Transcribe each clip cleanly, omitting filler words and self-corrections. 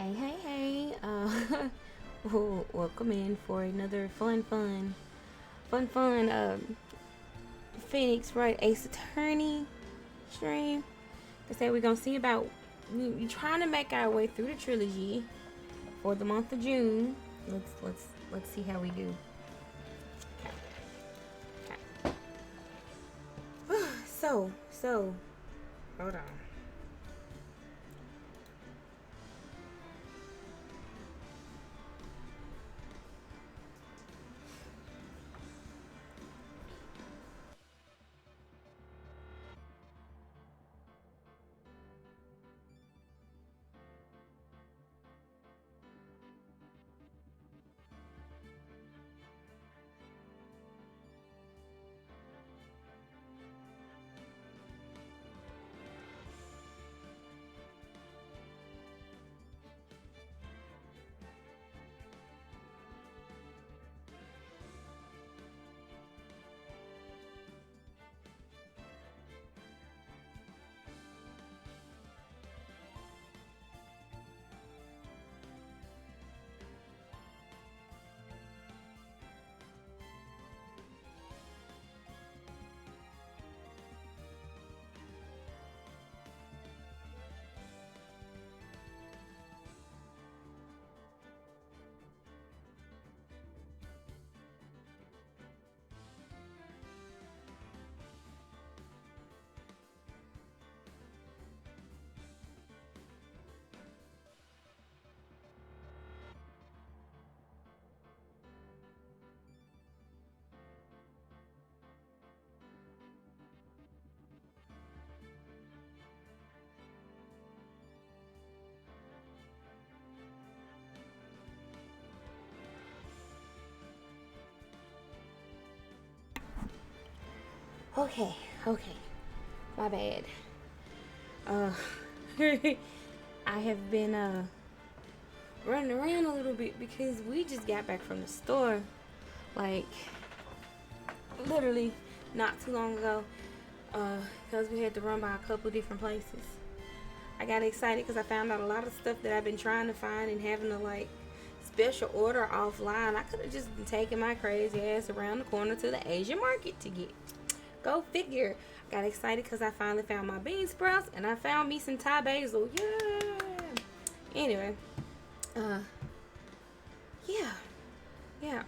Hey. Welcome in for another fun, Phoenix Wright Ace Attorney stream. I say we're gonna see about we trying to make our way through the trilogy for the month of June. Let's see how we do. Okay. So hold on. Okay. My bad. I have been running around a little bit because we just got back from the store, like literally not too long ago. Because we had to run by a couple different places. I got excited because I found out a lot of stuff that I've been trying to find and having to like special order offline. I could have just been taking my crazy ass around the corner to the Asian market to get. Go figure. Got excited because I finally found my bean sprouts and I found me some Thai basil. Yeah. Anyway, yeah.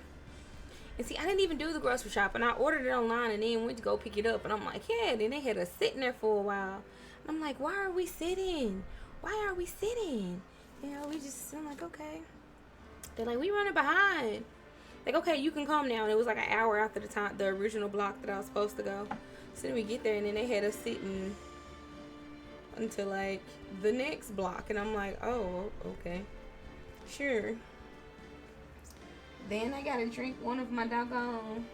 And see, I didn't even do the grocery shop, and I ordered it online and then went to go pick it up, and I'm like, yeah. Then they had us sitting there for a while. And I'm like, why are we sitting? You know, I'm like, okay. They're like, we running behind. Like, okay, you can come now. And it was like an hour after the original block that I was supposed to go. So then we get there, and then they had us sitting until like the next block, and I'm like, oh, okay, sure. Then I gotta drink one of my doggone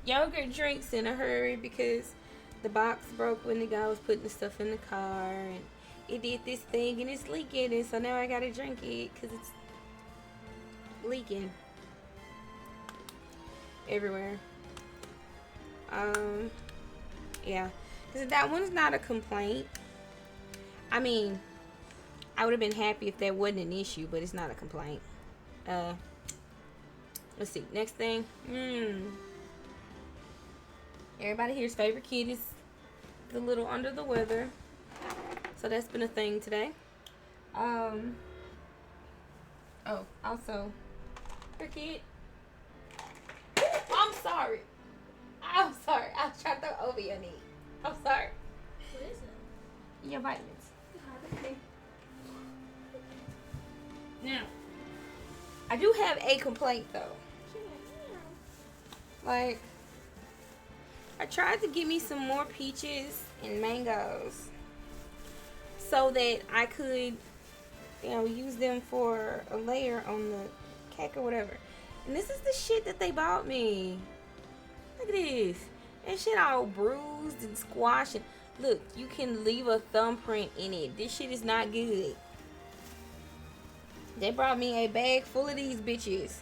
yogurt drinks in a hurry because the box broke when the guy was putting the stuff in the car, and it did this thing and it's leaking, and so now I gotta drink it because it's leaking everywhere. Yeah, because that one's not a complaint. I mean, I would have been happy if that wasn't an issue, but it's not a complaint. Let's see. Next thing. Everybody here's favorite kid is the little under the weather. So that's been a thing today. Oh, also, her kid. I'm sorry. I was trying to throw over your knee. I'm sorry. What is it? Your vitamins. Now, I do have a complaint though. Like, I tried to get me some more peaches and mangoes so that I could, use them for a layer on the cake or whatever. And this is the shit that they bought me. Look at this. That shit all bruised and squashed. And look, you can leave a thumbprint in it. This shit is not good. They brought me a bag full of these bitches.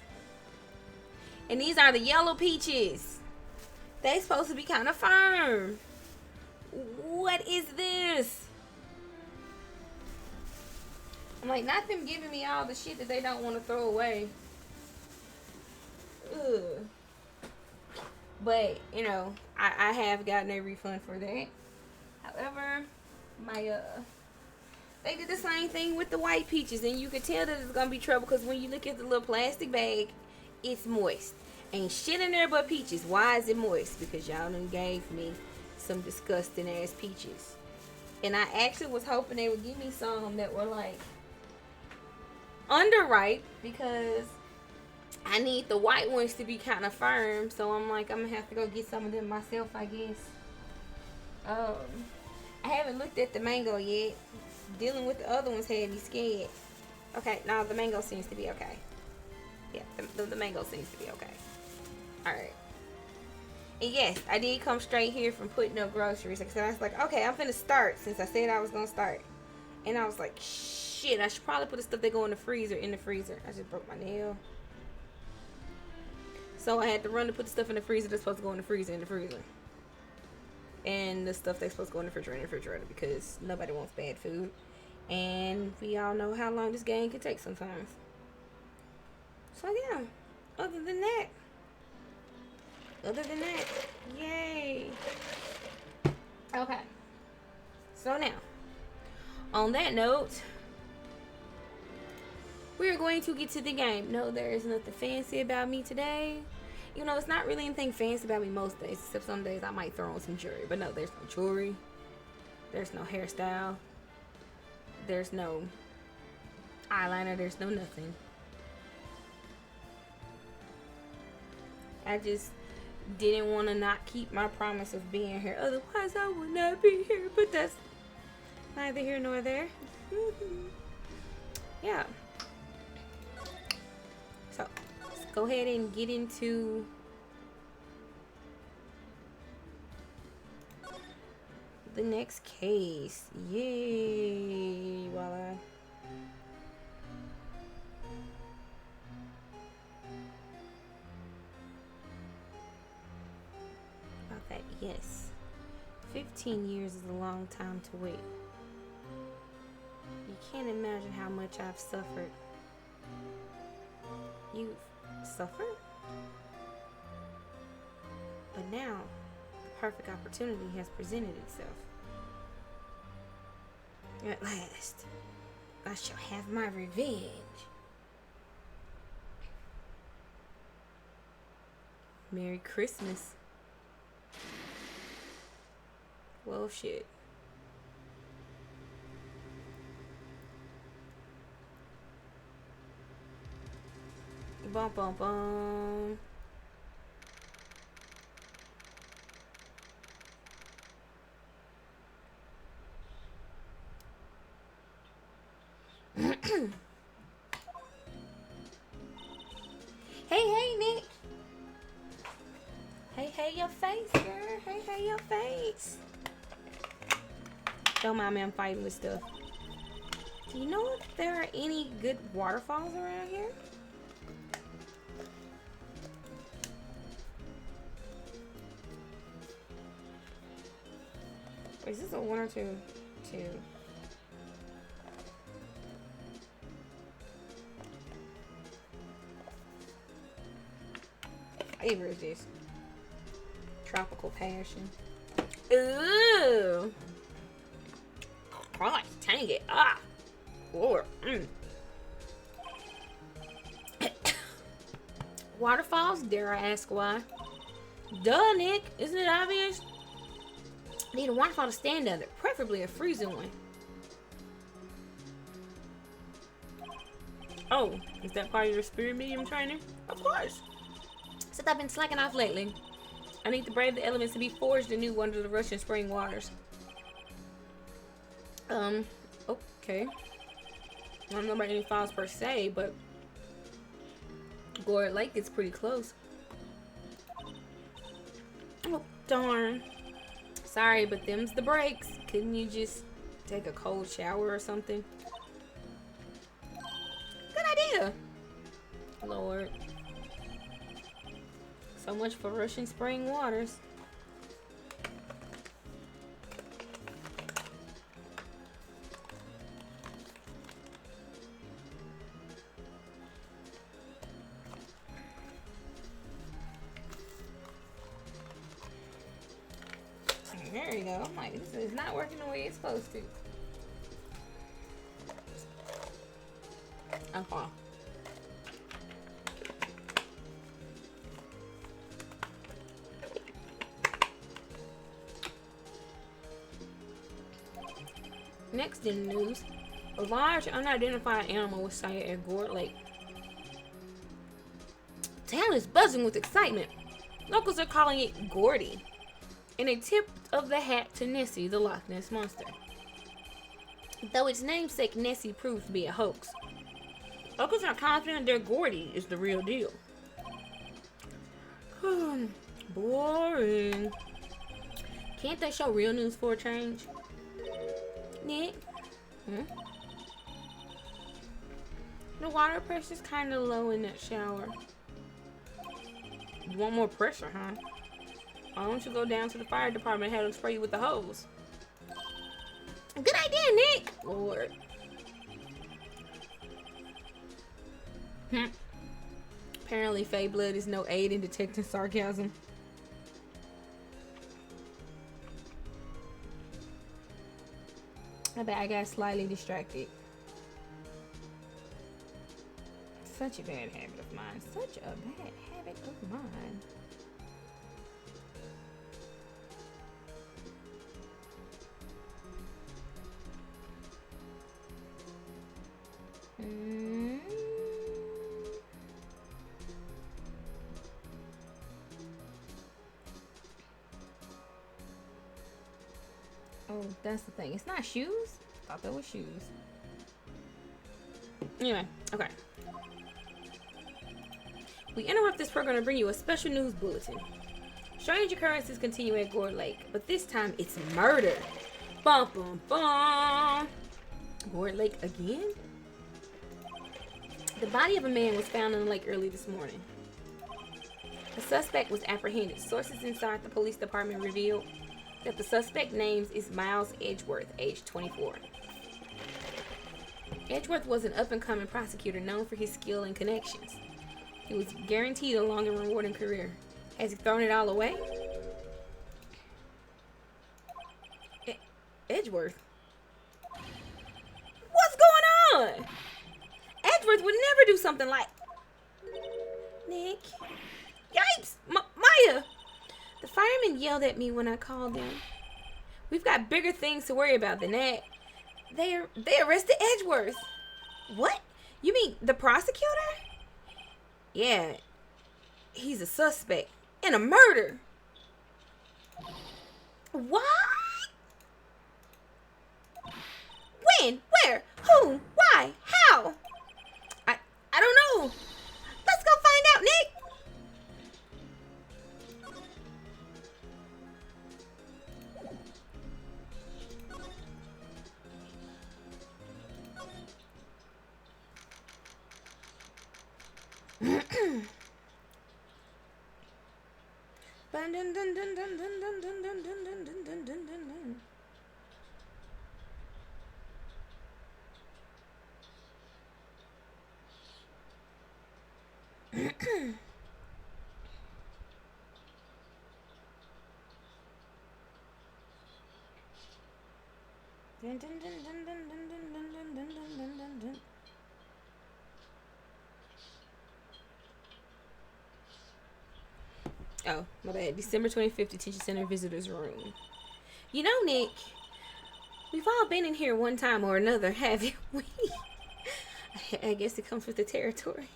And these are the yellow peaches. They supposed to be kind of firm. What is this? I'm like, not them giving me all the shit that they don't want to throw away. Ugh. But, you know, I have gotten a refund for that. However, they did the same thing with the white peaches, and you could tell that it's gonna be trouble because when you look at the little plastic bag, it's moist. Ain't shit in there but peaches. Why is it moist? Because y'all done gave me some disgusting ass peaches. And I actually was hoping they would give me some that were like underripe because I need the white ones to be kind of firm. So I'm like, I'm gonna have to go get some of them myself, I guess. I haven't looked at the mango yet. Dealing with the other ones had me scared. Okay, no, the mango seems to be okay. Yeah, the mango seems to be okay. Alright. And yes, I did come straight here from putting up groceries. So I was like, okay, I'm finna start since I said I was gonna start. And I was like, shit, I should probably put the stuff that go in the freezer in the freezer. I just broke my nail. So I had to run to put the stuff in the freezer that's supposed to go in the freezer And the stuff that's supposed to go in the refrigerator because nobody wants bad food. And we all know how long this game can take sometimes. So yeah, other than that, yay. Okay. So now, on that note, we're going to get to the game. No, there is nothing fancy about me today. You know, it's not really anything fancy about me most days, except some days I might throw on some jewelry. But no, there's no jewelry. There's no hairstyle. There's no eyeliner. There's no nothing. I just didn't want to not keep my promise of being here. Otherwise, I would not be here. But that's neither here nor there. Yeah. So, let's go ahead and get into the next case. Yay. Voila. That, yes. 15 years is a long time to wait. You can't imagine how much I've suffered. You've suffered? But now, the perfect opportunity has presented itself. At last, I shall have my revenge. Merry Christmas. Well, shit. Bum, bum, bum. Hey, Nick. Hey, your face, girl. Hey, your face. Don't mind me, I'm fighting with stuff. Do you know if there are any good waterfalls around here? Is this a 1 or 2? 2. Flavor is this? Tropical passion. Ooh. Christ, dang it. Ah. Lord. Waterfalls? Dare I ask why? Duh, Nick. Isn't it obvious? Need a waterfall to stand under, preferably a freezing one. Oh, is that part of your spirit medium training? Of course. Since I've been slacking off lately, I need to brave the elements to be forged anew under the rushing spring waters. Okay. I don't know about any falls per se, but Gore Lake is pretty close. Oh, darn. Sorry, but them's the breaks. Couldn't you just take a cold shower or something? Good idea. Lord. So much for rushing spring waters. There you go. I'm like, this is not working the way it's supposed to. Okay. Next in the news, a large unidentified animal was sighted at Gore Lake. Town is buzzing with excitement. Locals are calling it Gordy, and a tip of the hat to Nessie, the Loch Ness Monster. Though its namesake Nessie proved to be a hoax, locals are confident their Gordy is the real deal. Boring. Can't they show real news for a change? Nick? The water pressure's kind of low in that shower. You want more pressure, huh? Why don't you go down to the fire department and have them spray you with the hose? Good idea, Nick! Lord. Apparently, Fae blood is no aid in detecting sarcasm. I bet I got slightly distracted. Such a bad habit of mine. Such a bad habit of mine. Oh, that's the thing. It's not shoes? I thought that was shoes. Anyway, okay. We interrupt this program to bring you a special news bulletin. Strange occurrences continue at Gore Lake, but this time it's murder. Bum, bum, bum. Gore Lake again? The body of a man was found in the lake early this morning. The suspect was apprehended. Sources inside the police department revealed that the suspect name is Miles Edgeworth, age 24. Edgeworth was an up-and-coming prosecutor known for his skill and connections. He was guaranteed a long and rewarding career. Has he thrown it all away? Edgeworth? What's going on? Edgeworth would never do something like... Nick? Yikes! Maya! The firemen yelled at me when I called them. We've got bigger things to worry about than that. They arrested Edgeworth. What? You mean the prosecutor? Yeah. He's a suspect in a murder. What? When? Where? Who? Why? How? I don't know. Let's go find out, Nick. Oh, my bad. December 25th, Detention Center Visitors Room. You know, Nick, we've all been in here one time or another, haven't we? I guess it comes with the territory.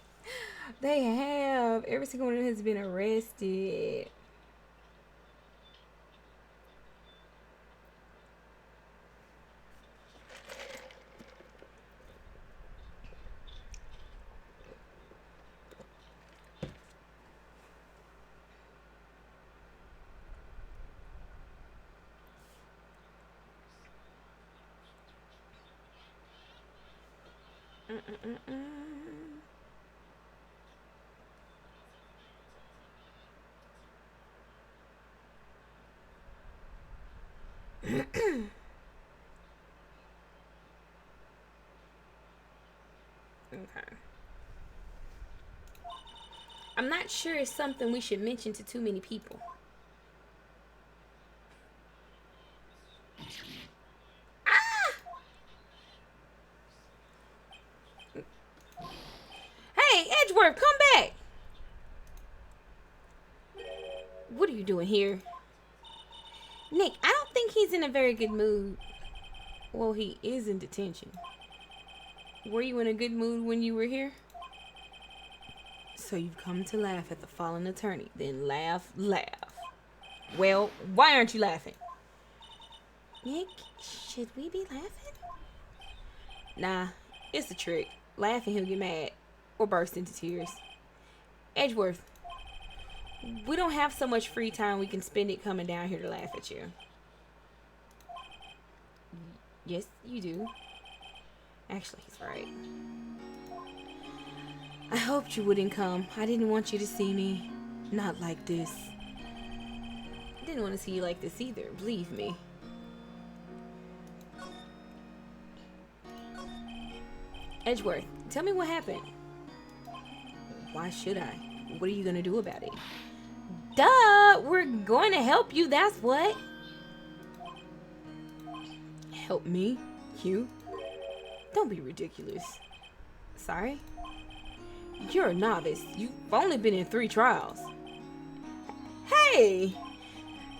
They have. Every single one of them has been arrested. Okay. I'm not sure it's something we should mention to too many people. Edgeworth, come back! What are you doing here? Nick, I don't think he's in a very good mood. Well, he is in detention. Were you in a good mood when you were here? So you've come to laugh at the fallen attorney. Then laugh, laugh. Well, why aren't you laughing? Nick, should we be laughing? Nah, it's a trick. Laughing, he'll get mad or burst into tears. Edgeworth, we don't have so much free time we can spend it coming down here to laugh at you. Yes, you do. Actually, he's right. I hoped you wouldn't come. I didn't want you to see me not like this. I didn't want to see you like this either, believe me. Edgeworth, tell me what happened. Why should I? What are you going to do about it? Duh! We're going to help you, that's what. Help me? You? Don't be ridiculous. Sorry? You're a novice. You've only been in 3 trials. Hey!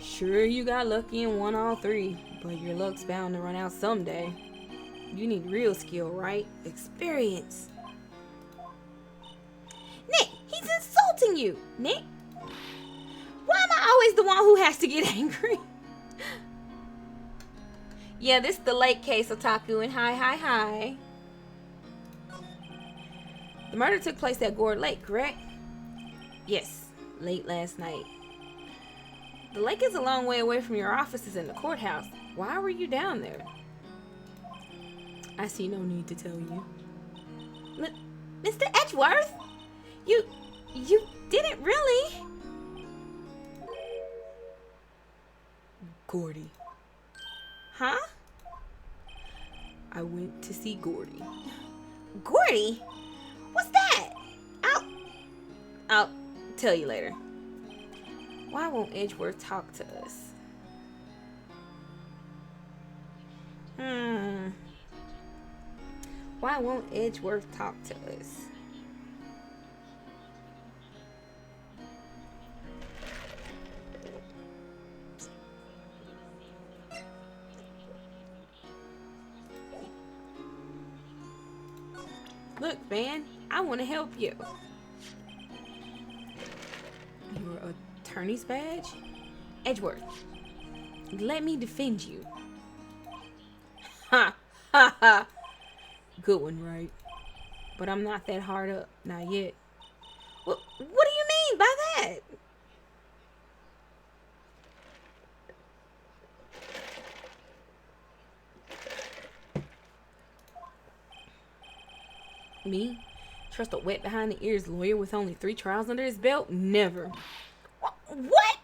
Sure, you got lucky and won all 3, but your luck's bound to run out someday. You need real skill, right? Experience. Nick, he's insulting you. Nick, why am I always the one who has to get angry? Yeah, this is the Lake case, Otaku, and hi. The murder took place at Gore Lake, correct? Yes, late last night. The lake is a long way away from your offices in the courthouse. Why were you down there? I see no need to tell you. Mr. Edgeworth? You didn't really? Gordy. Huh? I went to see Gordy. Gordy? What's that? I'll tell you later. Why won't Edgeworth talk to us? Why won't Edgeworth talk to us? Look, man, I want to help you. Your attorney's badge? Edgeworth, let me defend you. Ha! Ha ha! Good one, right? But I'm not that hard up. Not yet. What do you mean by that? Me? Trust a wet behind the ears lawyer with only 3 trials under his belt? Never. What?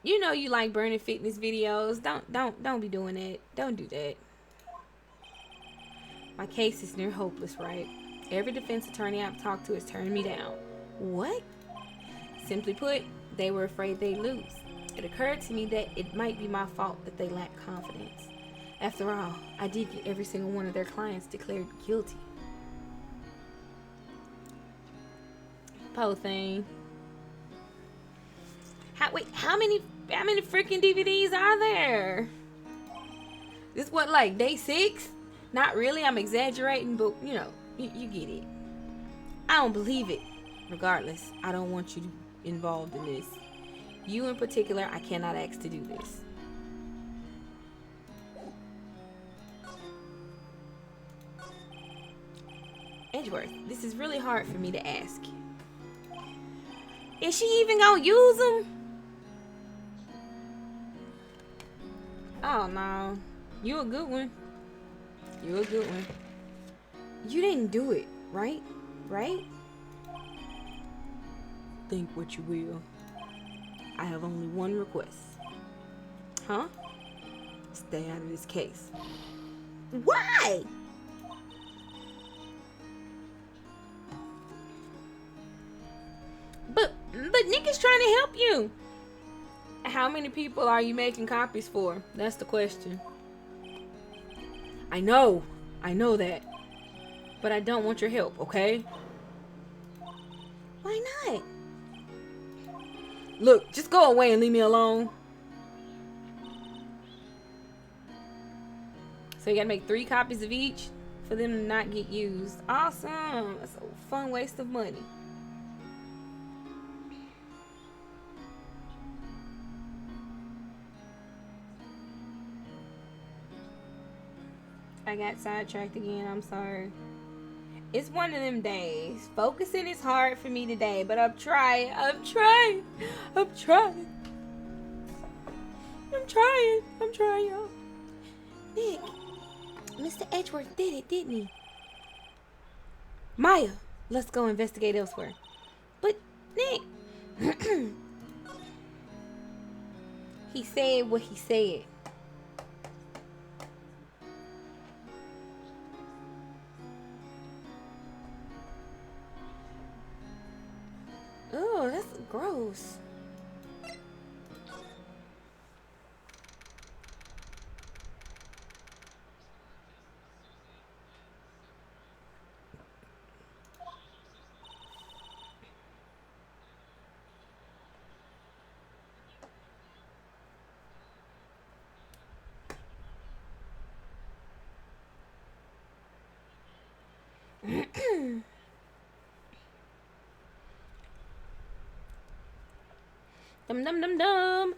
You know you like burning fitness videos. Don't be doing that. Don't do that. My case is near hopeless, right? Every defense attorney I've talked to has turned me down. What? Simply put, they were afraid they'd lose. It occurred to me that it might be my fault that they lack confidence. After all, I did get every single one of their clients declared guilty. Poor thing. How many freaking DVDs are there? This what, like day 6? Not really, I'm exaggerating, but you know, you get it. I don't believe it. Regardless, I don't want you involved in this. You in particular, I cannot ask to do this. Edgeworth, this is really hard for me to ask. Is she even gonna use them? Oh no. You a good one. You a good one. You didn't do it, right? Right? Think what you will. I have only one request. Huh? Stay out of this case. Why? But Nick is trying to help you. How many people are you making copies for? That's the question. I know that. But I don't want your help, okay? Why not? Look, just go away and leave me alone. So you gotta make 3 copies of each for them to not get used. Awesome. That's a fun waste of money. I got sidetracked again. I'm sorry. It's one of them days. Focusing is hard for me today, but I'm trying. I'm trying, y'all. Nick, Mr. Edgeworth did it, didn't he? Maya, let's go investigate elsewhere. But, Nick, he said what he said. Oh, that's gross. Dum.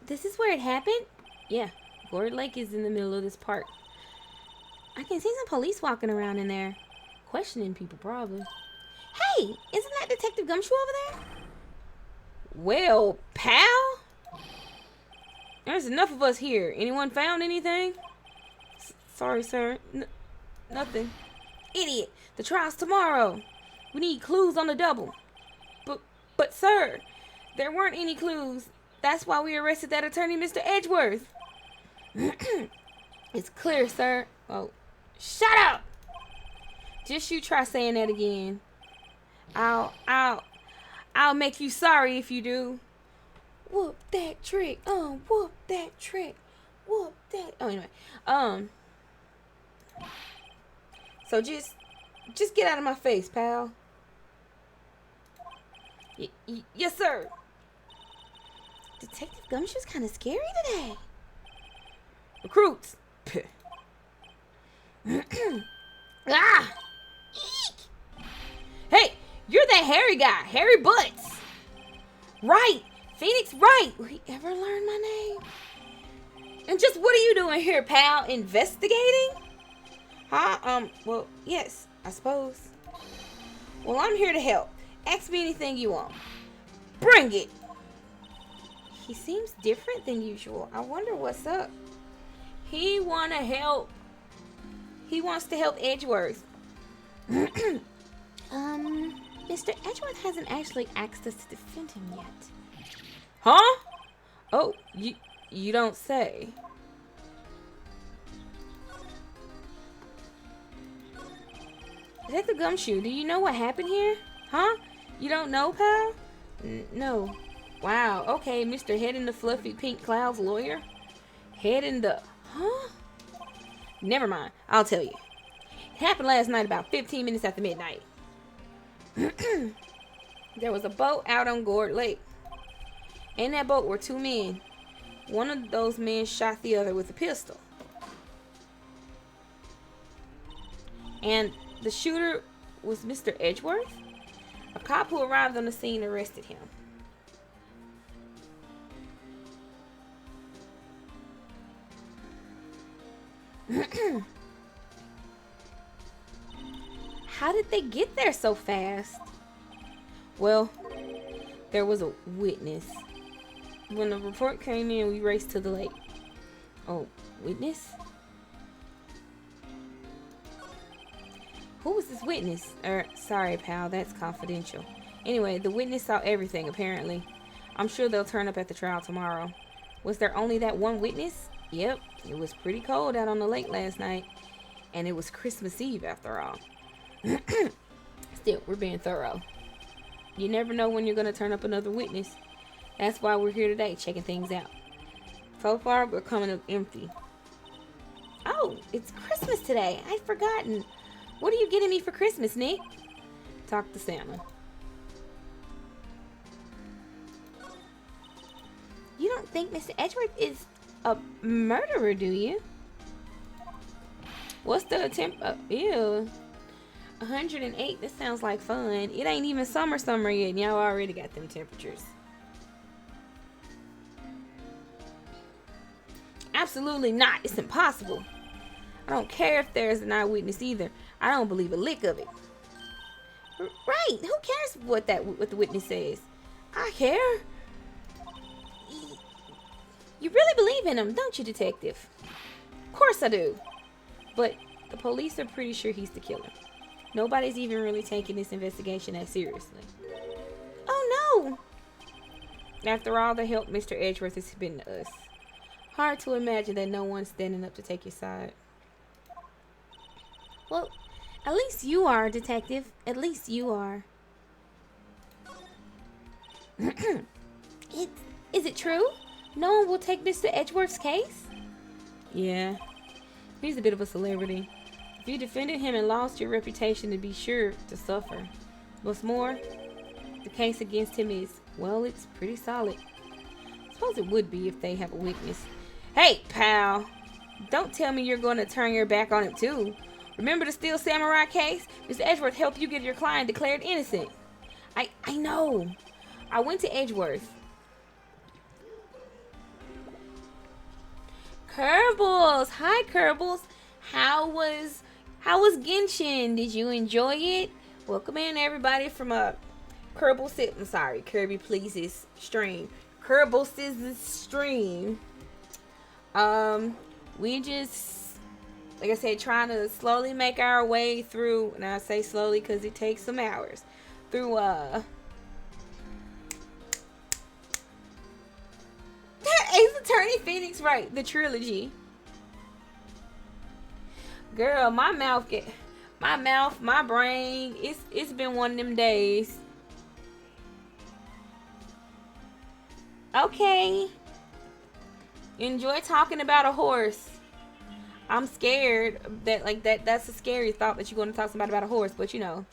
This is where it happened? Yeah, Gore Lake is in the middle of this park. I can see some police walking around in there. Questioning people, probably. Hey, isn't that Detective Gumshoe over there? Well, pal? There's enough of us here. Anyone found anything? Sorry, sir. Nothing. Idiot. The trial's tomorrow. We need clues on the double. But sir, there weren't any clues. That's why we arrested that attorney, Mr. Edgeworth. It's clear, sir. Oh, shut up! Just you try saying that again. I'll make you sorry if you do. Whoop that trick. Whoop that trick. Whoop that. Oh, anyway. So just get out of my face, pal. Yes, sir. Detective Gumshoe's kind of scary today. Recruits. Ah! Eek! Hey, you're that hairy guy, Hairy Butts. Right, Phoenix, right. Will he ever learn my name? And just what are you doing here, pal? Investigating? Huh? Well, yes, I suppose. Well, I'm here to help. Ask me anything you want. Bring it. He seems different than usual. I wonder what's up. He wants to help Edgeworth. Mr. Edgeworth hasn't actually asked us to defend him yet. Huh? Oh, you don't say. Detective Gumshoe, do you know what happened here? Huh? You don't know, pal? No. Wow, okay, Mr. Head in the Fluffy Pink Clouds lawyer? Head in the... Huh? Never mind, I'll tell you. It happened last night about 15 minutes after midnight. There was a boat out on Gore Lake. In that boat were 2 men. One of those men shot the other with a pistol. And the shooter was Mr. Edgeworth. A cop who arrived on the scene arrested him. How did they get there so fast? Well, there was a witness. When the report came in, we raced to the lake. Oh, witness? Who was this witness? Sorry, pal, that's confidential. Anyway, the witness saw everything, apparently. I'm sure they'll turn up at the trial tomorrow. Was there only that one witness? Yep, it was pretty cold out on the lake last night. And it was Christmas Eve, after all. Still, we're being thorough. You never know when you're going to turn up another witness. That's why we're here today, checking things out. So far, we're coming up empty. Oh, it's Christmas today. I'd forgotten. What are you getting me for Christmas, Nick? Talk to Santa. You don't think Mr. Edgeworth is a murderer, do you? What's the temp? Ew. 108. This sounds like fun. It ain't even summer yet, and y'all already got them temperatures. Absolutely not. It's impossible. I don't care if there's an eyewitness either. I don't believe a lick of it. Right. Who cares what the witness says? I care. You really believe in him, don't you, detective? Of course I do. But the police are pretty sure he's the killer. Nobody's even really taking this investigation that seriously. Oh no! After all the help Mr. Edgeworth has been to us. Hard to imagine that no one's standing up to take your side. Well, at least you are, detective. At least you are. Is it true? No one will take Mr. Edgeworth's case? Yeah. He's a bit of a celebrity. If you defended him and lost your reputation, to be sure to suffer. What's more, the case against him is, well, it's pretty solid. I suppose it would be if they have a witness. Hey, pal. Don't tell me you're going to turn your back on him, too. Remember the Steel Samurai case? Mr. Edgeworth helped you get your client declared innocent. I know. I went to Edgeworth. Kerbals. Hi, Kerbals. How was Genshin? Did you enjoy it? Welcome in, everybody, from Kirby Please's stream. Kerbals' stream. We just, like I said, trying to slowly make our way through, and I say slowly because it takes some hours, through, Ace Attorney Phoenix, right, the trilogy. Girl, my brain, it's been one of them days. Okay. Enjoy talking about a horse. I'm scared that's a scary thought that you're going to talk to somebody about a horse, but you know.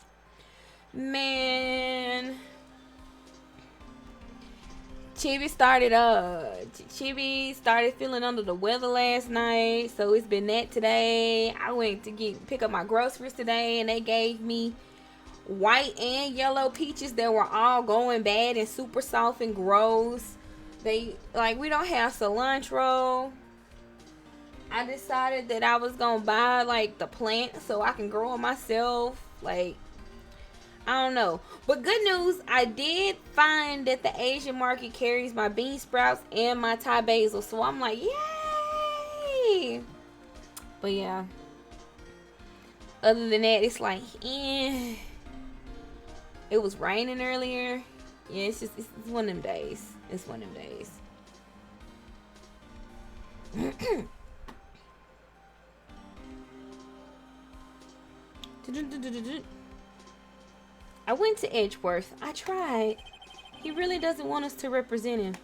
Man. Chibi started feeling under the weather last night, so it's been that today. I went to pick up my groceries today, and they gave me white and yellow peaches that were all going bad and super soft and gross. We don't have cilantro. I decided that I was gonna buy the plant so I can grow it myself. I don't know. But good news, I did find that the Asian market carries my bean sprouts and my Thai basil. So I'm like, yay! But yeah. Other than that, it's It was raining earlier. Yeah, it's one of them days. It's one of them days. I went to Edgeworth. I tried. He really doesn't want us to represent him.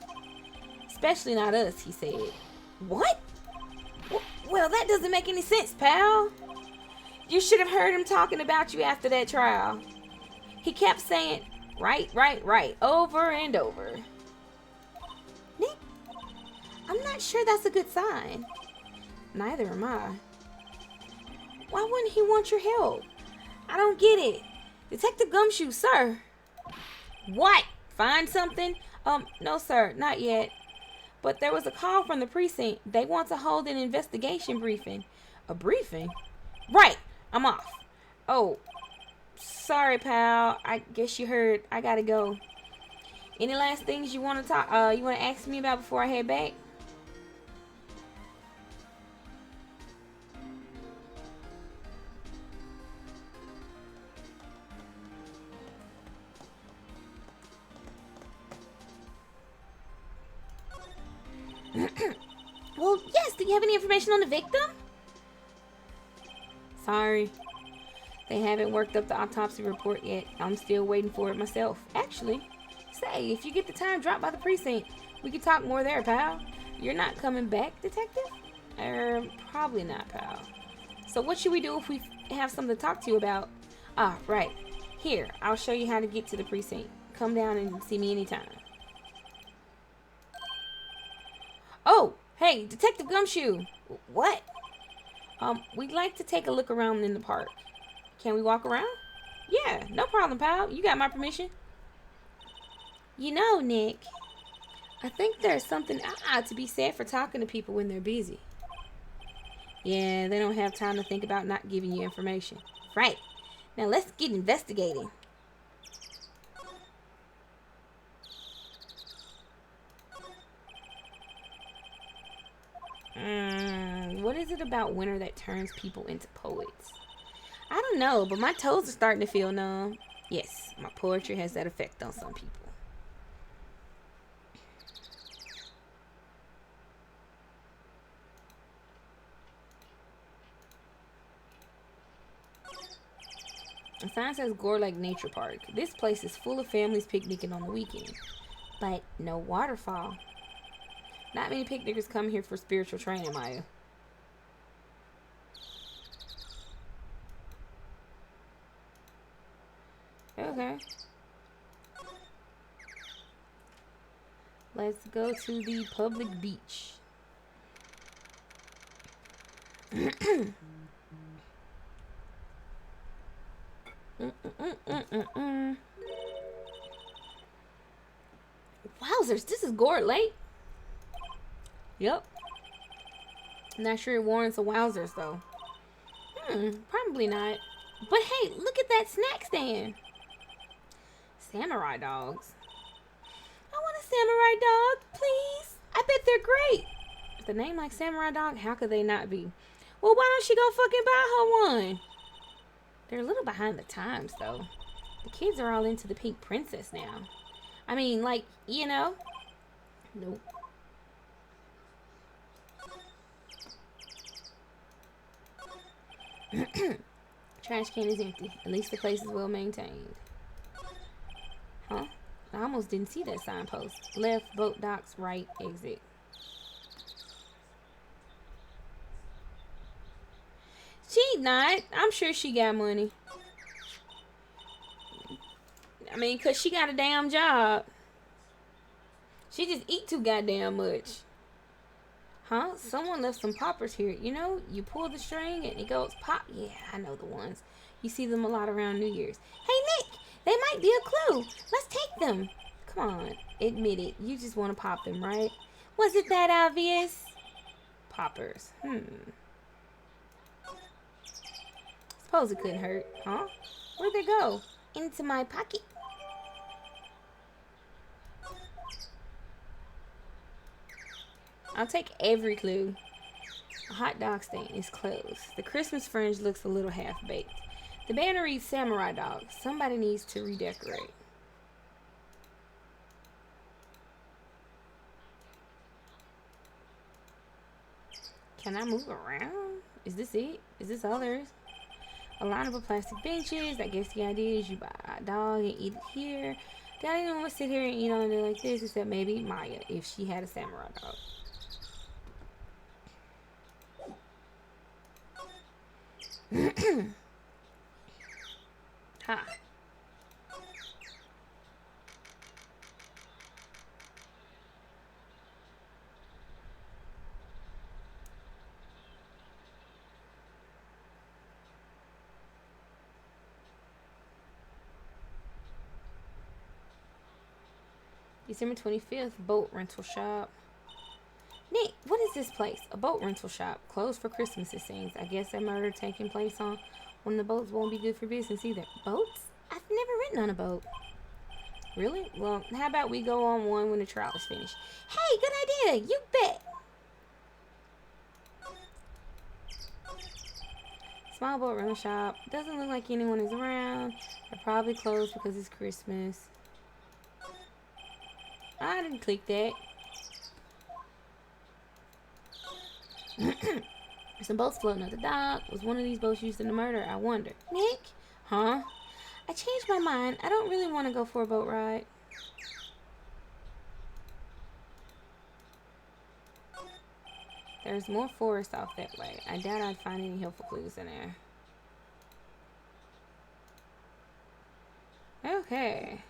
Especially not us, he said. What? Well, that doesn't make any sense, pal. You should have heard him talking about you after that trial. He kept saying, right, over and over. Nick, I'm not sure that's a good sign. Neither am I. Why wouldn't he want your help? I don't get it. Detective Gumshoe, sir. What? Find something? No, sir, not yet. But there was a call from the precinct. They want to hold an investigation briefing. A briefing? Right, I'm off. Oh, sorry, pal. I guess you heard. I gotta go. Any last things you want to you want to ask me about before I head back? Well, yes. Do you have any information on the victim? Sorry. They haven't worked up the autopsy report yet. I'm still waiting for it myself. Actually, say, if you get the time, drop by the precinct. We can talk more there, pal. You're not coming back, detective? Probably not, pal. So what should we do if we have something to talk to you about. Ah, right. Here, I'll show you how to get to the precinct. Come down and see me anytime. Oh, hey, Detective Gumshoe. What? We'd like to take a look around in the park. Can we walk around? Yeah, no problem, pal. You got my permission. You know, Nick, I think there's something odd to be said for talking to people when they're busy. Yeah, they don't have time to think about not giving you information. Right. Now let's get investigating. What is it about winter that turns people into poets? I don't know, but my toes are starting to feel numb. Yes, my poetry has that effect on some people. The sign says Gore Lake Nature Park. This place is full of families picnicking on the weekend, but no waterfall. Not many picnickers come here for spiritual training, Maya. Okay. Let's go to the public beach. Wowzers, this is Gore Lake. Yep. Not sure it warrants a wowzers though. Probably not. But hey, look at that snack stand. Samurai dogs. I want a samurai dog, please. I bet they're great. With a name like Samurai Dog, how could they not be? Well, why don't she go fucking buy her one? They're a little behind the times, though. The kids are all into the pink princess now. I mean, like, you know. Nope. Trash can is empty. At least the place is well maintained. Huh? I almost didn't see that signpost. Left, boat docks, right, exit. She not. I'm sure she got money. I mean, because she got a damn job. She just eat too goddamn much. Huh? Someone left some poppers here. You know, you pull the string and it goes pop. Yeah, I know the ones. You see them a lot around New Year's. Hey, Nick, they might be a clue. Let's take them. Come on, admit it. You just want to pop them, right? Was it that obvious? Poppers. Suppose it couldn't hurt, huh? Where'd they go? Into my pocket. I'll take every clue. A hot dog stand is closed. The Christmas fringe looks a little half-baked. The banner reads Samurai Dog. Somebody needs to redecorate. Can I move around? Is this it? Is this all there is? A line of plastic benches. I guess the idea is you buy a dog and eat it here. Daddy don't want to sit here and eat on it like this, except maybe Maya, if she had a samurai dog. Ha. December 25th, boat rental shop. Nick, what is this place? A boat rental shop. Closed for Christmas, it seems. I guess that murder taking place on one of the boats won't be good for business either. Boats? I've never ridden on a boat. Really? Well, how about we go on one when the trial is finished? Hey, good idea. You bet. Small boat rental shop. Doesn't look like anyone is around. They're probably closed because it's Christmas. I didn't click that. Some boats floating at the dock. Was one of these boats used in the murder? I wonder. Nick? Huh? I changed my mind. I don't really want to go for a boat ride. There's more forest off that way. I doubt I'd find any helpful clues in there. Okay.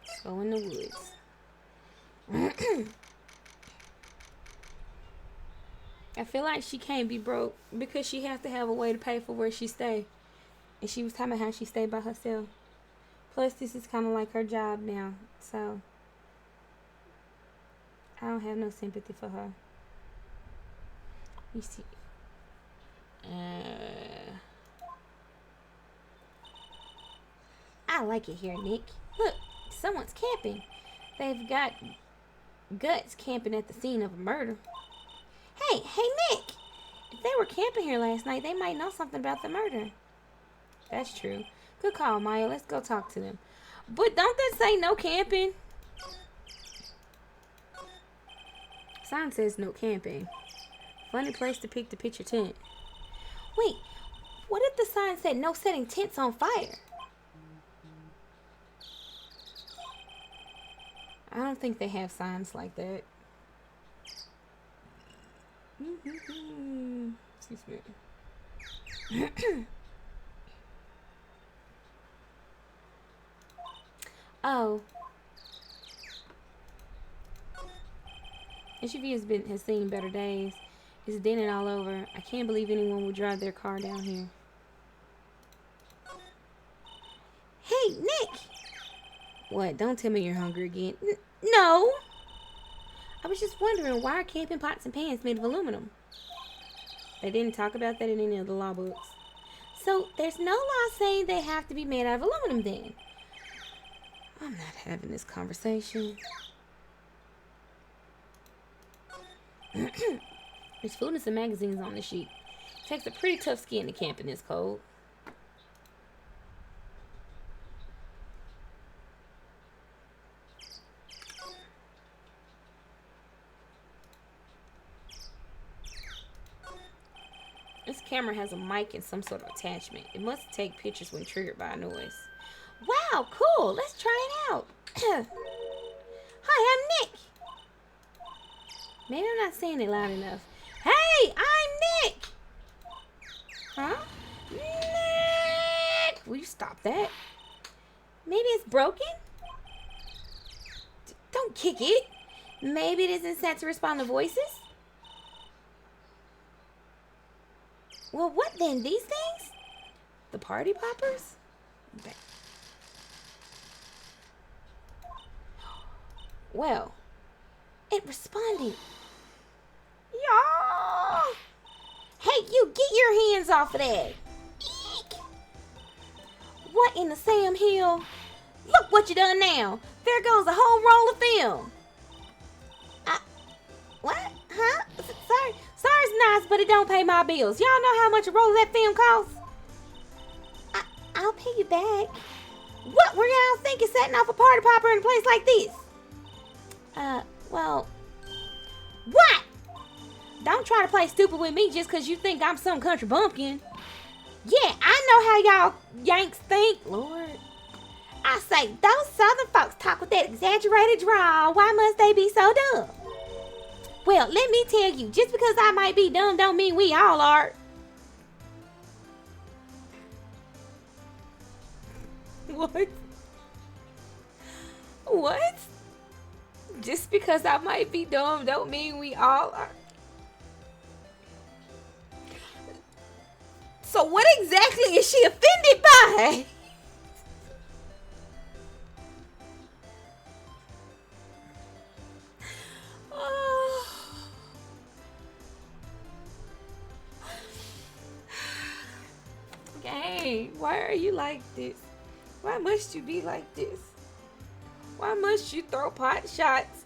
Let's go in the woods. I feel like she can't be broke because she has to have a way to pay for where she stay. And she was talking about how she stayed by herself. Plus, this is kind of like her job now. So, I don't have no sympathy for her. You see. I like it here, Nick. Look, someone's camping. They've got guts camping at the scene of a murder. Hey, Nick! If they were camping here last night, they might know something about the murder. That's true. Good call, Maya. Let's go talk to them. But don't that say no camping? Sign says no camping. Funny place to pick the picture tent. Wait, what if the sign said no setting tents on fire? I don't think they have signs like that. Excuse me. Oh. SUV has seen better days. It's dented all over. I can't believe anyone would drive their car down here. Hey, Nick! What? Don't tell me you're hungry again. No! I was just wondering, why are camping pots and pans made of aluminum? They didn't talk about that in any of the law books. So, there's no law saying they have to be made out of aluminum then. I'm not having this conversation. There's food and some magazines on the sheet. Takes a pretty tough skin to camp in this cold. This camera has a mic and some sort of attachment. It must take pictures when triggered by a noise. Wow, cool. Let's try it out. Hi, I'm Nick. Maybe I'm not saying it loud enough. Hey, I'm Nick. Huh? Nick! Will you stop that? Maybe it's broken? Don't kick it. Maybe it isn't set to respond to voices? Well, what then? These things? The party poppers? Okay. Well, it responded. Y'all! Hey, you, get your hands off of that. Eek! What in the Sam Hill? Look what you done now. There goes a whole roll of film. What? Huh? Sorry's nice, but it don't pay my bills. Y'all know how much a roll of that film costs? I'll pay you back. What were y'all thinking setting off a party popper in a place like this? Well, what? Don't try to play stupid with me just because you think I'm some country bumpkin. Yeah, I know how y'all Yanks think, Lord. I say, those Southern folks talk with that exaggerated drawl. Why must they be so dumb? Well, let me tell you, just because I might be dumb don't mean we all are. What? What? Just because I might be dumb don't mean we all are. So what exactly is she offended by? Hey, why are you like this? Why must you be like this? Why must you throw pot shots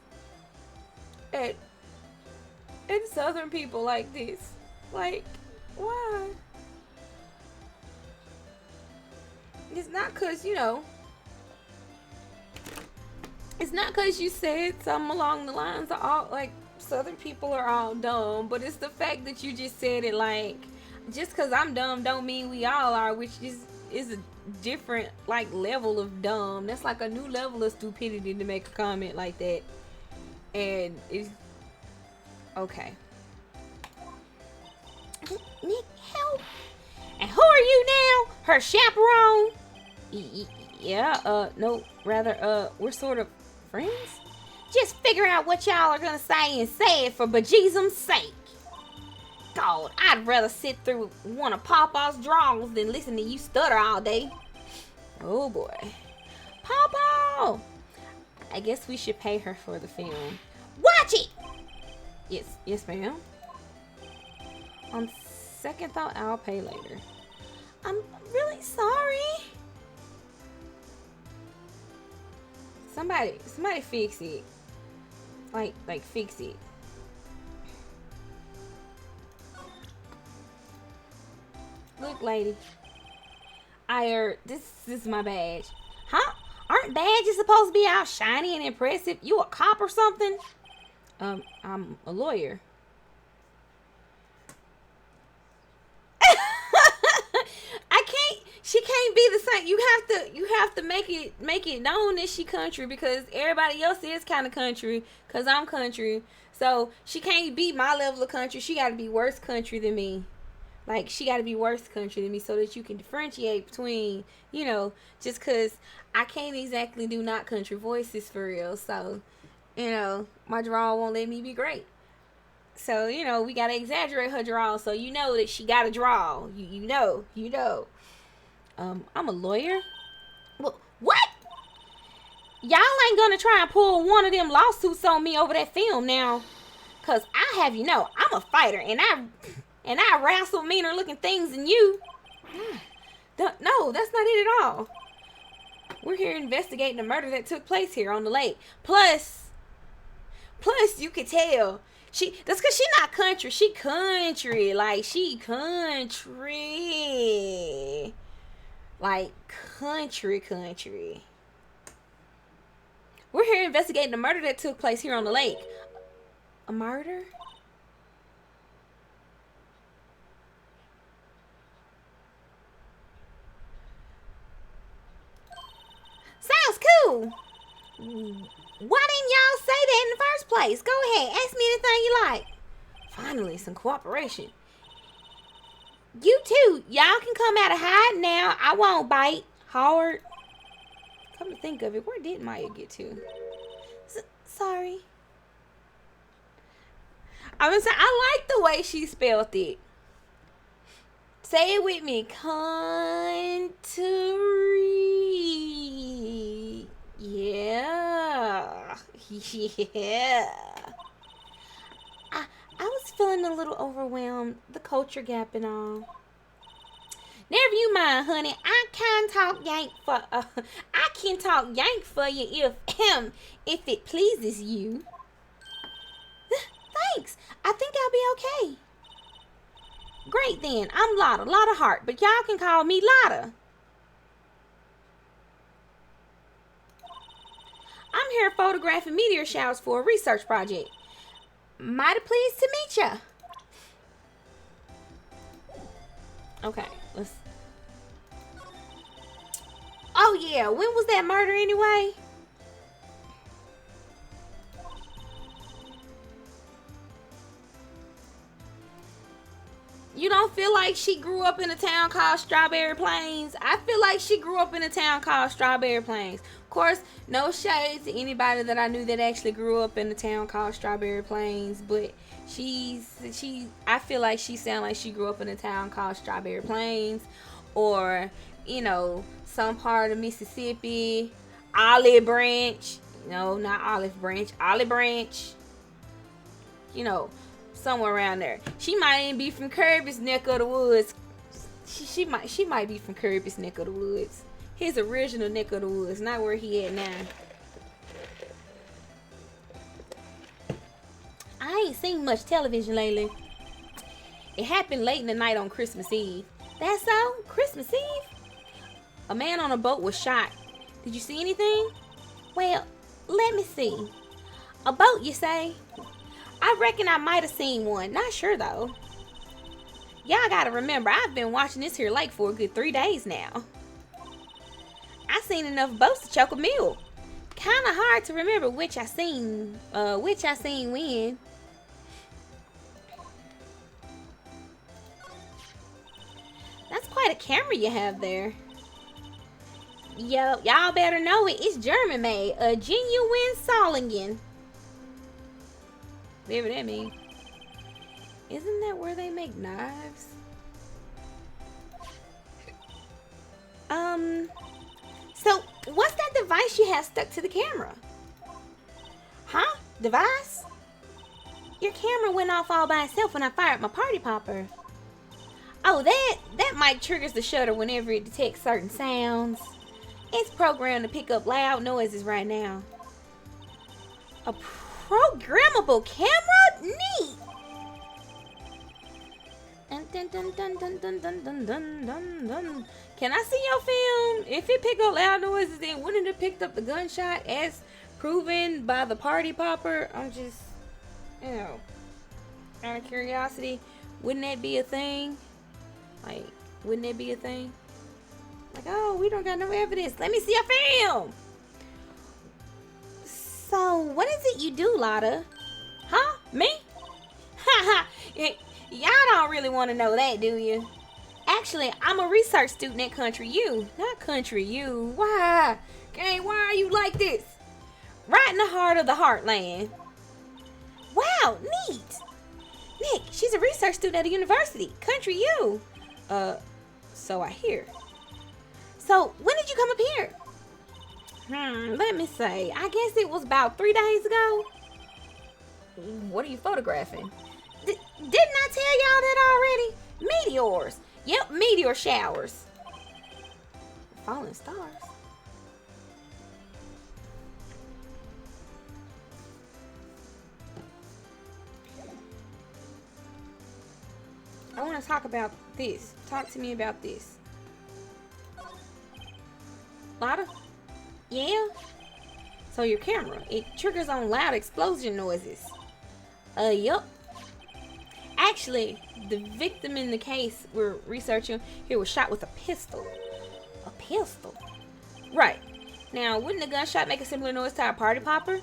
at Southern people like this? Like, why? It's not cause, it's not cause you said something along the lines of all, like, Southern people are all dumb, but it's the fact that you just said it like, just cause I'm dumb don't mean we all are, which is a different, like, level of dumb. That's like a new level of stupidity to make a comment like that. And it's okay. Nick, help. And who are you now? Her chaperone? Yeah, no, rather, we're sort of friends? Just figure out what y'all are gonna say and say it for bejesus's sake. God, I'd rather sit through one of Papa's draws than listen to you stutter all day. Oh boy. Papa! I guess we should pay her for the film. Watch it! Yes, ma'am. On second thought, I'll pay later. I'm really sorry. Somebody fix it. Like fix it. Look, lady. This is my badge. Huh? Aren't badges supposed to be all shiny and impressive? You a cop or something? I'm a lawyer. She can't be the same. You have to make it known that she country, because everybody else is kind of country, because I'm country. So she can't be my level of country. She got to be worse country than me. Like, she got to be worse country than me so that you can differentiate between, just because I can't exactly do not country voices for real. So, my draw won't let me be great. So, we got to exaggerate her draw so you know that she got a draw. You know. I'm a lawyer. What? Y'all ain't gonna try and pull one of them lawsuits on me over that film now. Cause I have I'm a fighter and I wrestle meaner looking things than you. No, that's not it at all. We're here investigating a murder that took place here on the lake. Plus you could tell that's cause she not country. She country. Like, she country. Like, country. We're here investigating a murder that took place here on the lake. A murder? Sounds cool. Why didn't y'all say that in the first place? Go ahead, ask me anything you like. Finally, some cooperation. You too. Y'all can come out of hide now. I won't bite. Howard. Come to think of it, where did Maya get to? Sorry. I was saying, I like the way she spelled it. Say it with me. Country. Yeah. Yeah. I was feeling a little overwhelmed. The culture gap and all. Never you mind, honey. I can talk yank for you if it pleases you. Thanks. I think I'll be okay. Great then. I'm Lotta Hart, but y'all can call me Lotta. I'm here photographing meteor showers for a research project. Mighty pleased to meet ya. Okay, let's. Oh yeah, when was that murder anyway? You don't feel like she grew up in a town called Strawberry Plains? I feel like she grew up in a town called Strawberry Plains. Of course, no shade to anybody that I knew that actually grew up in a town called Strawberry Plains, but I feel like she sounds like she grew up in a town called Strawberry Plains, or some part of Mississippi, Olive Branch. No, not Olive Branch. Olive Branch. Somewhere around there. She might even be from Kirby's neck of the woods. She might be from Kirby's neck of the woods. His original neck of the woods, not where he at now. I ain't seen much television lately. It happened late in the night on Christmas Eve. That's so? Christmas Eve? A man on a boat was shot. Did you see anything? Well, let me see. A boat, you say? I reckon I might have seen one. Not sure, though. Y'all gotta remember, I've been watching this here lake for a good 3 days now. I seen enough boats to choke a mule. Kinda hard to remember which I seen when. camera you have there? Yo, y'all better know it. It's German made. A genuine Solingen. Whatever that means. Isn't that where they make knives? So what's that device you have stuck to the camera? Huh? Device? Your camera went off all by itself when I fired my party popper. Oh, that mic triggers the shutter whenever it detects certain sounds. It's programmed to pick up loud noises right now. A programmable camera? Neat! Dun, dun, dun, dun, dun, dun, dun, dun, dun, dun, dun. Can I see your film? If it picked up loud noises, then wouldn't it have picked up the gunshot as proven by the party popper? I'm just, out of curiosity, wouldn't that be a thing? Like, wouldn't that be a thing? Like, oh, we don't got no evidence. Let me see your film. So, what is it you do, Lotta? Huh? Me? Ha ha. Y'all don't really want to know that, do you? Actually, I'm a research student at Country U. Not Country U. Why? Gang, why are you like this? Right in the heart of the heartland. Wow, neat. Nick, she's a research student at a university. Country U. So I hear. So, when did you come up here? Let me say. I guess it was about 3 days ago. What are you photographing? Didn't I tell y'all that already? Meteors. Yep, meteor showers. Falling stars. I want to talk about this. Talk to me about this. Lotta? Yeah? So your camera, it triggers on loud explosion noises. Yup. Actually, the victim in the case we're researching here was shot with a pistol. A pistol? Right. Now, wouldn't a gunshot make a similar noise to our party popper?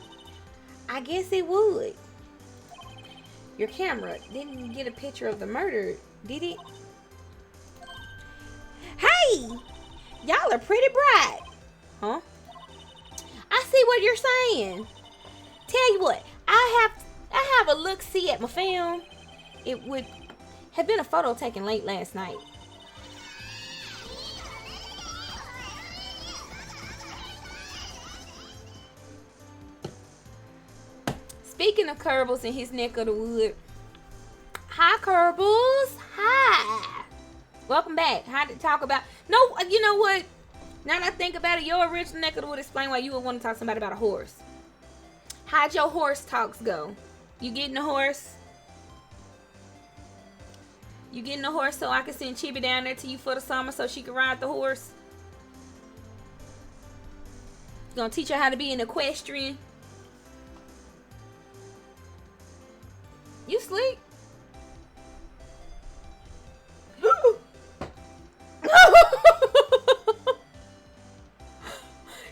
I guess it would. Your camera didn't get a picture of the murder, did it? Hey! Y'all are pretty bright. Huh? I see what you're saying. Tell you what, I have a look-see at my film. It would have been a photo taken late last night. Speaking of Kerbals in his neck of the wood. Hi, Kerbals. Hi. Welcome back. How to talk about... No, you know what? Now that I think about it, your original neck of the wood explain why you would want to talk to somebody about a horse. How'd your horse talks go? You getting a horse? You getting a horse so I can send Chibi down there to you for the summer so she can ride the horse? You gonna teach her how to be an equestrian? You sleep?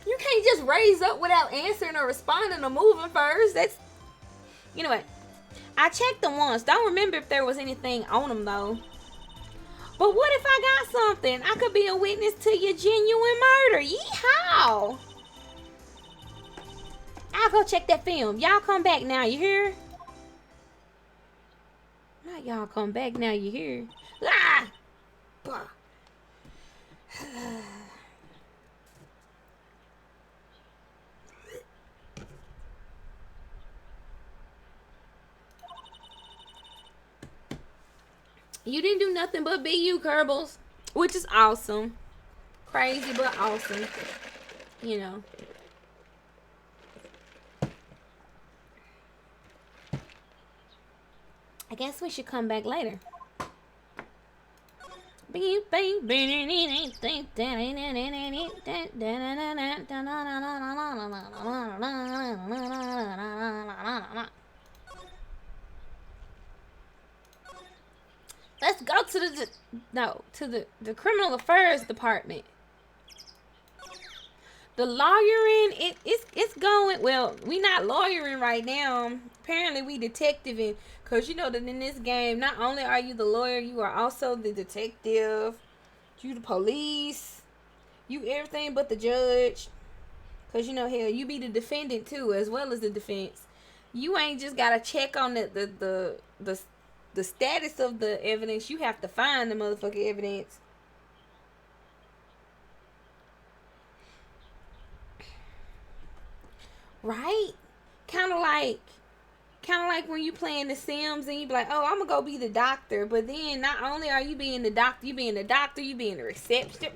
You can't just raise up without answering or responding or moving first. That's... You know what? I checked them once. Don't remember if there was anything on them, though. But what if I got something? I could be a witness to your genuine murder. Yeehaw! I'll go check that film. Y'all come back now, you hear? Not y'all come back now, you hear? Ah! Bah. You didn't do nothing but be you, Kerbals. Which is awesome. Crazy, but awesome. You know. I guess we should come back later. Let's go to the criminal affairs department. The lawyering, it's going, well, we not lawyering right now. Apparently we detectiving, because you know that in this game, not only are you the lawyer, you are also the detective. You the police. You everything but the judge. Because, you know, hell, you be the defendant, too, as well as the defense. You ain't just got to check on the status of the evidence. You have to find the motherfucking evidence. Right? Kind of like when you playing The Sims and you be like, oh, I'm gonna go be the doctor. But then not only are you being the doctor, you being the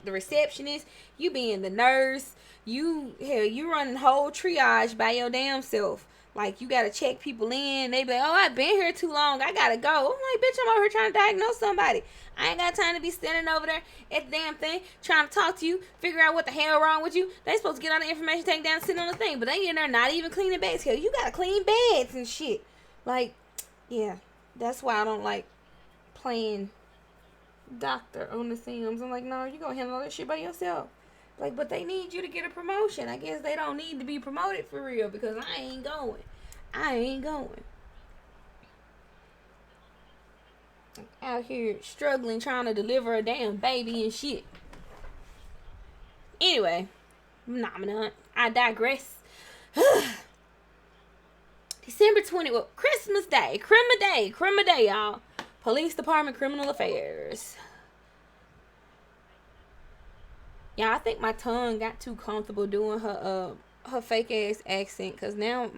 receptionist, you being the nurse. You running whole triage by your damn self. Like, you gotta check people in. They be like, oh, I've been here too long. I gotta go. I'm like, bitch, I'm over here trying to diagnose somebody. I ain't got time to be standing over there at the damn thing, trying to talk to you, figure out what the hell wrong with you. They supposed to get all the information, take down, sit on the thing. But they in there not even cleaning beds. Hell, you gotta clean beds and shit. Like, yeah. That's why I don't like playing doctor on The Sims. I'm like, no, you gonna handle all that shit by yourself. Like, but they need you to get a promotion. I guess they don't need to be promoted for real because I ain't going. Out here struggling trying to deliver a damn baby and shit. Anyway, I digress. December 20, well, Christmas Day, criminal day, y'all. Police Department Criminal Affairs. Yeah, I think my tongue got too comfortable doing her fake ass accent, cause now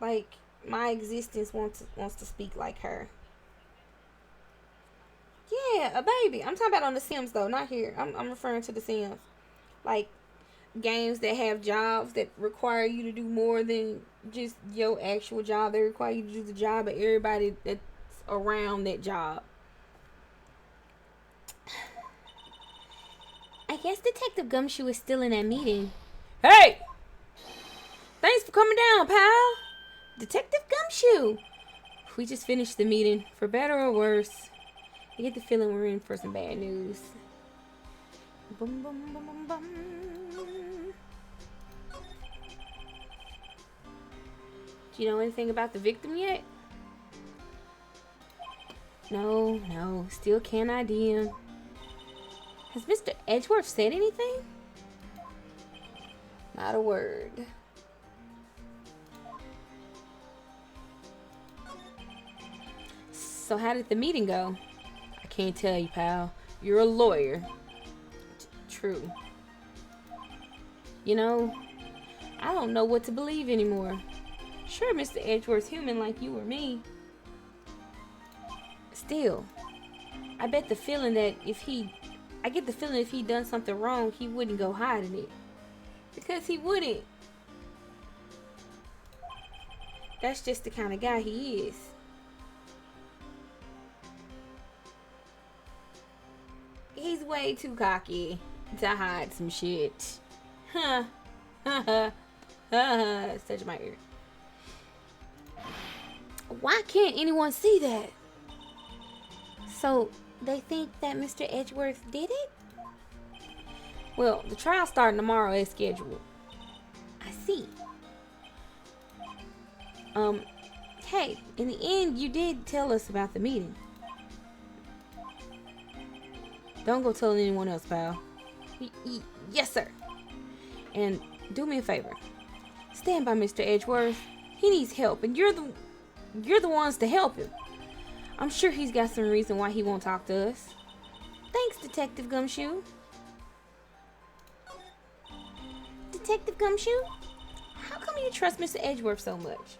my existence wants to speak like her. Yeah, a baby. I'm talking about on The Sims though, not here. I'm referring to The Sims, like games that have jobs that require you to do more than just your actual job. They require you to do the job of everybody that's around that job. I guess Detective Gumshoe is still in that meeting. Hey! Thanks for coming down, pal. Detective Gumshoe. We just finished the meeting. For better or worse, I get the feeling we're in for some bad news. Boom, boom, boom, boom, boom. Do you know anything about the victim yet? No. Still can't ID him. Has Mr. Edgeworth said anything? Not a word. So how did the meeting go? I can't tell you, pal. You're a lawyer. True. You know, I don't know what to believe anymore. Sure, Mr. Edgeworth's human like you or me. Still, I get the feeling if he'd done something wrong, he wouldn't go hiding it. Because he wouldn't. That's just the kind of guy he is. He's way too cocky to hide some shit. Huh. It's touching my ear. Why can't anyone see that? So, they think that Mr. Edgeworth did it? Well, the trial's starting tomorrow as scheduled. I see. Hey, in the end, you did tell us about the meeting. Don't go telling anyone else, pal. Yes, sir. And do me a favor. Stand by Mr. Edgeworth. He needs help, and you're the ones to help him. I'm sure he's got some reason why he won't talk to us. Thanks, Detective Gumshoe. Detective Gumshoe? How come you trust Mr. Edgeworth so much?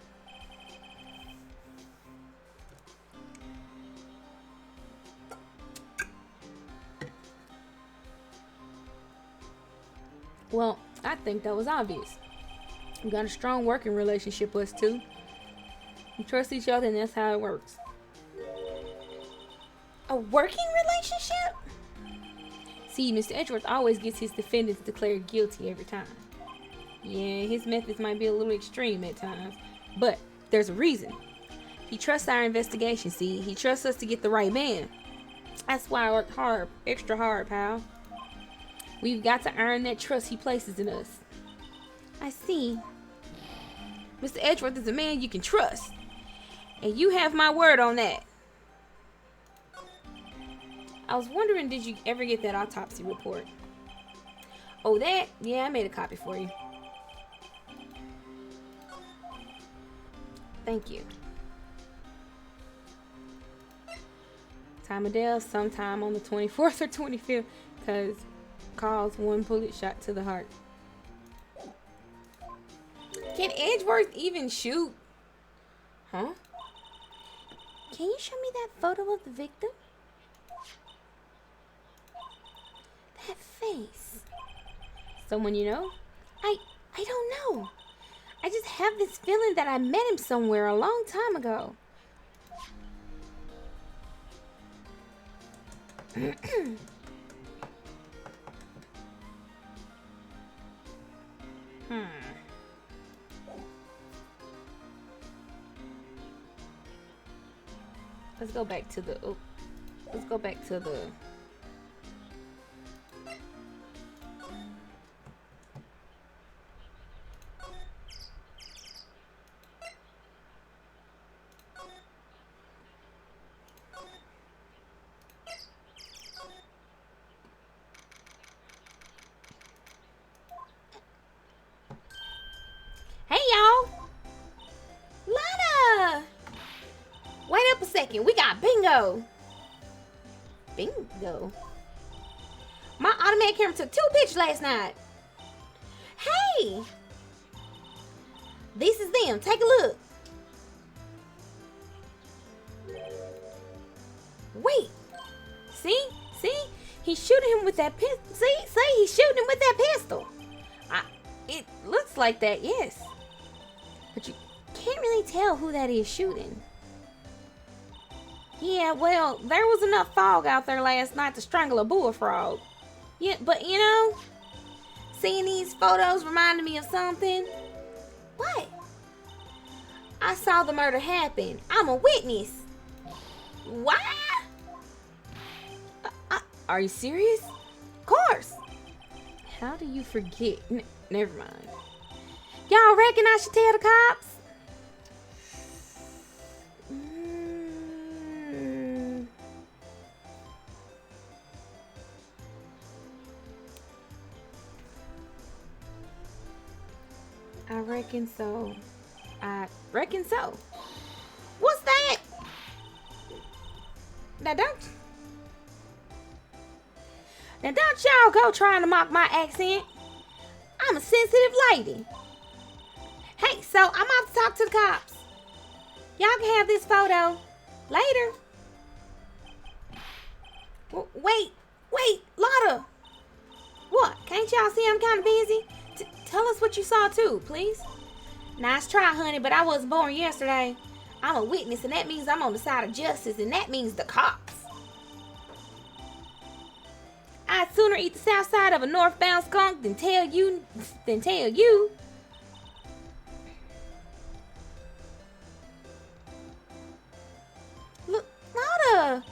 Well, I think that was obvious. We got a strong working relationship, us two. We trust each other, and that's how it works. A working relationship? See, Mr. Edgeworth always gets his defendants declared guilty every time. Yeah, his methods might be a little extreme at times, but there's a reason. He trusts our investigation, see? He trusts us to get the right man. That's why I worked hard, extra hard, pal. We've got to earn that trust he places in us. I see. Mr. Edgeworth is a man you can trust. And you have my word on that. I was wondering, did you ever get that autopsy report? Oh, that? Yeah, I made a copy for you. Thank you. Time of death, sometime on the 24th or 25th, because caused one bullet shot to the heart. Can Edgeworth even shoot? Huh? Can you show me that photo of the victim? That face. Someone you know? I don't know. I just have this feeling that I met him somewhere a long time ago. Let's go back to the. Oh, let's go back to the. Hey y'all! Lana! Wait up a second, we got bingo! Bingo? My automatic camera took 2 pictures last night. Hey! This is them, take a look. Wait! See? He's shooting him with that pistol. See? He's shooting him with that pistol. It looks like that, yes. But you can't really tell who that is shooting. Yeah, well, there was enough fog out there last night to strangle a bullfrog. Yeah, but you know, seeing these photos reminded me of something. What? I saw the murder happen. I'm a witness. What? Are you serious? Of course. How do you forget? Never mind. Y'all reckon I should tell the cops? I reckon so. What's that? Now don't y'all go trying to mock my accent. I'm a sensitive lady. Hey, so I'm off to talk to the cops. Y'all can have this photo later. Wait, Lotta. What? Can't y'all see I'm kind of busy? Tell us what you saw too, please. Nice try, honey, but I wasn't born yesterday. I'm a witness, and that means I'm on the side of justice, and that means the cops. I'd sooner eat the south side of a northbound skunk than tell you. Look, Lotta.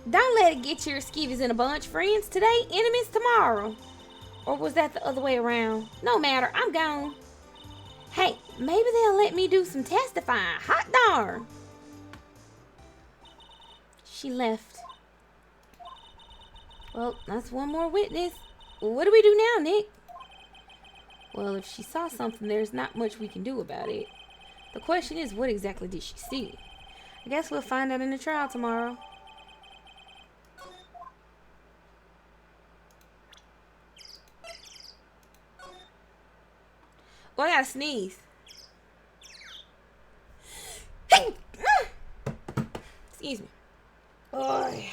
Don't let it get your skeevies in a bunch. Friends today, enemies tomorrow. Or was that the other way around? No matter, I'm gone. Hey, maybe they'll let me do some testifying. Hot darn. She left. Well, that's one more witness. What do we do now, Nick? Well, if she saw something, there's not much we can do about it. The question is, what exactly did she see? I guess we'll find out in the trial tomorrow. Oh, I gotta sneeze. Excuse me. Oh, yeah.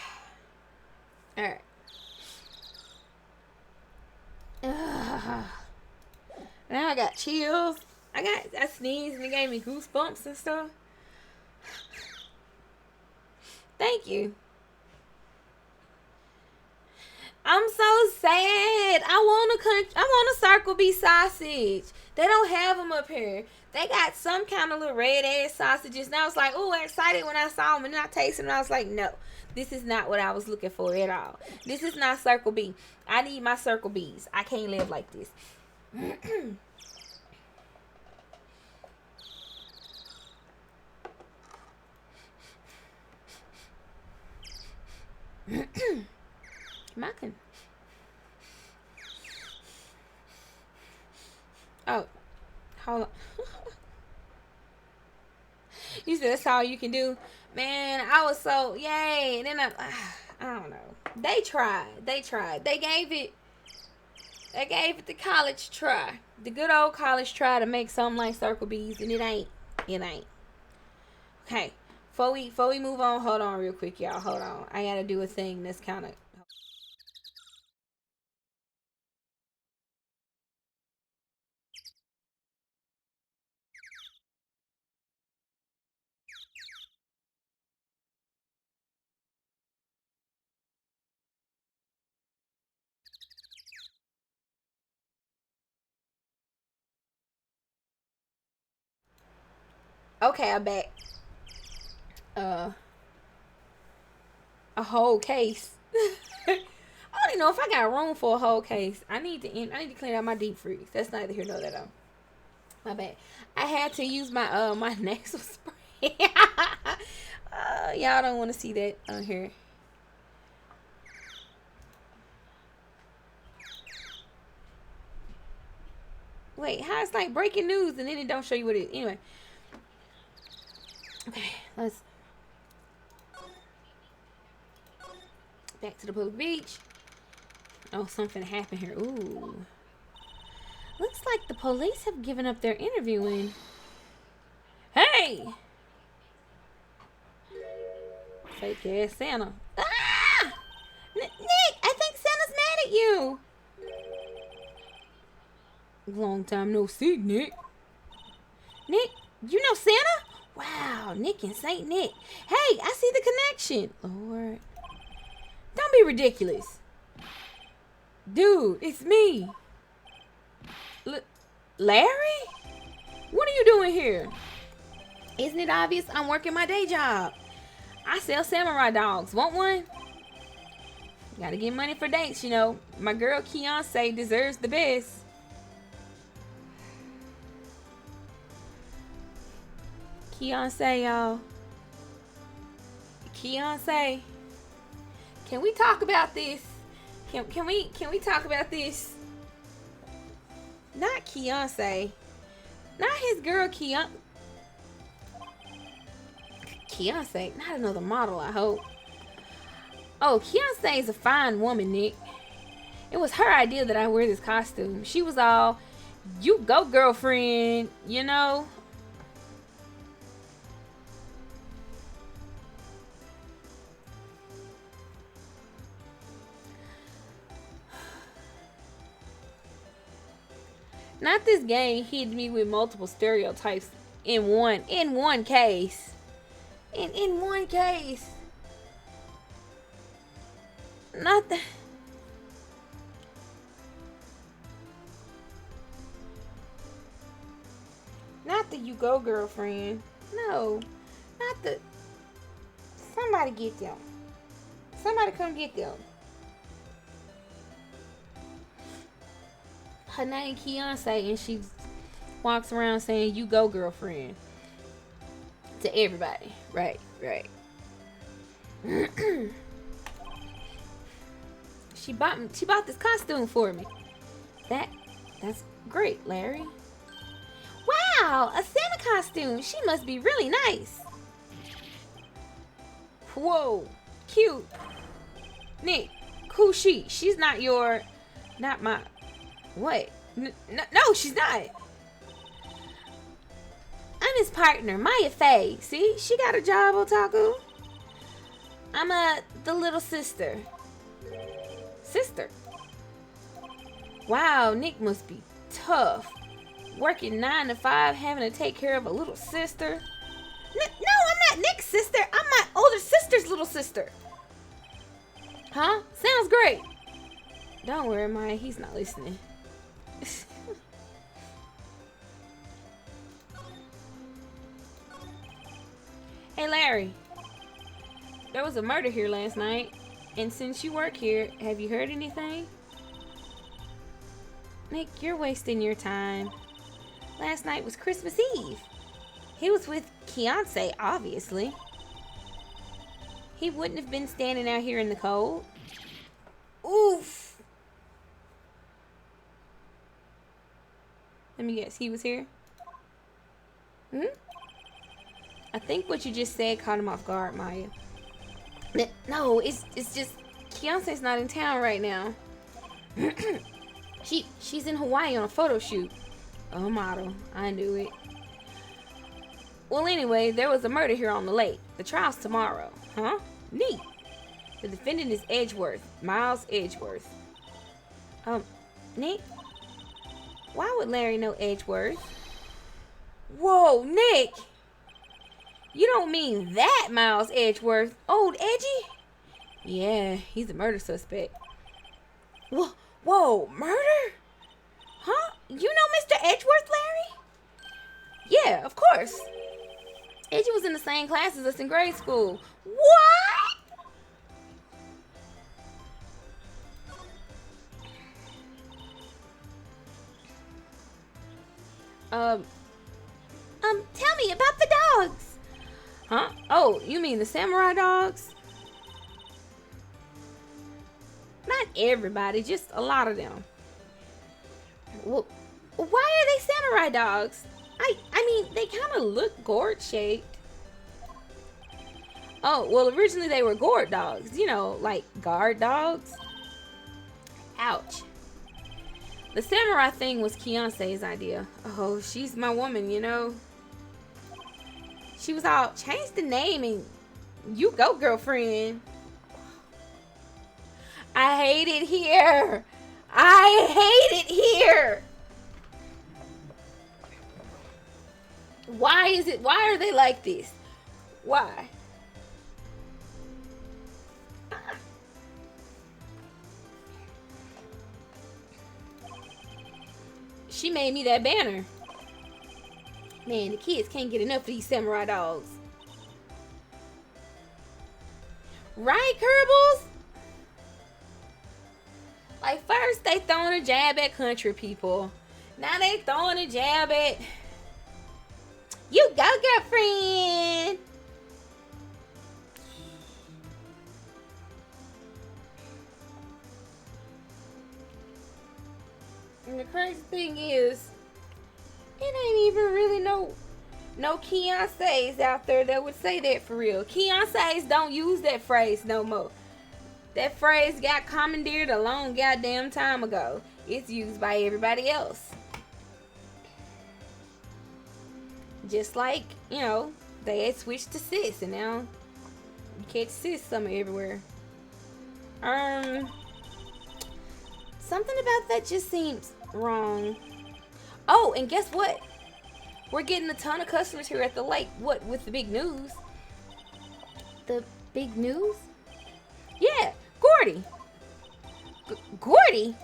Alright. Now I got chills. I sneezed and it gave me goosebumps and stuff. Thank you. I'm so sad. I want a Circle B sausage. They don't have them up here. They got some kind of little red ass sausages. And I was like, oh, excited when I saw them. And then I tasted them. And I was like, no, this is not what I was looking for at all. This is not Circle B. I need my Circle Bs. I can't live like this. Mackin. Oh, hold on. You said that's all you can do, man. I was so yay, and then I don't know. They tried. They gave it the college try, the good old college try to make something like circle bees, and it ain't. Okay, before we move on, hold on real quick, y'all. Hold on, I gotta do a thing that's kind of. Okay, I bet. A whole case. I don't even know if I got room for a whole case. I need to clean out my deep freeze. That's neither here nor there. My bad. I had to use my my nasal spray. Y'all don't want to see that on here. Wait, how it's like breaking news and then it don't show you what it is. Anyway. Okay, let's back to the public beach. Oh, something happened here. Ooh. Looks like the police have given up their interviewing. Hey! Fake ass Santa. Ah! Nick, I think Santa's mad at you. Long time no see, Nick. Nick, you know Santa? Wow, Nick and Saint Nick. Hey, I see the connection. Lord. Don't be ridiculous. Dude, it's me. Larry? What are you doing here? Isn't it obvious I'm working my day job? I sell samurai dogs. Want one? Gotta get money for dates, you know. My girl Beyonce deserves the best. Beyonce, y'all. Beyonce. Can we talk about this? Can we talk about this? Not Beyonce. Not his girl Beyonce. Not another model, I hope. Oh, Beyonce is a fine woman, Nick. It was her idea that I wear this costume. She was all, you go, girlfriend, you know? Not this game hit me with multiple stereotypes in one case. In one case. Not the... Not the you go girlfriend. No. Not the... Somebody get them. Somebody come get them. Her name Beyonce, and she walks around saying you go girlfriend to everybody. Right. She bought this costume for me. That's great, Larry. Wow, a Santa costume. She must be really nice. Whoa, cute. Nick, who's she? She's not my... What? No, she's not. I'm his partner, Maya Faye. See, she got a job, Otaku. I'm the little sister. Sister? Wow, Nick must be tough. Working 9 to 5, having to take care of a little sister. No, I'm not Nick's sister. I'm my older sister's little sister. Huh? Sounds great. Don't worry, Maya. He's not listening. Hey, Larry. There was a murder here last night. And since you work here, have you heard anything? Nick, you're wasting your time. Last night was Christmas Eve. He was with Beyonce, obviously. He wouldn't have been standing out here in the cold. Oof. Let me guess. He was here? Hmm? I think what you just said caught him off guard, Maya. No, it's just Keontae's not in town right now. She's in Hawaii on a photo shoot. Oh, model. I knew it. Well, anyway, there was a murder here on the lake. The trial's tomorrow. Huh? Neat. The defendant is Edgeworth. Miles Edgeworth. Nick? Why would Larry know Edgeworth? Whoa, Nick! You don't mean that Miles Edgeworth? Old Edgy? Yeah, he's a murder suspect. Whoa, murder? Huh? You know Mr. Edgeworth, Larry? Yeah, of course. Edgy was in the same class as us in grade school. What? Tell me about the dogs. Huh? Oh, you mean the samurai dogs? Not everybody, just a lot of them. Well, why are they samurai dogs? I mean, they kind of look gourd-shaped. Oh, well, originally they were gourd dogs. You know, like guard dogs. Ouch. The samurai thing was Keontae's idea. Oh, she's my woman, you know. She was all, change the name and you go, girlfriend. I hate it here. I hate it here. Why are they like this? Why? She made me that banner. Man, the kids can't get enough of these samurai dogs. Right, Kerbals? Like, first they throwing a jab at country people. Now they throwing a jab at... You go, girlfriend! And the crazy thing is, it ain't even really no Keontae's out there that would say that for real. Keontae's don't use that phrase no more. That phrase got commandeered a long goddamn time ago. It's used by everybody else. Just like, you know, they had switched to sis and now you catch sis summer everywhere. Something about that just seems wrong. Oh, and guess what? We're getting a ton of customers here at the lake. What, with the big news? The big news? Yeah, Gordy. Gordy?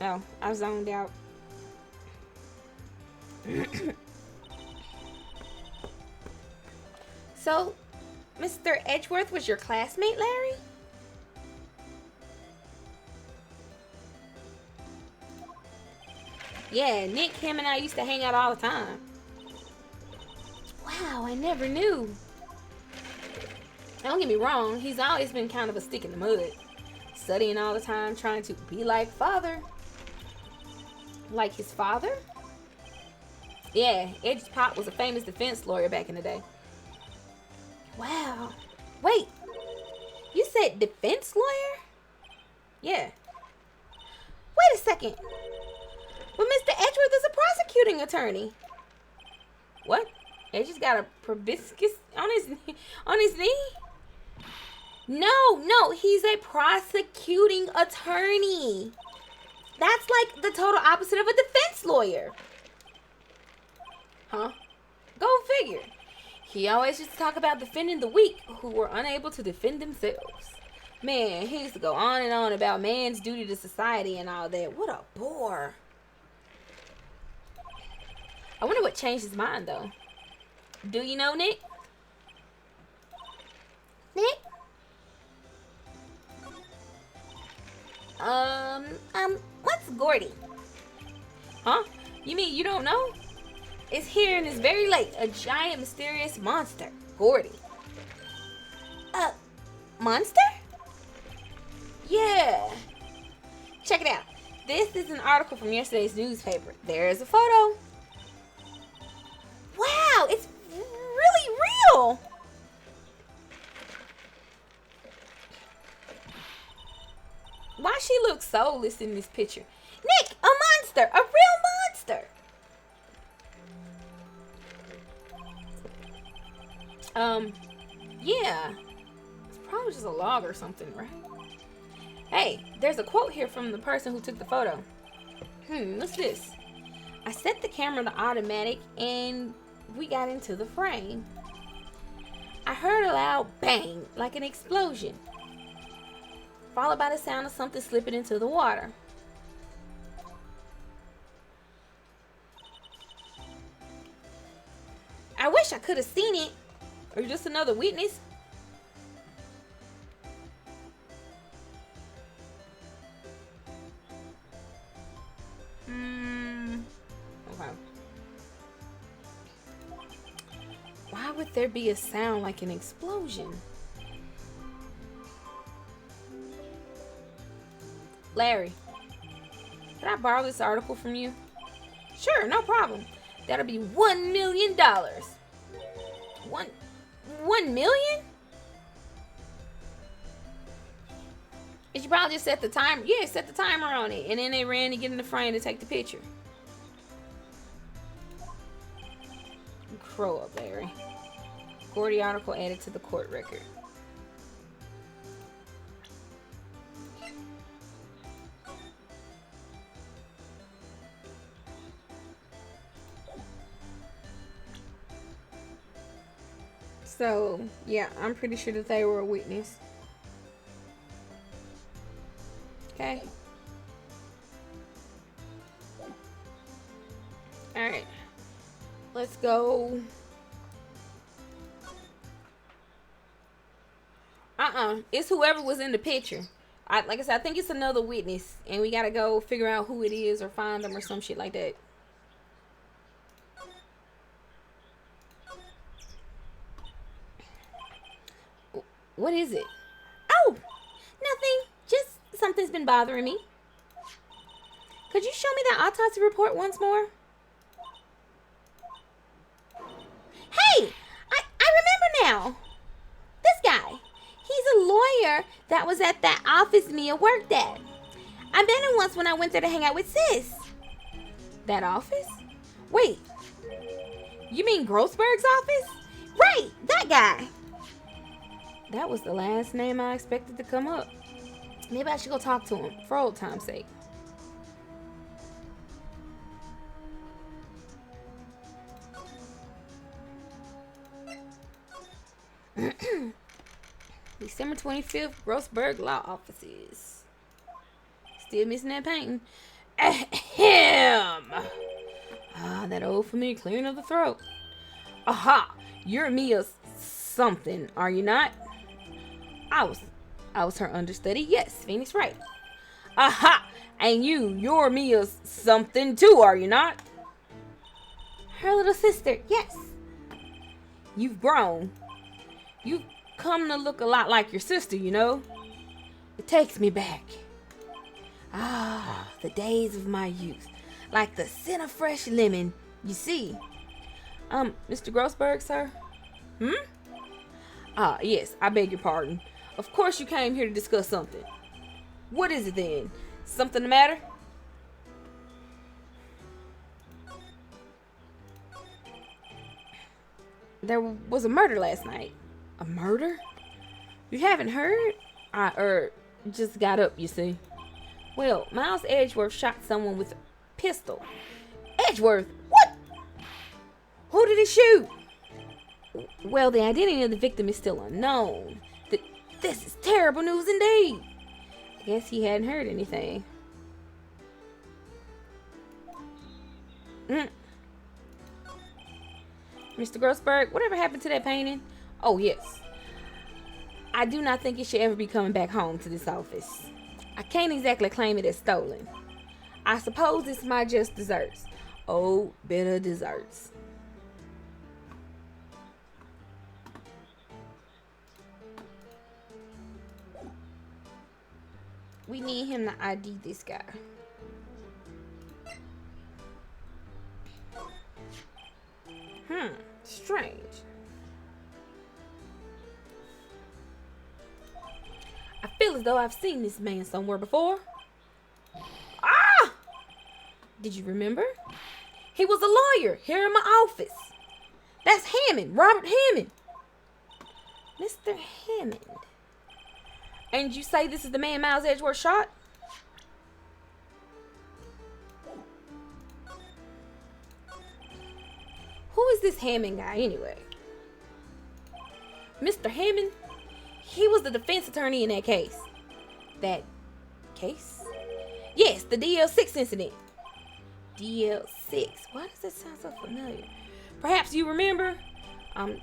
Oh, I zoned out. So, Mr. Edgeworth was your classmate, Larry? Yeah, Nick, him, and I used to hang out all the time. Wow, I never knew. Don't get me wrong, he's always been kind of a stick in the mud. Studying all the time, trying to be like father. Like his father? Yeah, Edge's pop was a famous defense lawyer back in the day. Wow. Wait, you said defense lawyer? Yeah. Wait a second. But Mr. Edgeworth is a prosecuting attorney. What? Edge's got a proboscis on his knee? No, he's a prosecuting attorney. That's like the total opposite of a defense lawyer. Huh? Go figure. He always used to talk about defending the weak who were unable to defend themselves. Man, he used to go on and on about man's duty to society and all that. What a bore. I wonder what changed his mind, though. Do you know, Nick? Nick? What's Gordy? Huh? You mean you don't know? It's here in this very lake, a giant mysterious monster, Gordy. Monster? Yeah. Check it out. This is an article from yesterday's newspaper. There's a photo. Wow, it's really real. Why she look soulless in this picture? Nick, a monster, a real monster. Yeah. It's probably just a log or something, right? Hey, there's a quote here from the person who took the photo. What's this? I set the camera to automatic and we got into the frame. I heard a loud bang, like an explosion, followed by the sound of something slipping into the water. I wish I could have seen it. Or just another witness. Okay. Why would there be a sound like an explosion? Larry, can I borrow this article from you? Sure, no problem. That'll be $1 million. $1 million? And you probably just set the timer. Yeah, set the timer on it. And then they ran to get in the frame to take the picture. Grow up, Larry. Gordy article added to the court record. So, yeah, I'm pretty sure that they were a witness. Okay. Alright. Let's go. It's whoever was in the picture. Like I said, I think it's another witness. And we gotta go figure out who it is or find them or some shit like that. What is it? Oh, nothing. Just something's been bothering me. Could you show me that autopsy report once more? Hey, I remember now. This guy. He's a lawyer that was at that office Mia worked at. I met him once when I went there to hang out with Sis. That office? Wait. You mean Grossberg's office? Right, that guy. That was the last name I expected to come up. Maybe I should go talk to him for old time's sake. December 25th, Grossberg Law Offices. Still missing that painting. Ahem! Ah, that old familiar clearing of the throat. Aha! You're Mia something, are you not? I was her understudy. Yes, Phoenix, right. Aha! And you're Mia's something too, are you not? Her little sister, yes. You've grown. You've come to look a lot like your sister, you know. It takes me back. Ah, the days of my youth. Like the scent of fresh lemon, you see. Mr. Grossberg, sir? Ah, yes, I beg your pardon. Of course you came here to discuss something. What is it then? Something the matter? There was a murder last night. A murder? You haven't heard? I just got up, you see. Well, Miles Edgeworth shot someone with a pistol. Edgeworth? What? Who did he shoot? Well, the identity of the victim is still unknown. This is terrible news indeed. I guess he hadn't heard anything. Mr. Grossberg, whatever happened to that painting? Oh, yes. I do not think it should ever be coming back home to this office. I can't exactly claim it as stolen. I suppose it's my just desserts. Oh, bitter desserts. We need him to ID this guy. Strange. I feel as though I've seen this man somewhere before. Ah! Did you remember? He was a lawyer here in my office. That's Hammond, Robert Hammond. Mr. Hammond. And you say this is the man Miles Edgeworth shot? Who is this Hammond guy anyway? Mr. Hammond? He was the defense attorney in that case. That case? Yes, the DL6 incident. DL6. Why does that sound so familiar? Perhaps you remember? I'm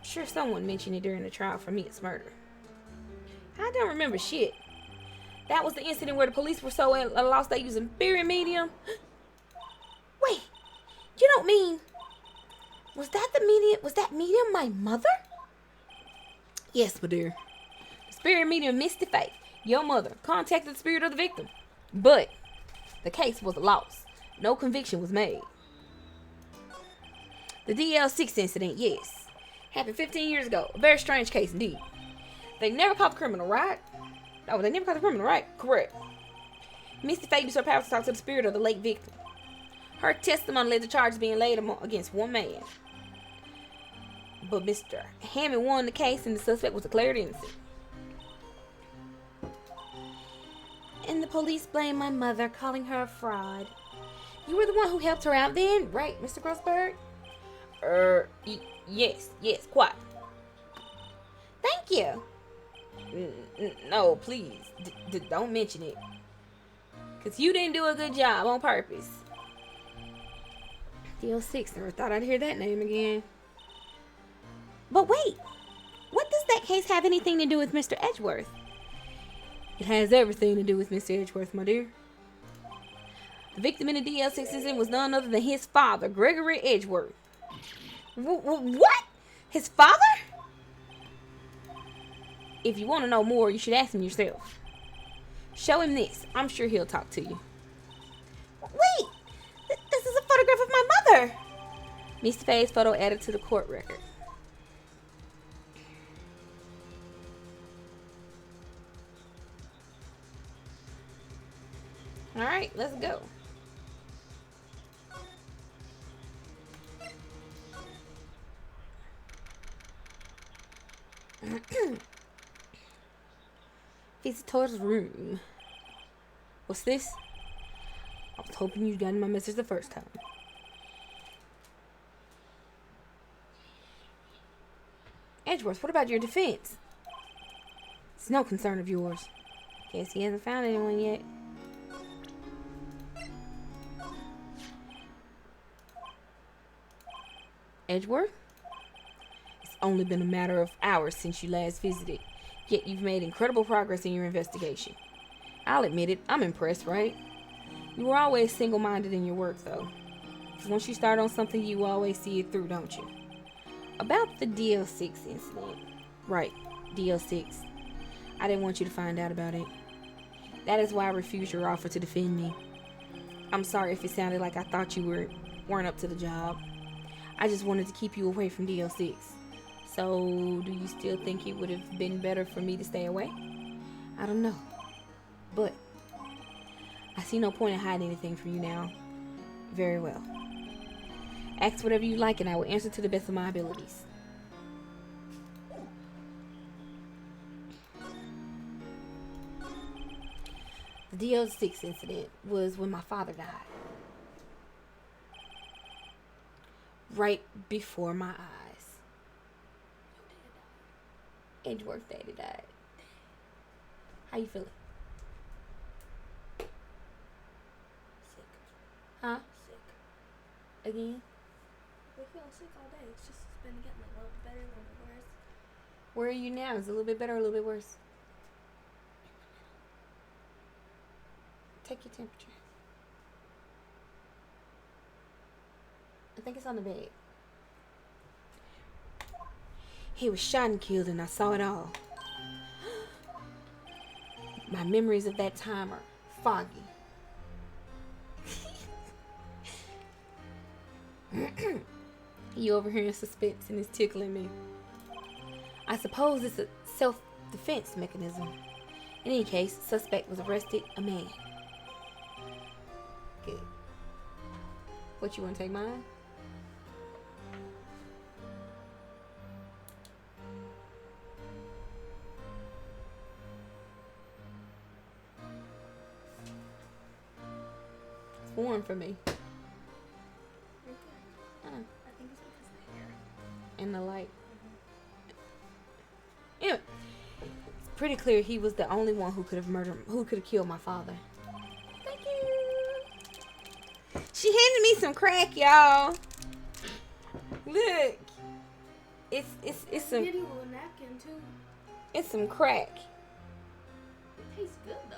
sure someone mentioned it during the trial for Mia's murder. I don't remember shit. That was the incident where the police were so at a loss they used a spirit medium. Wait, you don't mean... Was that medium my mother? Yes, my dear. The spirit medium Misty Faith, your mother, contacted the spirit of the victim. But the case was a loss. No conviction was made. The DL6 incident, yes. Happened 15 years ago. A very strange case indeed. They never caught the criminal, right? Oh, they never caught the criminal, right? Correct. Misty Faith used her power to talk to the spirit of the late victim. Her testimony led to charges being laid against one man. But Mr. Hammond won the case and the suspect was declared innocent. And the police blamed my mother, calling her a fraud. You were the one who helped her out then, right, Mr. Grossberg? Yes, quite. Thank you. No, please, don't mention it. Because you didn't do a good job on purpose. DL6, never thought I'd hear that name again. But wait, what does that case have anything to do with Mr. Edgeworth? It has everything to do with Mr. Edgeworth, my dear. The victim in the DL6 incident was none other than his father, Gregory Edgeworth. What? His father? If you want to know more, you should ask him yourself. Show him this. I'm sure he'll talk to you. Wait! This is a photograph of my mother! Mr. Faye's photo added to the court record. Alright, let's go. Visitor's room. What's this? I was hoping you'd gotten my message the first time. Edgeworth, what about your defense? It's no concern of yours. Guess he hasn't found anyone yet. Edgeworth? It's only been a matter of hours since you last visited, yet you've made incredible progress in your investigation. I'll admit it, I'm impressed, right? You were always single-minded in your work, though. Once you start on something, you always see it through, don't you? About the DL6 incident. Right, DL6. I didn't want you to find out about it. That is why I refused your offer to defend me. I'm sorry if it sounded like I thought you weren't up to the job. I just wanted to keep you away from DL6. So, do you still think it would have been better for me to stay away? I don't know. But I see no point in hiding anything from you now. Very well. Ask whatever you like and I will answer to the best of my abilities. The DL6 incident was when my father died. Right before my eyes. Edgeworth Daddy died. How you feeling? Sick. Huh? Sick. Again? I feel sick all day. It's been getting a little bit better, a little bit worse. Where are you now? Is it a little bit better or a little bit worse? In the middle. In the middle. It's just been getting a little bit better, a little bit worse. Where are you now? Is it a little bit better or a little bit worse? In the middle. Take your temperature. I think it's on the bed. He was shot and killed, and I saw it all. My memories of that time are foggy. You over here in suspense and it's tickling me. I suppose it's a self-defense mechanism. In any case, suspect was arrested, a man. Good. What, you want to take mine? It's warm for me. You're good. I think it's because of the hair. And the light. Anyway, it's pretty clear he was the only one who could have killed my father. Thank you. She handed me some crack, y'all. Look. It's some Getting a napkin too. it's some crack. It tastes good though.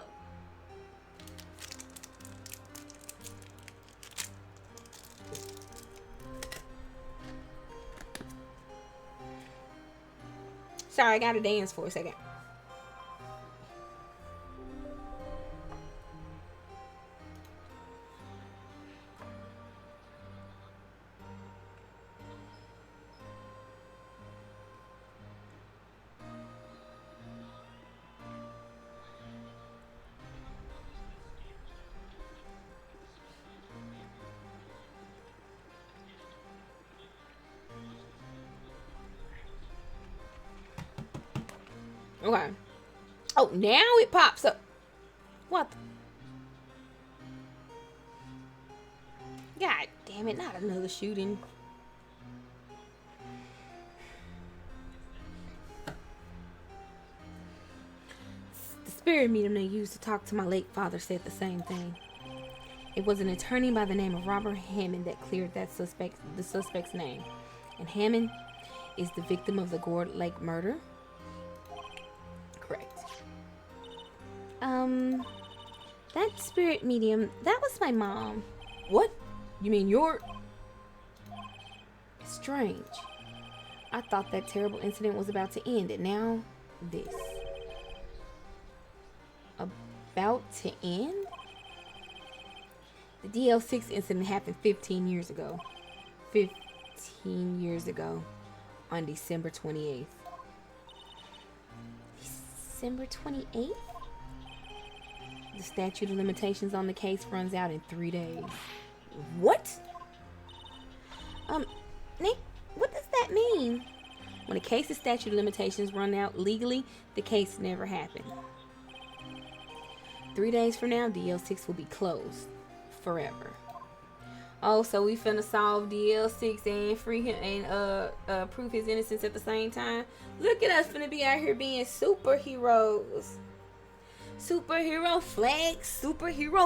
Sorry, I gotta dance for a second. Okay. Oh, now it pops up. What? God damn it, not another shooting. The spirit medium they used to talk to my late father said the same thing. It was an attorney by the name of Robert Hammond that cleared the suspect's name. And Hammond is the victim of the Gore Lake murder. Correct. That spirit medium, that was my mom. What? You mean you're... Strange. I thought that terrible incident was about to end, and now this. About to end? The DL6 incident happened 15 years ago. 15 years ago. On December 28th. December 28th? The statute of limitations on the case runs out in 3 days. What? Nick, what does that mean? When a case's statute of limitations run out legally, the case never happened. 3 days from now, DL6 will be closed. Forever. Oh, so we finna solve DL6 and free him and prove his innocence at the same time. Look at us finna be out here being superheroes. Superhero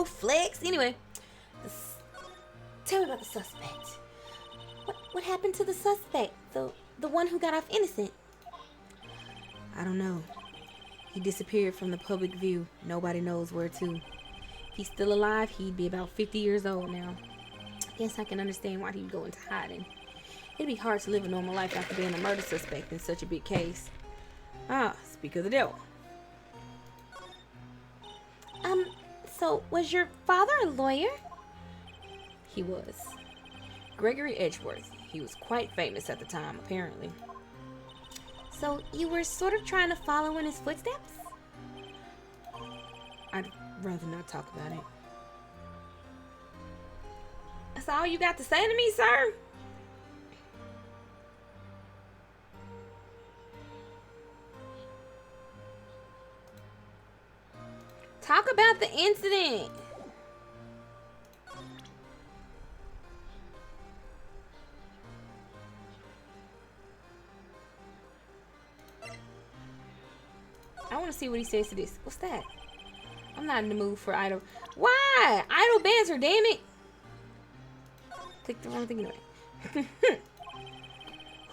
flex. Anyway, tell me about the suspect. What happened to the suspect? The one who got off innocent? I don't know. He disappeared from the public view. Nobody knows where to. If he's still alive, he'd be about 50 years old now. Guess I can understand why he'd go into hiding. It'd be hard to live a normal life after being a murder suspect in such a big case. Ah, speak of the devil. So was your father a lawyer? He was. Gregory Edgeworth. He was quite famous at the time, apparently. So you were sort of trying to follow in his footsteps? I'd rather not talk about it. That's all you got to say to me, sir? Talk about the incident. I want to see what he says to this. What's that? I'm not in the mood for idle. Why? Idle banter, damn it. Click the wrong thing anyway.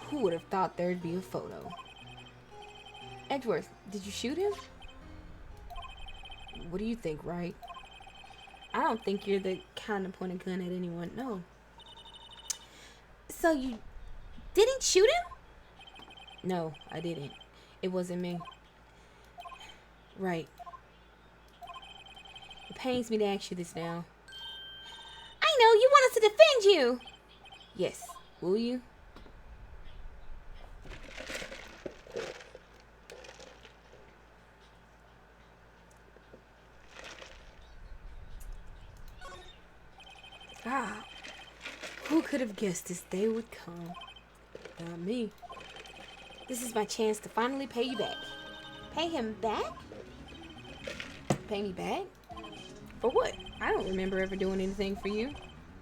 Who would have thought there'd be a photo? Edgeworth, did you shoot him? What do you think, right? I don't think you're the kind to point a gun at anyone. No. So you didn't shoot him? No, I didn't. It wasn't me. Right. It pains me to ask you this now. I know, you want us to defend you. Yes. Will you? Ah. Who could have guessed this day would come? Not me. This is my chance to finally pay you back. Pay him back? Pay me back? For what? I don't remember ever doing anything for you.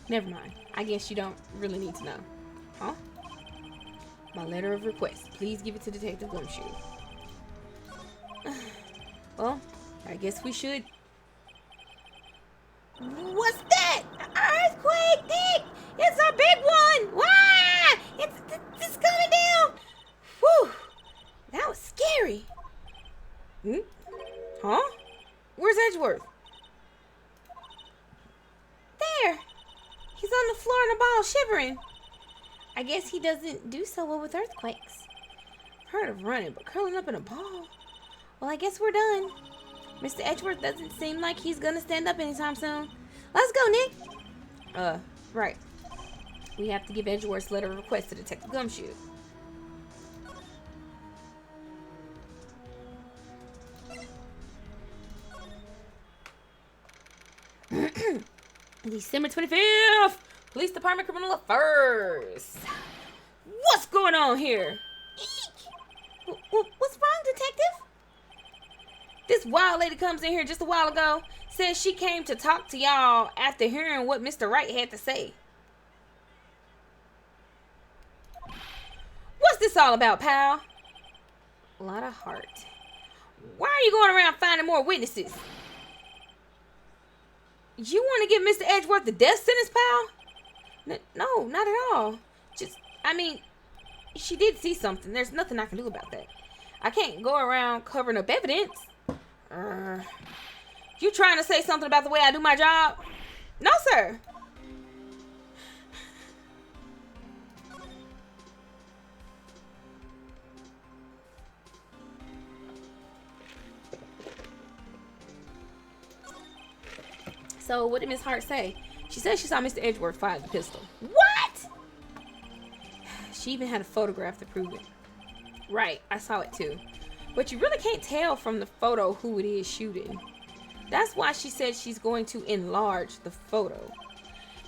Never mind. I guess you don't really need to know. Huh? My letter of request. Please give it to Detective Gumshoe. Well, I guess we should. What's that? Earthquake, Dick! It's a big one! Wah! It's coming down! Whew! That was scary. Hmm? Huh? Where's Edgeworth? There. He's on the floor in a ball, shivering. I guess he doesn't do so well with earthquakes. I've heard of running, but curling up in a ball? Well, I guess we're done. Mr. Edgeworth doesn't seem like he's gonna stand up anytime soon. Let's go, Nick. Right. We have to give Edgeworth's letter of request to Detective Gumshoe. December 25th! Police Department Criminal Affairs. What's going on here? Eek! What's wrong, Detective? This wild lady comes in here just a while ago. Says she came to talk to y'all after hearing what Mr. Wright had to say. What's this all about, pal? A lot of heart. Why are you going around finding more witnesses? You want to give Mr. Edgeworth the death sentence, pal? No, not at all. I mean, she did see something. There's nothing I can do about that. I can't go around covering up evidence. You trying to say something about the way I do my job? No, sir. So, what did Miss Hart say? She said she saw Mr. Edgeworth fire the pistol. What? She even had a photograph to prove it. Right, I saw it too. But you really can't tell from the photo who it is shooting. That's why she said she's going to enlarge the photo.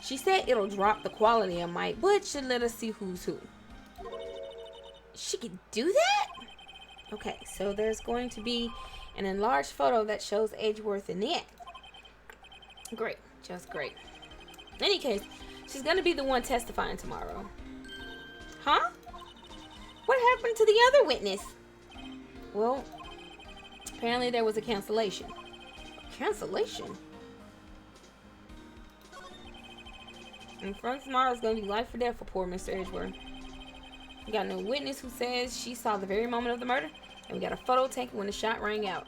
She said it'll drop the quality of mic, but should let us see who's who. She could do that? Okay, so there's going to be an enlarged photo that shows Edgeworth in the act. Great, just great. In any case, she's going to be the one testifying tomorrow. Huh? What happened to the other witness? Well, apparently there was a cancellation. Cancellation? And from tomorrow is going to be life or death for poor Mr. Edgeworth. We got no witness who says she saw the very moment of the murder, and we got a photo taken when the shot rang out.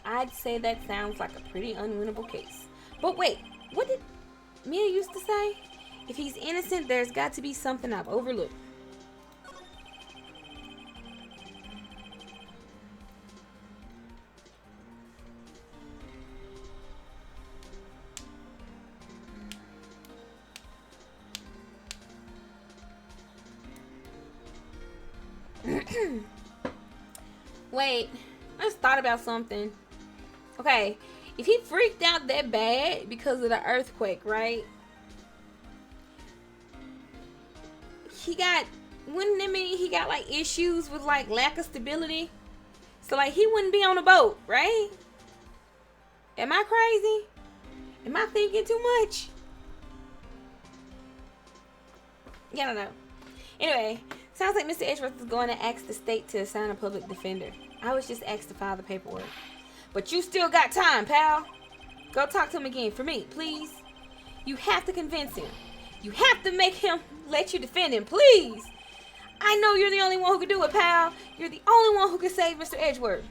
I'd say that sounds like a pretty unwinnable case. But wait, what did Mia used to say? If he's innocent, there's got to be something I've overlooked. Wait, I just thought about something. Okay, if he freaked out that bad because of the earthquake, right? Wouldn't it mean he got like issues with like lack of stability? So like he wouldn't be on a boat, right? Am I crazy? Am I thinking too much? Yeah, I don't know. Anyway, sounds like Mr. Edgeworth is going to ask the state to assign a public defender. I was just asked to file the paperwork. But you still got time, pal. Go talk to him again for me, please. You have to convince him. You have to make him let you defend him, please. I know you're the only one who can do it, pal. You're the only one who can save Mr. Edgeworth.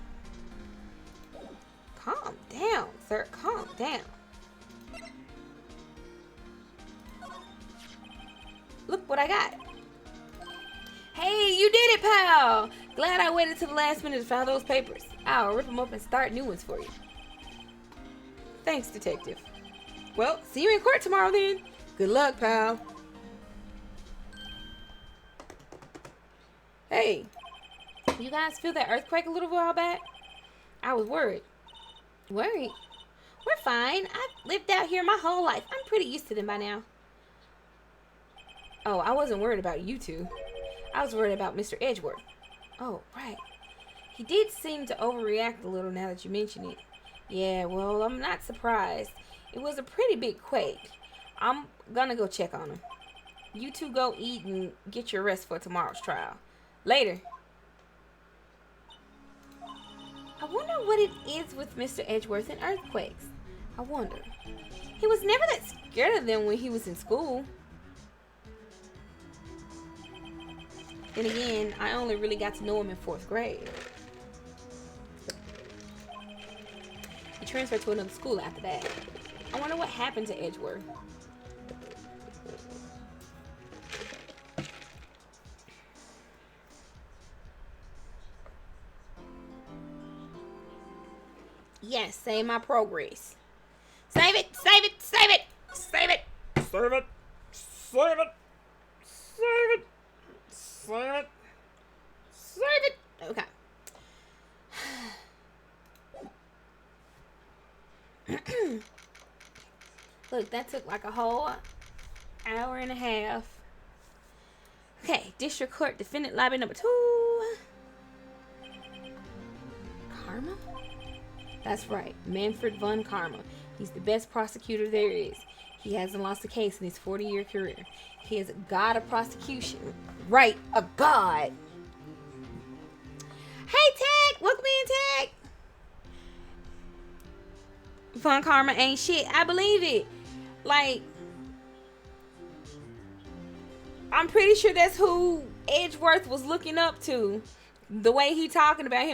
Calm down, sir. Calm down. Look what I got. Hey, you did it, pal. Glad I waited till the last minute to file those papers. I'll rip them up and start new ones for you. Thanks, detective. Well, see you in court tomorrow then. Good luck, pal. Hey, you guys feel that earthquake a little while back? I was worried. Worried? We're fine. I've lived out here my whole life. I'm pretty used to them by now. Oh, I wasn't worried about you two. I was worried about Mr. Edgeworth. Oh, right. He did seem to overreact a little now that you mention it. Yeah, well, I'm not surprised. It was a pretty big quake. I'm gonna go check on him. You two go eat and get your rest for tomorrow's trial. Later. I wonder what it is with Mr. Edgeworth and earthquakes. I wonder. He was never that scared of them when he was in school. Then again, I only really got to know him in 4th grade. He transferred to another school after that. I wonder what happened to Edgeworth. Yes, save my progress. Save it, save it, save it, save it, save it, save it, save it, save it, save it. Okay. Look, that took like a whole hour and a half. Okay, District Court Defendant LaaLaBy number 2. Karma? That's right, Manfred von Karma. He's the best prosecutor there is. He hasn't lost a case in his 40-year career. He is a god of prosecution. Right, a god. Hey, Tag! Welcome in, Tag! Von Karma ain't shit. I believe it. Like, I'm pretty sure that's who Edgeworth was looking up to. The way he talking about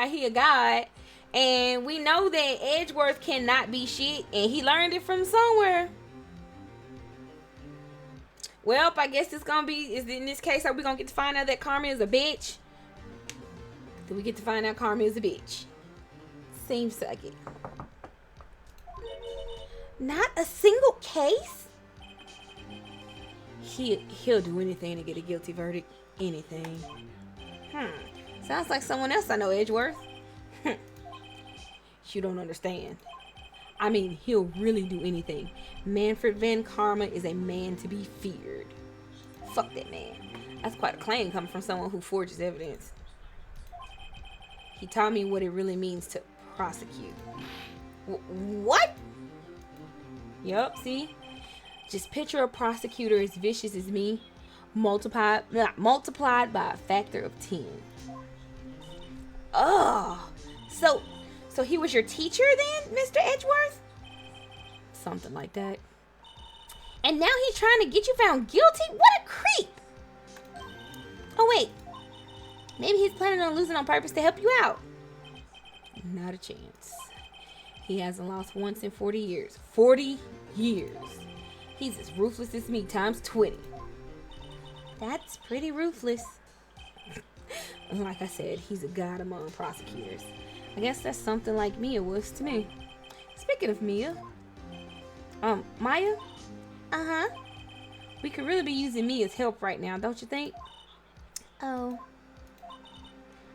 he a god. And we know that Edgeworth cannot be shit. And he learned it from somewhere. Well, I guess it's gonna be, in this case, are we gonna get to find out that Karma is a bitch? Do we get to find out Karma is a bitch? Seems like it. Not a single case? He'll do anything to get a guilty verdict. Anything. Sounds like someone else I know, Edgeworth. You don't understand. I mean, he'll really do anything. Manfred von Karma is a man to be feared. Fuck that man. That's quite a claim coming from someone who forges evidence. He taught me what it really means to prosecute. What? Yup, see? Just picture a prosecutor as vicious as me, multiplied by a factor of 10. Oh, so he was your teacher then, Mr. Edgeworth? Something like that. And now he's trying to get you found guilty? What a creep! Oh wait, maybe he's planning on losing on purpose to help you out. Not a chance. He hasn't lost once in 40 years. 40 years. He's as ruthless as me times 20. That's pretty ruthless. Like I said, he's a god among prosecutors. I guess that's something like Mia was to me. Speaking of Mia. Maya? Uh-huh. We could really be using Mia's help right now, don't you think? Oh.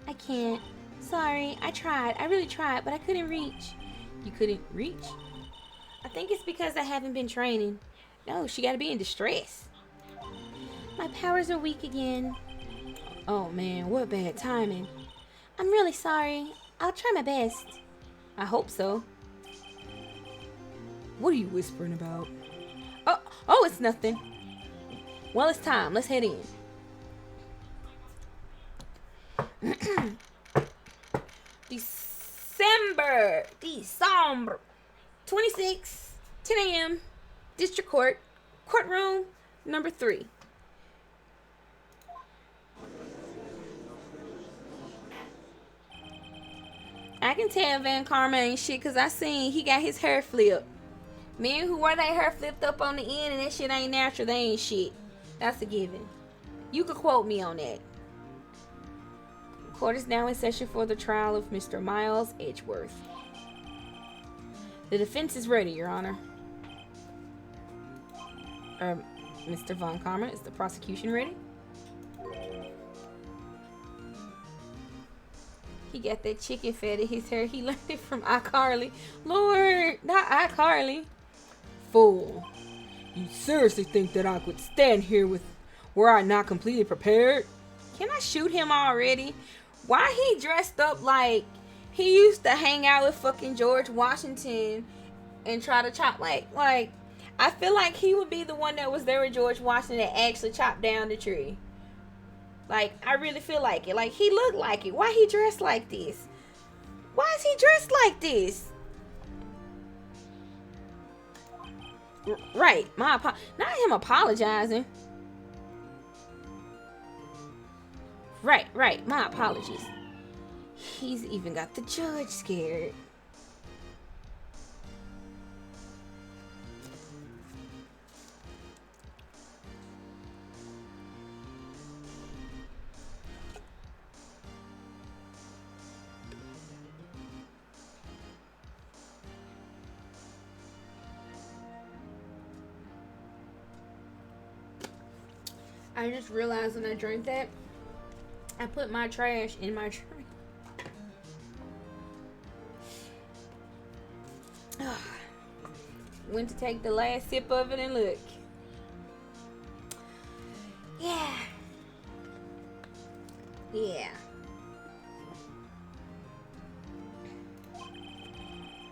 I can't. Sorry, I tried. I really tried, but I couldn't reach. You couldn't reach? I think it's because I haven't been training. No, she gotta be in distress. My powers are weak again. Oh man, what bad timing. I'm really sorry. I'll try my best. I hope so. What are you whispering about? Oh, it's nothing. Well, it's time. Let's head in. December 26, 10 a.m. District Court, courtroom number 3. I can tell Van Karma ain't shit because I seen he got his hair flipped. Men who wear their hair flipped up on the end and that shit ain't natural, they ain't shit. That's a given. You could quote me on that. Court is now in session for the trial of Mr. Miles Edgeworth. The defense is ready, Your Honor. Mr. Von Karma, is the prosecution ready? He got that chicken fat in his hair. He learned it from iCarly. Lord, not iCarly. Fool. You seriously think that I could stand here were I not completely prepared? Can I shoot him already? Why he dressed up like he used to hang out with fucking George Washington and try to chop like I feel like he would be the one that was there with George Washington that actually chopped down the tree. Like, I really feel like it. Like, he looked like it. Why he dressed like this? Why is he dressed like this? Right. Not him apologizing. Right. My apologies. He's even got the judge scared. I just realized when I drank that, I put my trash in my tree. Went to take the last sip of it and look. Yeah.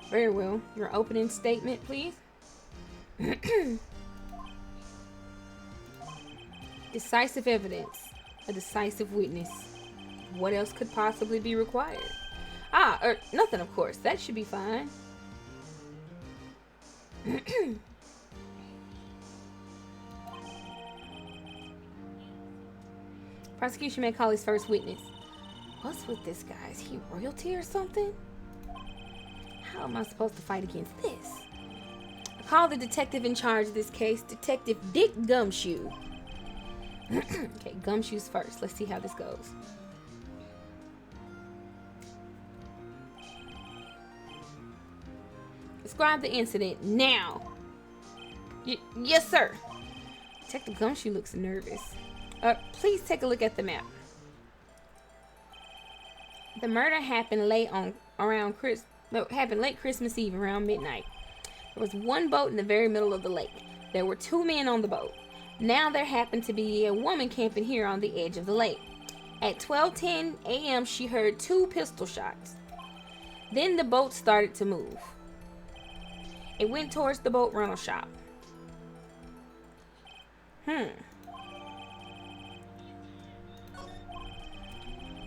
Very well. Your opening statement, please. Decisive evidence. A decisive witness. What else could possibly be required? Nothing, of course. That should be fine. Prosecution may call his first witness. What's with this guy? Is he royalty or something? How am I supposed to fight against this? I call the detective in charge of this case, Detective Dick Gumshoe. Okay, Gumshoe's first. Let's see how this goes. Describe the incident now. Yes, sir. Detective Gumshoe looks nervous. Please take a look at the map. The murder happened late Christmas Eve around midnight. There was one boat in the very middle of the lake. There were 2 men on the boat. Now there happened to be a woman camping here on the edge of the lake. At 12:10 a.m. she heard 2 pistol shots. Then the boat started to move. It went towards the boat rental shop.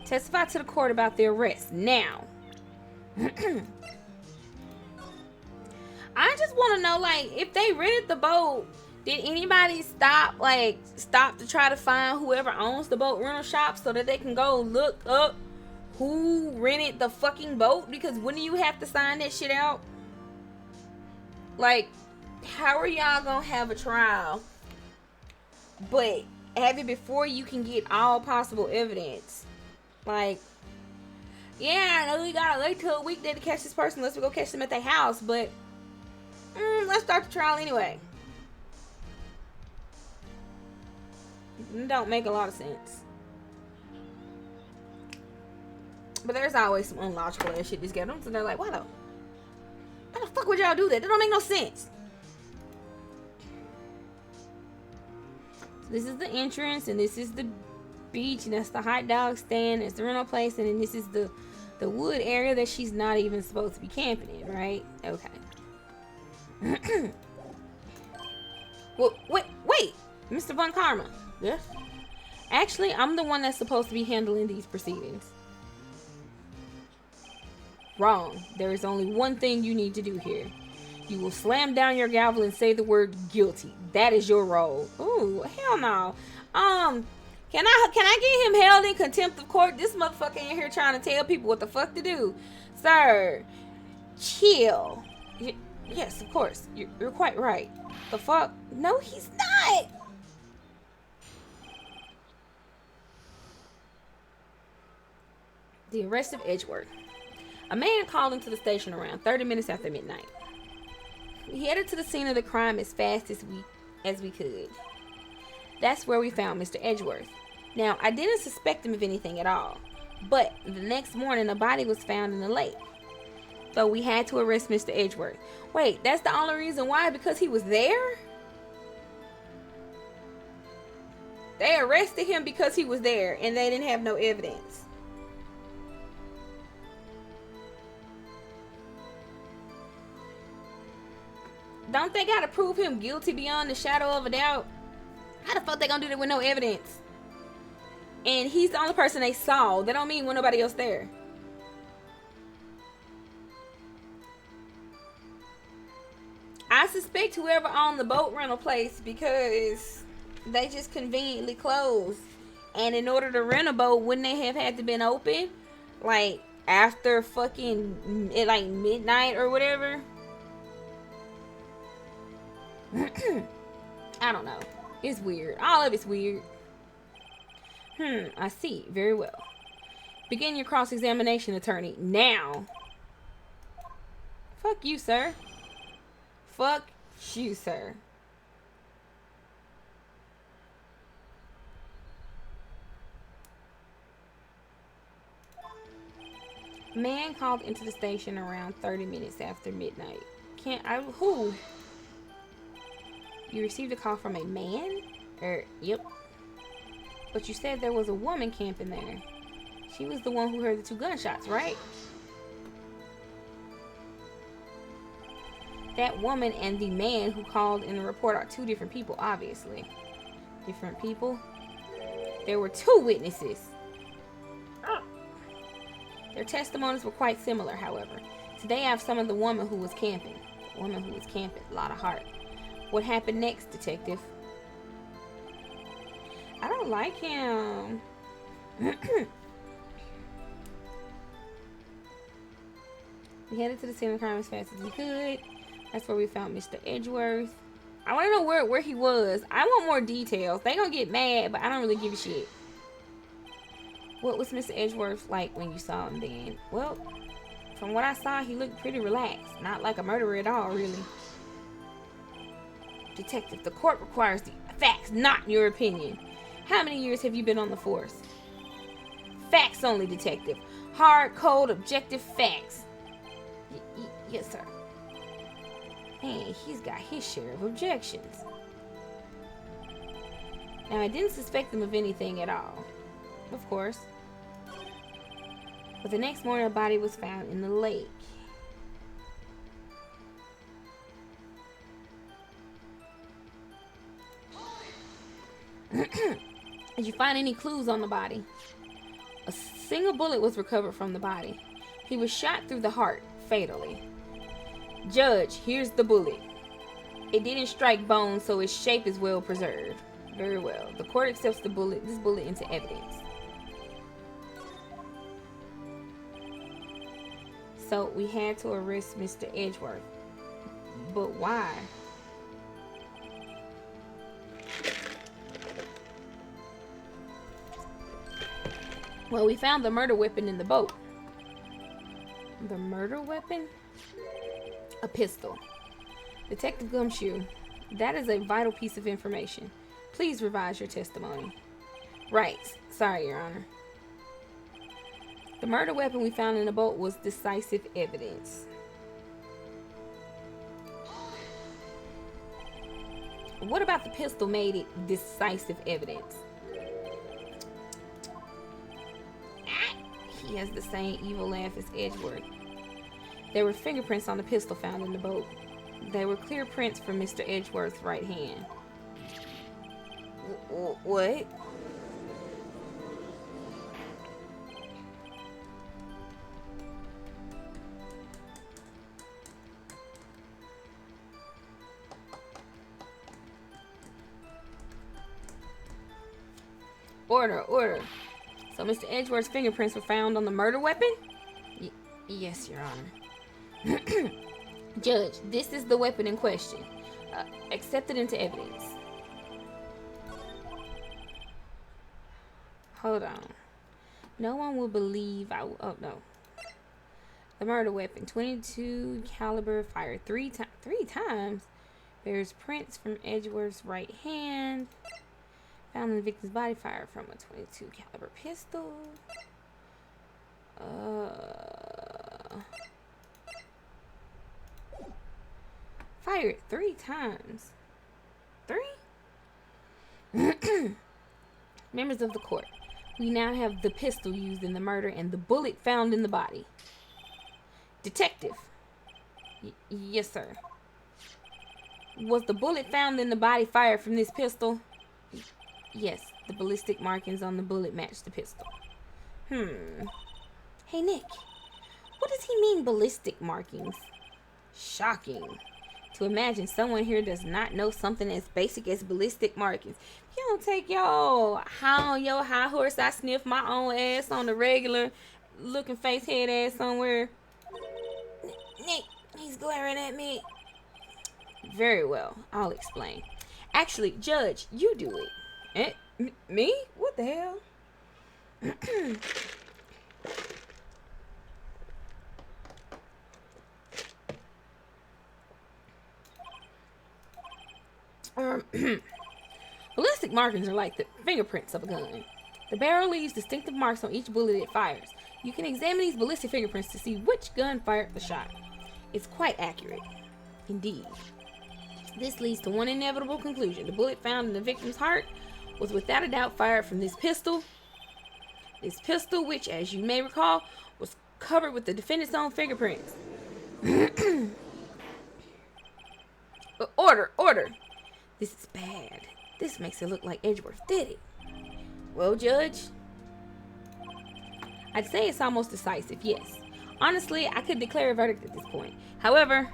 Testify to the court about the arrest now. I just want to know, like, if they rented the boat, did anybody stop to try to find whoever owns the boat rental shop so that they can go look up who rented the fucking boat? Because wouldn't you have to sign that shit out? Like, how are y'all gonna have a trial but have it before you can get all possible evidence? Like, yeah, I know we gotta wait till a weekday to catch this person unless we go catch them at their house, but let's start the trial anyway. It don't make a lot of sense. But there's always some unlogical ass shit these get them, so they're like, why the fuck would y'all do that? That don't make no sense. So this is the entrance, and this is the beach, and that's the hot dog stand, it's the rental place, and then this is the wood area that she's not even supposed to be camping in, right? Okay. Well, wait, Mr. Von Karma. Yes? Actually, I'm the one that's supposed to be handling these proceedings. Wrong. There is only one thing you need to do here. You will slam down your gavel and say the word guilty. That is your role. Ooh, hell no. Can I get him held in contempt of court? This motherfucker in here trying to tell people what the fuck to do. Sir, chill. Yes, of course. You're quite right. The fuck? No, he's not. The arrest of Edgeworth. A man called into the station around 30 minutes after midnight. We headed to the scene of the crime as fast as we could. That's where we found Mr. Edgeworth. Now, I didn't suspect him of anything at all, but the next morning a body was found in the lake. So we had to arrest Mr. Edgeworth. Wait, that's the only reason why? Because he was there? They arrested him because he was there and they didn't have no evidence. Don't they gotta prove him guilty beyond the shadow of a doubt? How the fuck they gonna do that with no evidence? And he's the only person they saw. That don't mean when nobody else there. I suspect whoever owned the boat rental place because they just conveniently closed. And in order to rent a boat, wouldn't they have had to been open? Like after fucking like midnight or whatever? I don't know. It's weird. All of it's weird. I see. Very well. Begin your cross-examination, attorney. Now. Fuck you, sir. Fuck you, sir. Man called into the station around 30 minutes after midnight. Who? You received a call from a man? Yep. But you said there was a woman camping there. She was the one who heard the 2 gunshots, right? That woman and the man who called in the report are 2 different people, obviously. Different people? There were 2 witnesses. Their testimonies were quite similar, however. Today I have summoned the woman who was camping. The woman who was camping. A lot of heart. What happened next, detective? I don't like him. We headed to the scene of crime as fast as we could. That's where we found Mr. Edgeworth. I want to know where he was. I want more details. They gonna get mad, but I don't really give a shit. What was Mr. Edgeworth like when you saw him then? Well, from what I saw, he looked pretty relaxed. Not like a murderer at all, really. Detective, the court requires the facts, not your opinion. How many years have you been on the force? Facts only, detective. Hard, cold, objective facts. Yes, sir. Man, he's got his share of objections. Now, I didn't suspect him of anything at all. Of course. But the next morning, a body was found in the lake. Did you find any clues on the body? A single bullet was recovered from the body. He was shot through the heart, fatally. Judge, here's the bullet. It didn't strike bone, so its shape is well preserved. Very well. The court accepts this bullet into evidence. So we had to arrest Mr. Edgeworth. But why? Well, we found the murder weapon in the boat. The murder weapon? A pistol. Detective Gumshoe, that is a vital piece of information. Please revise your testimony. Right. Sorry, Your Honor. The murder weapon we found in the boat was decisive evidence. What about the pistol made it decisive evidence? He has the same evil laugh as Edgeworth. There were fingerprints on the pistol found in the boat. They were clear prints from Mr. Edgeworth's right hand. What? Order. So Mr. Edgeworth's fingerprints were found on the murder weapon? Yes, Your Honor. Judge, this is the weapon in question. Accepted into evidence. Hold on. No one will believe oh no. The murder weapon, 22 caliber, fired three times. There's prints from Edgeworth's right hand. Found in the victim's body, fired from a 22 caliber pistol. Fired 3 times. 3? Members of the court, we now have the pistol used in the murder and the bullet found in the body. Detective. Yes, sir. Was the bullet found in the body fired from this pistol? Yes, the ballistic markings on the bullet match the pistol. Hey, Nick. What does he mean, ballistic markings? Shocking. To imagine someone here does not know something as basic as ballistic markings. You don't take your high horse, I sniff my own ass on the regular, looking face head ass somewhere. Nick, he's glaring at me. Very well, I'll explain. Actually, Judge, you do it. Me? What the hell? Ballistic markings are like the fingerprints of a gun. The barrel leaves distinctive marks on each bullet it fires. You can examine these ballistic fingerprints to see which gun fired the shot. It's quite accurate. Indeed. This leads to one inevitable conclusion. The bullet found in the victim's heart was without a doubt fired from this pistol. This pistol, which, as you may recall, was covered with the defendant's own fingerprints. Order! This is bad. This makes it look like Edgeworth did it. Well, Judge, I'd say it's almost decisive, yes. Honestly, I could declare a verdict at this point. However,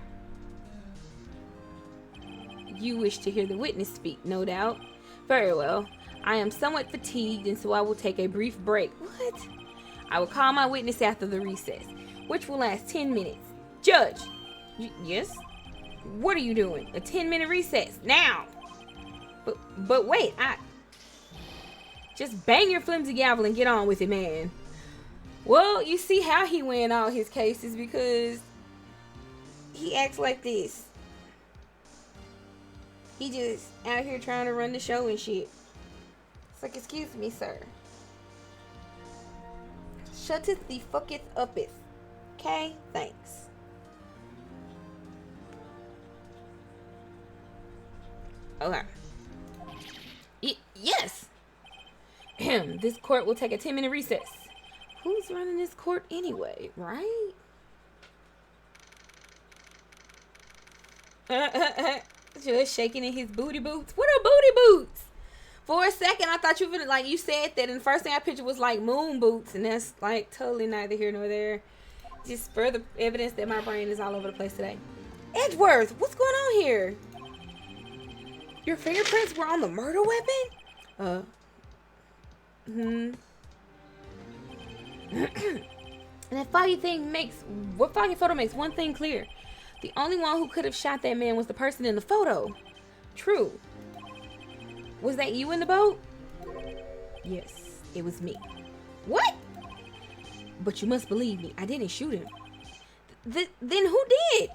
you wish to hear the witness speak, no doubt. Very well. I am somewhat fatigued, and so I will take a brief break. What? I will call my witness after the recess, which will last 10 minutes. Judge! Yes? What are you doing? A 10-minute recess, now! But wait, just bang your flimsy gavel and get on with it, man. Well, you see how he win all his cases because he acts like this. He just out here trying to run the show and shit. It's like, excuse me, sir. Shutteth the fucketh uppeth. Okay? Thanks. Okay. Yes! This court will take a 10-minute recess. Who's running this court anyway, right? Just shaking in his booty boots. What are booty boots? For a second, I thought you were like, you said that, and the first thing I pictured was like moon boots, and that's like totally neither here nor there. Just further evidence that my brain is all over the place today. Edgeworth, what's going on here? Your fingerprints were on the murder weapon? And that foggy photo makes one thing clear. The only one who could have shot that man was the person in the photo. True. Was that you in the boat? Yes, it was me. What? But you must believe me, I didn't shoot him. Then who did?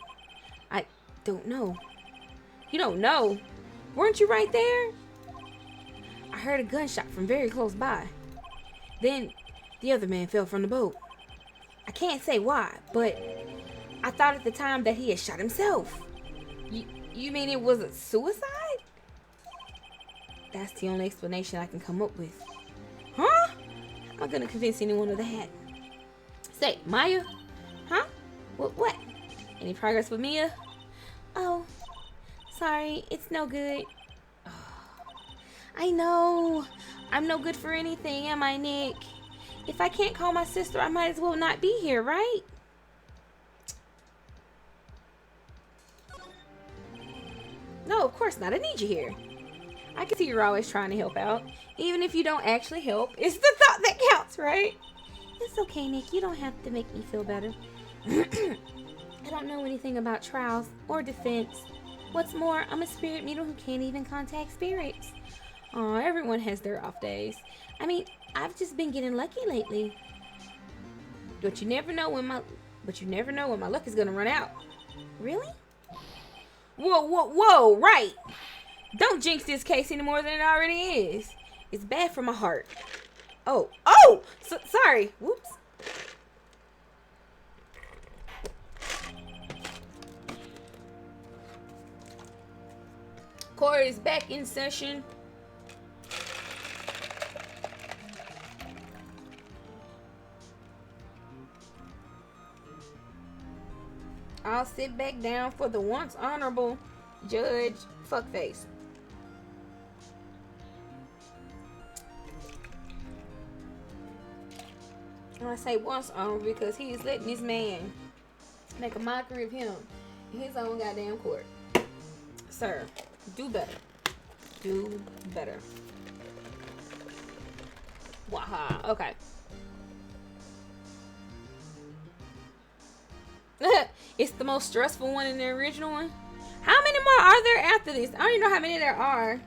I don't know. You don't know? Weren't you right there? I heard a gunshot from very close by. Then the other man fell from the boat. I can't say why, but I thought at the time that he had shot himself. You mean it was a suicide? That's the only explanation I can come up with. Huh? I'm not gonna convince anyone of that. Say, Maya? Huh? What? Any progress with Mia? Oh, sorry, it's no good. Oh, I know. I'm no good for anything, am I, Nick? If I can't call my sister, I might as well not be here, right? No, of course not. I need you here. I can see you're always trying to help out. Even if you don't actually help, it's the thought that counts, right? It's okay, Nick. You don't have to make me feel better. I don't know anything about trials or defense. What's more, I'm a spirit medium who can't even contact spirits. Aw, everyone has their off days. I mean, I've just been getting lucky lately. But you never know when my luck is gonna run out. Really? Whoa, right. Don't jinx this case any more than it already is. It's bad for my heart. Oh, sorry. Whoops. Court is back in session. I'll sit back down for the once honorable Judge Fuckface. And I say once honorable because he is letting this man make a mockery of him in his own goddamn court. Sir, do better. Do better. Waha. Okay. It's the most stressful one in the original one. How many more are there after this? I don't even know how many there are.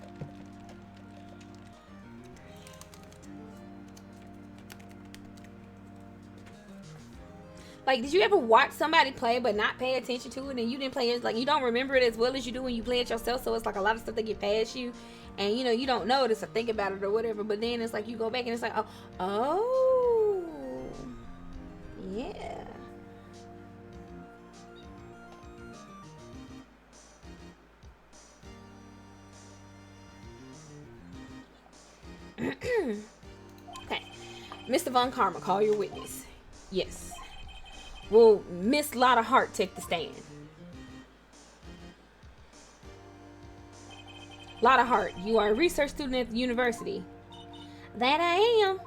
Like, did you ever watch somebody play but not pay attention to it, and you didn't play it? Like, you don't remember it as well as you do when you play it yourself, so it's like a lot of stuff that get past you, and you know, you don't notice or think about it or whatever, but then it's like you go back and it's like, oh yeah. Okay. Mr. Von Karma, call your witness. Yes. Will Miss Lotta Hart take the stand? Lotta Hart, you are a research student at the university. That I am.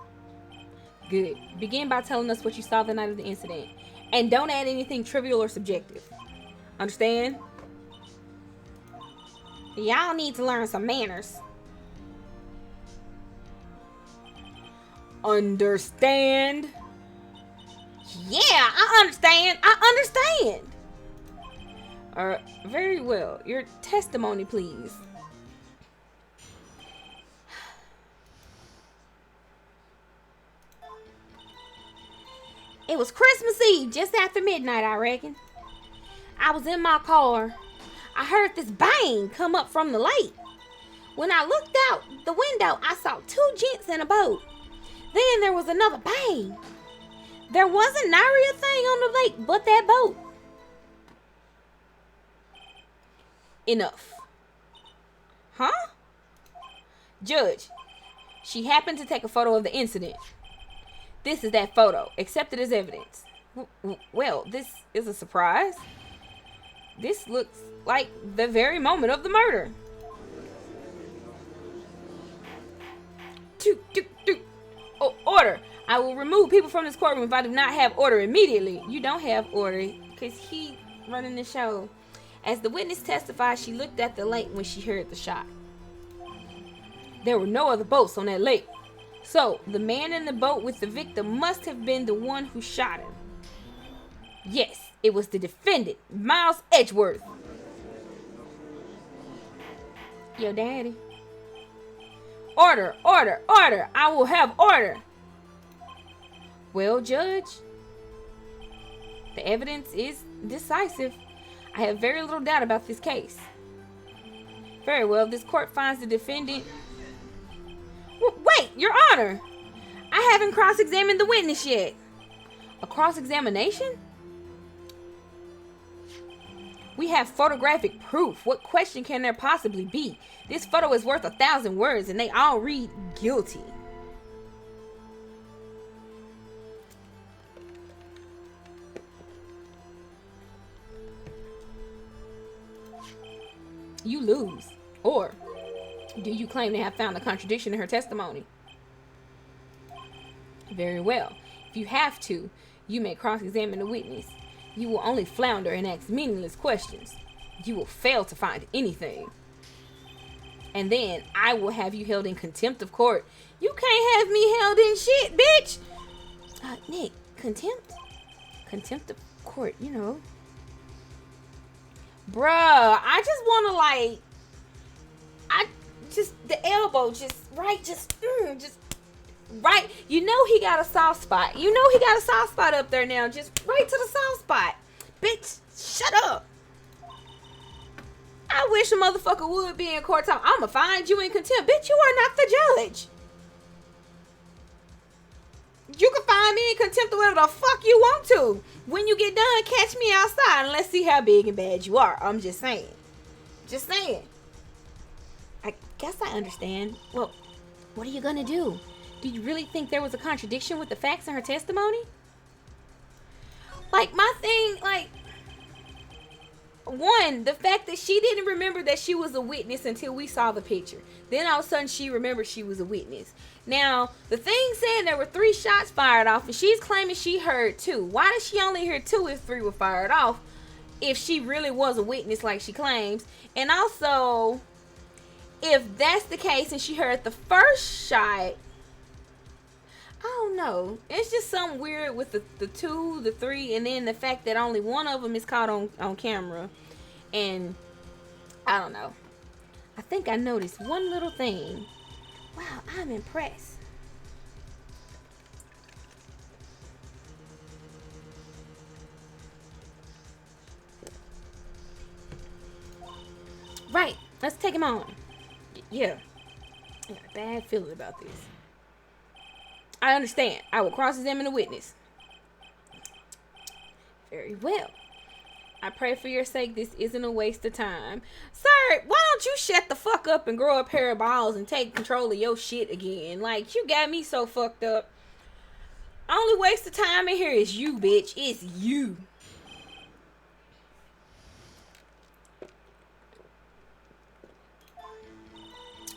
Good. Begin by telling us what you saw the night of the incident. And don't add anything trivial or subjective. Understand? Y'all need to learn some manners. Understand? Yeah, I understand. Very well. Your testimony, please. It was Christmas Eve, just after midnight, I reckon. I was in my car. I heard this bang come up from the lake. When I looked out the window, I saw two gents in a boat. Then there was another bang. There wasn't nary a thing on the lake but that boat. Enough. Huh? Judge, she happened to take a photo of the incident. This is that photo. Accept it as evidence. Well, this is a surprise. This looks like the very moment of the murder. Order. I will remove people from this courtroom if I do not have order immediately. You don't have order because he running the show. As the witness testified, she looked at the lake when she heard the shot. There were no other boats on that lake. So, the man in the boat with the victim must have been the one who shot him. Yes, it was the defendant, Miles Edgeworth. Your daddy. Order. I will have order. Well, Judge, the evidence is decisive. I have very little doubt about this case. Very well, this court finds the defendant... Wait, Your Honor! I haven't cross-examined the witness yet. A cross-examination? We have photographic proof. What question can there possibly be? This photo is worth 1,000 words, and they all read guilty. You lose. Or do you claim to have found a contradiction in her testimony? Very well. If you have to, you may cross-examine the witness. You will only flounder and ask meaningless questions. You will fail to find anything. And then I will have you held in contempt of court. You can't have me held in shit, bitch! Nick, contempt? Contempt of court, you know. Bruh, I just want to the elbow, just Right? You know he got a soft spot. You know he got a soft spot up there now. Just right to the soft spot. Bitch, shut up. I wish a motherfucker would be in court talking, I'ma find you in contempt. Bitch, you are not the judge. You can find me in contempt or whatever the fuck you want to. When you get done, catch me outside and let's see how big and bad you are. I'm just saying. Just saying. I guess I understand. Well, what are you gonna do? Do you really think there was a contradiction with the facts in her testimony? Like, my thing, like, one, the fact that she didn't remember that she was a witness until we saw the picture. Then all of a sudden she remembered she was a witness. Now, the thing said there were 3 shots fired off, and she's claiming she heard 2. Why did she only hear 2 if 3 were fired off? If she really was a witness like she claims. And also, if that's the case and she heard the first shot, I don't know. It's just something weird with the 2, the 3, and then the fact that only one of them is caught on camera. And I don't know. I think I noticed one little thing. Wow, I'm impressed. Right, let's take him on. Yeah. I got a bad feeling about this. I understand. I will cross-examine the witness. Very well. I pray for your sake this isn't a waste of time. Sir, why don't you shut the fuck up and grow a pair of balls and take control of your shit again? Like, you got me so fucked up. Only waste of time in here is you, bitch. It's you.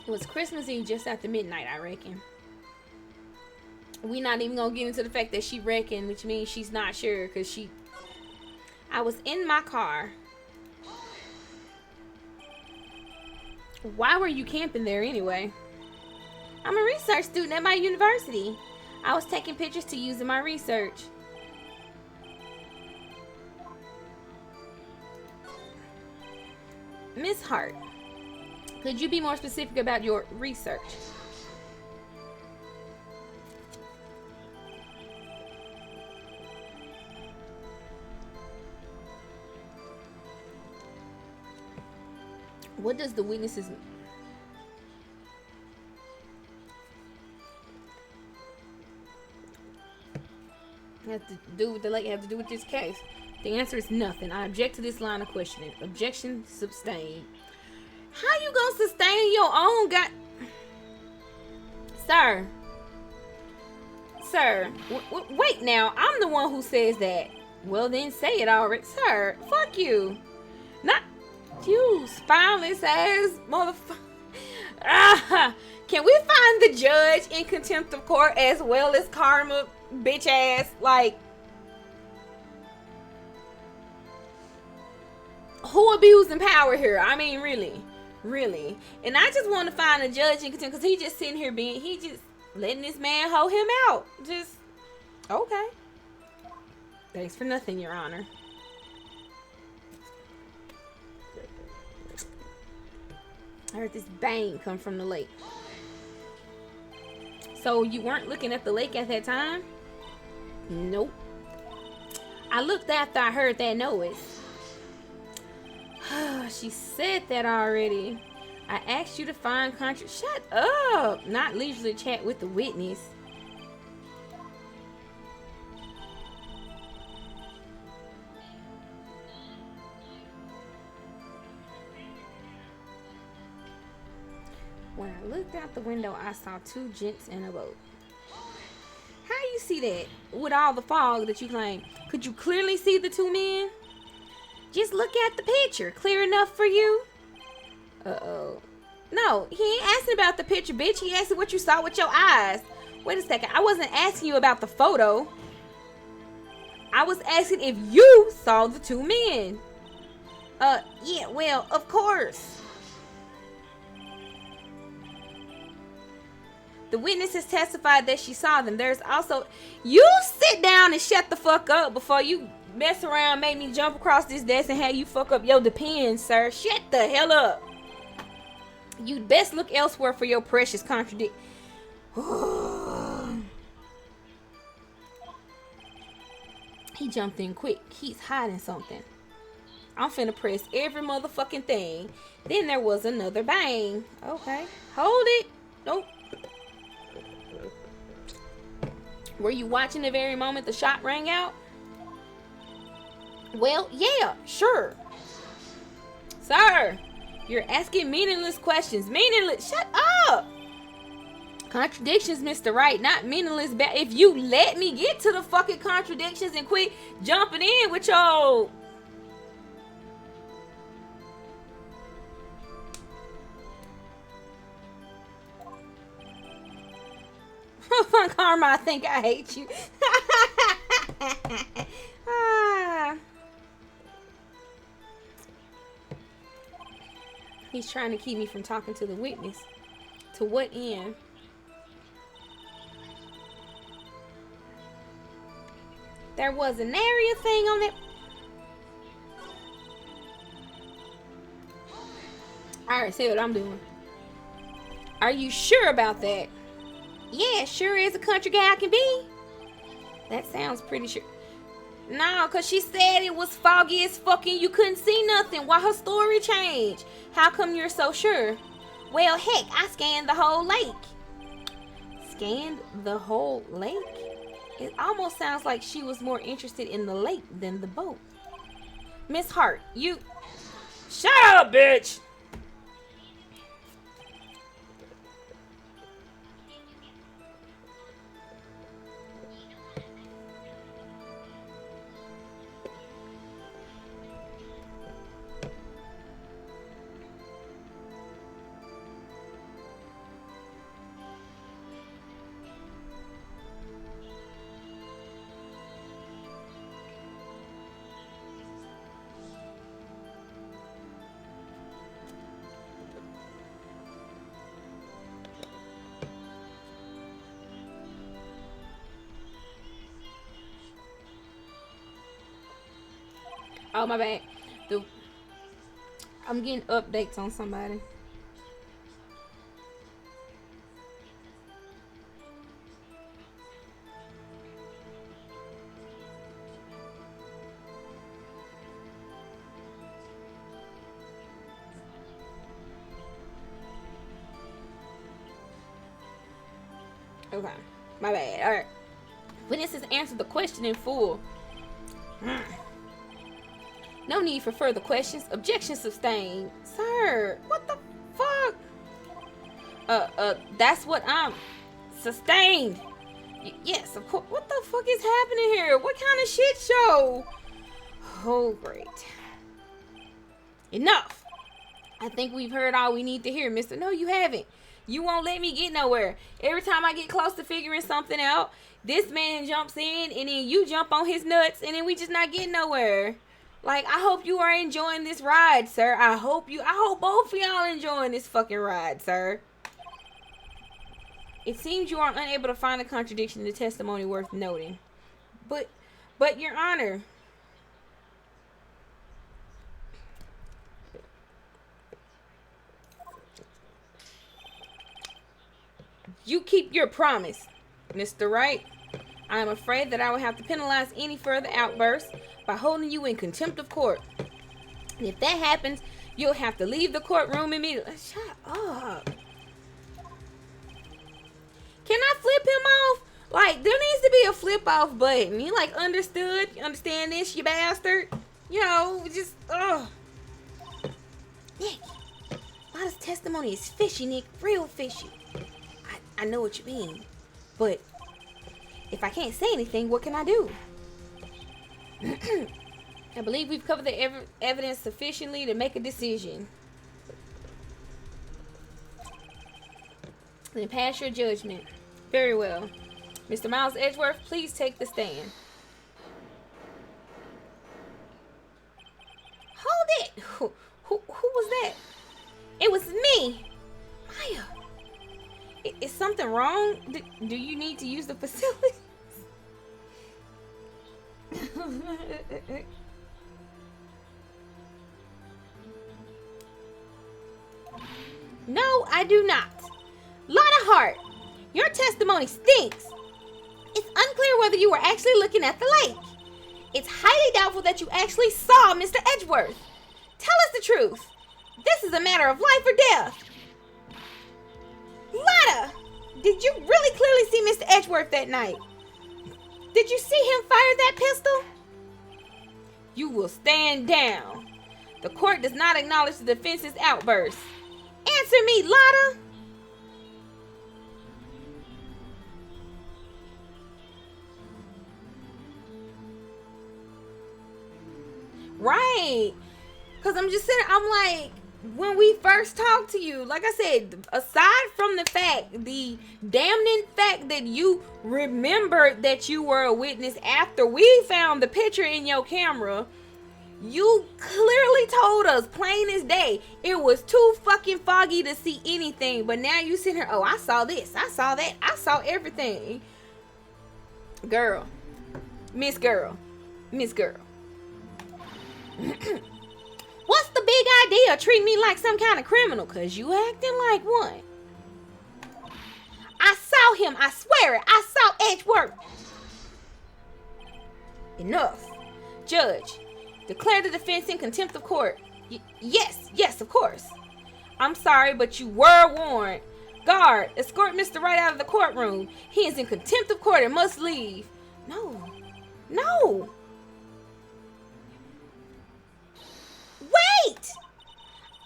It was Christmas Eve just after midnight, I reckon. We not even gonna get into the fact that she reckoned, which means she's not sure, because I was in my car. Why were you camping there anyway? I'm a research student at my university. I was taking pictures to use in my research. Miss Hart, could you be more specific about your research? What does the witnesses have to do with this case? The answer is nothing. I object to this line of questioning. Objection sustained. How you gonna sustain your own Sir, wait now. I'm the one who says that. Well, then say it already. Sir, fuck you. Not you, spineless ass motherfucker. Can we find the judge in contempt of court as well as Karma, bitch ass? Like, who abusing power here? I mean, really. And I just want to find a judge in contempt because he just sitting here he just letting this man hold him out. Just, okay. Thanks for nothing, Your Honor. I heard this bang come from the lake. So you weren't looking at the lake at that time? Nope. I looked after I heard that noise. She said that already. I asked you to find Shut up! Not leisurely chat with the witness. When I looked out the window, I saw 2 gents in a boat. How you see that with all the fog that you claim? Could you clearly see the 2 men? Just look at the picture. Clear enough for you? Uh-oh. No, he ain't asking about the picture, bitch. He asking what you saw with your eyes. Wait a second. I wasn't asking you about the photo. I was asking if you saw the 2 men. Yeah, well, of course. The witness has testified that she saw them. There's also... You sit down and shut the fuck up before you mess around, make me jump across this desk and have you fuck up your depends, sir. Shut the hell up. You'd best look elsewhere for your precious contradiction. He jumped in quick. He's hiding something. I'm finna press every motherfucking thing. Then there was another bang. Okay. Hold it. Nope. Were you watching the very moment the shot rang out? Well, yeah, sure. Sir, you're asking meaningless questions. Meaningless. Shut up. Contradictions, Mr. Wright, not meaningless. If you let me get to the fucking contradictions and quit jumping in with your... Karma, I think I hate you. He's trying to keep me from talking to the witness. To what end? There was an area thing on it. Alright, see what I'm doing. Are you sure about that? Yeah, sure as a country guy can be. That sounds pretty sure. No, because she said it was foggy as fucking you couldn't see nothing. Why her story changed? How come you're so sure? Well, heck, I scanned the whole lake. Scanned the whole lake? It almost sounds like she was more interested in the lake than the boat. Miss Hart, you... Shut up, bitch! Oh, my bad. I'm getting updates on somebody. Okay. My bad. Alright. Witnesses answered the question in full. No need for further questions. Objection sustained. Sir, what the fuck? That's what I'm... Sustained. Yes, of course. What the fuck is happening here? What kind of shit show? Oh, great. Enough. I think we've heard all we need to hear, mister. No, you haven't. You won't let me get nowhere. Every time I get close to figuring something out, this man jumps in, and then you jump on his nuts, and then we just not getting nowhere. Like, I hope you are enjoying this ride, sir. I hope both of y'all enjoying this fucking ride, sir. It seems you are unable to find a contradiction in the testimony worth noting. But, Your Honor. You keep your promise, Mr. Wright. I am afraid that I will have to penalize any further outbursts by holding you in contempt of court. And if that happens, you'll have to leave the courtroom immediately. Shut up. Can I flip him off? Like, there needs to be a flip off button. You like understood? You understand this, you bastard? You know, just, Nick, a lot of testimony is fishy, Nick. Real fishy. I know what you mean. But if I can't say anything, what can I do? I believe we've covered the evidence sufficiently to make a decision. Then pass your judgment. Very well. Mr. Miles Edgeworth, please take the stand. Hold it! Who was that? It was me! Maya! Is something wrong? Do you need to use the facility? No, I do not. Lotta Hart, your testimony stinks. It's unclear whether you were actually looking at the lake. It's highly doubtful that you actually saw Mr. Edgeworth. Tell us the truth. This is a matter of life or death. Lotta, did you really clearly see Mr. Edgeworth that night? Did you see him fire that pistol? You will stand down. The court does not acknowledge the defense's outburst. Answer me, Lotta. Right. Because I'm just sitting, I'm like, when we first talked to you, like I said, aside from the fact, the damning fact that you remembered that you were a witness after we found the picture in your camera, you clearly told us, plain as day, it was too fucking foggy to see anything. But now you sit here, oh, I saw this, I saw that, I saw everything. Girl. Miss Girl. What's the big idea? Treat me like some kind of criminal, cause you acting like one. I saw him, I swear it. I saw Edgeworth. Enough. Judge, declare the defense in contempt of court. Yes, of course. I'm sorry, but you were warned. Guard, escort Mr. Wright out of the courtroom. He is in contempt of court and must leave. No. Wait!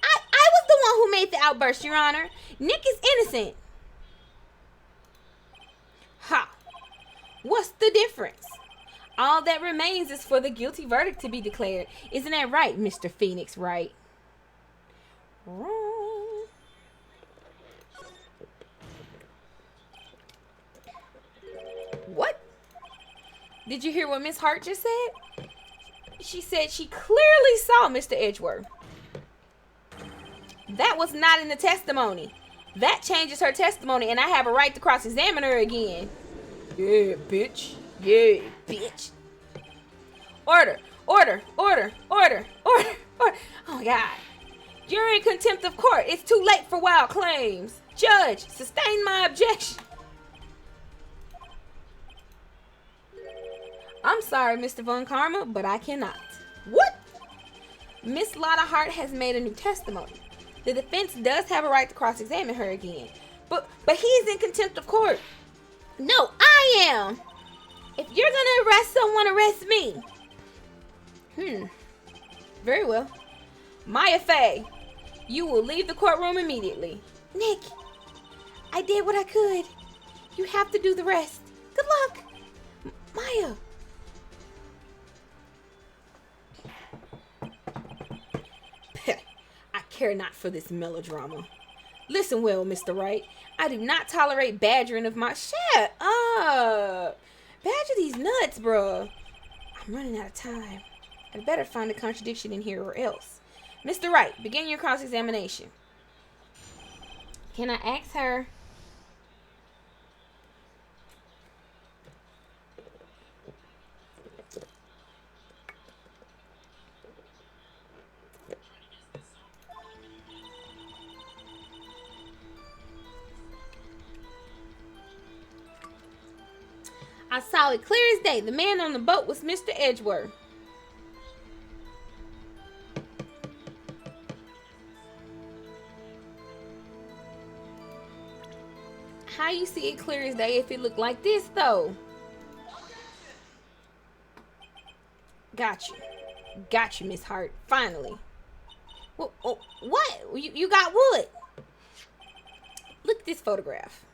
I was the one who made the outburst, Your Honor. Nick is innocent. Ha! What's the difference? All that remains is for the guilty verdict to be declared. Isn't that right, Mr. Phoenix Wright? Wrong. What? Did you hear what Miss Hart just said? She said she clearly saw Mr. Edgeworth. That was not in the testimony. That changes her testimony, and I have a right to cross-examine her again. Yeah, bitch. Order. Oh, my God. You're in contempt of court. It's too late for wild claims. Judge, sustain my objection. I'm sorry, Mr. Von Karma, but I cannot. What? Miss Lotta Hart has made a new testimony. The defense does have a right to cross-examine her again. But he's in contempt of court. No, I am. If you're gonna arrest someone, arrest me. Very well. Maya Faye, you will leave the courtroom immediately. Nick, I did what I could. You have to do the rest. Good luck. Maya. I care not for this melodrama. Listen well, Mr. Wright. I do not tolerate badgering of my... Shut up. Badger these nuts, bruh. I'm running out of time. I'd better find a contradiction in here or else. Mr. Wright, begin your cross-examination. Can I ask her... I saw it clear as day. The man on the boat was Mr. Edgeworth. How you see it clear as day if it looked like this, though? Got you, Miss Hart. Finally. What? You got what? Look at this photograph.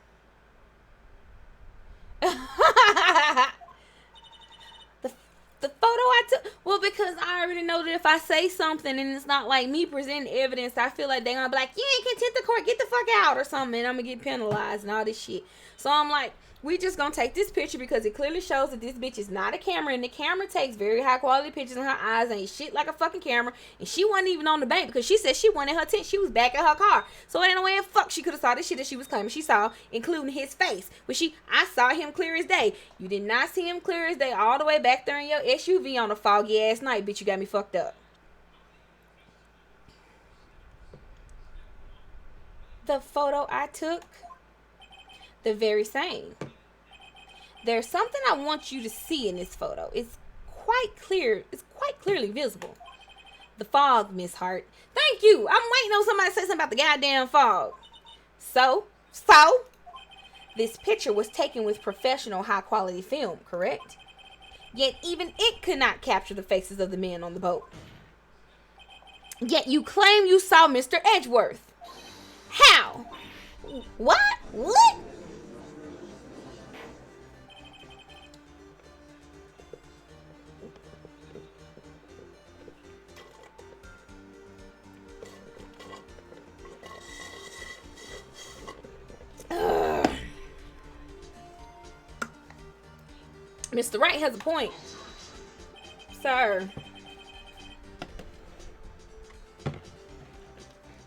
the photo I took. Well, because I already know that if I say something and it's not like me presenting evidence, I feel like they're gonna be like, you ain't contempt of court, get the fuck out or something, and I'm gonna get penalized and all this shit. So I'm like, we just gonna take this picture because it clearly shows that this bitch is not a camera, and the camera takes very high quality pictures, and her eyes ain't shit like a fucking camera, and she wasn't even on the bank because she said she wanted her tent. She was back at her car, so it ain't no way in fuck she could have saw this shit that she was claiming she saw, including his face. But I saw him clear as day. You did not see him clear as day all the way back there in your SUV on a foggy ass night, bitch. You got me fucked up. The photo I took, the very same. There's something I want you to see in this photo. It's quite clearly visible. The fog, Miss Hart. Thank you. I'm waiting on somebody to say something about the goddamn fog. So, this picture was taken with professional high-quality film, correct? Yet even it could not capture the faces of the men on the boat. Yet you claim you saw Mr. Edgeworth. How? What? What? Mr. Wright has a point, sir.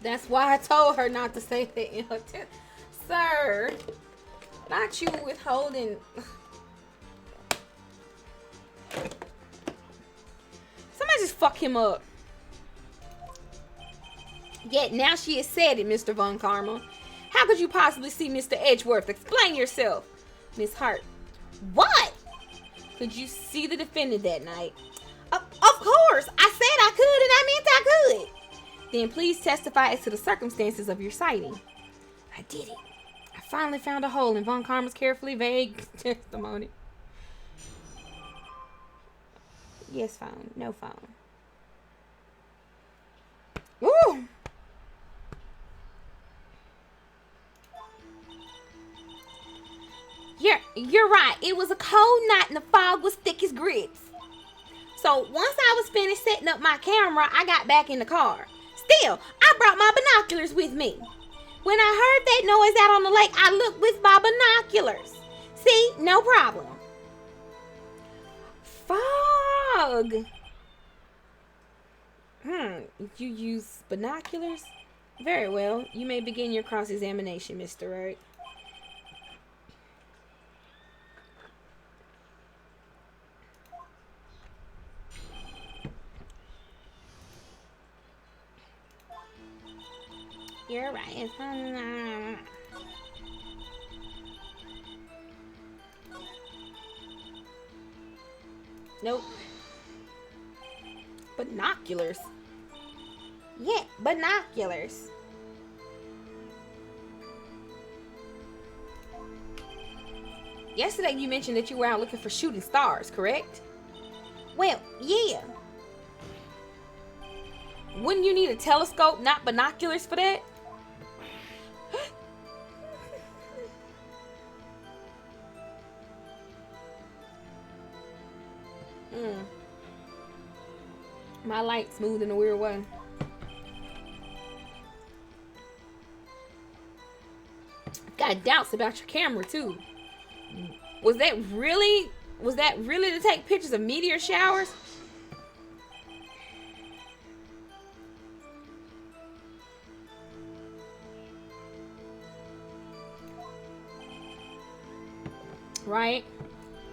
That's why I told her not to say that in her test. Sir, not you withholding. Somebody just fuck him up. Yet now she has said it, Mr. Von Karma. How could you possibly see Mr. Edgeworth? Explain yourself. Miss Hart. What? Could you see the defendant that night? Of course. I said I could and I meant I could. Then please testify as to the circumstances of your sighting. I did it. I finally found a hole in Von Karma's carefully vague testimony. Yes, phone. No phone. Woo! You're right. It was a cold night and the fog was thick as grits. So once I was finished setting up my camera, I got back in the car. Still, I brought my binoculars with me. When I heard that noise out on the lake, I looked with my binoculars. See, no problem. Fog. You use binoculars? Very well. You may begin your cross-examination, Mr. Wright. You're right. Nope. Binoculars. Yeah, binoculars. Yesterday you mentioned that you were out looking for shooting stars, correct? Well, yeah. Wouldn't you need a telescope, not binoculars for that? My light's moved in a weird way. Got doubts about your camera too. Was that really to take pictures of meteor showers? Right?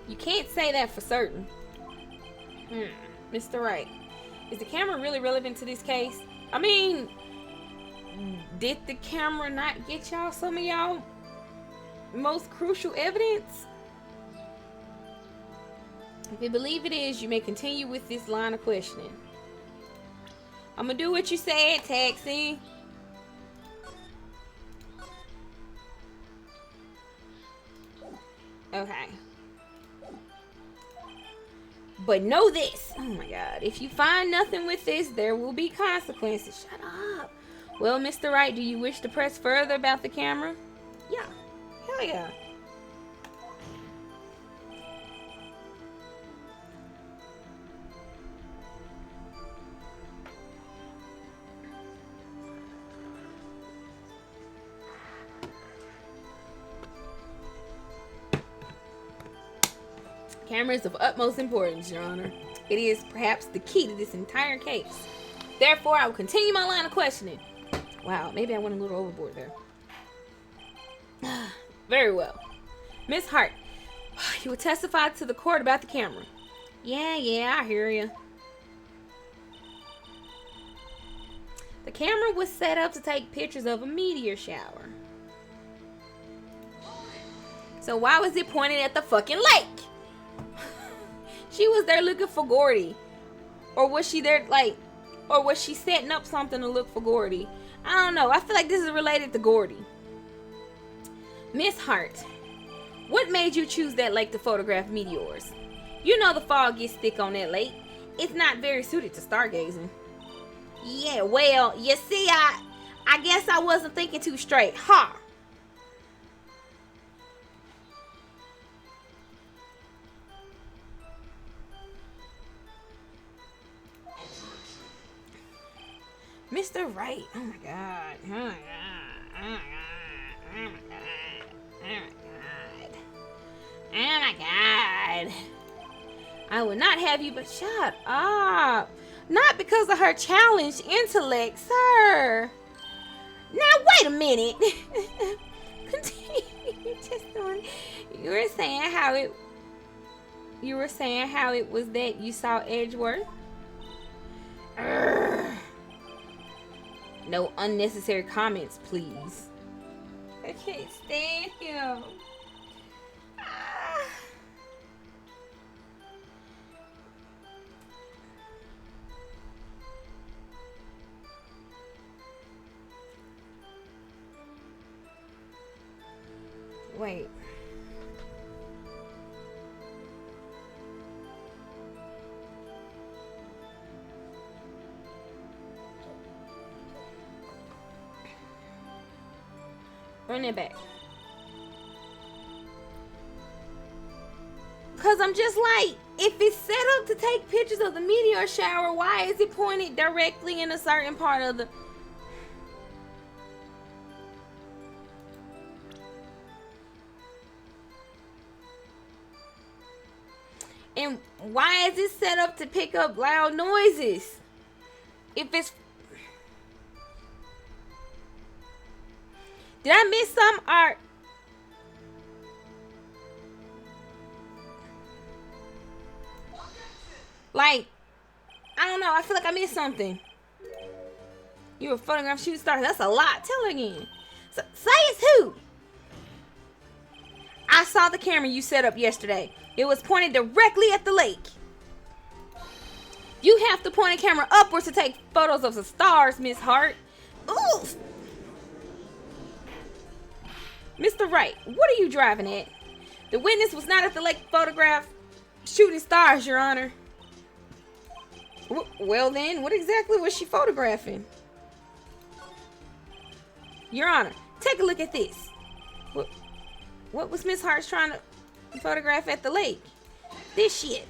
You can't say that for certain. Mr. Wright, is the camera really relevant to this case? I mean, did the camera not get y'all some of y'all most crucial evidence? If you believe it is, you may continue with this line of questioning. I'm gonna do what you said, Taxi. Okay. But know this. Oh my God. If you find nothing with this, there will be consequences. Shut up. Well, Mr. Wright, do you wish to press further about the camera? Yeah. Hell yeah. Camera is of utmost importance, Your Honor. It is perhaps the key to this entire case. Therefore, I will continue my line of questioning. Wow, maybe I went a little overboard there. Very well. Miss Hart, you will testify to the court about the camera. Yeah, I hear you. The camera was set up to take pictures of a meteor shower. So why was it pointed at the fucking lake? She was there looking for Gordy. Or was she there, like, or was she setting up something to look for Gordy? I don't know. I feel like this is related to Gordy. Miss Hart, what made you choose that lake to photograph meteors? You know the fog gets thick on that lake. It's not very suited to stargazing. Yeah, well, you see, I guess I wasn't thinking too straight. Ha! Huh. Mr. Wright. Oh my god. Oh my god. Oh my god. Oh my god. Oh my god. I would not have you, but shut up. Not because of her challenged intellect, sir. Now wait a minute. Continue. Just on. You were saying how it was that you saw Edgeworth. Urgh. No unnecessary comments, please. I can't stand him. Wait. Run it back. Because I'm just like, if it's set up to take pictures of the meteor shower, why is it pointed directly in a certain part of the... And why is it set up to pick up loud noises? If it's... Did I miss some art? Like, I don't know. I feel like I missed something. You were photograph shooting stars. That's a lot. Tell again. So, say it's who? I saw the camera you set up yesterday. It was pointed directly at the lake. You have to point a camera upwards to take photos of the stars, Miss Hart. Oof. Mr. Wright, what are you driving at? The witness was not at the lake photograph shooting stars, Your Honor. Well then, what exactly was she photographing? Your Honor, take a look at this. What was Miss Hart trying to photograph at the lake? This shit.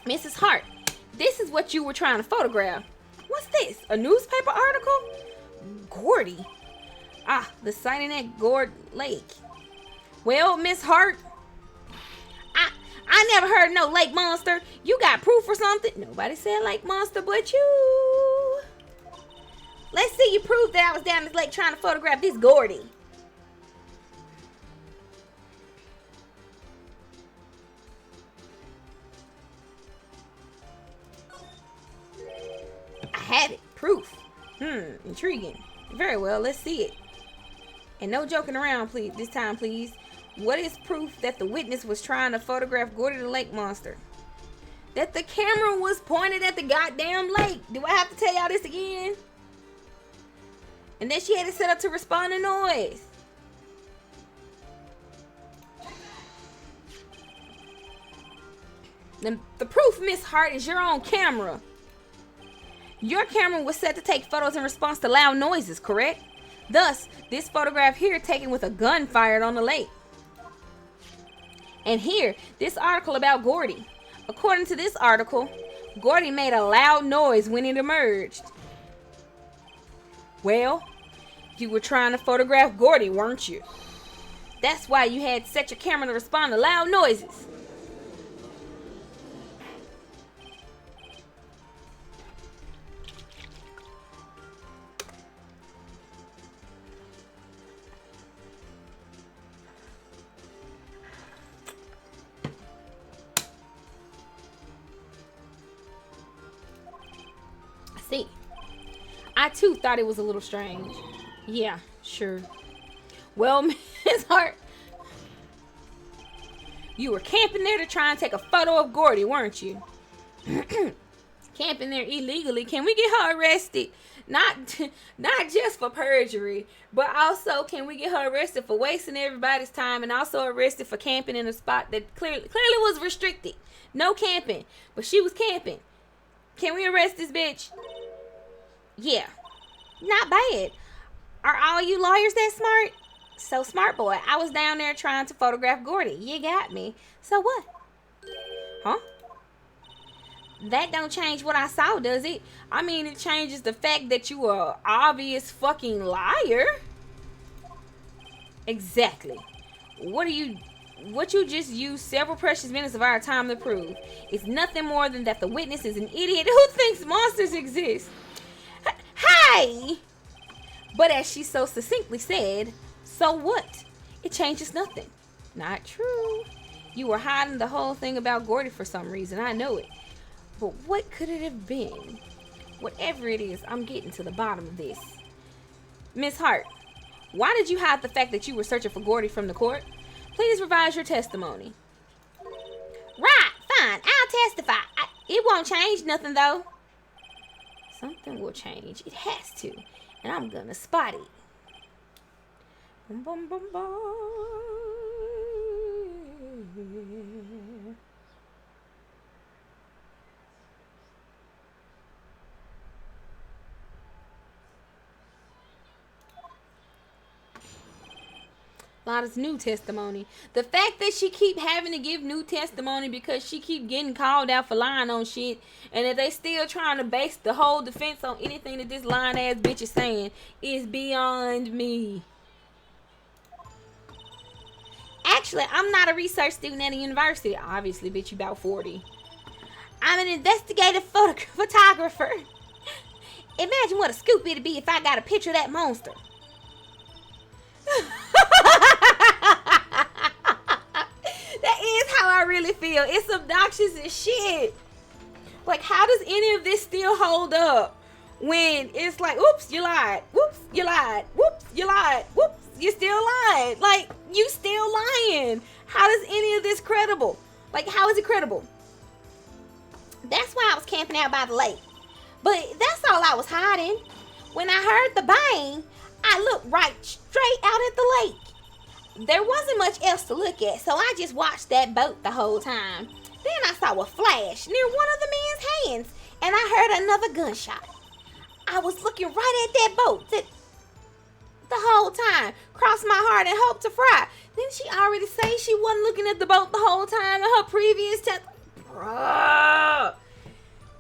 Mrs. Hart, this is what you were trying to photograph. What's this? A newspaper article? Gordy. Ah, the sighting at Gore Lake. Well, Miss Hart, I never heard of no lake monster. You got proof or something? Nobody said lake monster but you. Let's see you prove that I was down this lake trying to photograph this Gordy. I have it. Proof. Intriguing. Very well, let's see it. And no joking around, please. This time, please. What is proof that the witness was trying to photograph Gordy the lake monster? That the camera was pointed at the goddamn lake. Do I have to tell y'all this again? And then she had it set up to respond to noise. The proof, Miss Hart, is your own camera. Your camera was set to take photos in response to loud noises, correct? Thus, this photograph here taken with a gun fired on the lake. And here, this article about Gordy. According to this article, Gordy made a loud noise when it emerged. Well, you were trying to photograph Gordy, weren't you? That's why you had set your camera to respond to loud noises. See, I too thought it was a little strange. Yeah, sure. Well, Miss Hart, you were camping there to try and take a photo of Gordy, weren't you? Camping there illegally. Can we get her arrested? Not just for perjury, but also can we get her arrested for wasting everybody's time and also arrested for camping in a spot that clearly was restricted. No camping, but she was camping. Can we arrest this bitch? Yeah. Not bad. Are all you lawyers that smart? So smart, boy. I was down there trying to photograph Gordy. You got me. So what? Huh? That don't change what I saw, does it? I mean, it changes the fact that you are an obvious fucking liar. Exactly. What you just used several precious minutes of our time to prove. It's nothing more than that the witness is an idiot who thinks monsters exist. Hey! But as she so succinctly said, so what? It changes nothing. Not true. You were hiding the whole thing about Gordy for some reason. I know it. But what could it have been? Whatever it is, I'm getting to the bottom of this. Miss Hart, why did you hide the fact that you were searching for Gordy from the court? Please revise your testimony. Right, fine, I'll testify. It won't change nothing, though. Something will change. It has to. And I'm gonna spot it. Bum, bum, bum, bum. Lada's new testimony. The fact that she keep having to give new testimony because she keep getting called out for lying on shit, and that they still trying to base the whole defense on anything that this lying ass bitch is saying is beyond me. Actually, I'm not a research student at a university. Obviously, bitch, you about 40. I'm an investigative photographer. Imagine what a scoop it'd be if I got a picture of that monster. That is how I really feel. It's obnoxious as shit. Like, how does any of this still hold up when it's like, oops, you lied, whoops, you lied, whoops, you lied, whoops, you still lied. Like, you still lying. How is any of this credible? Like, how is it credible? That's why I was camping out by the lake. But that's all I was hiding. When I heard the bang, I looked right straight out at the lake. There wasn't much else to look at, so I just watched that boat the whole time. Then I saw a flash near one of the man's hands, and I heard another gunshot. I was looking right at that boat the whole time, crossed my heart and hoped to fry. Didn't she already say she wasn't looking at the boat the whole time in her previous test? Bruh.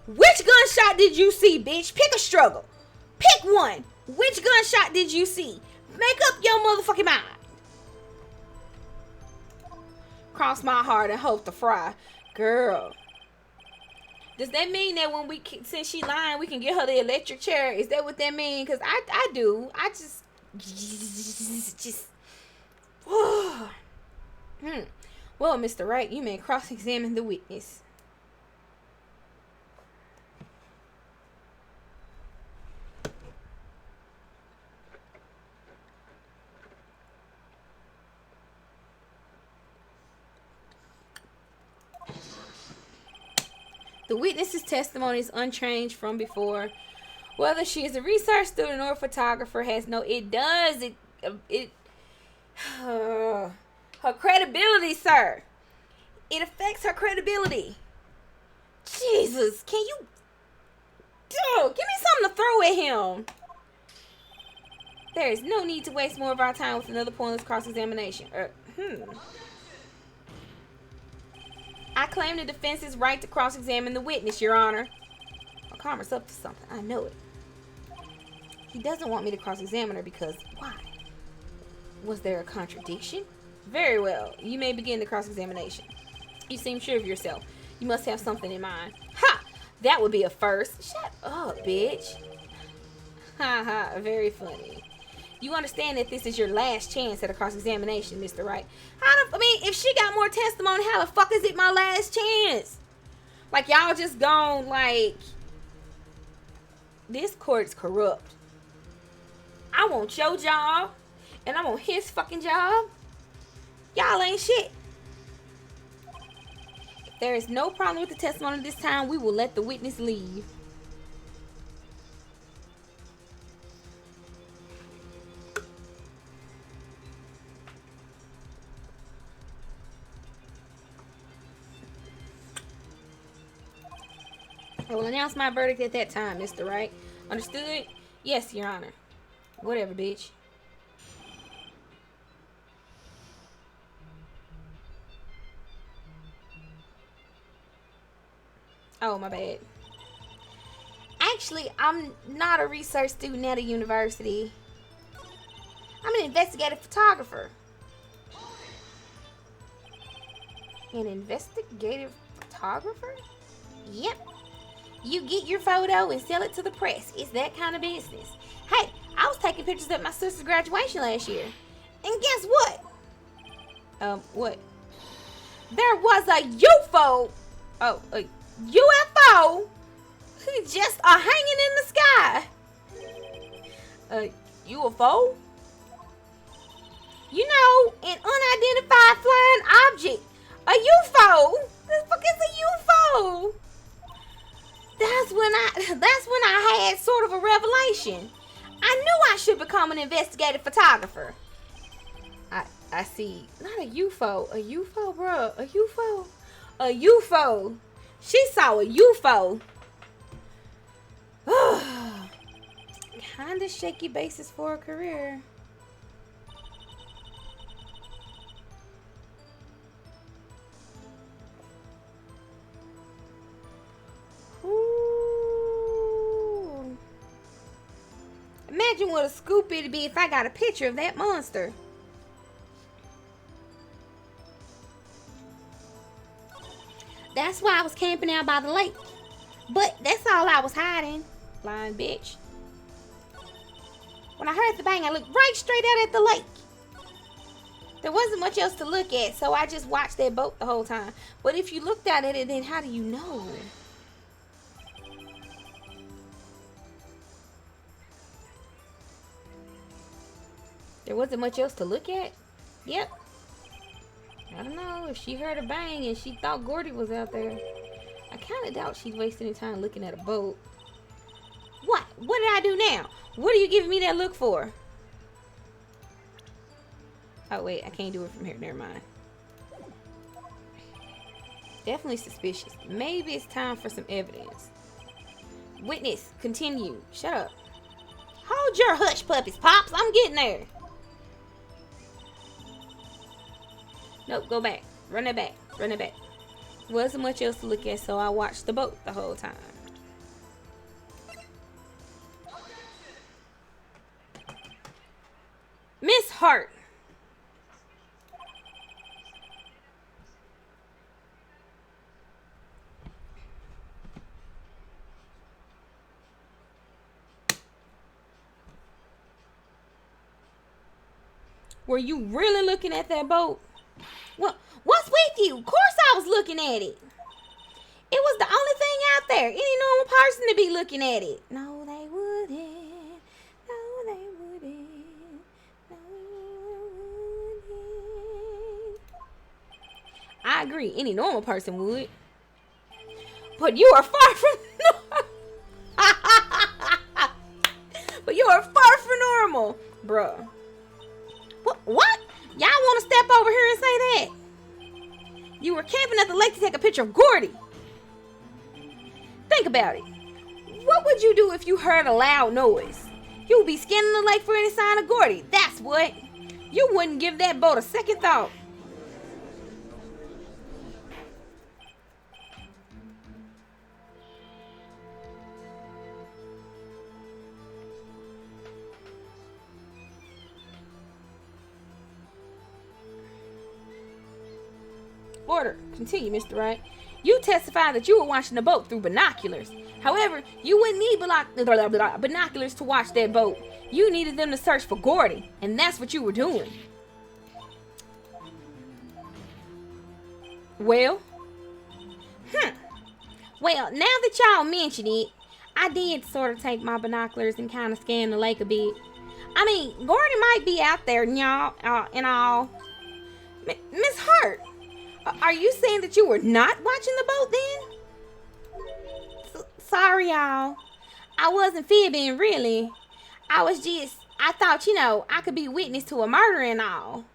Which gunshot did you see, bitch? Pick a struggle. Pick one. Which gunshot did you see? Make up your motherfucking mind. Cross my heart and hope to fry. Girl. Does that mean that when since she lying, we can get her the electric chair? Is that what that means? Because I do. I just. Well, Mr. Wright, you may cross-examine the witness. The witness's testimony is unchanged from before. Whether she is a research student or a photographer has no... her credibility, sir. It affects her credibility. Jesus, can you... Dude, give me something to throw at him. There is no need to waste more of our time with another pointless cross-examination. I claim the defense's right to cross-examine the witness, Your Honor. Oh, Karma's up to something. I know it. He doesn't want me to cross-examine her because... Why? Was there a contradiction? Very well. You may begin the cross-examination. You seem sure of yourself. You must have something in mind. Ha! That would be a first. Shut up, bitch. Ha ha. Very funny. You understand that this is your last chance at a cross-examination, Mr. Wright. If she got more testimony, how the fuck is it my last chance? Like, y'all just gone, like... This court's corrupt. I want your job, and I'm on his fucking job. Y'all ain't shit. If there is no problem with the testimony this time, we will let the witness leave. I will announce my verdict at that time, Mr. Wright. Understood? Yes, Your Honor. Whatever, bitch. Oh, my bad. Actually, I'm not a research student at a university. I'm an investigative photographer. An investigative photographer? Yep. You get your photo and sell it to the press. It's that kind of business. Hey, I was taking pictures at my sister's graduation last year. And guess what? What? There was a UFO. Oh, a UFO just hanging in the sky. A UFO? You know, an unidentified flying object. A UFO. The fuck is a UFO? That's when I had sort of a revelation. I knew I should become an investigative photographer. I see. Not a UFO. A UFO, bro. A UFO. A UFO. She saw a UFO. Kinda shaky basis for a career. Ooh. Imagine what a scoop it'd be if I got a picture of that monster. That's why I was camping out by the lake. But that's all I was hiding. Lying bitch. When I heard the bang, I looked right straight out at the lake. There wasn't much else to look at, so I just watched that boat the whole time. But if you looked out at it, then how do you know? There wasn't much else to look at? Yep. I don't know if she heard a bang and she thought Gordy was out there. I kind of doubt she'd waste any time looking at a boat. What? What did I do now? What are you giving me that look for? Oh, wait. I can't do it from here. Never mind. Definitely suspicious. Maybe it's time for some evidence. Witness, continue. Shut up. Hold your hush puppies, Pops. I'm getting there. Nope, go back. Run it back. Run it back. Wasn't much else to look at, so I watched the boat the whole time. Miss Hart. Were you really looking at that boat? Well, what's with you? Of course I was looking at it. It was the only thing out there. Any normal person to be looking at it. No, they wouldn't. No, they wouldn't. No, they wouldn't. I agree. Any normal person would. But you are far from But you are far from normal, bruh. What? Y'all want to step over here and say that? You were camping at the lake to take a picture of Gordy. Think about it. What would you do if you heard a loud noise? You would be scanning the lake for any sign of Gordy. That's what. You wouldn't give that boat a second thought. Order. Continue, Mr. Wright. You testified that you were watching the boat through binoculars. However, you wouldn't need binoculars to watch that boat. You needed them to search for Gordy, and that's what you were doing. Well? Well, now that y'all mention it, I did sort of take my binoculars and kind of scan the lake a bit. I mean, Gordon might be out there, y'all, and all. Miss Hart, are you saying that you were not watching the boat then? Sorry, y'all. I wasn't fibbing, really. I thought, I could be witness to a murder and all.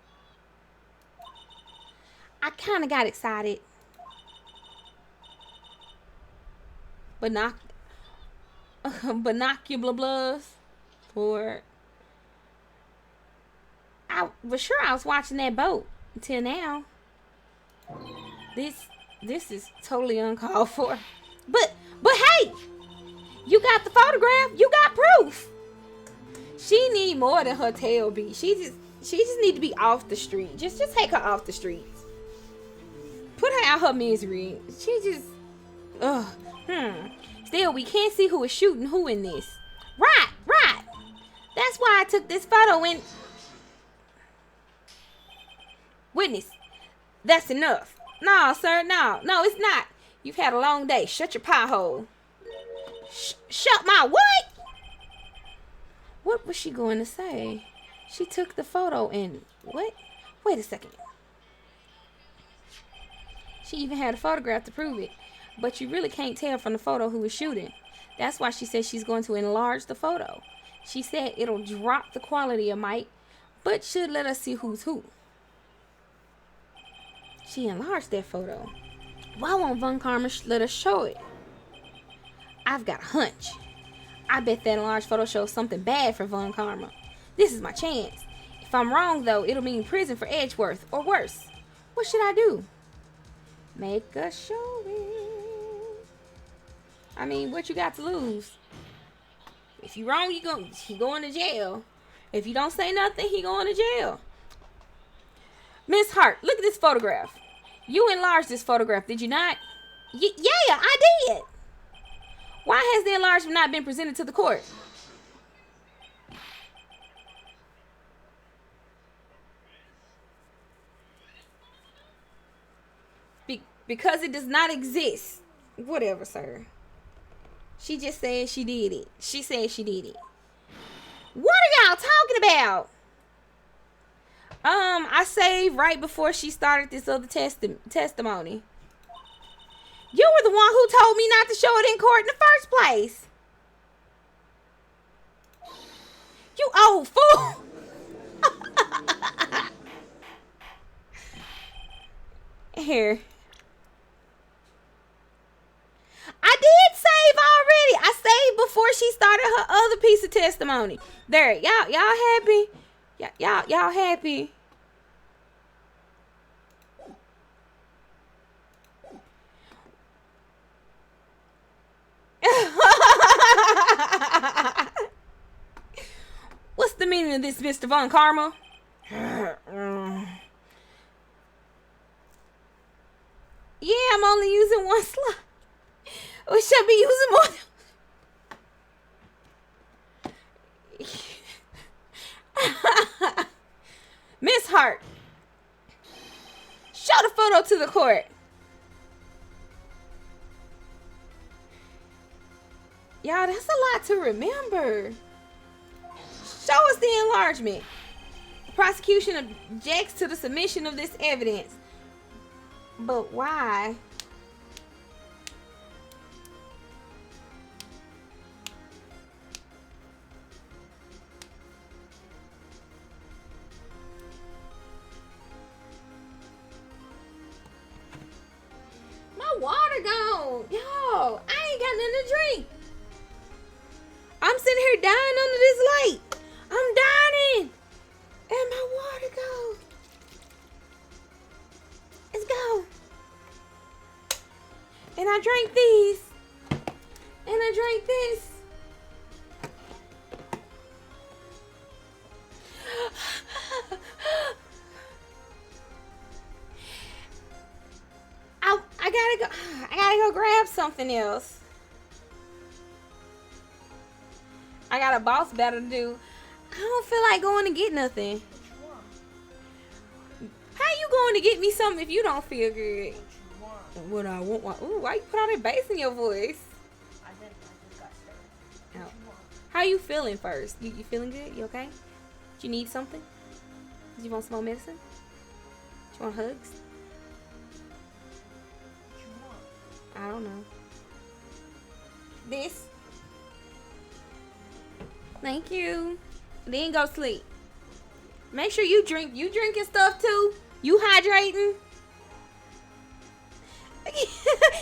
I kind of got excited. Binoculars for. I was sure I was watching that boat until now. This is totally uncalled for. But hey, you got the photograph. You got proof. She need more than her tail beat. She just need to be off the street. Just take her off the streets. Put her out her misery. She just Still, we can't see who is shooting who in this. Right. That's why I took this photo and witness. That's enough. No, sir, no, it's not. You've had a long day. Shut your pie hole. Shut my what? What was she going to say? She took the photo and what? Wait a second. She even had a photograph to prove it. But you really can't tell from the photo who is shooting. That's why she said she's going to enlarge the photo. She said it'll drop the quality of Mike, but should let us see who's who. She enlarged that photo. Why won't Von Karma let us show it? I've got a hunch. I bet that enlarged photo shows something bad for Von Karma. This is my chance. If I'm wrong, though, it'll mean prison for Edgeworth, or worse. What should I do? Make a showing. I mean, what you got to lose? If you wrong, he going to jail. If you don't say nothing, he going to jail. Miss Hart, look at this photograph. You enlarged this photograph, did you not? Yeah, I did. Why has the enlargement not been presented to the court? Because it does not exist. Whatever, sir. She just said she did it. She said she did it. What are y'all talking about? I saved right before she started this other testimony. You were the one who told me not to show it in court in the first place. You old fool. Here. I did save already. I saved before she started her other piece of testimony. There, y'all happy? Y'all happy? What's the meaning of this, Mr. Von Karma? Yeah, I'm only using one slot. We should be using more. Miss Hart, show the photo to the court. Y'all, that's a lot to remember. Show us the enlargement. The prosecution objects to the submission of this evidence. But why? My water gone. Yo, I ain't got nothing to drink. I'm sitting here dying under this light. I'm dying. And my water go. Let's go. And I drank these. And I drank this. I gotta go grab something else. I got a boss battle to do. I don't feel like going to get nothing. How you going to get me something if you don't feel good? What I want? Ooh, why you put all that bass in your voice? I just got started. Oh. How you feeling first? You feeling good? You okay? You need something? Do you want some more medicine? Do you want hugs? I don't know. This. Thank you. Then go sleep. Make sure you drink. You drinking stuff too? You hydrating?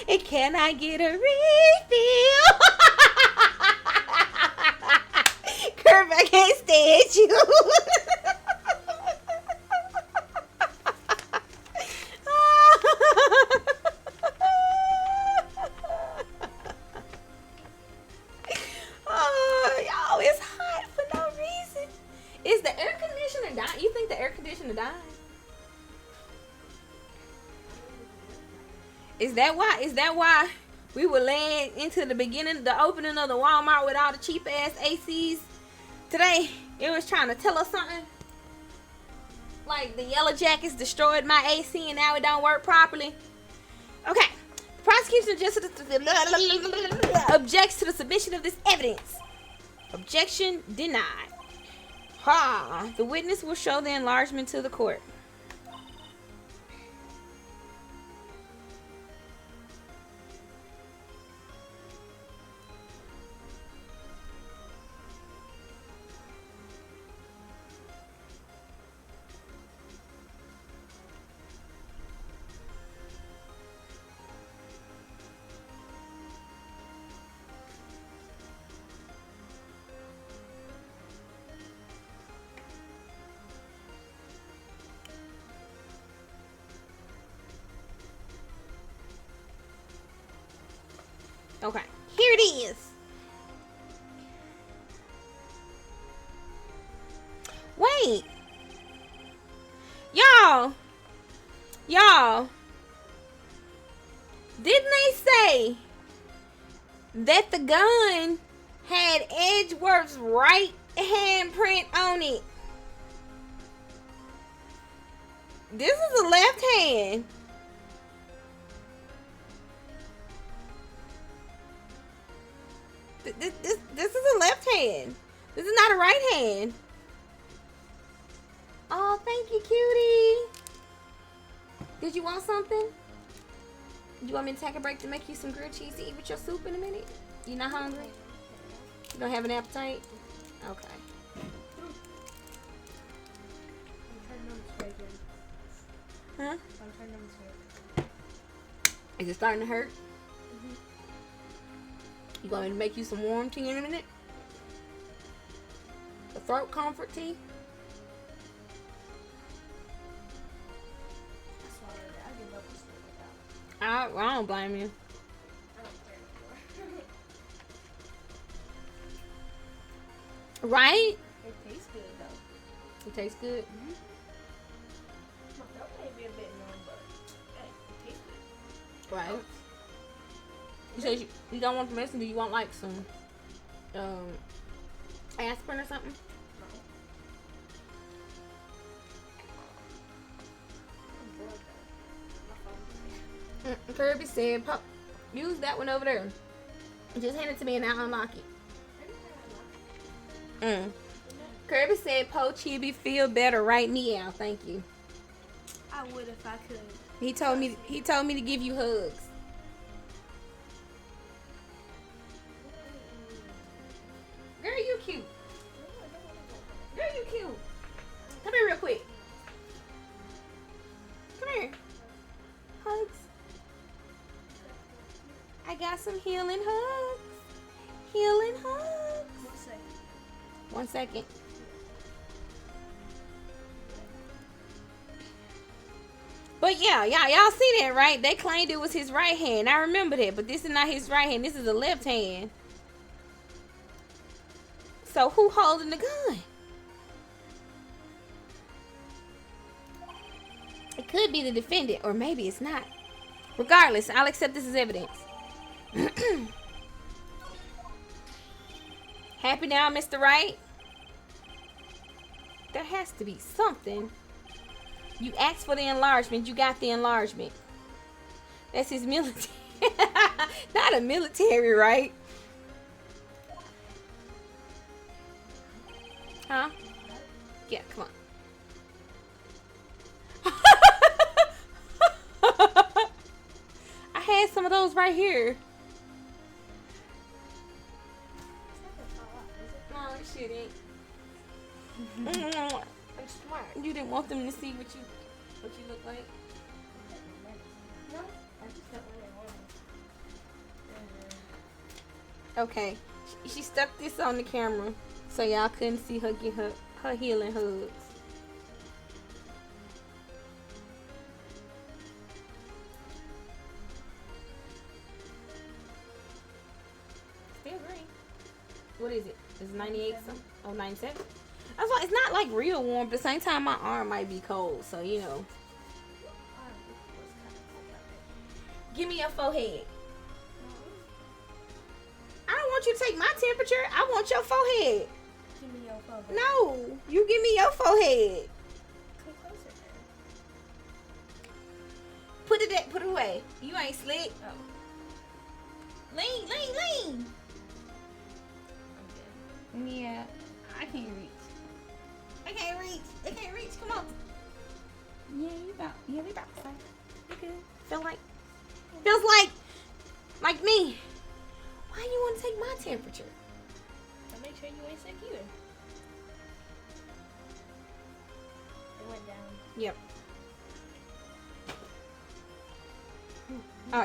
And can I get a refill? Curb, I can't stay at you. Oh, y'all, it's hot for no reason. Is the air conditioner dying? You think the air conditioner died? Is that why we were laying into the opening of the Walmart with all the cheap ass ACs today? It was trying to tell us something. Like the yellow jackets destroyed my AC and now it don't work properly. Okay. The prosecution objects to the submission of this evidence. Objection denied. Ha! The witness will show the enlargement to the court. Okay, here it is. Wait. Y'all. Didn't they say that the gun had Edgeworth's right handprint on it? This is a left hand. This is a left hand. This is not a right hand. Oh, thank you, cutie. Did you want something? You want me to take a break to make you some grilled cheese to eat with your soup in a minute? You not hungry? You don't have an appetite? Okay. Huh? Is it starting to hurt? You want me to make you some warm tea in a minute? A throat comfort tea? I don't blame you. Right? It tastes good though. It tastes good? Mm-hmm. My throat may be a bit numb, but hey, it tastes good. Right. You said you don't want the medicine. Do you want like some aspirin or something? Kirby said, use that one over there. Just hand it to me and I'll unlock it. Kirby said, Po Chibi feel better right now. Thank you. I would if I could. He told me to give you hugs. Girl, you cute. Girl, you cute. Come here real quick. Come here. Hugs. I got some healing hugs. Healing hugs. 1 second. 1 second. But yeah, y'all see that, right? They claimed it was his right hand. I remember that, but this is not his right hand. This is a left hand. So who holding the gun? It could be the defendant, or maybe it's not. Regardless, I'll accept this as evidence. Happy now, Mr. Wright? There has to be something. You asked for the enlargement. You got the enlargement. That's his military. Not a military, right? Huh? Yeah, come on. I had some of those right here. No, it shouldn't. I'm smart. You didn't want them to see what you look like. No, I just don't really want it. Okay, she stuck this on the camera so y'all couldn't see her get her healing hugs. Still green. What is it? It's 98 something? Oh, 97? That's why it's not like real warm, but at the same time my arm might be cold, so you know. Give me your forehead. I don't want you to take my temperature. I want your forehead. Give me your phone. No, you give me your forehead. Come closer, man. Put it away. You ain't slick. Oh. Lean. I'm good. Yeah, I can't reach. I can't reach. Come on. Yeah, we about to fight. You good? Feels like me. Why you want to take my temperature? I'll make sure you ain't sick either. It went down. Yep.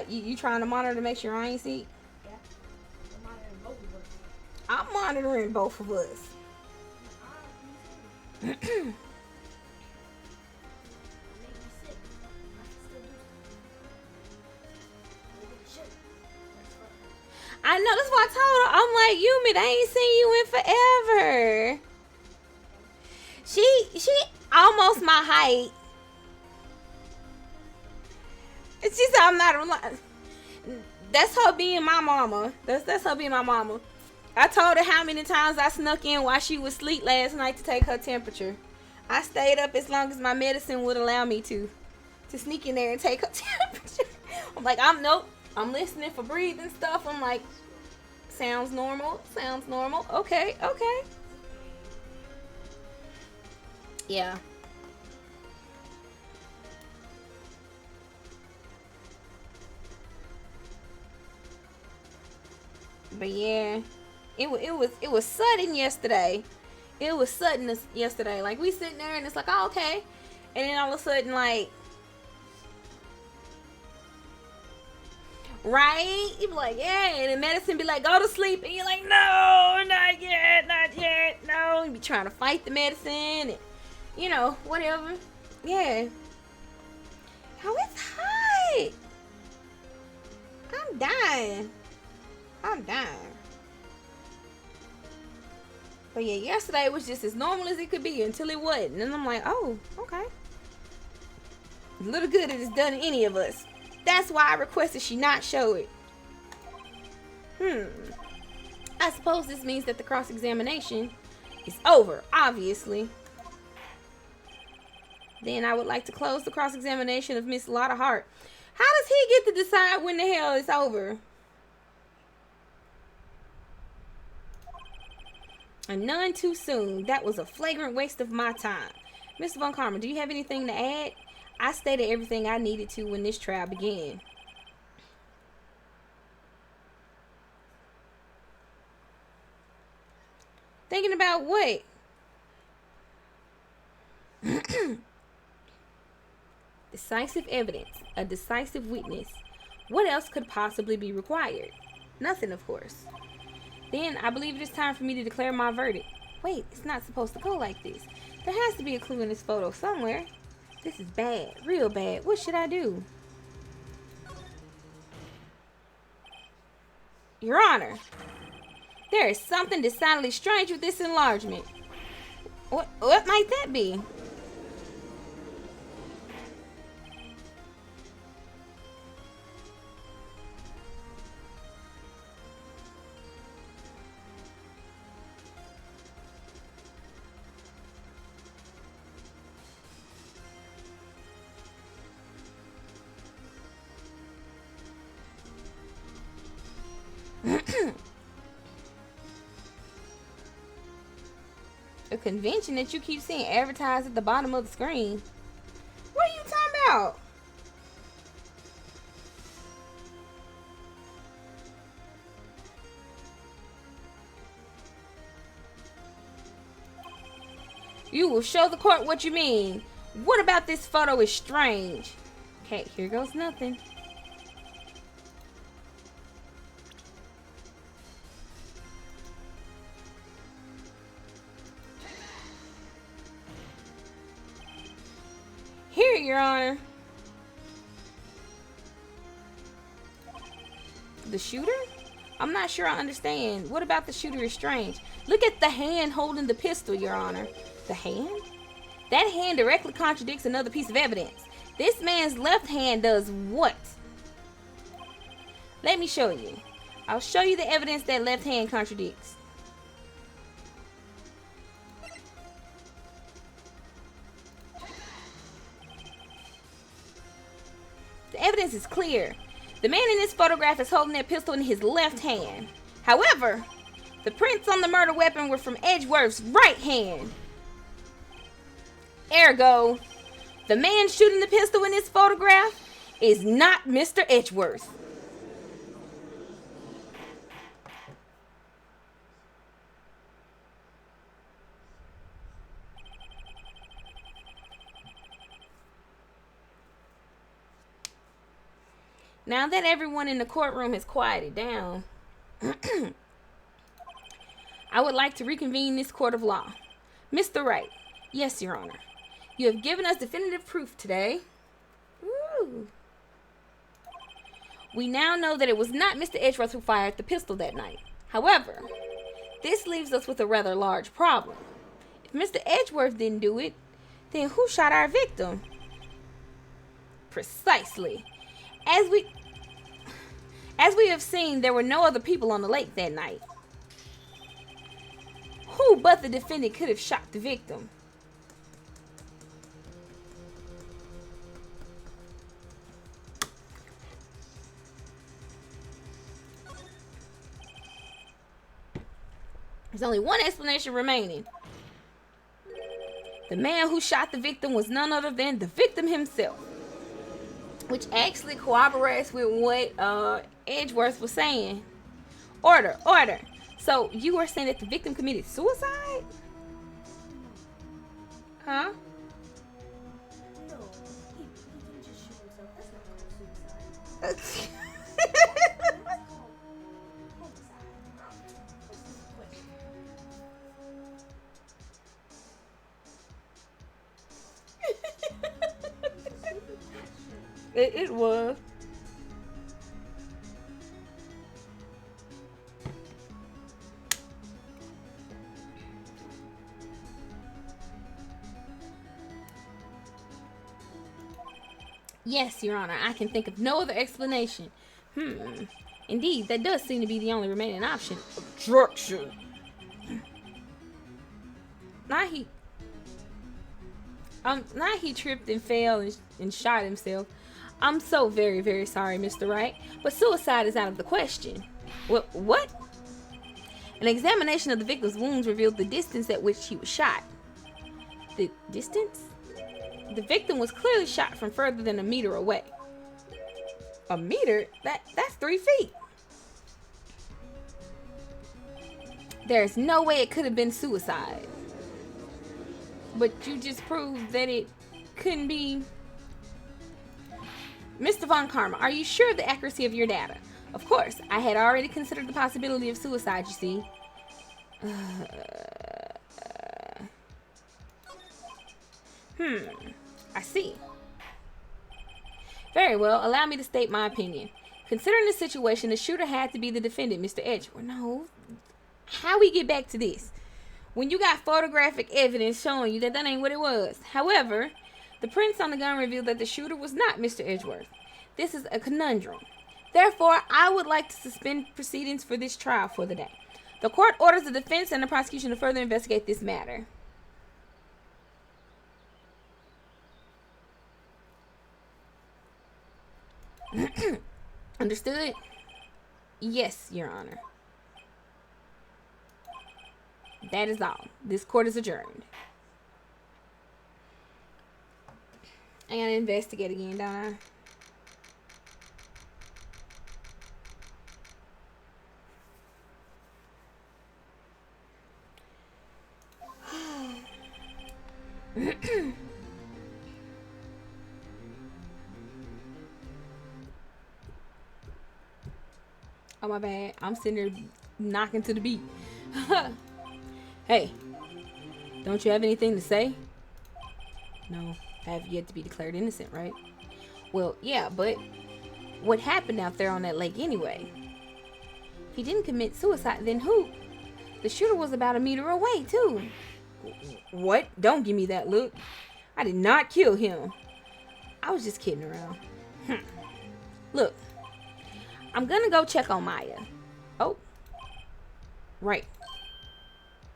You trying to monitor to make sure I ain't sick? Yeah. I'm monitoring both of us. I'm monitoring both of us. Make me sick. I can still do shit. I know, that's why I told her. I'm like, Yumi, they ain't seen you in forever. She almost my height. And she said I'm not relying. That's her being my mama. That's her being my mama. I told her how many times I snuck in while she was asleep last night to take her temperature. I stayed up as long as my medicine would allow me to sneak in there and take her temperature. I'm like, I'm listening for breathing stuff. I'm like, sounds normal. Okay. Yeah. But yeah, it was sudden yesterday. It was sudden yesterday. Like, we sitting there and it's like, oh, okay. And then all of a sudden, like, right? You be like, yeah. And the medicine be like, go to sleep. And you're like, no, not yet. No. You be trying to fight the medicine. And, you know, whatever. Yeah. Oh, it's hot. I'm dying. But yeah, yesterday was just as normal as it could be until it wasn't. And I'm like, oh, okay. Little good it has done any of us. That's why I requested she not show it. I suppose this means that the cross-examination is over, obviously. Then I would like to close the cross-examination of Miss Lotta Hart. How does he get to decide when the hell it's over? And none too soon. That was a flagrant waste of my time. Mr. Von Karma, do you have anything to add? I stated everything I needed to when this trial began. Thinking about what? Decisive evidence. A decisive witness. What else could possibly be required? Nothing, of course. Then, I believe it is time for me to declare my verdict. Wait, it's not supposed to go like this. There has to be a clue in this photo somewhere. This is bad. Real bad. What should I do? Your Honor, there is something decidedly strange with this enlargement. What might that be? convention that you keep seeing advertised at the bottom of the screen. What are you talking about? You will show the court what you mean. What about this photo is strange? Okay, here goes nothing. Here, Your Honor. The shooter? I'm not sure I understand. What about the shooter is strange? Look at the hand holding the pistol, Your Honor. The hand? That hand directly contradicts another piece of evidence. This man's left hand does what? Let me show you. I'll show you the evidence that left hand contradicts. The evidence is clear. The man in this photograph is holding that pistol in his left hand. However, the prints on the murder weapon were from Edgeworth's right hand. Ergo, the man shooting the pistol in this photograph is not Mr. Edgeworth. Now that everyone in the courtroom has quieted down, I would like to reconvene this court of law. Mr. Wright. Yes, Your Honor. You have given us definitive proof today. Ooh. We now know that it was not Mr. Edgeworth who fired the pistol that night. However, this leaves us with a rather large problem. If Mr. Edgeworth didn't do it, then who shot our victim? Precisely. As we have seen, there were no other people on the lake that night. Who but the defendant could have shot the victim? There's only one explanation remaining. The man who shot the victim was none other than the victim himself. Which actually corroborates with what Edgeworth was saying. Order. So you were saying that the victim committed suicide? Huh? No, he didn't just shoot himself. That's not called suicide. That's called homicide. What's this question? It was. Yes, Your Honor, I can think of no other explanation. Indeed, that does seem to be the only remaining option. Obstruction. Now he tripped and fell and shot himself. I'm so very, very sorry, Mr. Wright, but suicide is out of the question. What? An examination of the victim's wounds revealed the distance at which he was shot. The distance? The victim was clearly shot from further than a meter away. A meter? That's 3 feet. There's no way it could have been suicide. But you just proved that it couldn't be. Mr. Von Karma, are you sure of the accuracy of your data? Of course, I had already considered the possibility of suicide, you see. I see. Very well, allow me to state my opinion. Considering the situation, the shooter had to be the defendant, Mr. Edgeworth. No. How we get back to this? When you got photographic evidence showing you that ain't what it was. However, the prints on the gun revealed that the shooter was not Mr. Edgeworth. This is a conundrum. Therefore, I would like to suspend proceedings for this trial for the day. The court orders the defense and the prosecution to further investigate this matter. Understood? Yes, Your Honor. That is all. This court is adjourned. I gotta investigate again, don't I? Oh, my bad. I'm sitting there knocking to the beat. Hey, don't you have anything to say? No, I have yet to be declared innocent, right? Well, yeah, but what happened out there on that lake anyway? If he didn't commit suicide, then who? The shooter was about a meter away, too. What? Don't give me that look. I did not kill him. I was just kidding around. Look, I'm gonna go check on Maya. Oh, right.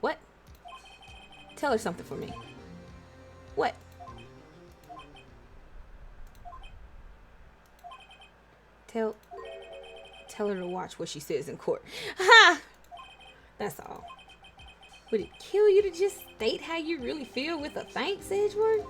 What? Tell her something for me. What? Tell her to watch what she says in court. Ha! That's all. Would it kill you to just state how you really feel with a thanks, Edgeworth?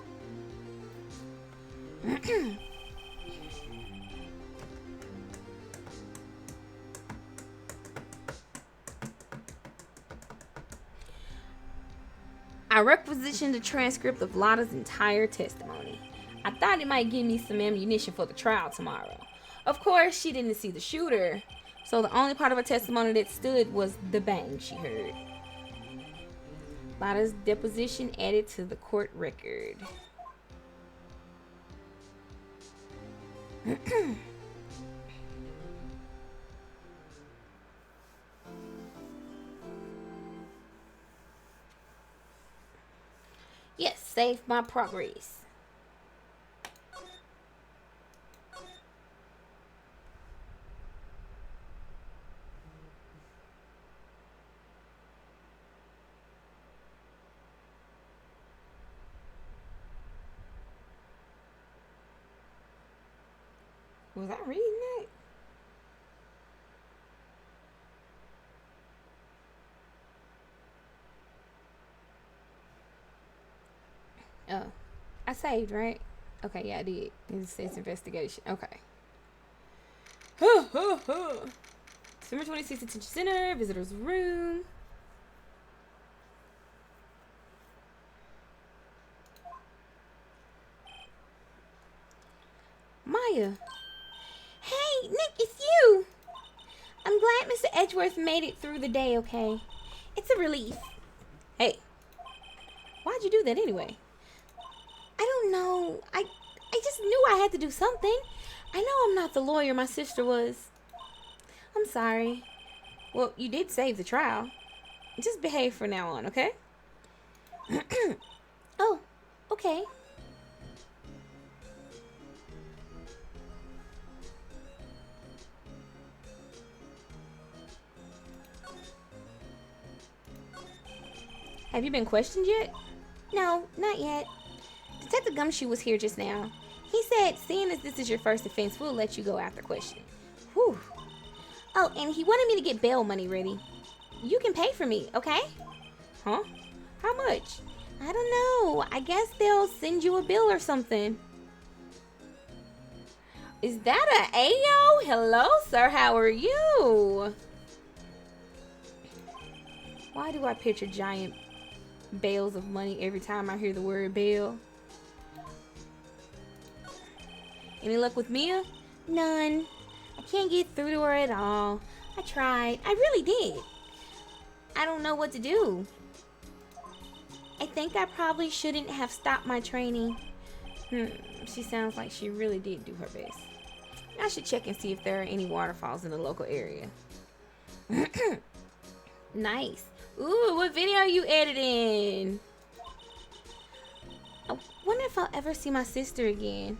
I requisitioned a transcript of Lotta's entire testimony. I thought it might give me some ammunition for the trial tomorrow. Of course, she didn't see the shooter, so the only part of her testimony that stood was the bang she heard. Lotta's deposition added to the court record. Yes, save my progress. Was I reading that? Oh, I saved, right? Okay, yeah, I did. It says investigation. Okay. December 26th, Detention Center, visitor's room. Maya. Hey, Nick, it's you. I'm glad Mr. Edgeworth made it through the day, okay? It's a relief. Hey, why'd you do that anyway? I don't know. I just knew I had to do something. I know I'm not the lawyer my sister was. I'm sorry. Well, you did save the trial. Just behave from now on, okay? Oh, okay. Have you been questioned yet? No, not yet. Detective Gumshoe was here just now. He said, seeing as this is your first offense, we'll let you go after questioning. Whew. Oh, and he wanted me to get bail money ready. You can pay for me, okay? Huh? How much? I don't know. I guess they'll send you a bill or something. Is that a Ayo? Hello, sir. How are you? Why do I picture giant bales of money every time I hear the word bail? Any luck with Mia? None. I can't get through to her at all. I tried. I really did. I don't know what to do. I think I probably shouldn't have stopped my training. She sounds like she really did do her best. I should check and see if there are any waterfalls in the local area. Nice. Ooh, what video are you editing? I wonder if I'll ever see my sister again.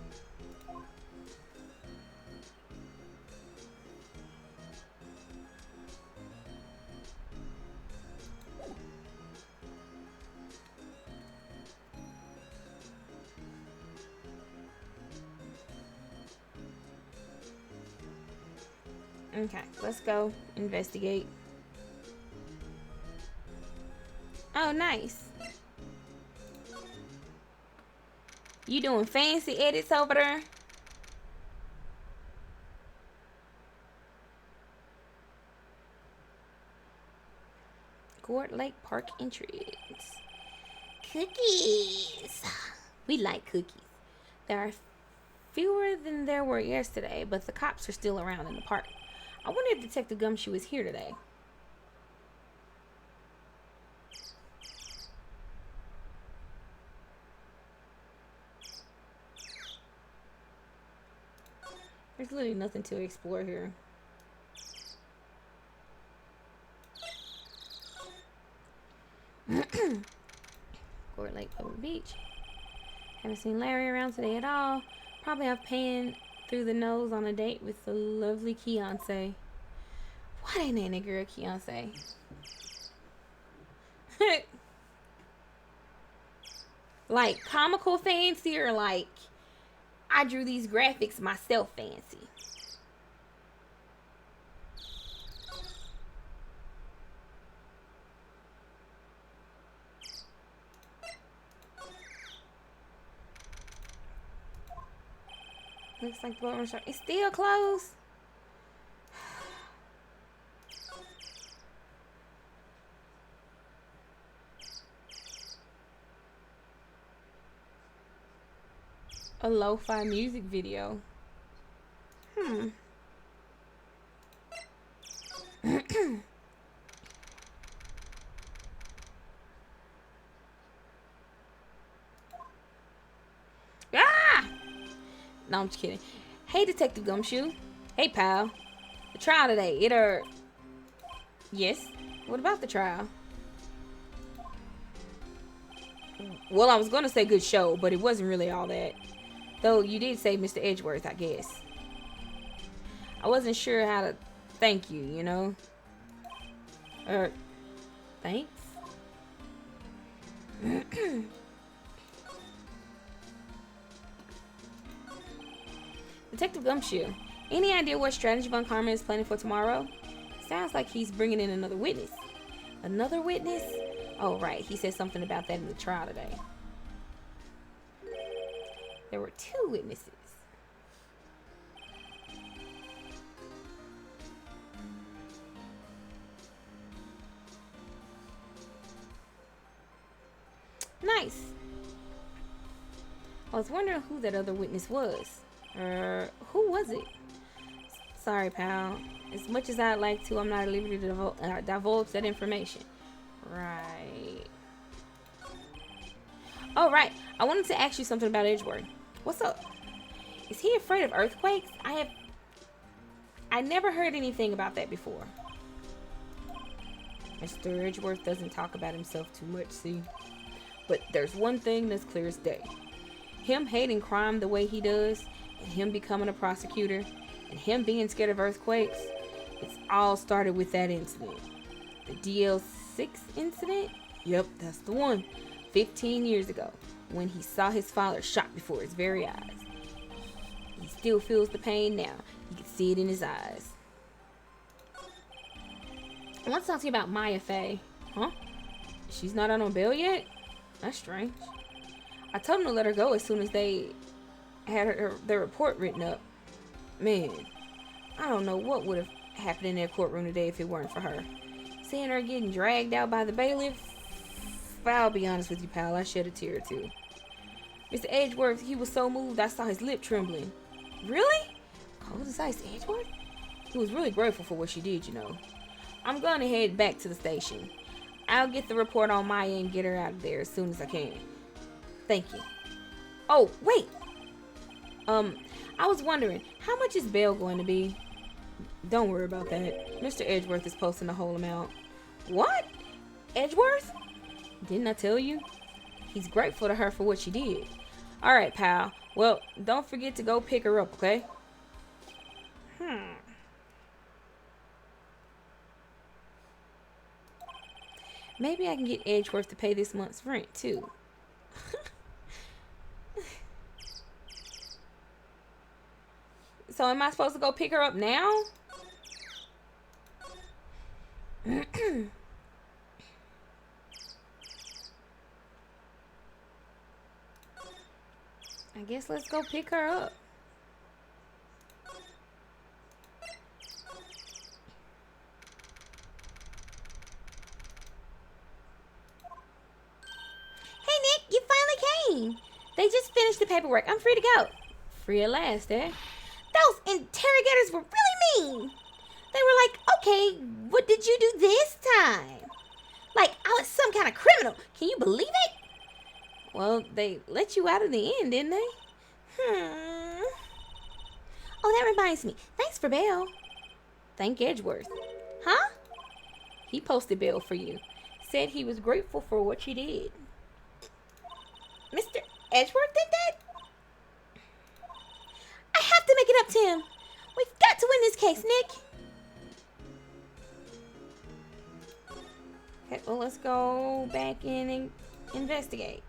Okay, let's go investigate. Oh, nice. You doing fancy edits over there? Gore Lake Park entrance. Cookies. We like cookies. There are fewer than there were yesterday, but the cops are still around in the park. I wonder if Detective Gumshoe is here today. There's literally nothing to explore here. Gore Lake Public Beach. Haven't seen Larry around today at all. Probably have Pan through the nose on a date with the lovely Keonce. What ain't that nigga girl Keonce? Like comical fancy or like I drew these graphics myself fancy? Looks like the boat is still closed. A lo-fi music video. Ah! No, I'm just kidding. Hey, Detective Gumshoe. Hey, pal. The trial today, Yes? What about the trial? Well, I was gonna say good show, but it wasn't really all that. Though you did say Mr. Edgeworth, I guess. I wasn't sure how to thank you, you know? Thanks? Detective Gumshoe, any idea what strategy Von Karma is planning for tomorrow? Sounds like he's bringing in another witness. Another witness? Oh, right. He said something about that in the trial today. There were 2 witnesses. Nice. I was wondering who that other witness was. Who was it? Sorry, pal. As much as I'd like to, I'm not at liberty to divulge that information. Right. Oh, right. I wanted to ask you something about Edgeworth. What's up? Is he afraid of earthquakes? I never heard anything about that before. Mr. Edgeworth doesn't talk about himself too much, see? But there's one thing that's clear as day. Him hating crime the way he does, and him becoming a prosecutor, and him being scared of earthquakes, it's all started with that incident. The DL6 incident? Yep, that's the one. 15 years ago, when he saw his father shot before his very eyes. He still feels the pain now. You can see it in his eyes. I want to talk to you about Maya Faye. Huh? She's not on bail yet? That's strange. I told him to let her go as soon as they had their report written up. Man, I don't know what would have happened in that courtroom today if it weren't for her. Seeing her getting dragged out by the bailiff, I'll be honest with you, pal, I shed a tear or two. Mr. Edgeworth, he was so moved I saw his lip trembling. Really? Cold as ice, Edgeworth? He was really grateful for what she did, you know. I'm gonna head back to the station. I'll get the report on Maya and get her out of there as soon as I can. Thank you. Oh, wait. I was wondering, how much is bail going to be? Don't worry about that. Mr. Edgeworth is posting the whole amount. What? Edgeworth? Didn't I tell you? He's grateful to her for what she did. Alright, pal. Well, don't forget to go pick her up, okay? Maybe I can get Edgeworth to pay this month's rent, too. So am I supposed to go pick her up now? guess let's go pick her up. Hey, Nick, you finally came. They just finished the paperwork. I'm free to go. Free at last, eh? Those interrogators were really mean. They were like, okay, what did you do this time? Like I was some kind of criminal. Can you believe it? Well, they let you out in the end, didn't they? Oh, that reminds me. Thanks for bail. Thank Edgeworth. Huh? He posted bail for you. Said he was grateful for what you did. Mr. Edgeworth did that? I have to make it up to him. We've got to win this case, Nick. Okay, well, let's go back in and investigate.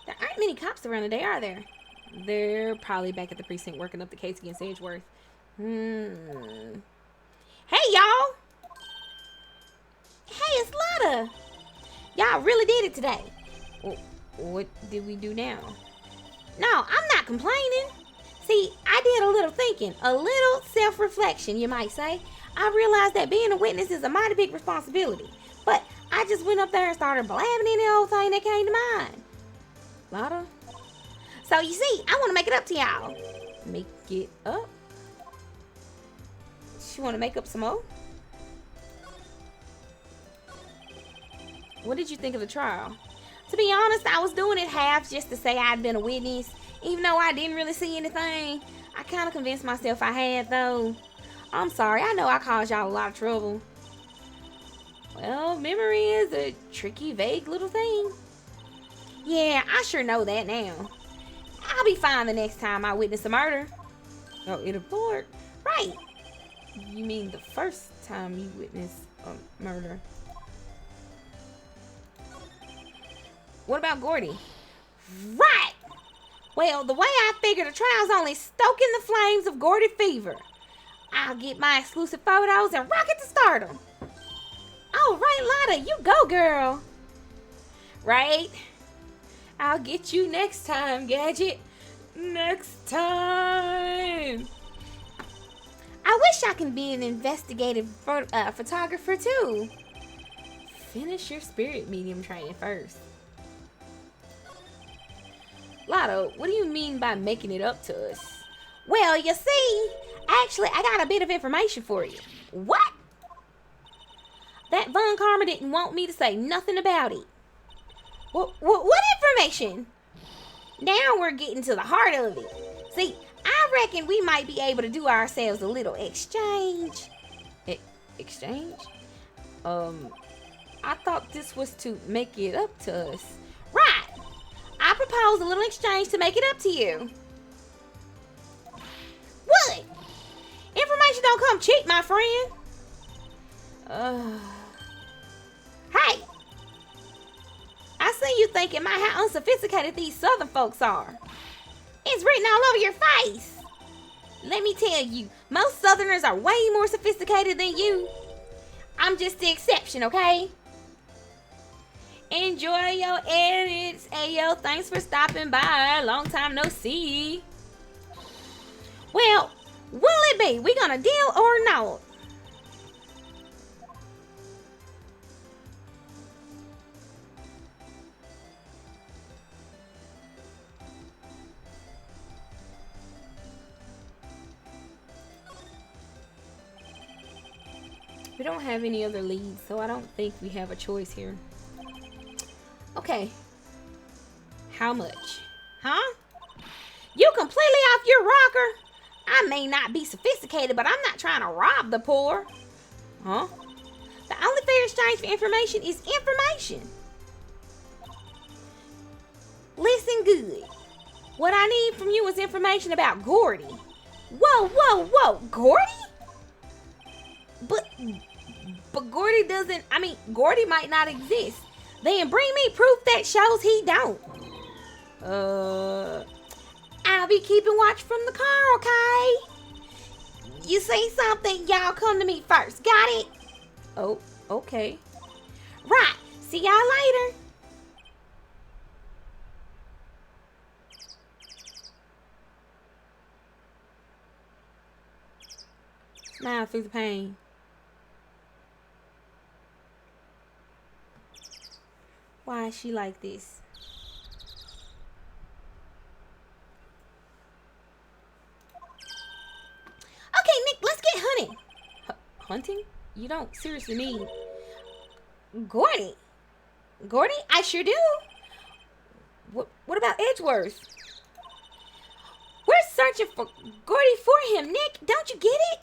There aren't many cops around today, are there? They're probably back at the precinct working up the case against Edgeworth. Hey, y'all! Hey, it's LaaLaBy. Y'all really did it today. What did we do now? No, I'm not complaining. See, I did a little thinking, a little self-reflection, you might say. I realized that being a witness is a mighty big responsibility. But I just went up there and started blabbing any old thing that came to mind. LaaLaBy? So you see, I want to make it up to y'all. Make it up? You want to make up some more? What did you think of the trial? To be honest, I was doing it half just to say I'd been a witness. Even though I didn't really see anything. I kind of convinced myself I had, though. I'm sorry, I know I caused y'all a lot of trouble. Well, memory is a tricky, vague little thing. Yeah, I sure know that now. I'll be fine the next time I witness a murder. Oh, it'll work. Right. You mean the first time you witnessed a murder? What about Gordy? Right! Well, the way I figure the trial's only stoking the flames of Gordy fever. I'll get my exclusive photos and rocket to stardom. All right, LaaLaBy, you go, girl. Right? I'll get you next time, Gadget. Next time. I wish I could be an investigative photographer, too. Finish your spirit medium training first. LaaLaBy, what do you mean by making it up to us? Well, you see, actually, I got a bit of information for you. What? That Von Karma didn't want me to say nothing about it. What information? Now we're getting to the heart of it. See, I reckon we might be able to do ourselves a little exchange. Exchange? I thought this was to make it up to us. Right. I propose a little exchange to make it up to you. What? Information don't come cheap, my friend. Hey. I see you thinking about how unsophisticated these southern folks are. It's written all over your face. Let me tell you, most southerners are way more sophisticated than you. I'm just the exception, okay? Enjoy your edits. Ayo, thanks for stopping by. Long time no see. Well, will it be? We gonna deal or not? We don't have any other leads, so I don't think we have a choice here. Okay. How much? Huh? You completely off your rocker? I may not be sophisticated, but I'm not trying to rob the poor. Huh? The only fair exchange for information is information. Listen good. What I need from you is information about Gordy. Whoa. Gordy? But Gordy doesn't, Gordy might not exist. Then bring me proof that shows he don't. I'll be keeping watch from the car, okay? You say something, y'all come to me first. Got it? Oh, okay. Right. See y'all later. Smile through the pain. Why is she like this? Okay, Nick, let's get hunting. Hunting? You don't seriously mean Gordy? Gordy? I sure do. What about Edgeworth? We're searching for Gordy for him, Nick. Don't you get it?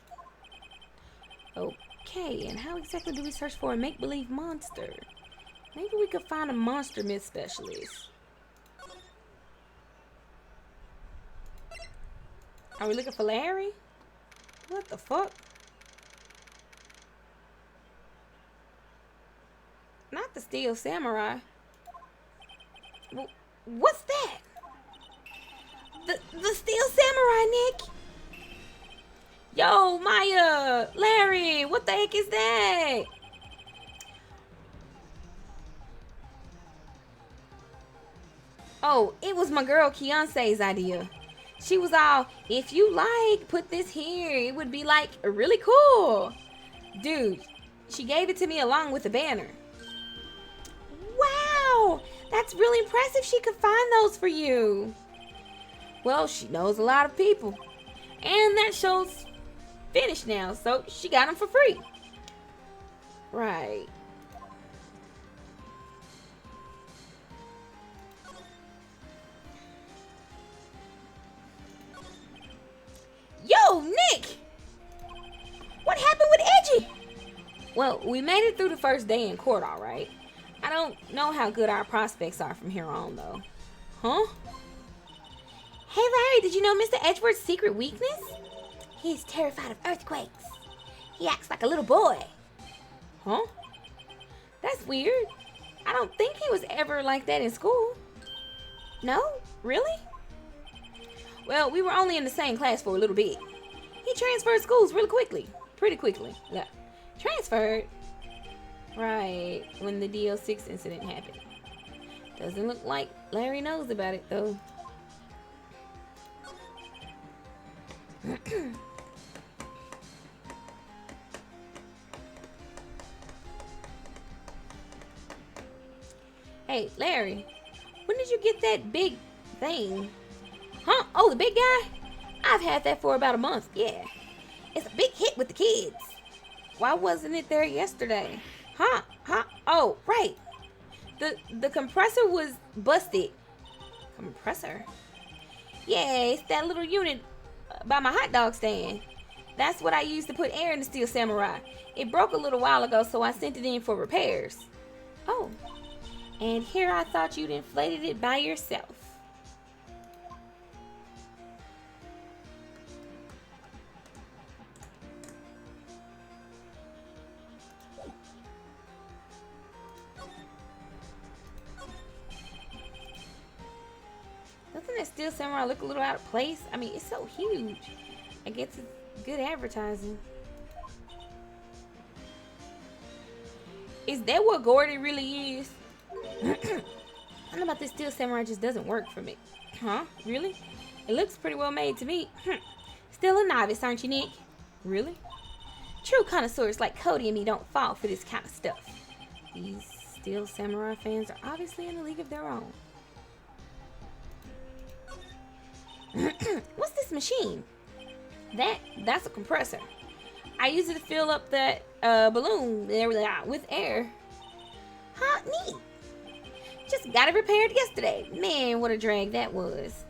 Okay, and how exactly do we search for a make-believe monster? Maybe we could find a monster myth specialist. Are we looking for Larry? What the fuck? Not the Steel Samurai. What's that? The Steel Samurai, Nick. Yo, Maya, Larry, what the heck is that? Oh, it was my girl Keonce's idea. She was all, if you like, put this here. It would be like really cool. Dude, she gave it to me along with the banner. Wow, that's really impressive she could find those for you. Well, she knows a lot of people. And that show's finished now, so she got them for free. Right. Yo, Nick! What happened with Edgy? Well, we made it through the first day in court, all right. I don't know how good our prospects are from here on, though. Huh? Hey, Larry, did you know Mr. Edgeworth's secret weakness? He's terrified of earthquakes. He acts like a little boy. Huh? That's weird. I don't think he was ever like that in school. No? Really? Well, we were only in the same class for a little bit. He transferred schools really quickly. Pretty quickly. Yeah. Transferred? Right, when the DL6 incident happened. Doesn't look like Larry knows about it, though. Hey, Larry, when did you get that big thing? Huh? Oh, the big guy? I've had that for about a month, yeah. It's a big hit with the kids. Why wasn't it there yesterday? Huh? Oh, right. The compressor was busted. Compressor? Yeah, it's that little unit by my hot dog stand. That's what I used to put air in the Steel Samurai. It broke a little while ago, so I sent it in for repairs. Oh. And here I thought you'd inflated it by yourself. Doesn't that Steel Samurai look a little out of place? I mean, it's so huge. I guess it's good advertising. Is that what Gordy really is? I don't know about this Steel Samurai, just doesn't work for me. Huh? Really? It looks pretty well made to me. Still a novice, aren't you, Nick? Really? True connoisseurs like Cody and me don't fall for this kind of stuff. These Steel Samurai fans are obviously in a league of their own. What's this machine? That's a compressor. I use it to fill up that balloon with air. Huh? Neat. Just got it repaired yesterday. Man, what a drag that was.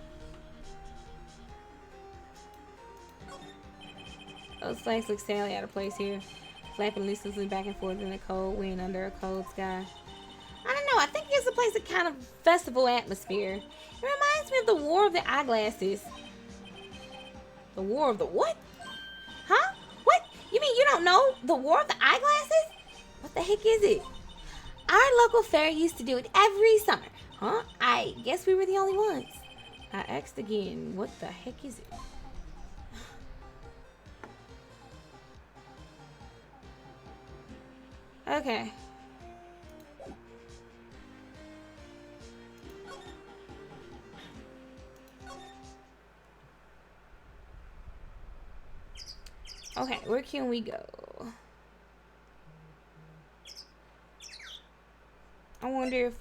Those flags look sadly out of place here. Flapping listlessly back and forth in the cold wind under a cold sky. I don't know, I think it's a place of kind of festival atmosphere. It reminds me of the War of the Eyeglasses. The War of the what? Huh? What? You mean you don't know the War of the Eyeglasses? What the heck is it? Our local fair used to do it every summer. Huh? I guess we were the only ones. I asked again, what the heck is it? Okay. Okay, where can we go? I wonder if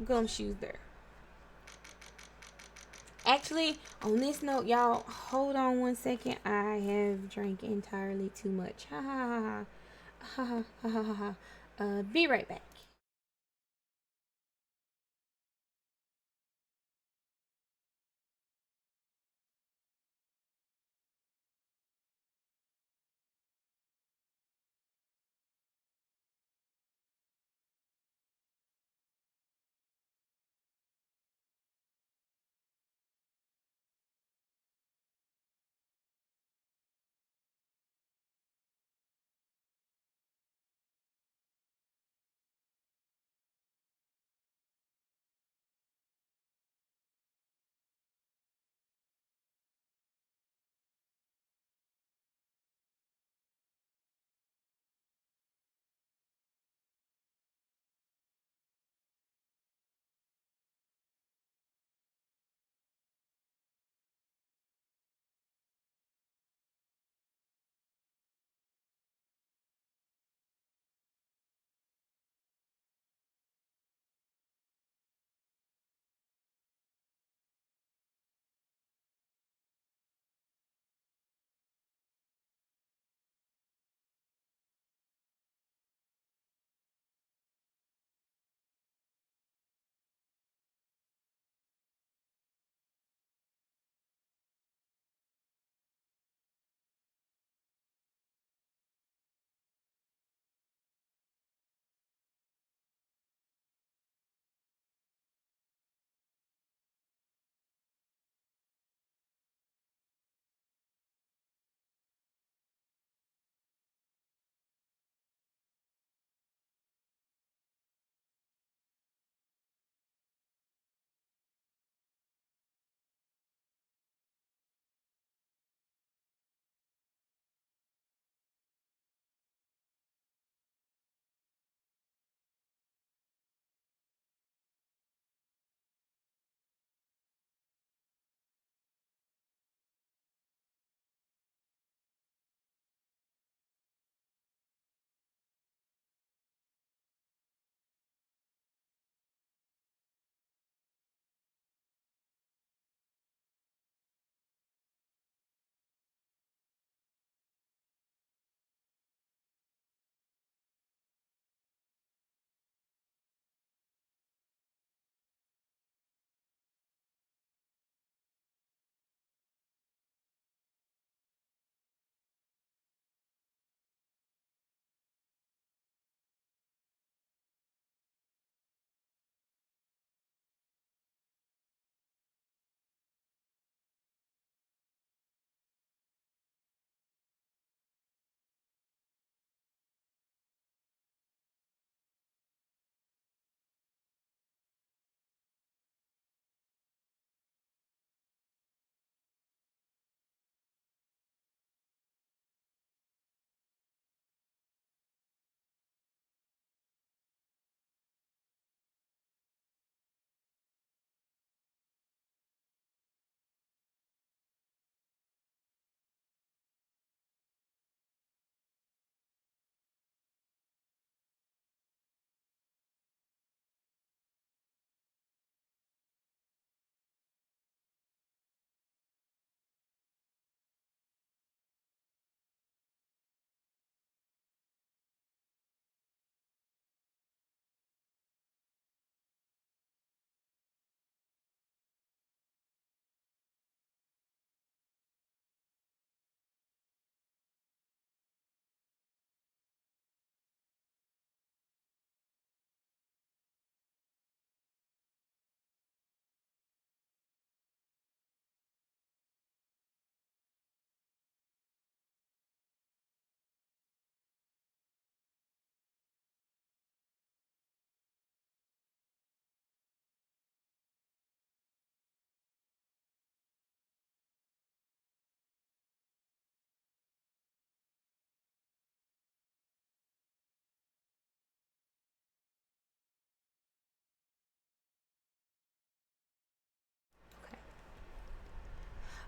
Gumshoe's there. Actually, on this note, y'all, hold on one second. I have drank entirely too much. Ha ha ha ha ha ha ha ha. Be right back.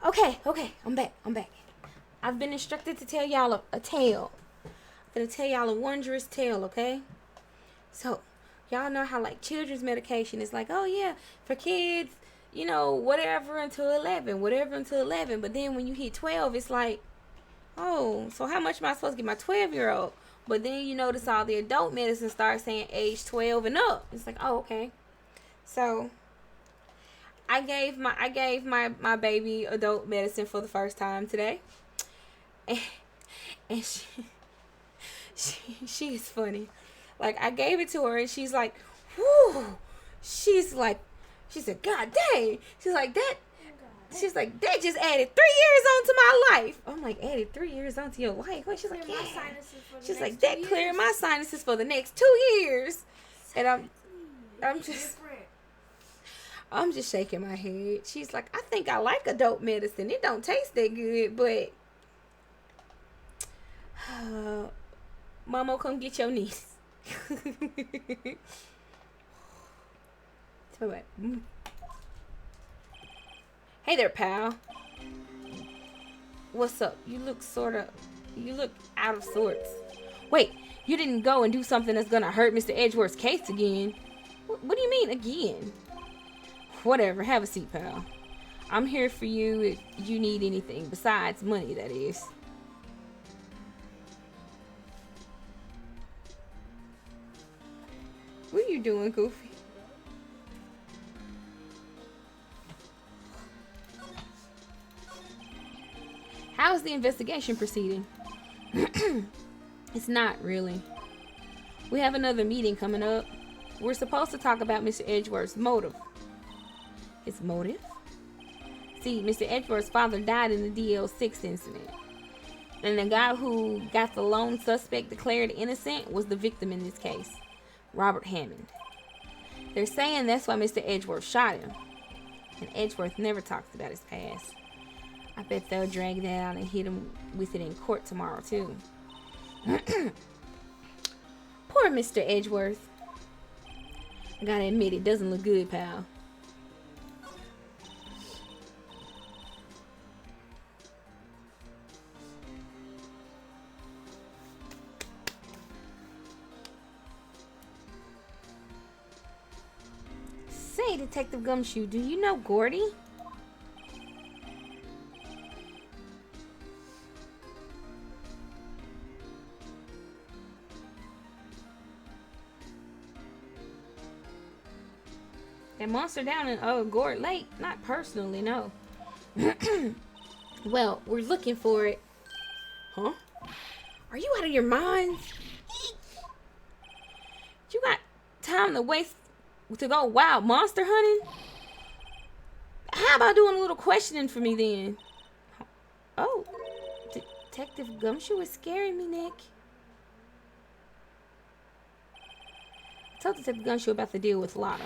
Okay, I'm back. I've been instructed to tell y'all a tale. I'm gonna tell y'all a wondrous tale, okay? So, y'all know how like children's medication is like, oh yeah, for kids, you know, whatever until 11. But then when you hit 12, it's like, oh, so how much am I supposed to get my 12-year-old? But then you notice all the adult medicine starts saying age 12 and up. It's like, oh, okay. So I gave my baby adult medicine for the first time today. And she is funny. Like, I gave it to her and she's like, whoo. She said, God dang. She's like, that just added 3 years onto my life. I'm like, added 3 years onto your life? What? She's like, yeah. She's like, that cleared my sinuses for the next 2 years. And I'm just shaking my head. She's like, I think I like adult medicine. It don't taste that good, but Mama, come get your niece. So what? Hey there, pal. What's up? You look out of sorts. Wait, you didn't go and do something that's gonna hurt Mr. Edgeworth's case again? What do you mean again? Whatever, have a seat, pal. I'm here for you if you need anything besides money, that is. What are you doing, Goofy? How's the investigation proceeding? It's not really. We have another meeting coming up. We're supposed to talk about Mr. Edgeworth's motive. His motive? See, Mr. Edgeworth's father died in the DL6 incident. And the guy who got the lone suspect declared innocent was the victim in this case, Robert Hammond. They're saying that's why Mr. Edgeworth shot him. And Edgeworth never talks about his past. I bet they'll drag that out and hit him with it in court tomorrow, too. Poor Mr. Edgeworth. I gotta admit, it doesn't look good, pal. Say, Detective Gumshoe, do you know Gordy? That monster down in Gore Lake? Not personally, no. Well, we're looking for it. Huh? Are you out of your mind? You got time to waste to go wild monster hunting? How about doing a little questioning for me then? Oh, Detective Gumshoe is scaring me, Nick. I told Detective Gumshoe about the deal with Lotta.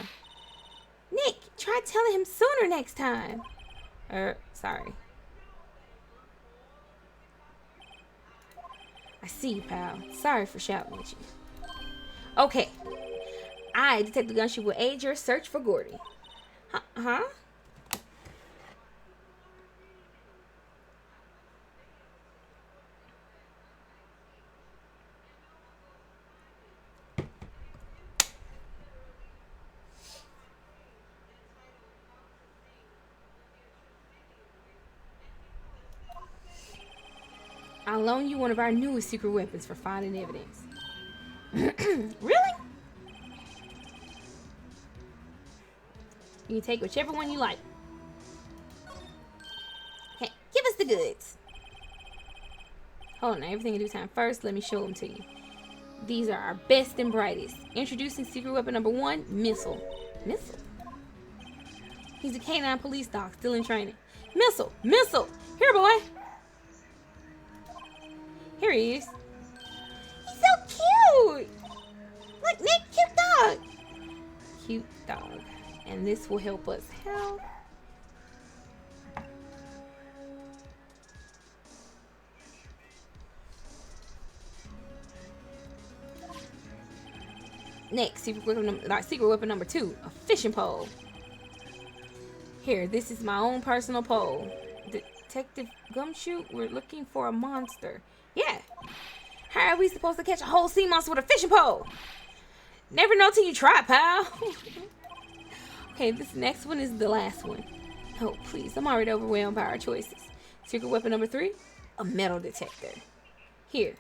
Nick, try telling him sooner next time. Sorry. I see you, pal. Sorry for shouting at you. Okay. I, Detective Gumshoe, will aid your search for Gordy. Huh? I'll loan you one of our newest secret weapons for finding evidence. Really? You can take whichever one you like. Hey, give us the goods. Hold on, everything in due time. First, let me show them to you. These are our best and brightest. Introducing secret weapon number 1, Missile. Missile? He's a canine police dog, still in training. Missile! Here, boy! Here he is. He's so cute! Look, Nick, cute dog! Cute dog. And this will help us help. Next, secret weapon number 2, a fishing pole. Here, this is my own personal pole. Detective Gumshoe, we're looking for a monster. Yeah. How are we supposed to catch a whole sea monster with a fishing pole? Never know till you try, pal. Okay, this next one is the last one. Oh, please, I'm already overwhelmed by our choices. Secret weapon number 3, a metal detector. Here.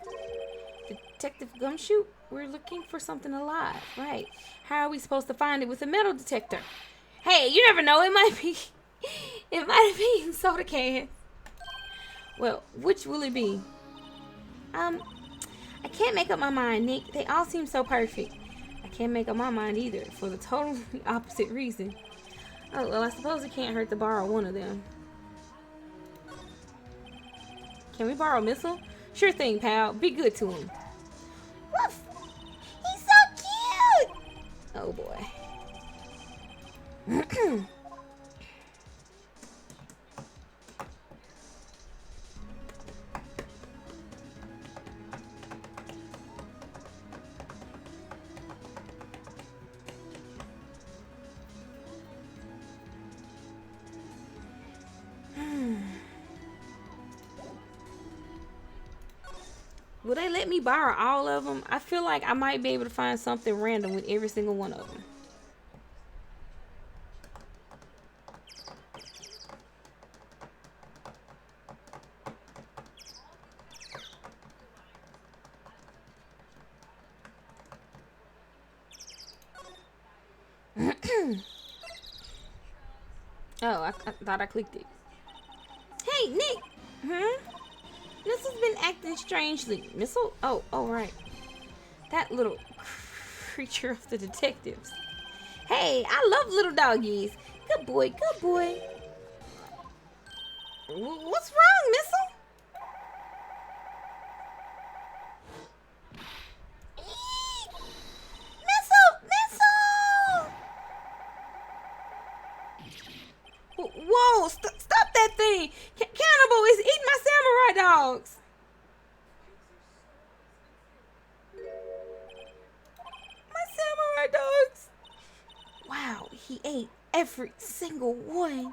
Detective Gumshoe, we're looking for something alive. Right. How are we supposed to find it with a metal detector? Hey, you never know. It might have been soda cans. Well, which will it be? I can't make up my mind, Nick. They all seem so perfect. I can't make up my mind either, for the totally opposite reason. Oh, well, I suppose it can't hurt to borrow one of them. Can we borrow Missile? Sure thing, pal. Be good to him. Woof! He's so cute! Oh, boy. Will they let me borrow all of them? I feel like I might be able to find something random with every single one of them. Oh, I thought I clicked it. Hey, Nick! Missile's been acting strangely. Missile? Oh, right. That little creature of the detectives. Hey, I love little doggies. Good boy, good boy. What's wrong, Missile? Whoa, stop that thing. Cannibal is eating my samurai dogs. My samurai dogs. Wow, he ate every single one.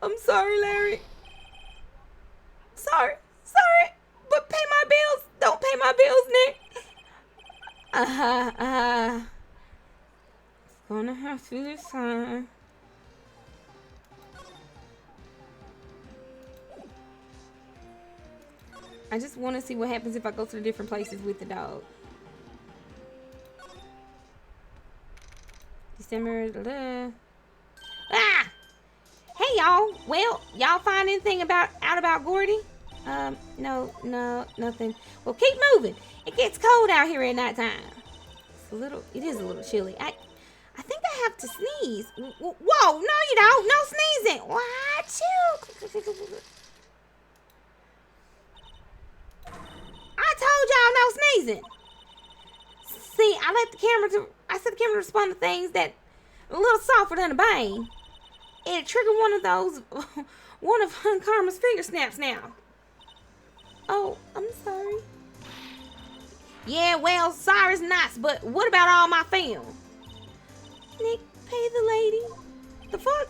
I'm sorry, Larry. Sorry. But pay my bills. Don't pay my bills, Nick. Gonna have to this time. I just want to see what happens if I go to the different places with the dog. December. Ah! Hey, y'all. Well, y'all find anything out about Gordy? No, nothing. Well, keep moving. It gets cold out here at nighttime. It is a little chilly. I think I have to sneeze. Whoa, no you don't. No sneezing. What? I told y'all no sneezing. See, I set the camera to respond to things that are a little softer than a bang. It triggered one of Karma's finger snaps now. Oh, I'm sorry. Yeah, well, sorry's nice, but what about all my film? Nick, pay the lady. The fuck?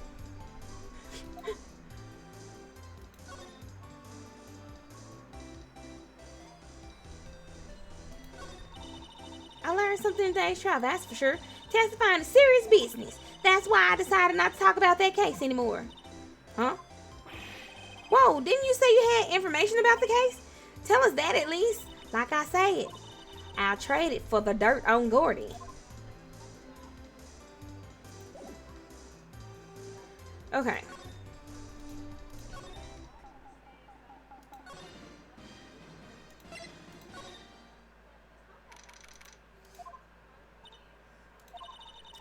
I learned something in today's trial, that's for sure. Testifying is serious business. That's why I decided not to talk about that case anymore. Huh? Whoa, didn't you say you had information about the case? Tell us that at least. Like I said, I'll trade it for the dirt on Gordy. Okay.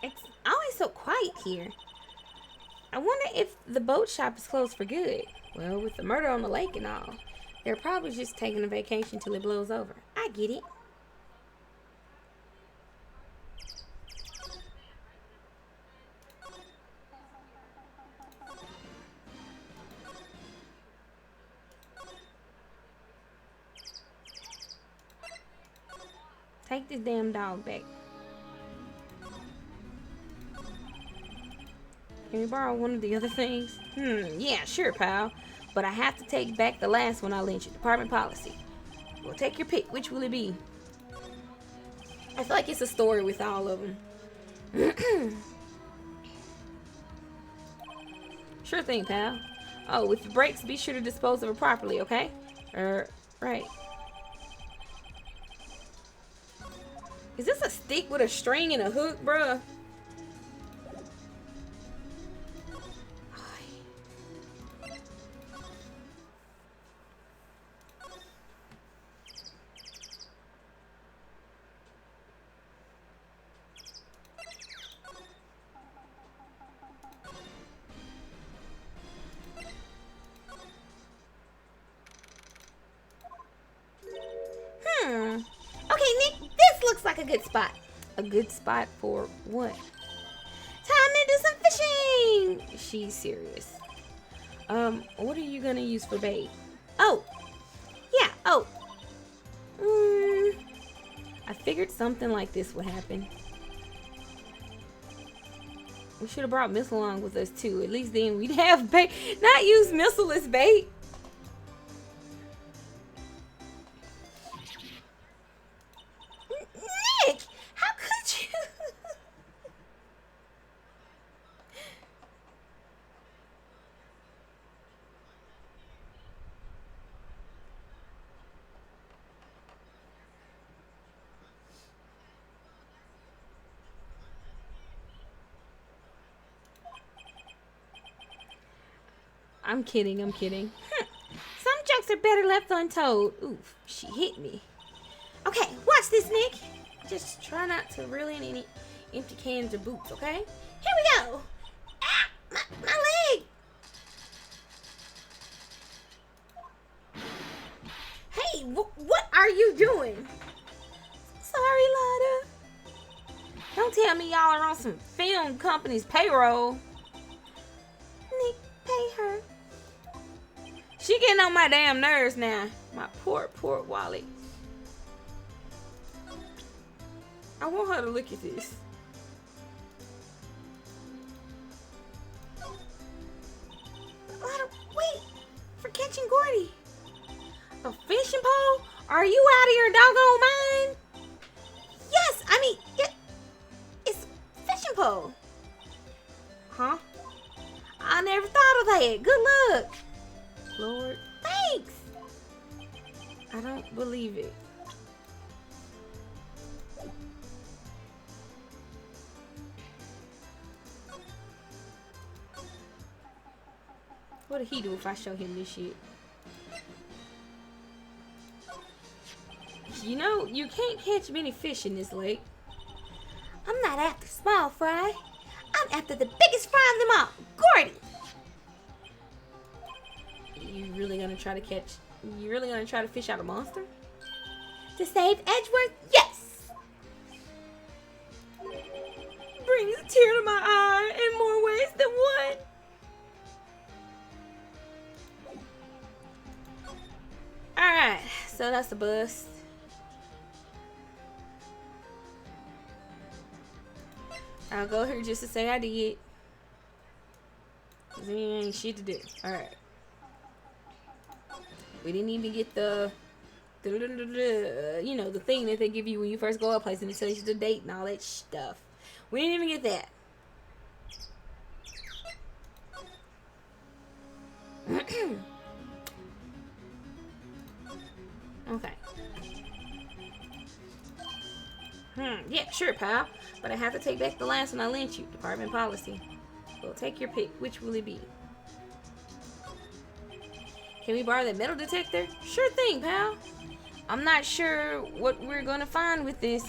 It's always so quiet here. I wonder if the boat shop is closed for good. Well, with the murder on the lake and all, they're probably just taking a vacation till it blows over. I get it. Take this damn dog back. Can we borrow one of the other things? Yeah, sure, pal. but I have to take back the last one I lent you. Department policy. Well, take your pick. Which will it be? I feel like it's a story with all of them. Sure thing, pal. Oh, with the brakes, be sure to dispose of it properly, okay? Right. Is this a stick with a string and a hook, bruh? Okay, Nick, this looks like a good spot. A good spot for what? Time to do some fishing! She's serious. What are you gonna use for bait? Oh! Yeah, oh. I figured something like this would happen. We should have brought Missile along with us too. At least then we'd have bait. Not use Missile as bait. Nick! How could you? I'm kidding. Some jokes are better left untold. Oof, she hit me. Okay, watch this, Nick. Just try not to reel in any empty cans or boots, okay? Here we go. Ah, my leg. Hey, what are you doing? Sorry, Lotta. Don't tell me y'all are on some film company's payroll. Nick, pay her. She getting on my damn nerves now. My poor Wally. I want her to look at this. Wait, for catching Gordy. A fishing pole? Are you out of your doggone mind? Yes, I mean, it's a fishing pole. Huh? I never thought of that. Good luck. Lord, thanks. I don't believe it. What'd he do if I show him this shit? You know, you can't catch many fish in this lake. I'm not after small fry. I'm after the biggest fry of them all, Gordy. You really gonna try to fish out a monster? To save Edgeworth? Yes! Brings a tear to my eye in more ways than one. Alright, so that's a bust. I'll go here just to say I did. There ain't shit to do. Alright. We didn't even get the you know, the thing that they give you when you first go a place and it tells you the date and all that stuff. We didn't even get that. Okay. Yeah, sure, pal. But I have to take back the last one I lent you. Department policy. Well, take your pick. Which will it be? Can we borrow that metal detector? Sure thing, pal. I'm not sure what we're gonna find with this.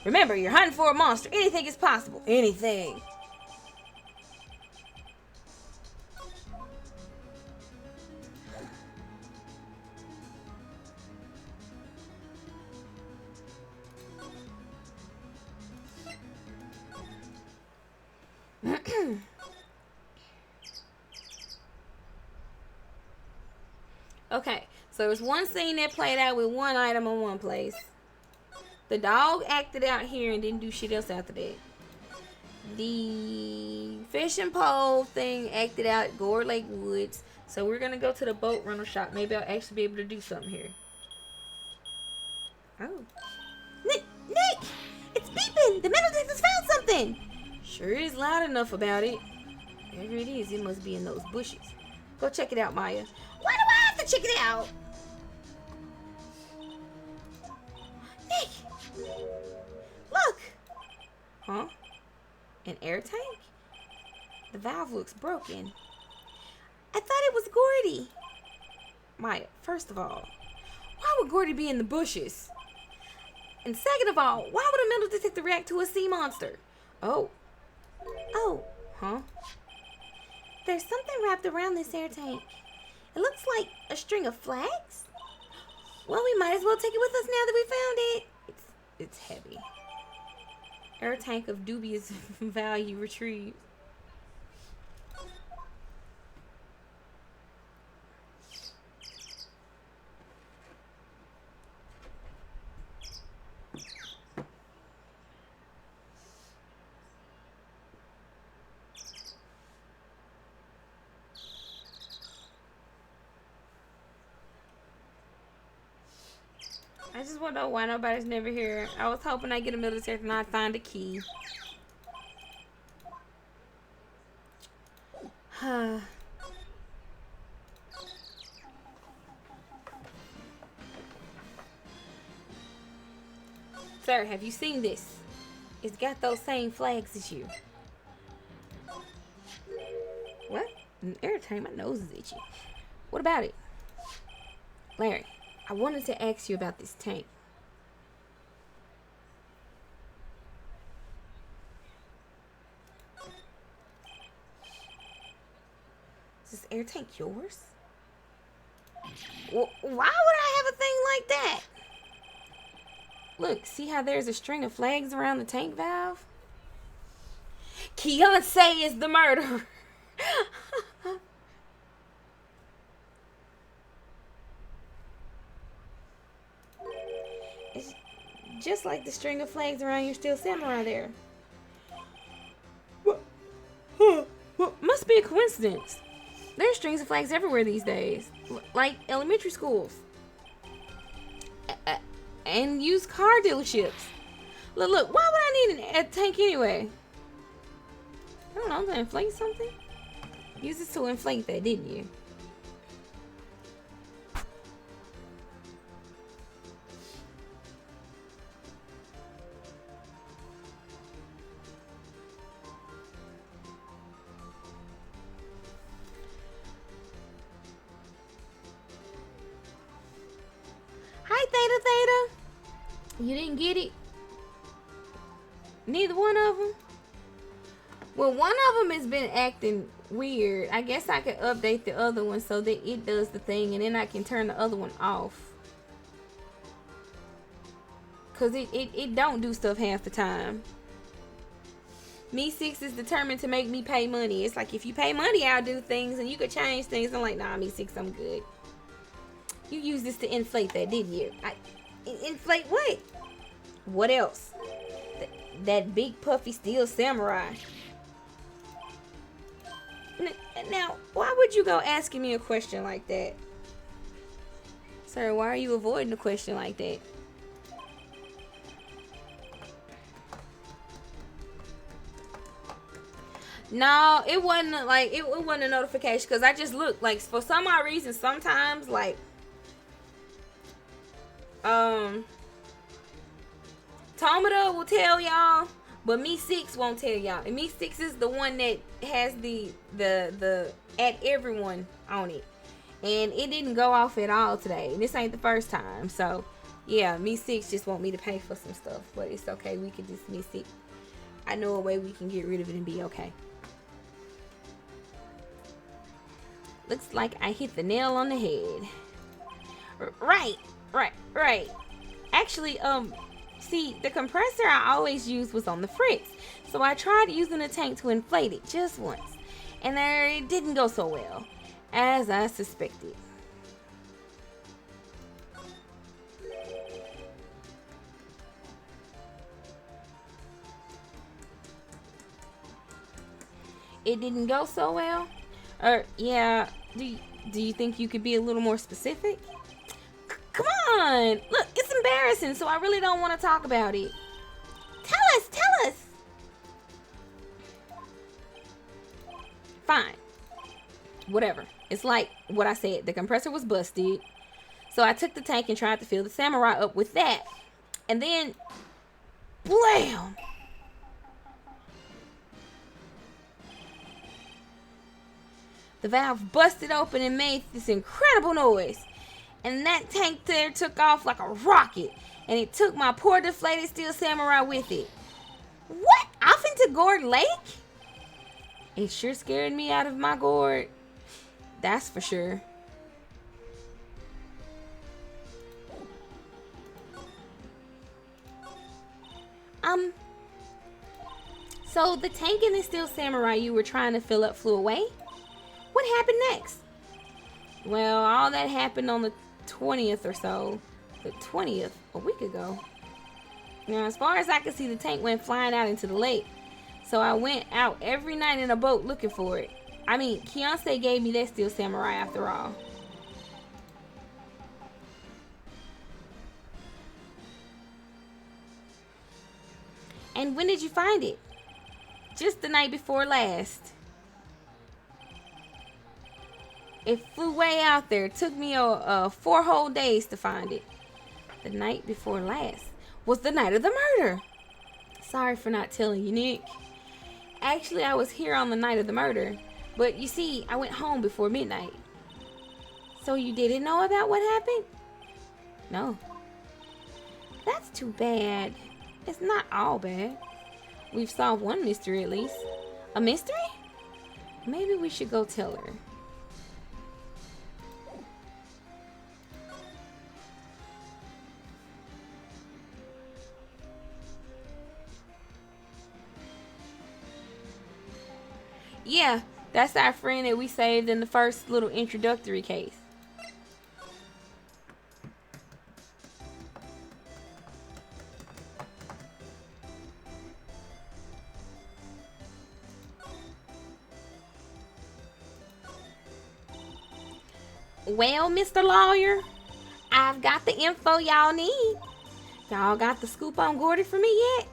Remember, you're hunting for a monster. Anything is possible. Anything. Okay, so there was one scene that played out with one item in one place. The dog acted out here and didn't do shit else after that. The fishing pole thing acted out at Gore Lake Woods. So we're gonna go to the boat rental shop. Maybe I'll actually be able to do something here. Oh. Nick! It's beeping! The metal detector's found something! Sure is loud enough about it. Whatever it is, it must be in those bushes. Go check it out, Maya. Why do I have to check it out? Nick! Look! Huh? An air tank? The valve looks broken. I thought it was Gordy. Maya, first of all, why would Gordy be in the bushes? And second of all, why would a metal detector react to a sea monster? Oh. Oh. Huh? There's something wrapped around this air tank. It looks like a string of flags. Well, we might as well take it with us now that we found it. It's heavy. Air tank of dubious value retrieved. I just want to know why nobody's never here. I was hoping I'd get a military and I'd find a key. Sir, have you seen this? It's got those same flags as you. What? An air tank? My nose is itchy. What about it? Larry, I wanted to ask you about this tank. Is this air tank yours? Well, why would I have a thing like that? Look, see how there's a string of flags around the tank valve? Keontae is the murderer. It's just like the string of flags around your steel samurai there. What? Well, must be a coincidence. There's strings of flags everywhere these days, like elementary schools and used car dealerships. Look, why would I need a tank anyway? I don't know, to inflate something? Use this to inflate that, didn't you? Hi, Theta. You didn't get it? Neither one of them? Well, one of them has been acting weird. I guess I could update the other one so that it does the thing, and then I can turn the other one off. Because it don't do stuff half the time. Me 6 is determined to make me pay money. It's like, if you pay money, I'll do things, and you could change things. I'm like, nah, Me 6, I'm good. You used this to inflate that, didn't you? Inflate what? What else? That big puffy steel samurai. Now, why would you go asking me a question like that? Sir, why are you avoiding a question like that? No, it wasn't like it wasn't a notification, because I just looked. Like, for some odd reason, sometimes like Tomada will tell y'all, but Me 6 won't tell y'all. And Me 6 is the one that has the at everyone on it, and it didn't go off at all today. And this ain't the first time, so yeah, Me 6 just want me to pay for some stuff, but it's okay. We can just Me 6. I know a way we can get rid of it and be okay. Looks like I hit the nail on the head. Right. Actually, see, the compressor I always used was on the fritz, so I tried using a tank to inflate it just once, and it didn't go so well, as I suspected. It didn't go so well? Yeah, do Do you think you could be a little more specific? Come on! Look, it's embarrassing, so I really don't want to talk about it. Tell us! Fine. Whatever. It's like what I said. The compressor was busted. So I took the tank and tried to fill the Samurai up with that. And then, blam! The valve busted open and made this incredible noise. And that tank there took off like a rocket. And it took my poor deflated steel Samurai with it. What? Off into Gore Lake? It sure scared me out of my gourd. That's for sure. So the tank and the steel Samurai you were trying to fill up flew away? What happened next? Well, all that happened on the 20th or so. The 20th, a week ago. Now, as far as I could see, the tank went flying out into the lake. So I went out every night in a boat looking for it. I mean, Kianse gave me that steel Samurai after all. And when did you find it? Just the night before last. It flew way out there. It took me 4 whole days to find it. The night before last was the night of the murder. Sorry for not telling you, Nick. Actually, I was here on the night of the murder. But you see, I went home before midnight. So you didn't know about what happened? No. That's too bad. It's not all bad. We've solved one mystery at least. A mystery? Maybe we should go tell her. Yeah, that's our friend that we saved in the first little introductory case. Well, Mr. Lawyer, I've got the info y'all need. Y'all got the scoop on Gordy for me yet?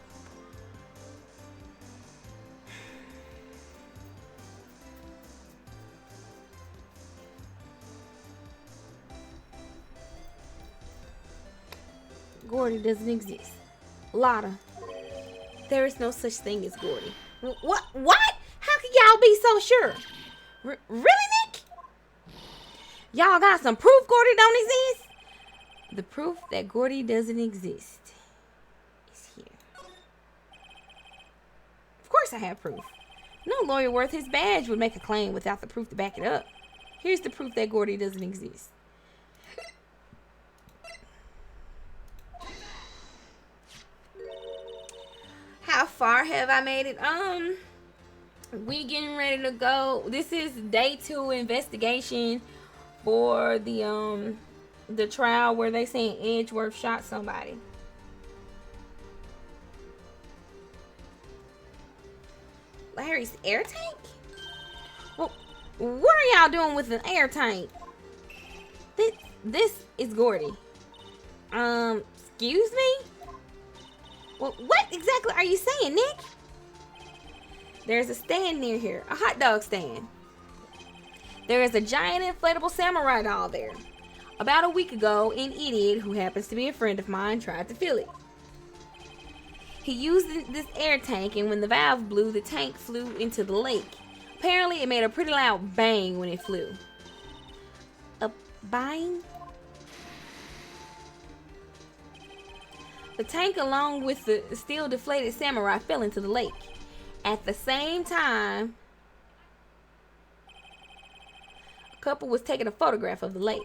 Gordy doesn't exist. Lotta, there is no such thing as Gordy. What? How can y'all be so sure? Really, Nick? Y'all got some proof Gordy don't exist? The proof that Gordy doesn't exist is here. Of course I have proof. No lawyer worth his badge would make a claim without the proof to back it up. Here's the proof that Gordy doesn't exist. How far have I made it? We getting ready to go. This is day 2 investigation for the trial where they saying Edgeworth shot somebody. Larry's air tank? Well, what are y'all doing with an air tank? This is Gordy. Excuse me? Well, what exactly are you saying, Nick? There's a stand near here, a hot dog stand. There is a giant inflatable samurai doll there. About a week ago, an idiot who happens to be a friend of mine tried to fill it. He used this air tank, and when the valve blew, the tank flew into the lake. Apparently, it made a pretty loud bang when it flew. A bang? The tank, along with the steel deflated samurai, fell into the lake. At the same time, a couple was taking a photograph of the lake.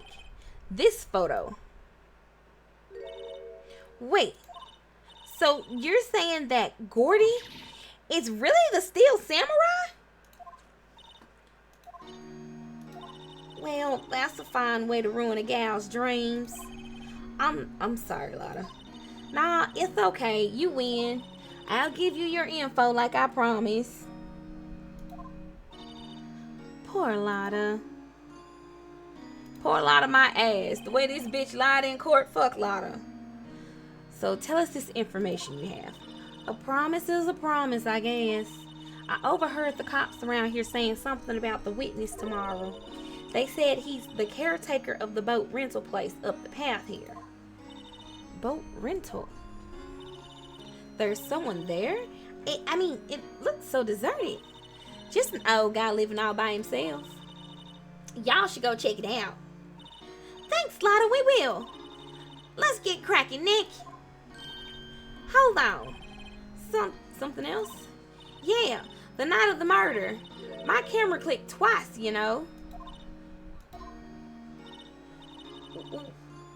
This photo. Wait, so you're saying that Gordy is really the steel samurai? Well, that's a fine way to ruin a gal's dreams. I'm sorry, Lotta. Nah, it's okay. You win. I'll give you your info like I promised. Poor Lotta. Poor Lotta my ass. The way this bitch lied in court, fuck Lotta. So tell us this information you have. A promise is a promise, I guess. I overheard the cops around here saying something about the witness tomorrow. They said he's the caretaker of the boat rental place up the path here. Boat rental? There's someone there? It looks so deserted. Just an old guy living all by himself. Y'all should go check it out. Thanks, Lotta, we will. Let's get cracking, Nick. Hold on. Something else? Yeah, the night of the murder. My camera clicked twice, you know.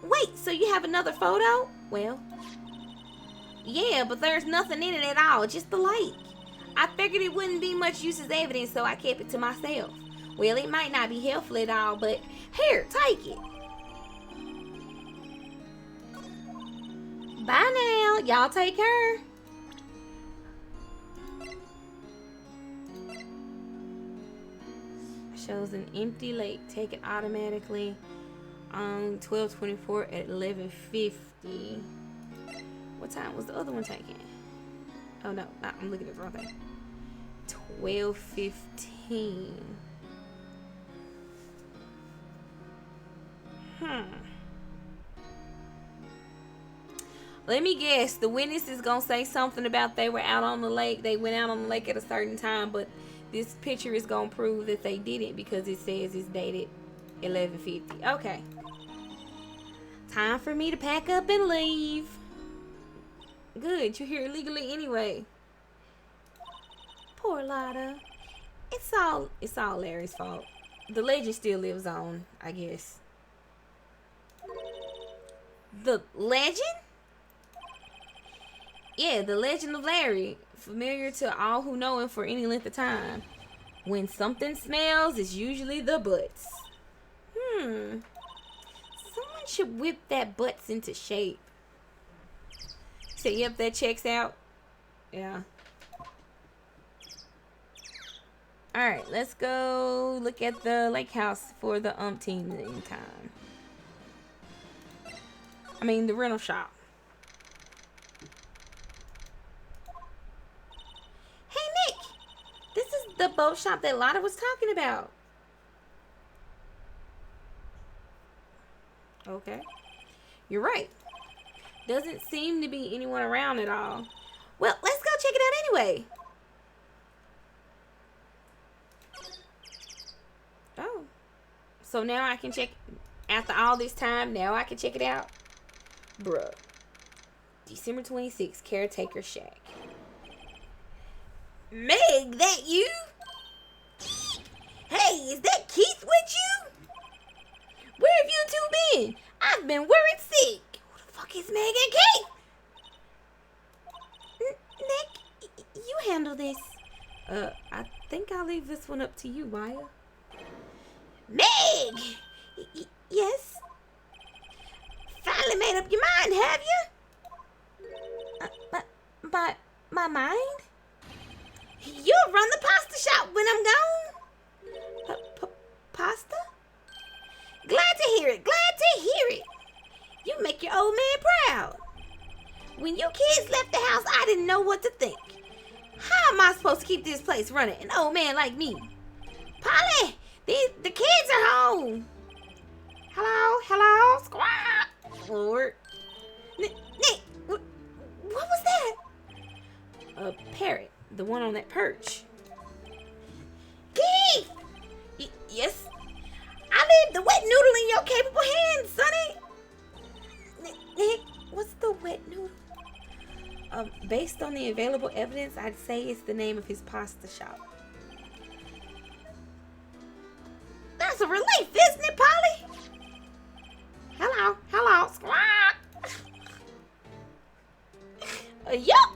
Wait, so you have another photo? Well, yeah, but there's nothing in it at all, just the lake. I figured it wouldn't be much use as evidence, so I kept it to myself. Well, it might not be helpful at all, but here, take it. Bye now. Y'all take care. Shows an empty lake. Take it automatically on 12/24 at 11:50. What time was the other one taken? Oh no, I'm looking at the wrong thing. 12:15. Let me guess. The witness is gonna say something about they were out on the lake. They went out on the lake at a certain time, but this picture is gonna prove that they didn't because it says it's dated 11:50. Okay. Time for me to pack up and leave. Good, you're here illegally anyway. Poor Lotta. It's all Larry's fault. The legend still lives on, I guess. The legend? Yeah, the legend of Larry. Familiar to all who know him for any length of time. When something smells, it's usually the butts. Someone should whip that butts into shape. So, yep, that checks out. Yeah. Alright, let's go look at the lake house for the umpteenth time. The rental shop. Hey, Nick! This is the boat shop that Lotta was talking about. Okay. You're right. Doesn't seem to be anyone around at all. Well, let's go check it out anyway. Oh. So now I can check, after all this time, now I can check it out? Bruh. December 26th, caretaker shack. Meg, that you? Hey, is that Keith with you? Where have you two been? I've been worried sick. Who the fuck is Meg and Keith? Nick, you handle this. I think I'll leave this one up to you, Maya. Meg! Yes? Finally made up your mind, have you? My mind? You'll run the pasta shop when I'm gone. Pasta? Glad to hear it. Glad to hear it. You make your old man proud. When you kids left the house, I didn't know what to think. How am I supposed to keep this place running? An old man like me. Polly, the kids are home. Hello, squawk. Lord. Nick, what was that? A parrot. The one on that perch. Keith! Yes? I leave the wet noodle in your capable hands, sonny. Nick, what's the wet noodle? Based on the available evidence, I'd say it's the name of his pasta shop. That's a relief, isn't it, Polly? Hello, squawk. Yup.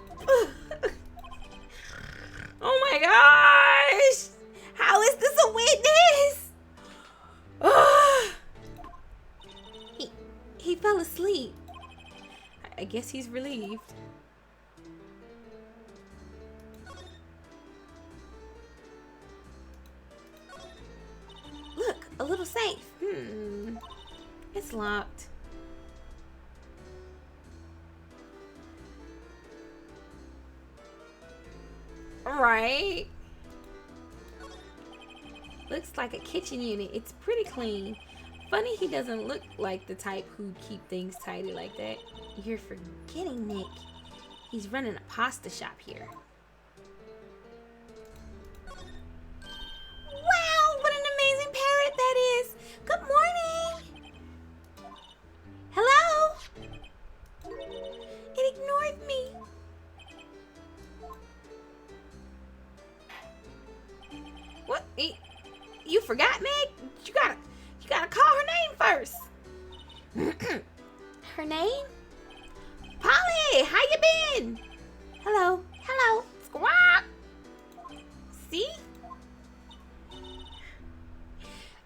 Oh my gosh! How is this a witness? He fell asleep. I guess he's relieved. Look, a little safe. It's locked. Right. Looks like a kitchen unit. It's pretty clean. Funny he doesn't look like the type who'd keep things tidy like that. You're forgetting Nick. He's running a pasta shop here. Wow, what an amazing parrot that is. Good morning. Hello? It ignored me. What? You forgot, Meg? You gotta call her name first. Her name? Polly, how you been? Hello. Hello. Squawk. See?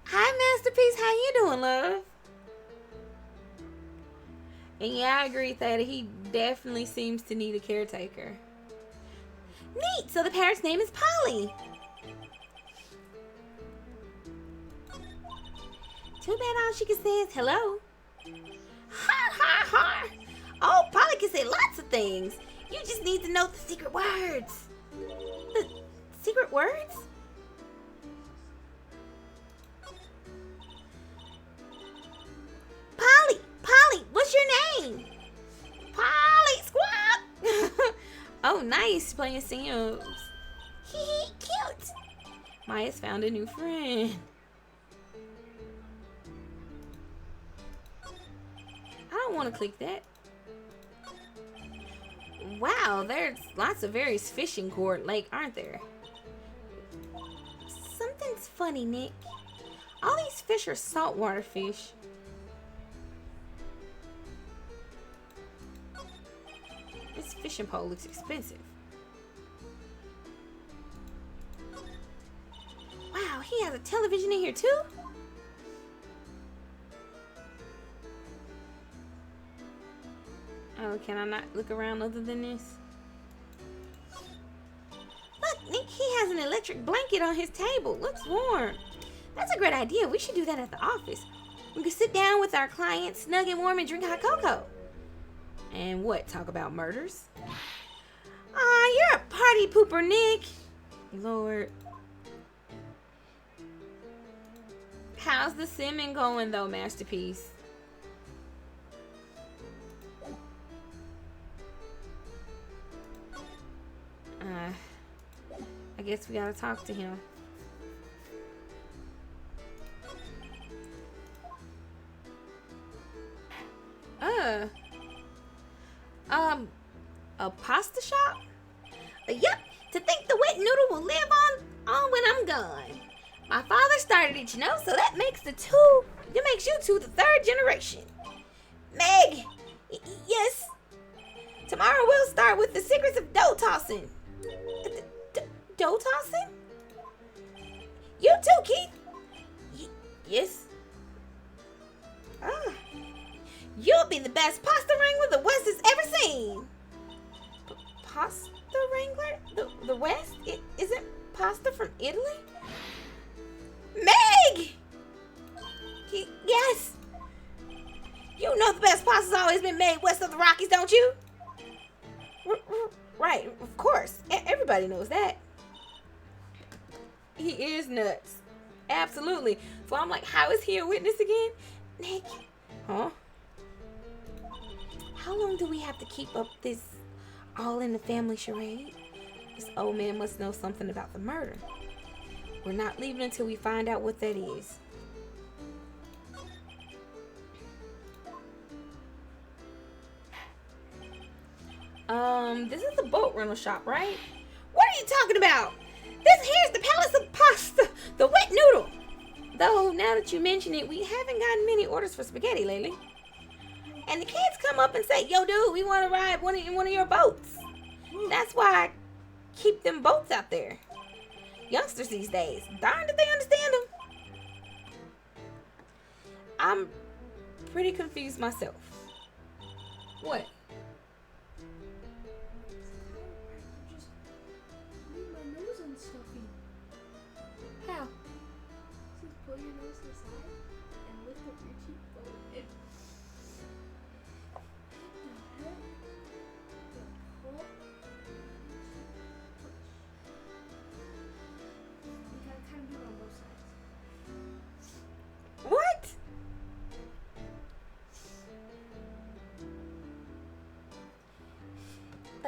Hi, Masterpiece. How you doing, love? And yeah, I agree that he definitely seems to need a caretaker. Neat. So the parrot's name is Polly. Too bad all she can say is hello. Ha ha ha. Oh, Polly can say lots of things. You just need to know the secret words. The secret words? Polly, what's your name? Polly, squawk. Oh, nice, playing Sims. Hee, cute. Maya's found a new friend. I don't want to click that. Wow, there's lots of various fish in Gore Lake, aren't there? Something's funny, Nick. All these fish are saltwater fish. This fishing pole looks expensive. Wow, he has a television in here too? Oh, can I not look around other than this? Look, Nick, he has an electric blanket on his table. Looks warm. That's a great idea. We should do that at the office. We could sit down with our clients, snug and warm, and drink hot cocoa. And what, talk about murders? Aw, you're a party pooper, Nick. Lord. How's the simming going, though, Masterpiece? I guess we gotta talk to him. A pasta shop? Yep, to think the wet noodle will live on when I'm gone. My father started it, you know, so that makes you two the third generation. Meg, yes. Tomorrow we'll start with the secrets of dough tossing. Dough tossing? You too, Keith. Yes. You'll be the best pasta wrangler the West has ever seen. Pasta wrangler? The West? Isn't pasta from Italy? Meg! Yes. You know the best pasta's always been made west of the Rockies, don't you? Right, of course. Everybody knows that. He is nuts. Absolutely. So I'm like, how is he a witness again? Nick. Huh? How long do we have to keep up this all in the family charade? This old man must know something about the murder. We're not leaving until we find out what that is. This is the boat rental shop, right? What are you talking about? This here's the Palace of Pasta, the wet noodle. Though, now that you mention it, we haven't gotten many orders for spaghetti lately. And the kids come up and say, yo, dude, we want to ride in one of your boats. That's why I keep them boats out there. Youngsters these days, darn if they understand them. I'm pretty confused myself. What? How? Just pull your nose to the side and lift up your cheekbone and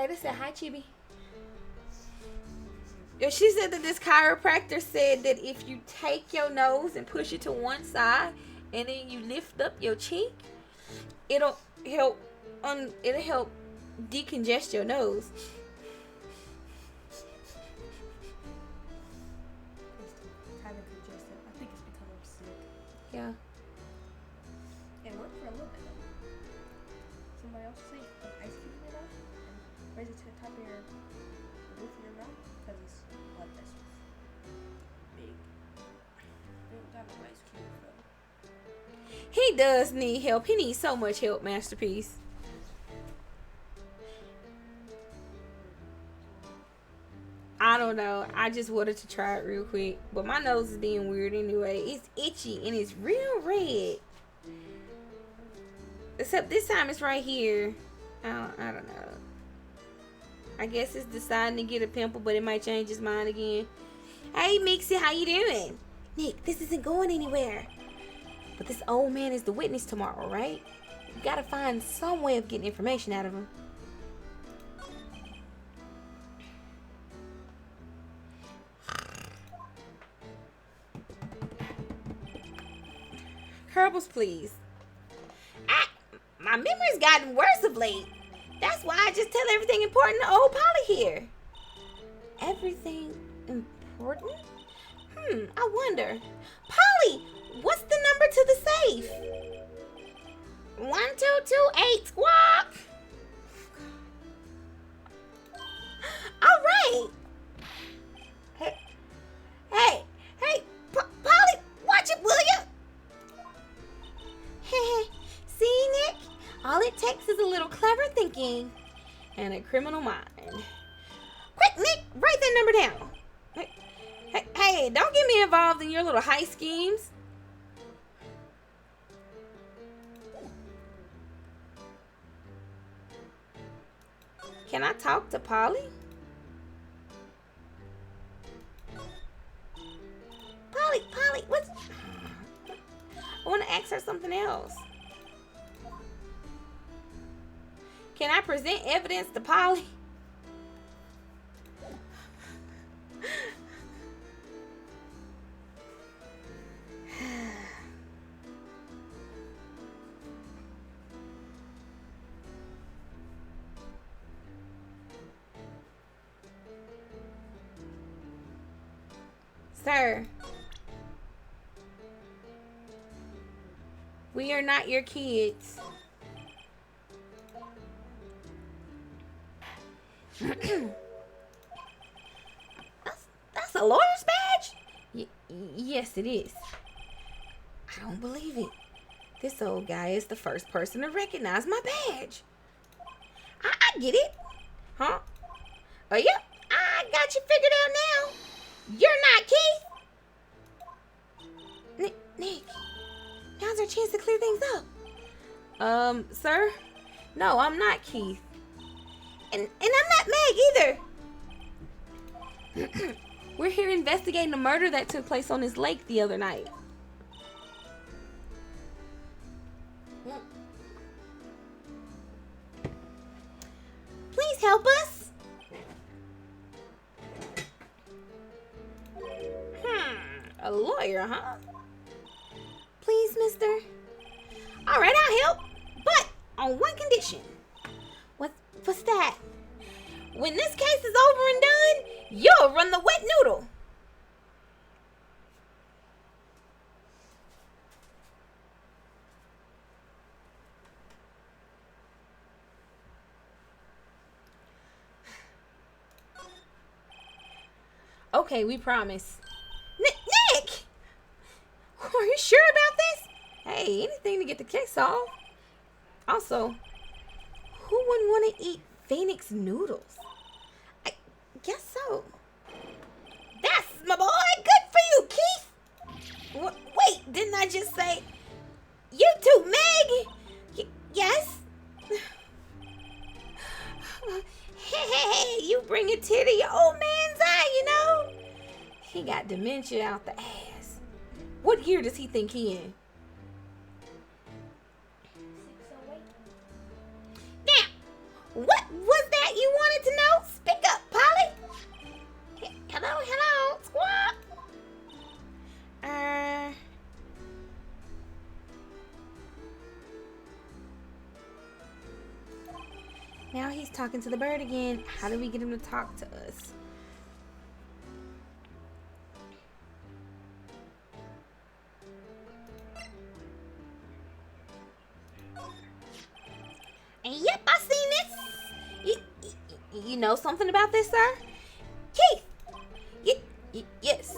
Jada said, hi, Chibi. She said that this chiropractor said that if you take your nose and push it to one side and then you lift up your cheek, it'll help decongest your nose. It's kind of congested. I think it's because I'm sick. Yeah. It worked for a little bit though. Somebody else say ice cube in it up and raise it to the top of your roof of your mouth because it's blood vessels. Big. They don't got no ice cube though. He does need help. He needs so much help, Masterpiece. I don't know. I just wanted to try it real quick. But my nose is being weird anyway. It's itchy and it's real red. Except this time it's right here. I don't know. I guess it's deciding to get a pimple, but it might change his mind again. Hey, Mixie, how you doing? Nick, this isn't going anywhere. But this old man is the witness tomorrow, right? You gotta find some way of getting information out of him. Kerbals, please. My memory's gotten worse of late. That's why I just tell everything important to old Polly here. Everything important? I wonder. Polly, what's the number to the safe? 1228 squawk. All right. Hey, Polly, watch it, will you? See, Nick? All it takes is a little clever thinking and a criminal mind. Quick, Nick, write that number down. Hey, don't get me involved in your little heist schemes. Can I talk to Polly? Polly, what's... I want to ask her something else. Can I present evidence to Polly? Sir, we are not your kids. That's a lawyer's badge? Yes, it is. I don't believe it. This old guy is the first person to recognize my badge. I get it. Huh? Oh, yep. I got you figured out now. You're not Keith. Nick, now's our chance to clear things up. Sir? No, I'm not Keith. And I'm not Meg either. We're here investigating a murder that took place on this lake the other night. Please help us. A lawyer, huh? Please, mister. All right, I'll help. But on one condition. What's that? When this case is over and done, you'll run the wet noodle. Okay, we promise. Nick! Are you sure about this? Hey, anything to get the case solved. Also, who wouldn't want to eat Phoenix noodles? I guess so. That's my boy. Good for you, Keith. Wait, didn't I just say... You too, Meg? Yes? Hey, you bring a tear to your old man's eye, you know? He got dementia out the ass. What year does he think he in? 608. Now, what was that you wanted he's talking to the bird again. How do we get him to talk to us? Yep, I seen this. You know something about this, sir? Keith. Yes.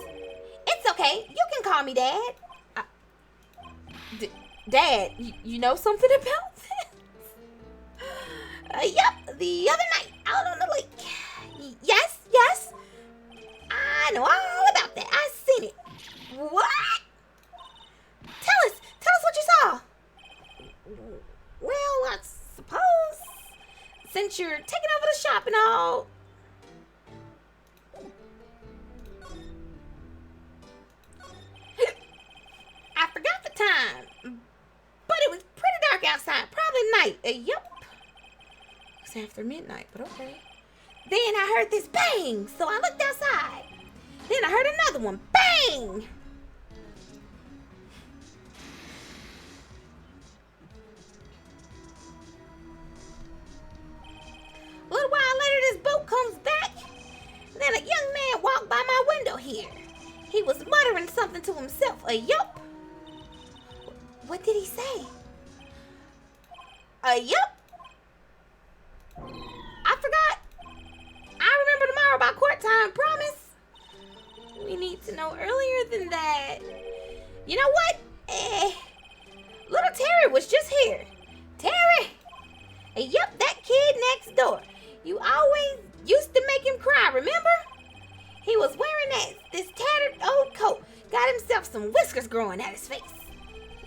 It's okay. You can call me Dad. Dad, you know something about this? Yep, the other night out on the lake. Yes. I know all about that. I seen it. What? Tell us what you saw. Well, I suppose since you're taking over the shop and all. I forgot the time, but it was pretty dark outside. Probably night. Yep. It was after midnight, but okay. Then I heard this bang, so I looked outside. Then I heard another one. Bang! A little while later, this boat comes back. Then a young man walked by my window here. He was muttering something to himself. Yup. What did he say? Yup. I forgot. I remember tomorrow by court time, promise. We need to know earlier than that. You know what? Little Terry was just here. Terry! Yup, that kid next door. You always used to make him cry, remember? He was wearing this tattered old coat. Got himself some whiskers growing out his face.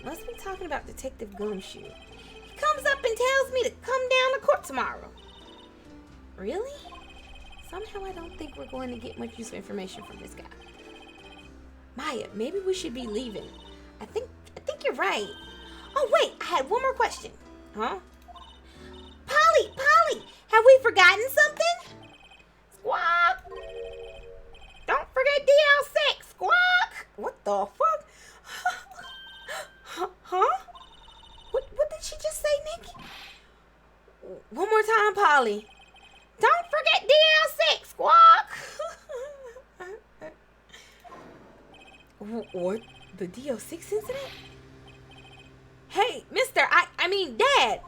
Must be talking about Detective Gumshoe. He comes up and tells me to come down to court tomorrow. Really? Somehow I don't think we're going to get much useful information from this guy. Maya, maybe we should be leaving. I think you're right. Oh wait, I had one more question. Huh? Polly, have we forgotten something? Squawk. Don't forget DL6, squawk. What the fuck? Huh? What did she just say, Nick? One more time, Polly. Don't forget DL6, squawk. What? The DL6 incident? Hey, mister, I mean, Dad.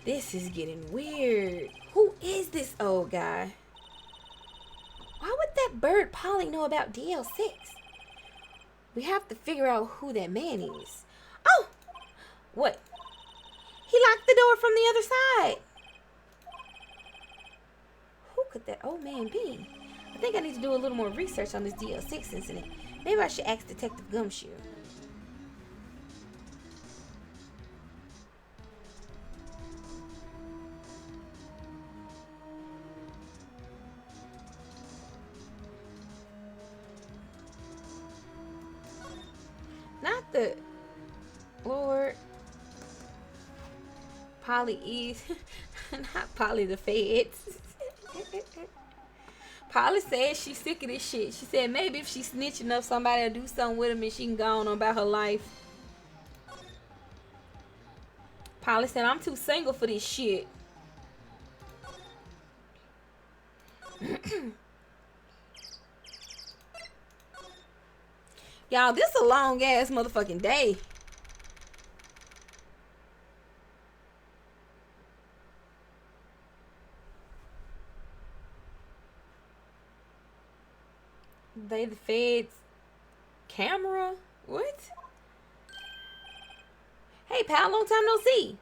This is getting weird. Who is this old guy? Why would that bird Polly know about DL6? We have to figure out who that man is. Oh! What? He locked the door from the other side. Who could that old man be? I think I need to do a little more research on this DL6 incident. Maybe I should ask Detective Gumshoe. Not the Lord. Polly is not Polly the Feds. Polly said she's sick of this shit. She said maybe if she's snitching up, somebody will do something with him and she can go on about her life. Polly said I'm too single for this shit. Y'all, this a long ass motherfucking day. They the Feds camera? What? Hey pal, long time no see.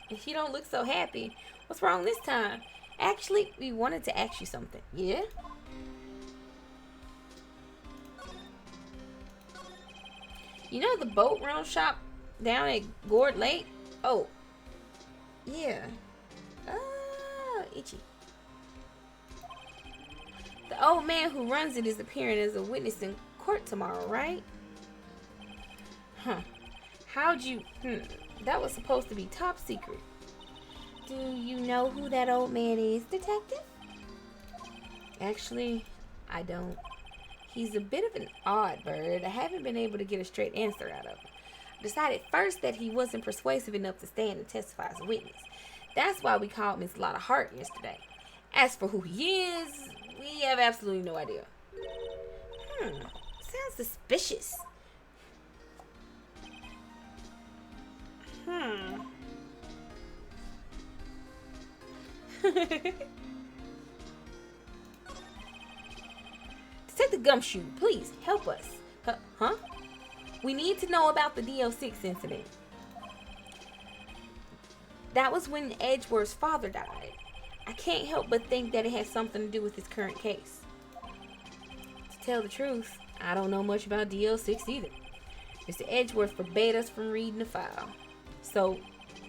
And she don't look so happy. What's wrong this time? Actually, we wanted to ask you something. Yeah? You know the boat rental shop down at Gore Lake? Oh. Yeah. Itchy. The old man who runs it is appearing as a witness in court tomorrow, right? Huh. How'd you... That was supposed to be top secret. Do you know who that old man is, detective? Actually, I don't. He's a bit of an odd bird. I haven't been able to get a straight answer out of him. decided first that he wasn't persuasive enough to stand and testify as a witness. That's why we called Miss Lotta Hart yesterday. As for who he is, we have absolutely no idea. Sounds suspicious. Detective Gumshoe, please help us. Huh? We need to know about the DL6 incident. That was when Edgeworth's father died. I can't help but think that it has something to do with his current case. To tell the truth, I don't know much about DL6 either. Mr. Edgeworth forbade us from reading the file. So,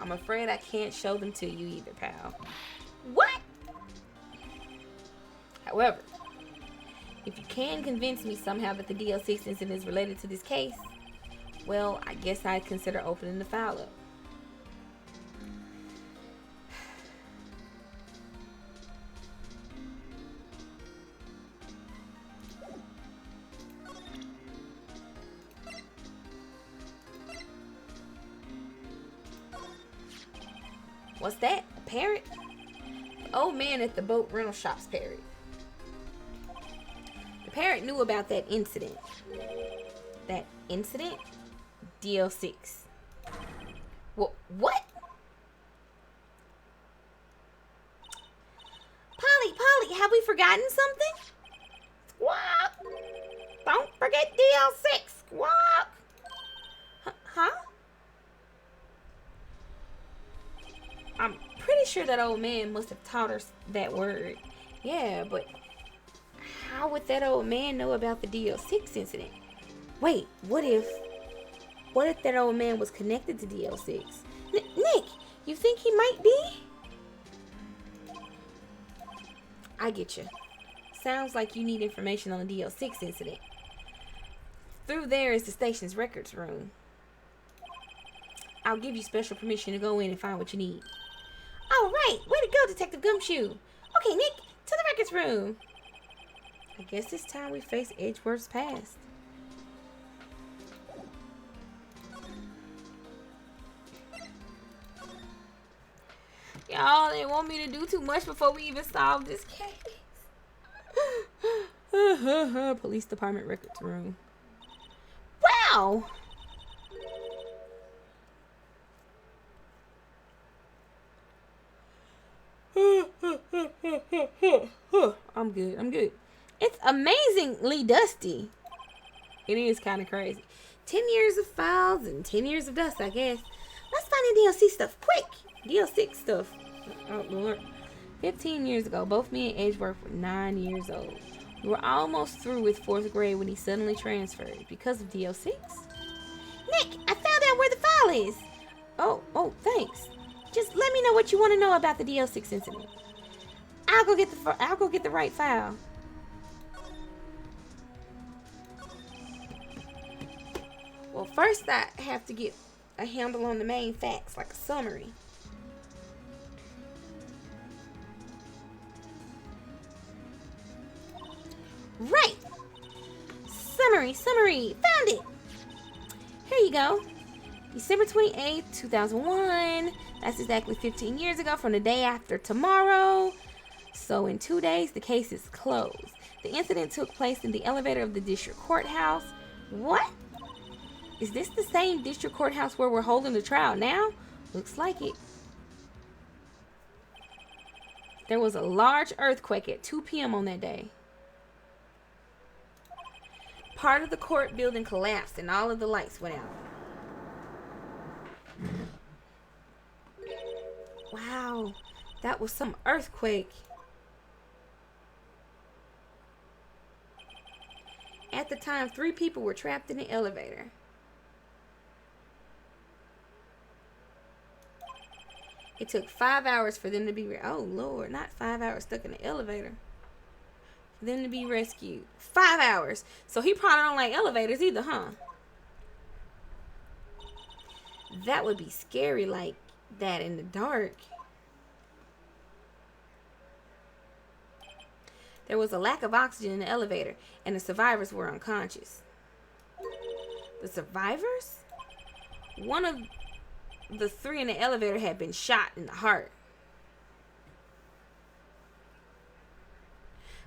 I'm afraid I can't show them to you either, pal. What? However, if you can convince me somehow that the DL6 incident is related to this case, well, I guess I'd consider opening the file up. What's that? A parrot? The old man at the boat rental shop's parrot. The parrot knew about that incident. That incident? DL6. What? Polly, have we forgotten something? Squawk! Don't forget DL6! Squawk! Huh? I'm pretty sure that old man must have taught us that word. Yeah, but how would that old man know about the DL6 incident? Wait, what if that old man was connected to DL6? Nick, you think he might be? I get you. Sounds like you need information on the DL6 incident. Through there is the station's records room. I'll give you special permission to go in and find what you need. All right, way to go, Detective Gumshoe. Okay, Nick, to the records room. I guess it's time we face Edgeworth's past. Y'all, they want me to do too much before we even solve this case. Police department records room. Wow! I'm good. It's amazingly dusty. It is kind of crazy. 10 years of files and 10 years of dust, I guess. Let's find the DLC stuff quick. DL6 stuff. Oh, Lord. 15 years ago, both me and Edgeworth were 9 years old. We were almost through with 4th grade when he suddenly transferred because of DL6. Nick, I found out where the file is. Oh, thanks. Just let me know what you want to know about the DL6 incident. I'll go get the right file. Well, first I have to get a handle on the main facts, like a summary. Right. Summary. Found it. Here you go. December 28th, 2001. That's exactly 15 years ago from the day after tomorrow. So in 2 days, the case is closed. The incident took place in the elevator of the district courthouse. What? Is this the same district courthouse where we're holding the trial now? Looks like it. There was a large earthquake at 2 p.m. on that day. Part of the court building collapsed and all of the lights went out. Wow, that was some earthquake. At the time, 3 people were trapped in the elevator. It took 5 hours for them to be oh Lord, not 5 hours stuck in the elevator. For them to be rescued. 5 hours. So he probably don't like elevators either, huh? That would be scary like that in the dark. There was a lack of oxygen in the elevator, and the survivors were unconscious. The survivors? one of the three in the elevator had been shot in the heart.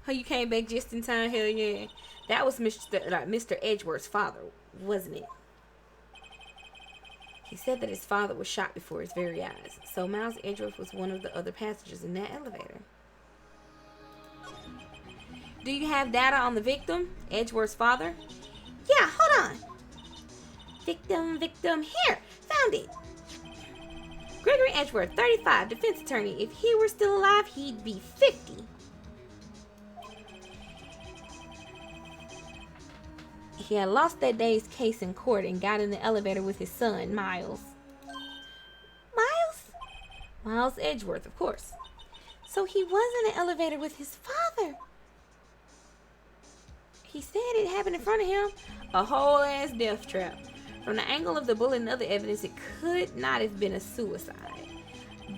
Oh, you came back just in time? Hell yeah. That was Mr. Edgeworth's father, wasn't it? He said that his father was shot before his very eyes. So Miles Edgeworth was one of the other passengers in that elevator. Do you have data on the victim, Edgeworth's father? Yeah, hold on. Victim, here, found it. Gregory Edgeworth, 35, defense attorney. If he were still alive, he'd be 50. He had lost that day's case in court and got in the elevator with his son, Miles. Miles? Miles Edgeworth, of course. So he was in the elevator with his father. He said it happened in front of him. A whole ass death trap. From the angle of the bullet and other evidence, it could not have been a suicide.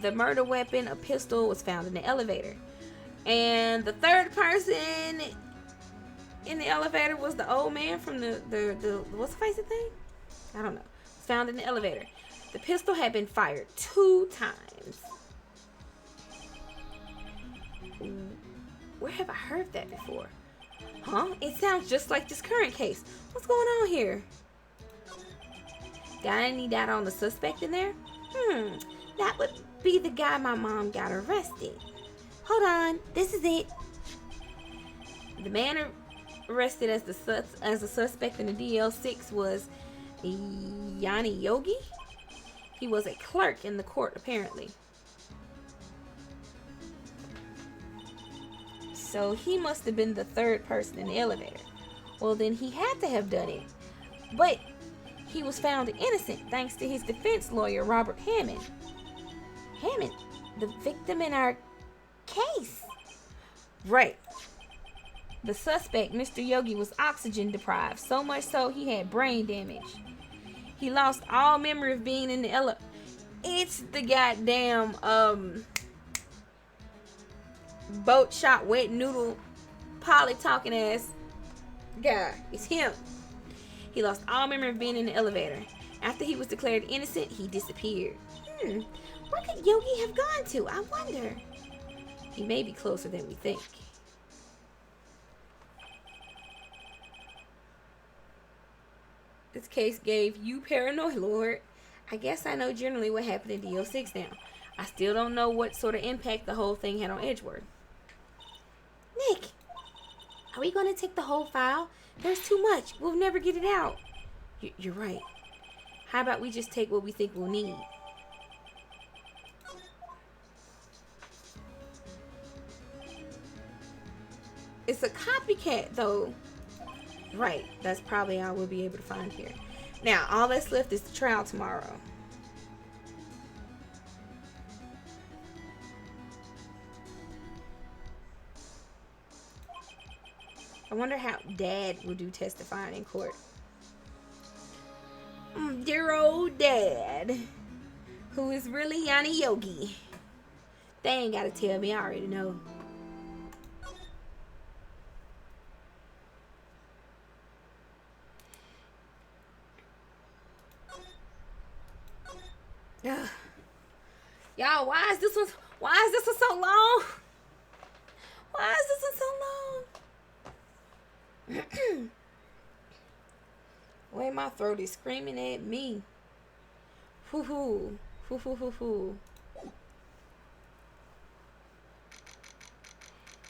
The murder weapon, a pistol, was found in the elevator. And the third person in the elevator was the old man from the what's the face thing? I don't know. Found in the elevator. The pistol had been fired 2 times. Where have I heard that before? Huh? It sounds just like this current case. What's going on here? Got any data on the suspect in there? That would be the guy my mom got arrested. Hold on. This is it. The man arrested as the suspect in the DL6 was Yanni Yogi. He was a clerk in the court, apparently. So he must have been the third person in the elevator. Well, then he had to have done it. But he was found innocent thanks to his defense lawyer, Robert Hammond. Hammond, the victim in our case. Right. The suspect, Mr. Yogi, was oxygen deprived, so much so he had brain damage. He lost all memory of being in the elevator. It's the goddamn boat shot wet noodle poly talking ass guy. It's him. He lost all memory of being in the elevator. After he was declared innocent, he disappeared. Where could Yogi have gone to? I wonder. He may be closer than we think. This case gave you paranoia, Lord. I guess I know generally what happened in DL6 now. I still don't know what sort of impact the whole thing had on Edgeworth. Nick, are we going to take the whole file? There's too much. We'll never get it out. You're right. How about we just take what we think we'll need? It's a copycat, though. Right. That's probably all we'll be able to find here. Now, all that's left is the trial tomorrow. I wonder how Dad will do testifying in court. Dear old Dad, who is really Yanni Yogi. They ain't gotta tell me, I already know. Y'all, why is this one so long? Why is this one so long? Wait, my throat is screaming at me. Hoo hoo. Hoo hoo hoo hoo.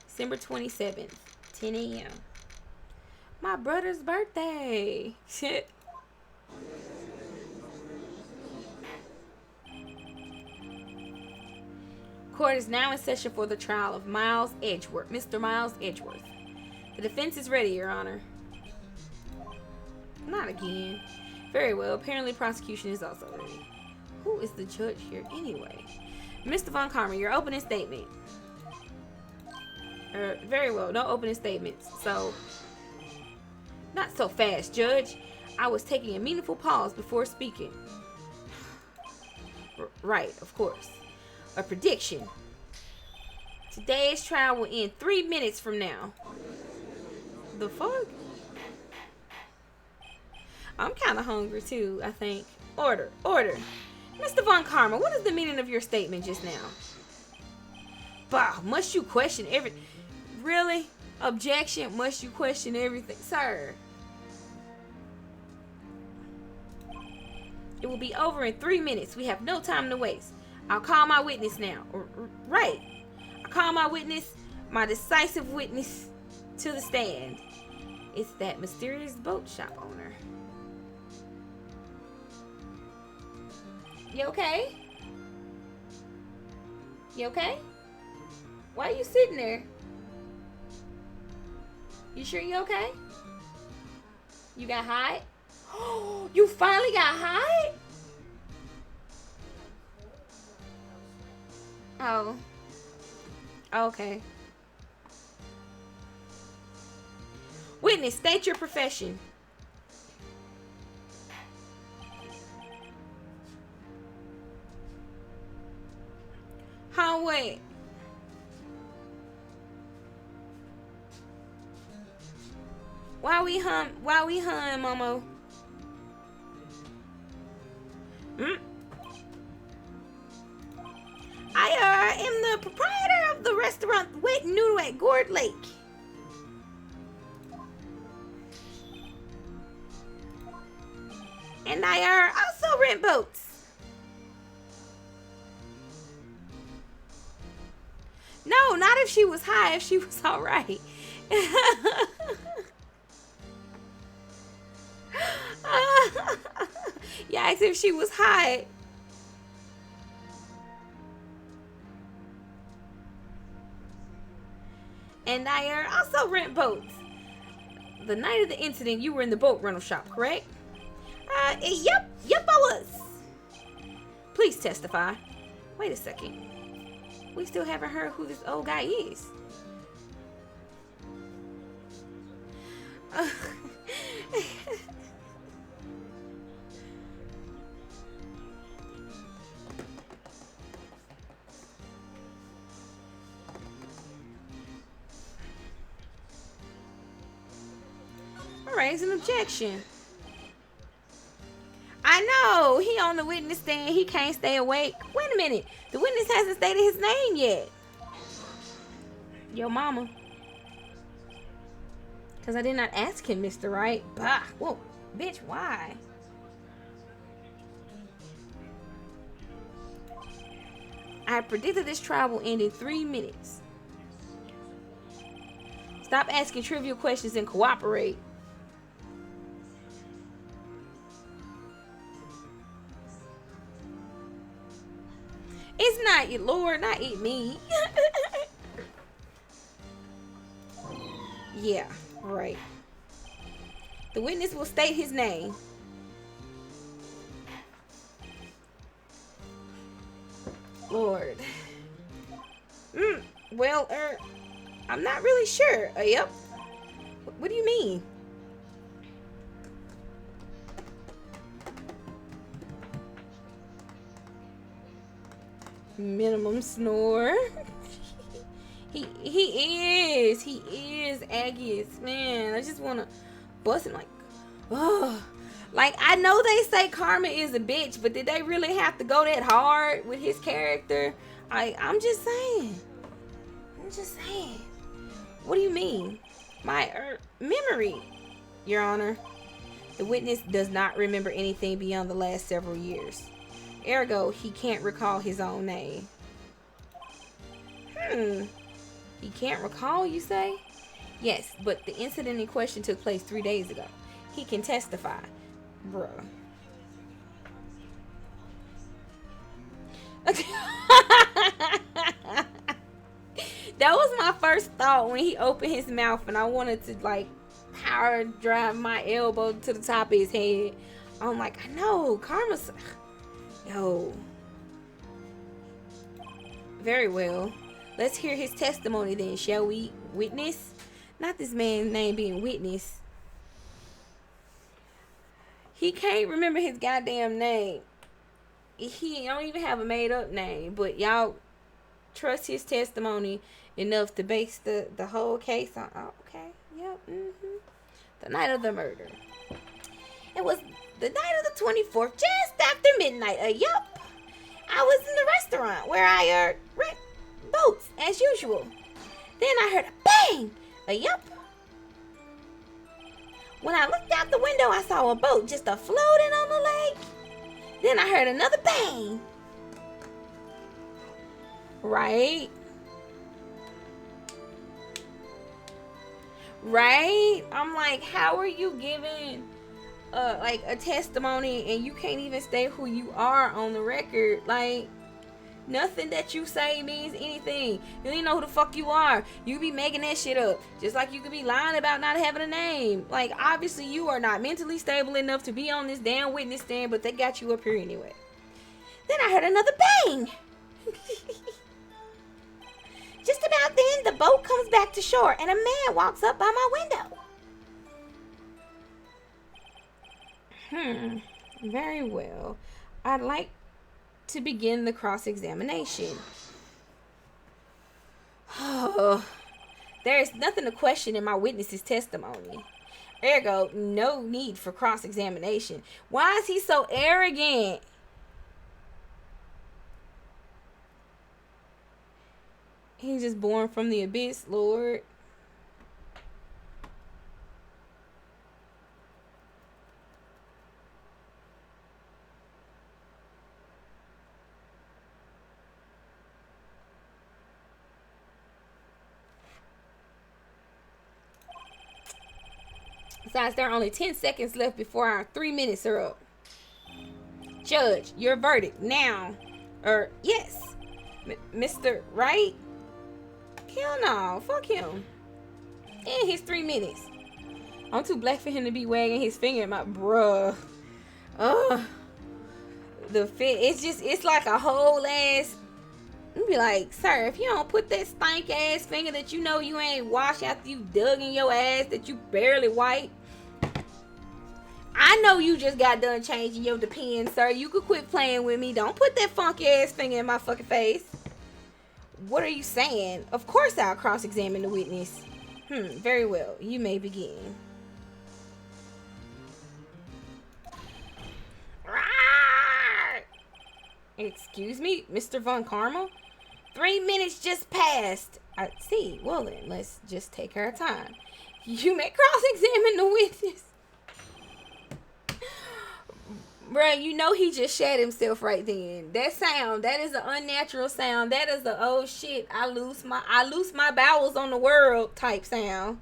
December 27th, 10 a.m. My brother's birthday. Shit. Court is now in session for the trial of Miles Edgeworth, Mr. Miles Edgeworth. The defense is ready, Your Honor. Not again. Very well. Apparently, prosecution is also ready. Who is the judge here anyway? Mr. Von Karma, your opening statement. Very well. No opening statements. So, not so fast, Judge. I was taking a meaningful pause before speaking. Right, of course. A prediction. Today's trial will end 3 minutes from now. The fuck? I'm kind of hungry too, I think. Order, order. Mr. Von Karma, what is the meaning of your statement just now? Bah, must you question every... Really? Objection, must you question everything? Sir. It will be over in 3 minutes. We have no time to waste. I'll call my witness now. Right. I'll call my witness, my decisive witness, to the stand. It's that mysterious boat shop owner. You okay? You okay? Why are you sitting there? You sure you okay? You got high? Oh, you finally got high? Oh. Okay. Witness, state your profession. Huh, wait. Why we hum, Momo? I am the proprietor of the restaurant Wet Noodle at Gore Lake. And I also rent boats. No, not if she was high, if she was alright. Yeah, as if she was high. And I also rent boats. The night of the incident, you were in the boat rental shop, correct? Yep, I was. Please testify. Wait a second. We still haven't heard who this old guy is. I'll raise an objection. I know, he on the witness stand, he can't stay awake. Wait a minute, the witness hasn't stated his name yet. Yo mama. Because I did not ask him, Mr. Wright. Bah, whoa, bitch, why? I predicted this trial will end in 3 minutes. Stop asking trivial questions and cooperate. It's not your Lord, not eat me. Yeah, right. The witness will state his name. Lord. Well, I'm not really sure. Yep. What do you mean? Minimum snore. He is Aggies, man. I just wanna bust him like, oh, like I know they say Karma is a bitch, but did they really have to go that hard with his character? I'm just saying. What do you mean? My memory, Your Honor. The witness does not remember anything beyond the last several years. Ergo, he can't recall his own name. He can't recall, you say? Yes, but the incident in question took place 3 days ago. He can testify. Bruh. That was my first thought when he opened his mouth and I wanted to like power drive my elbow to the top of his head. I'm like, I know, Karma's... Yo. Very well. Let's hear his testimony then, shall we? Witness? Not this man's name being Witness. He can't remember his goddamn name. He don't even have a made up name. But y'all trust his testimony enough to base the whole case on. Oh, okay. Yep. The night of the murder. It was the night of the 24th, just after midnight. Yup. I was in the restaurant where I rent boats as usual. Then I heard a bang. Yup. When I looked out the window, I saw a boat just floating on the lake. Then I heard another bang. Right? Right? I'm like, how are you giving like a testimony and you can't even state who you are on the record? Like, nothing that you say means anything. You don't even know who the fuck you are. You be making that shit up. Just like you could be lying about not having a name. Like, obviously you are not mentally stable enough to be on this damn witness stand, but they got you up here anyway. Then I heard another bang. Just about then, the boat comes back to shore and a man walks up by my window. Very well. I'd like to begin the cross-examination. Oh, there is nothing to question in my witness's testimony. Ergo, no need for cross-examination. Why is he so arrogant? He's just born from the abyss, Lord. Besides, there are only 10 seconds left before our 3 minutes are up. Judge, your verdict now. Yes. Mr. Right? Hell no. Fuck him. And his 3 minutes. I'm too black for him to be wagging his finger at my bruh. The fit. It's like a whole ass. You be like, sir, if you don't put that stank ass finger that you know you ain't washed after you dug in your ass that you barely wipe. I know you just got done changing your depends, sir. You could quit playing with me. Don't put that funky ass finger in my fucking face. What are you saying? Of course I'll cross-examine the witness. Very well. You may begin. Excuse me, Mr. Von Karma? 3 minutes just passed. I see. Well then, let's just take our time. You may cross-examine the witness. Bruh, you know he just shat himself right then. That sound, that is an unnatural sound. That is the oh shit, I loose my bowels on the world type sound.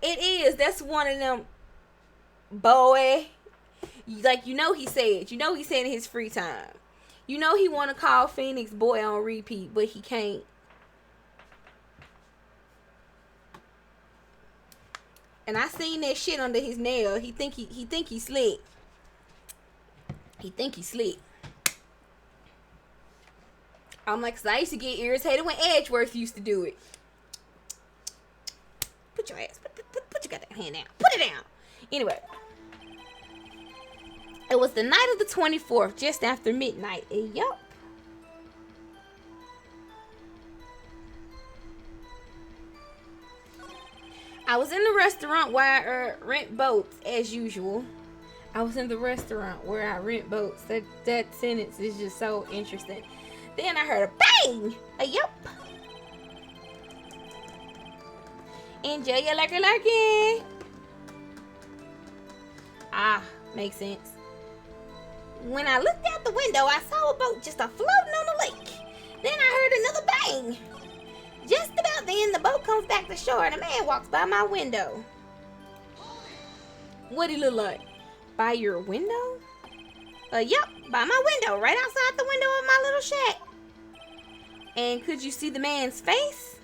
It is. That's one of them, boy. Like, you know he said in his free time. You know he want to call Phoenix boy on repeat, but he can't. And I seen that shit under his nail. He think he slick. He think he slick. I'm like, 'cause I used to get irritated when Edgeworth used to do it. Put your ass, put your goddamn hand down. Put it down. Anyway. It was the night of the 24th, just after midnight. Yup. I was in the restaurant where I rent boats, as usual. I was in the restaurant where I rent boats. That sentence is just so interesting. Then I heard a bang! Yup. Enjoy your lurky. Ah, makes sense. When I looked out the window, I saw a boat just floating on the lake. Then I heard another bang. Just about then, the boat comes back to shore and a man walks by my window. What'd he look like? By your window? Yup, by my window, right outside the window of my little shack. And could you see the man's face?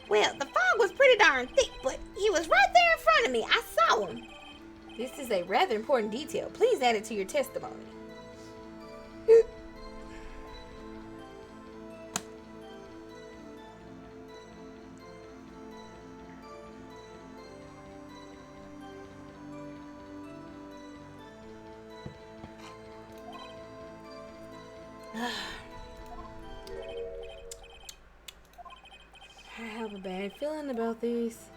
Well, the fog was pretty darn thick, but he was right there in front of me. I saw him. This is a rather important detail. Please add it to your testimony. have a bad feeling about this.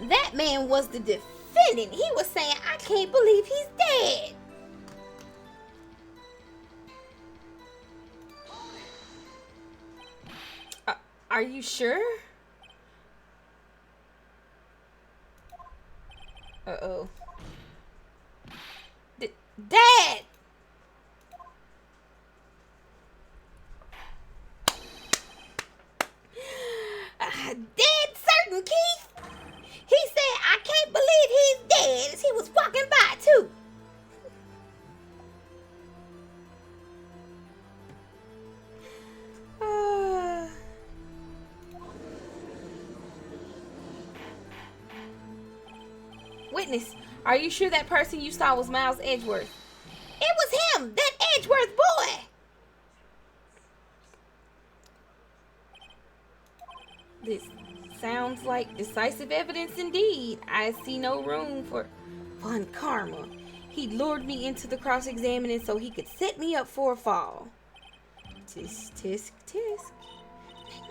That man was the defendant. He was saying, I can't believe he's dead. Are you sure? Uh-oh. Dad! Dead certain, Keith. He said, I can't believe he's dead as he was walking by, too. Witness, are you sure that person you saw was Miles Edgeworth? It was him, that Edgeworth boy. This sounds like decisive evidence indeed. I see no room for fun karma. He lured me into the cross-examining so he could set me up for a fall. Tisk, tisk, tisk.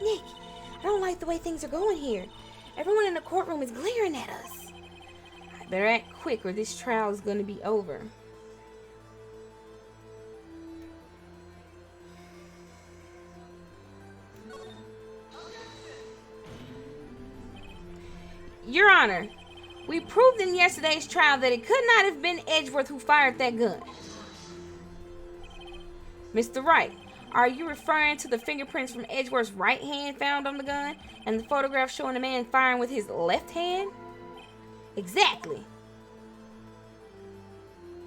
Nick, I don't like the way things are going here. Everyone in the courtroom is glaring at us. I better act quick or this trial is going to be over. Your Honor, we proved in yesterday's trial that it could not have been Edgeworth who fired that gun. Mr. Wright, are you referring to the fingerprints from Edgeworth's right hand found on the gun and the photograph showing the man firing with his left hand? Exactly.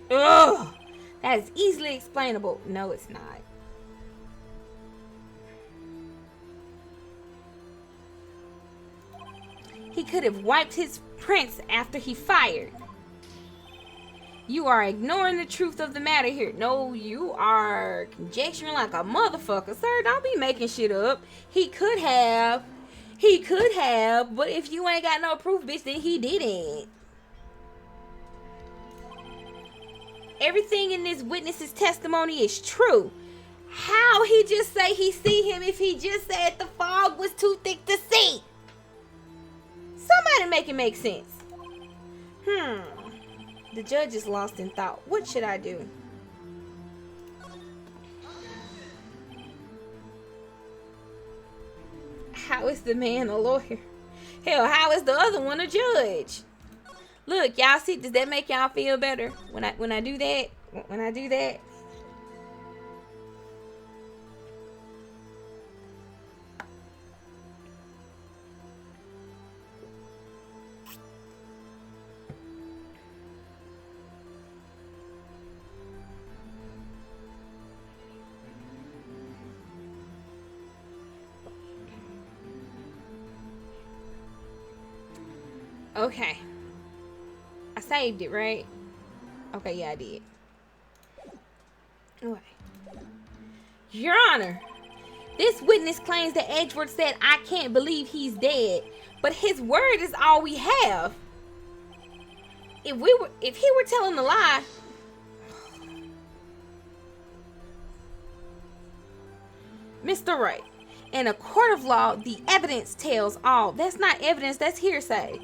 Ugh! That is easily explainable. No, it's not. He could have wiped his prints after he fired. You are ignoring the truth of the matter here. No, you are conjecturing like a motherfucker. Sir, don't be making shit up. He could have. He could have. But if you ain't got no proof, bitch, then he didn't. Everything in this witness's testimony is true. How he just say he see him if he just said the fog was too thick to see? Somebody make it make sense. The judge is lost in thought. What should I do? How is the man a lawyer? Hell, how is the other one a judge? Look, y'all see, does that make y'all feel better? When I do that? When I do that? Okay. I saved it, right? Okay, yeah, I did. Okay. Your Honor, this witness claims that Edgeworth said, I can't believe he's dead, but his word is all we have. If he were telling a lie, Mr. Wright, in a court of law, the evidence tells all. That's not evidence, that's hearsay.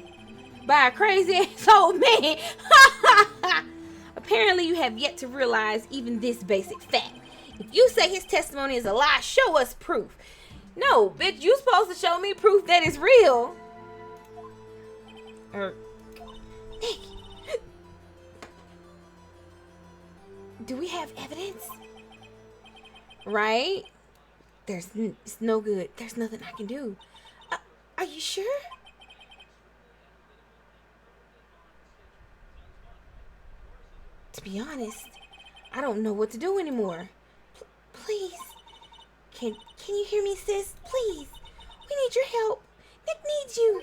By a crazy ass old man. Apparently you have yet to realize even this basic fact. If you say his testimony is a lie, show us proof. No, bitch, you supposed to show me proof that is real. Nick, do we have evidence? Right? It's no good. There's nothing I can do. Are you sure? To be honest, I don't know what to do anymore. Please. Can you hear me, sis? Please. We need your help. Nick needs you.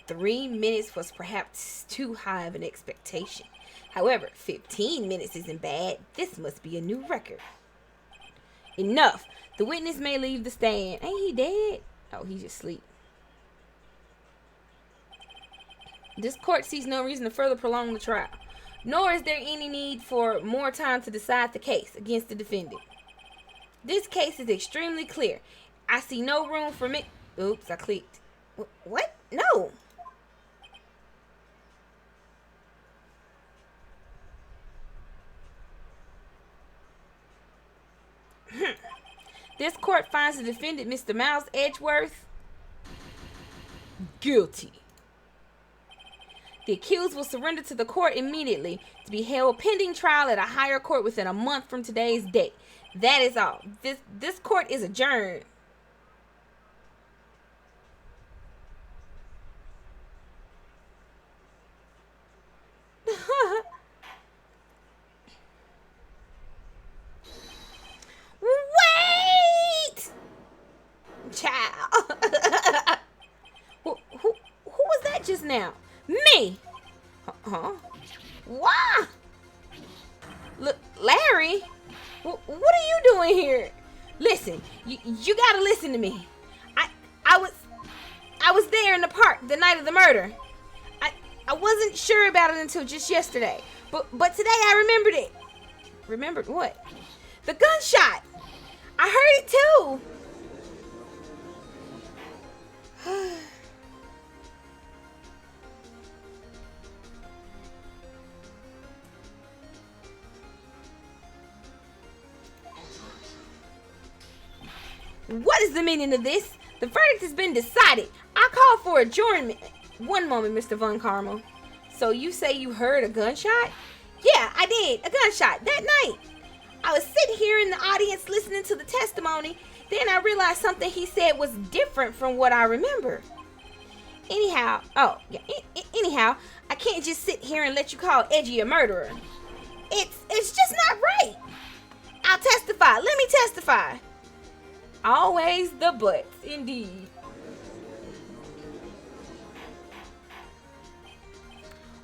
3 minutes was perhaps too high of an expectation. However, 15 minutes isn't bad. This must be a new record. Enough. The witness may leave the stand. Ain't he dead? Oh, he just asleep. This court sees no reason to further prolong the trial, nor is there any need for more time to decide the case against the defendant. This case is extremely clear. I see no room for me. Oops, I clicked. What? No. This court finds the defendant, Mr. Miles Edgeworth, guilty. The accused will surrender to the court immediately to be held pending trial at a higher court within a month from today's date. That is all. This court is adjourned. Wait! Child. who was that just now? Me. Huh? Why? Look, Larry, what are you doing here? Listen, you gotta listen to me. I was there in the park the night of the murder. I wasn't sure about it until just yesterday, but today I remembered it. Remembered what? The gunshot. I heard it too. What is the meaning of this? The verdict has been decided. I call for adjournment. One moment, Mr. Von Carmel. So you say you heard a gunshot? Yeah, I did. A gunshot that night. I was sitting here in the audience listening to the testimony. Then I realized something he said was different from what I remember. Anyhow, I can't just sit here and let you call Edgy a murderer. It's just not right. I'll testify. Let me testify. Always the buts, indeed.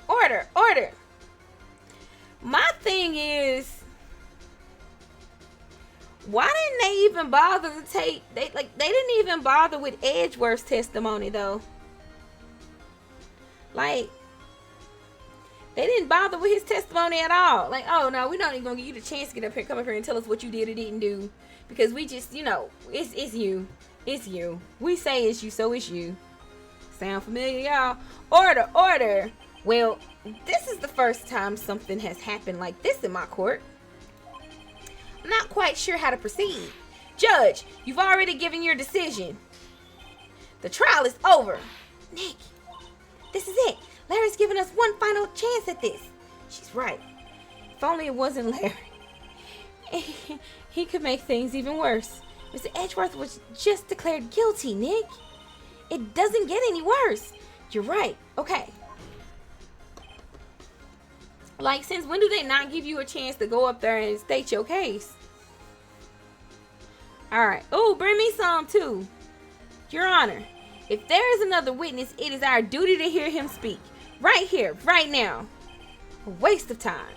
Order. My thing is, why didn't they even bother to take? They didn't even bother with Edgeworth's testimony though. Like, they didn't bother with his testimony at all. Like, oh no, we're not even gonna give you the chance to get up here, come up here and tell us what you did or didn't do. Because we just, it's you. It's you. We say it's you, so it's you. Sound familiar, y'all? Order. Well, this is the first time something has happened like this in my court. I'm not quite sure how to proceed. Judge, you've already given your decision. The trial is over. Nick, this is it. Larry's giving us one final chance at this. She's right. If only it wasn't Larry. He could make things even worse. Mr. Edgeworth was just declared guilty, Nick. It doesn't get any worse. You're right. Okay. Like, since when do they not give you a chance to go up there and state your case? Alright. Oh, bring me some too. Your Honor, if there is another witness, it is our duty to hear him speak. Right here, right now. A waste of time.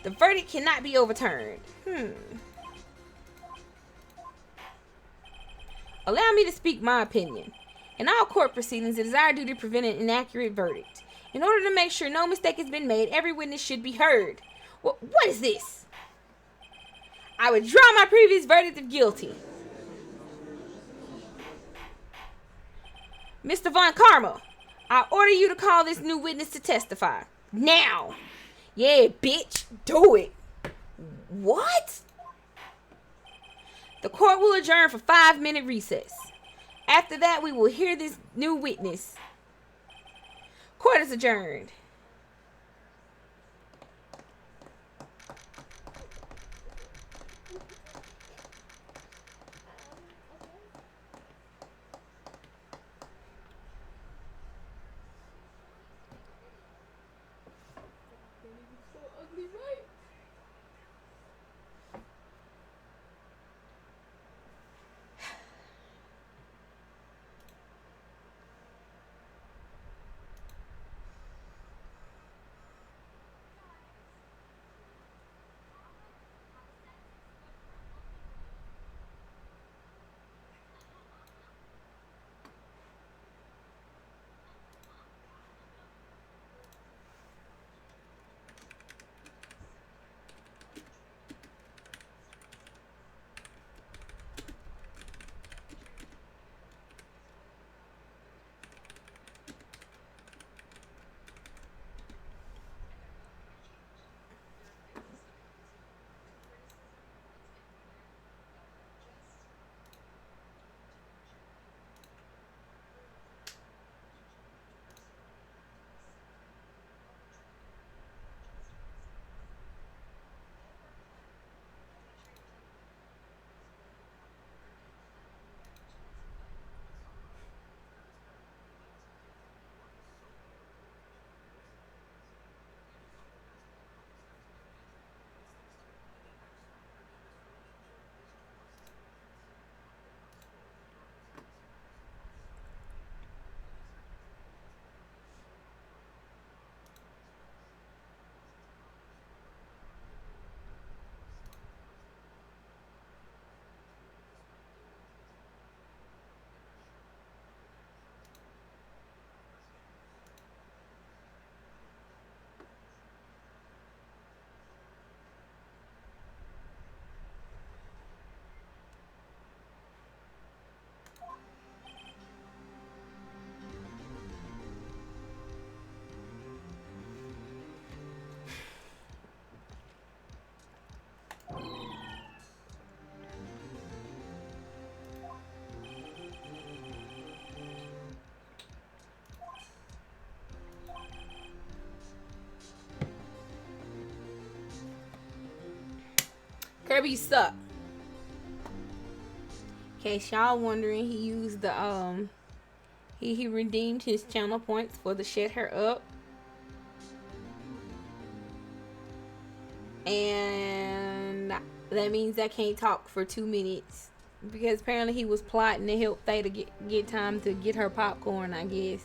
The verdict cannot be overturned. Allow me to speak my opinion. In all court proceedings, it is our duty to prevent an inaccurate verdict. In order to make sure no mistake has been made, every witness should be heard. What is this? I withdraw my previous verdict of guilty. Mr. Von Carmel, I order you to call this new witness to testify. Now. Yeah, bitch. Do it. What? The court will adjourn for 5-minute recess. After that, we will hear this new witness. Court is adjourned. Kirby, you suck. In case y'all wondering, he used the he redeemed his channel points for the shut her up. And that means I can't talk for 2 minutes. Because apparently he was plotting to help Theta get time to get her popcorn, I guess.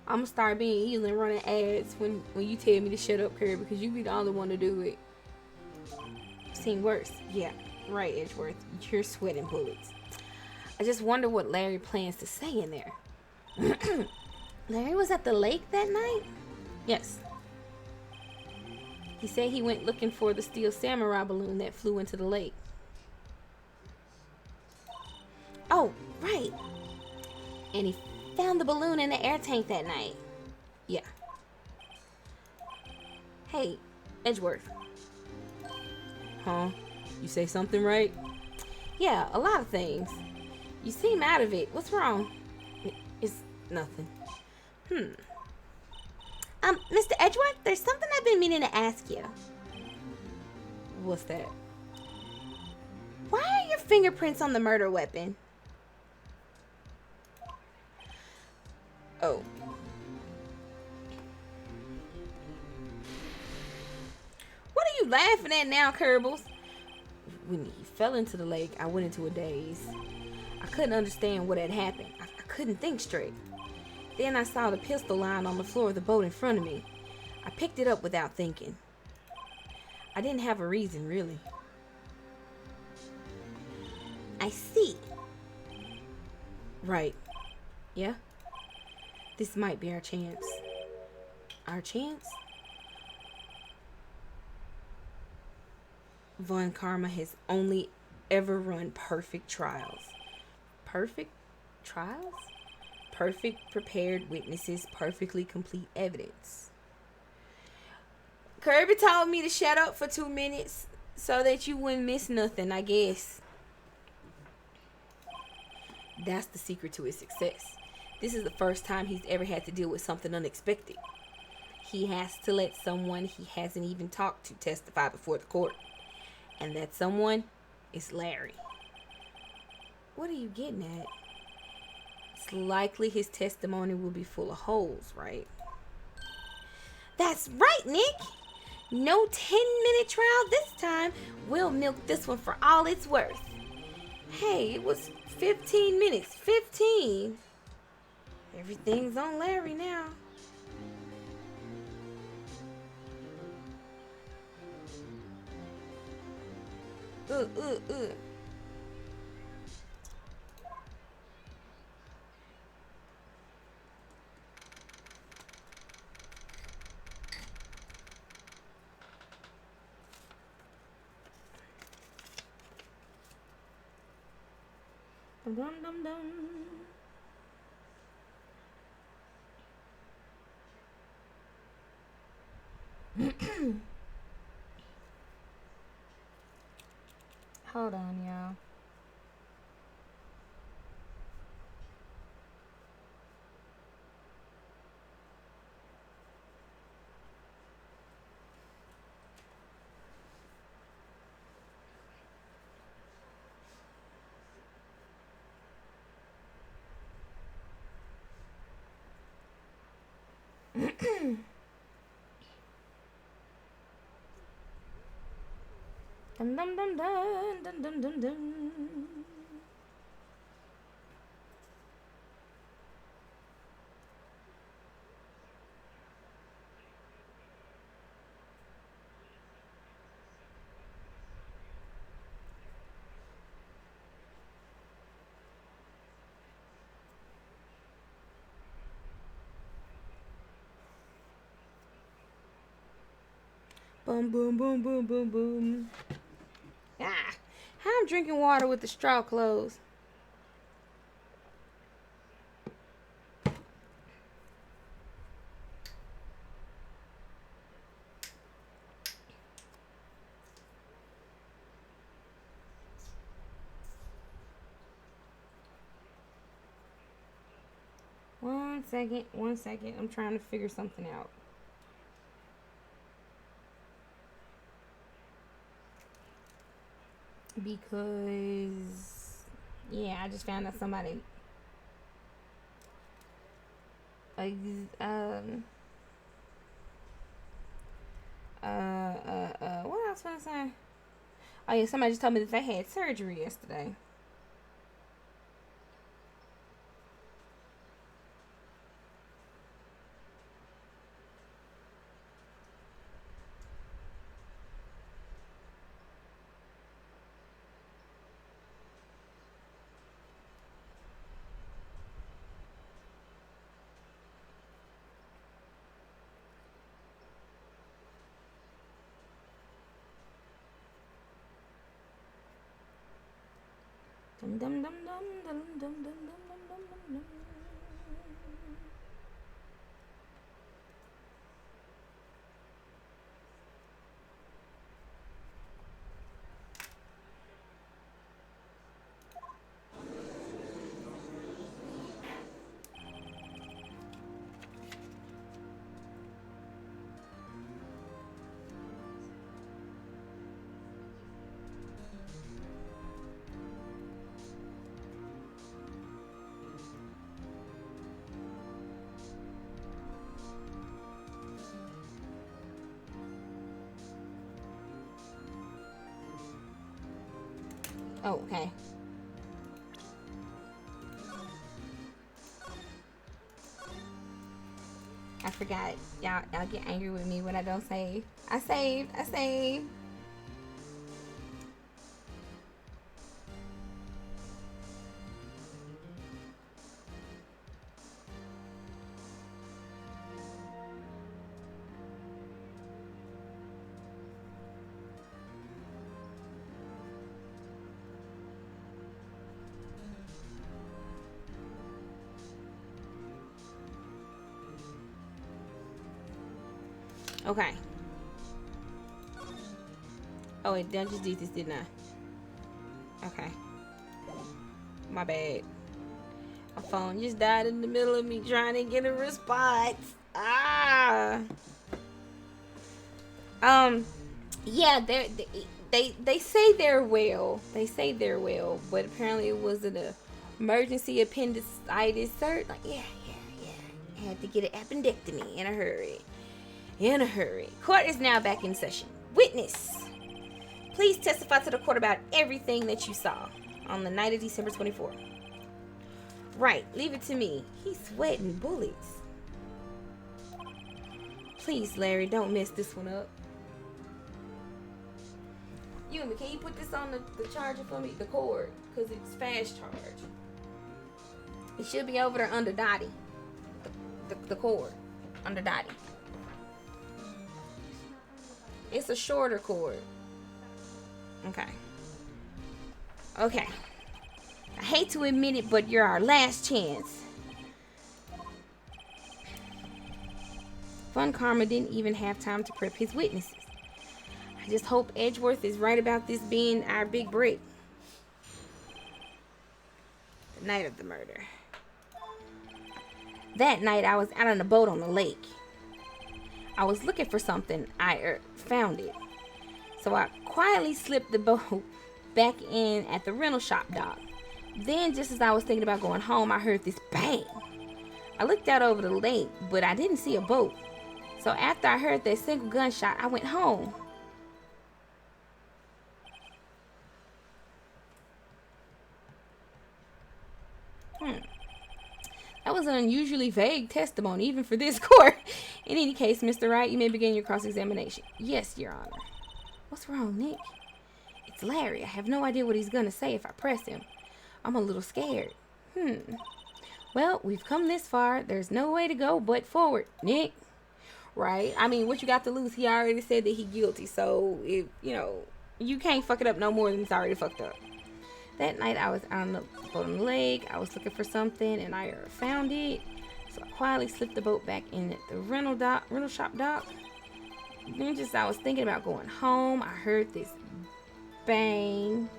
I'm gonna start being evil and running ads when you tell me to shut up, Kirby, because you be the only one to do it. Seen worse. Yeah, right, Edgeworth. You're sweating bullets. I just wonder what Larry plans to say in there. Larry was at the lake that night? Yes. He said he went looking for the steel samurai balloon that flew into the lake. Oh, right. And he found the balloon in the air tank that night. Yeah. Hey, Edgeworth. Huh? You say something right? Yeah, a lot of things. You seem out of it. What's wrong? It's nothing. Mr. Edgeworth, there's something I've been meaning to ask you. What's that? Why are your fingerprints on the murder weapon? Oh. What are you laughing at now, Kerbals? When he fell into the lake, I went into a daze. I couldn't understand what had happened. I couldn't think straight. Then I saw the pistol lying on the floor of the boat in front of me. I picked it up without thinking. I didn't have a reason, really. I see. Right. Yeah? This might be our chance. Our chance? Von Karma has only ever run perfect trials. Perfect trials? Perfect prepared witnesses, perfectly complete evidence. Kirby told me to shut up for 2 minutes so that you wouldn't miss nothing, I guess. That's the secret to his success. This is the first time he's ever had to deal with something unexpected. He has to let someone he hasn't even talked to testify before the court. And that someone is Larry. What are you getting at? It's likely his testimony will be full of holes, right? That's right, Nick! No 10-minute trial this time. We'll milk this one for all it's worth. Hey, it was 15 minutes. 15? Everything's on Larry now. Dum dum dum. Hold on, y'all. Dum dum dum dum dum dum dum dum. Boom boom boom boom boom boom. Ah, how I'm drinking water with the straw closed. One second. I'm trying to figure something out. because yeah, I just found out somebody what else was I say? Oh yeah, somebody just told me that they had surgery yesterday. Dum dum dum dum dum dum dum dum dum dum. Oh, okay. I forgot. Y'all get angry with me when I don't save. I saved. I saved. Okay. Oh, wait, did I just do this, didn't I? Okay. My bad. My phone just died in the middle of me trying to get a response. Ah. Yeah, they say they're well. They say they're well, but apparently it was an emergency appendicitis surgery. Like, yeah. Had to get an appendectomy in a hurry. In a hurry. Court is now back in session. Witness, please testify to the court about everything that you saw on the night of December 24th. Right, leave it to me. He's sweating bullets. Please, Larry, don't mess this one up. Yumi, can you put this on the charger for me? The cord, because it's fast charge. It should be over there under Dottie. The cord, under Dottie. It's a shorter cord. Okay. Okay. I hate to admit it, but you're our last chance. Fun Karma didn't even have time to prep his witnesses. I just hope Edgeworth is right about this being our big break. The night of the murder. That night, I was out on a boat on the lake. I was looking for something. I found it. So I quietly slipped the boat back in at the rental shop dock. Then, just as I was thinking about going home, I heard this bang. I looked out over the lake, but I didn't see a boat. So after I heard that single gunshot, I went home. That was an unusually vague testimony, even for this court. In any case, Mr. Wright, you may begin your cross-examination. Yes, Your Honor. What's wrong, Nick? It's Larry. I have no idea what he's going to say if I press him. I'm a little scared. Well, we've come this far. There's no way to go but forward, Nick. Right? I mean, what you got to lose? He already said that he's guilty. So, if, you can't fuck it up no more than it's already fucked up. That night, I was out on the boat on the lake. I was looking for something, and I found it. So I quietly slipped the boat back in at the rental shop dock. Then just I was thinking about going home. I heard this bang.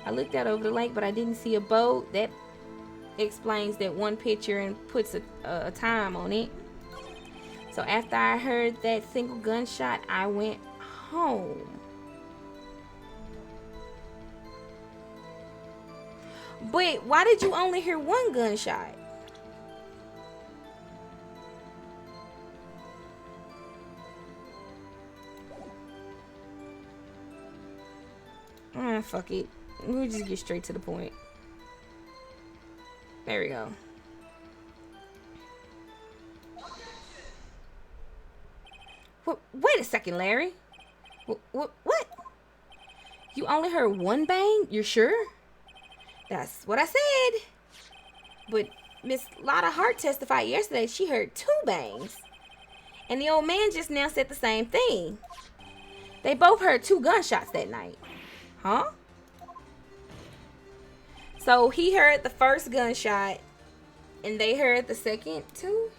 I looked out over the lake, but I didn't see a boat. That explains that one picture and puts a time on it. So after I heard that single gunshot, I went home. But why did you only hear one gunshot? Fuck it. We'll just get straight to the point. There we go. Wait a second, Larry. What? You only heard one bang? You're sure? That's what I said. But Miss Lotta Hart testified yesterday she heard 2 bangs. And the old man just now said the same thing. They both heard 2 gunshots that night. Huh? So he heard the first gunshot and they heard the second too?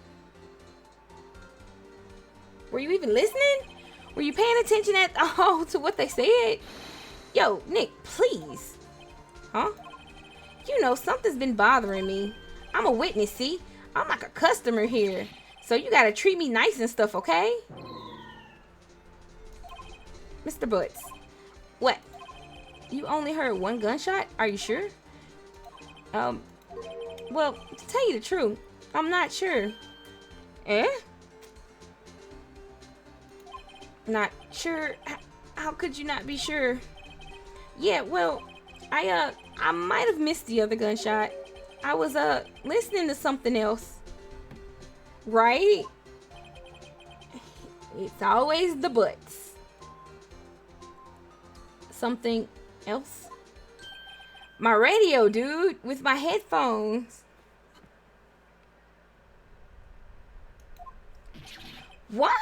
Were you even listening? Were you paying attention at all to what they said? Yo, Nick, please. Huh? You know, something's been bothering me. I'm a witness, see? I'm like a customer here. So you gotta treat me nice and stuff, okay? Mr. Butts. What? You only heard 1 gunshot? Are you sure? Well, to tell you the truth, I'm not sure. Eh? Not sure? How could you not be sure? Yeah, well, I might have missed the other gunshot. I was, listening to something else. Right? It's always the butts. Something else? My radio, dude, with my headphones. What?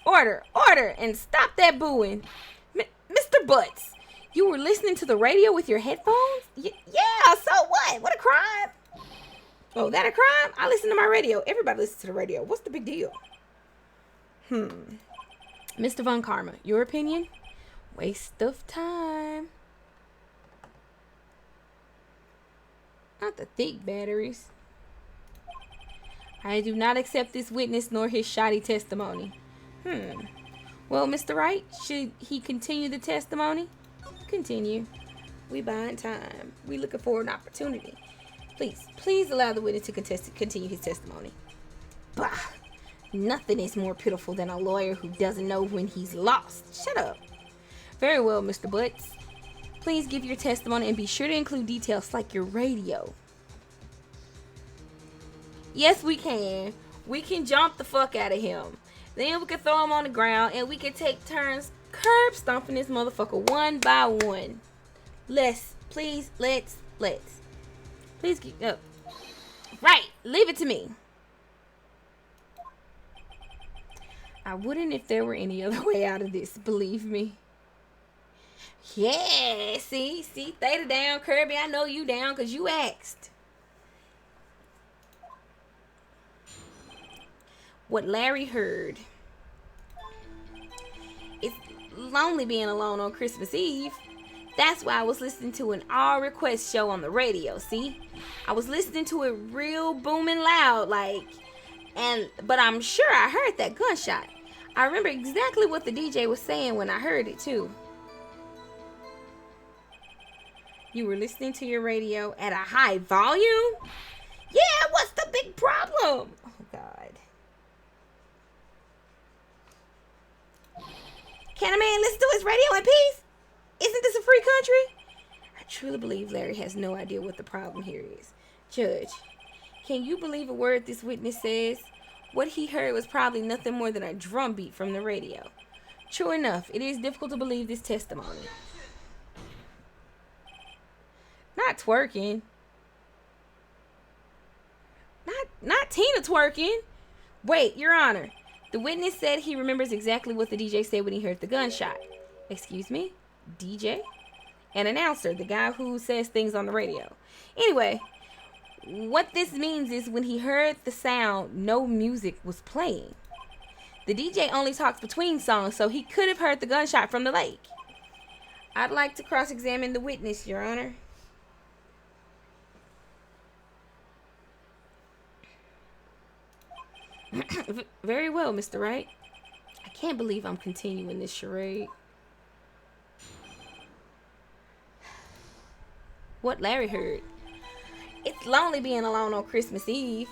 Order, and stop that booing. Mr. Butts, you were listening to the radio with your headphones? Yeah, so what? What a crime. Oh, that a crime? I listen to my radio. Everybody listens to the radio. What's the big deal? Mr. Von Karma, your opinion? Waste of time. Not the thick batteries. I do not accept this witness nor his shoddy testimony. Well, Mr. Wright, should he continue the testimony? Continue. We buying time. We looking for an opportunity. Please allow the witness to continue his testimony. Bah! Nothing is more pitiful than a lawyer who doesn't know when he's lost. Shut up. Very well, Mr. Butts. Please give your testimony and be sure to include details like your radio. Yes, we can. We can jump the fuck out of him. Then we can throw him on the ground and we can take turns curb stomping this motherfucker one by one. Let's. Please keep up. Right, leave it to me. I wouldn't if there were any other way out of this, believe me. Yeah, see, Theta down, Kirby, I know you down because you asked. What Larry heard. It's lonely being alone on Christmas Eve. That's why I was listening to an all request show on the radio, see? I was listening to it real booming loud, but I'm sure I heard that gunshot. I remember exactly what the DJ was saying when I heard it too. You were listening to your radio at a high volume? Yeah, what's the big problem? Oh, God. Can a man listen to his radio in peace? Isn't this a free country? I truly believe Larry has no idea what the problem here is. Judge, can you believe a word this witness says? What he heard was probably nothing more than a drum beat from the radio. True enough, it is difficult to believe this testimony. Not twerking. Not Tina twerking. Wait, Your Honor. The witness said he remembers exactly what the DJ said when he heard the gunshot. Excuse me? DJ? An announcer, the guy who says things on the radio. Anyway, what this means is when he heard the sound, no music was playing. The DJ only talks between songs, so he could have heard the gunshot from the lake. I'd like to cross-examine the witness, Your Honor. Very well, Mr. Wright. I can't believe I'm continuing this charade. what Larry heard. It's lonely being alone on Christmas Eve.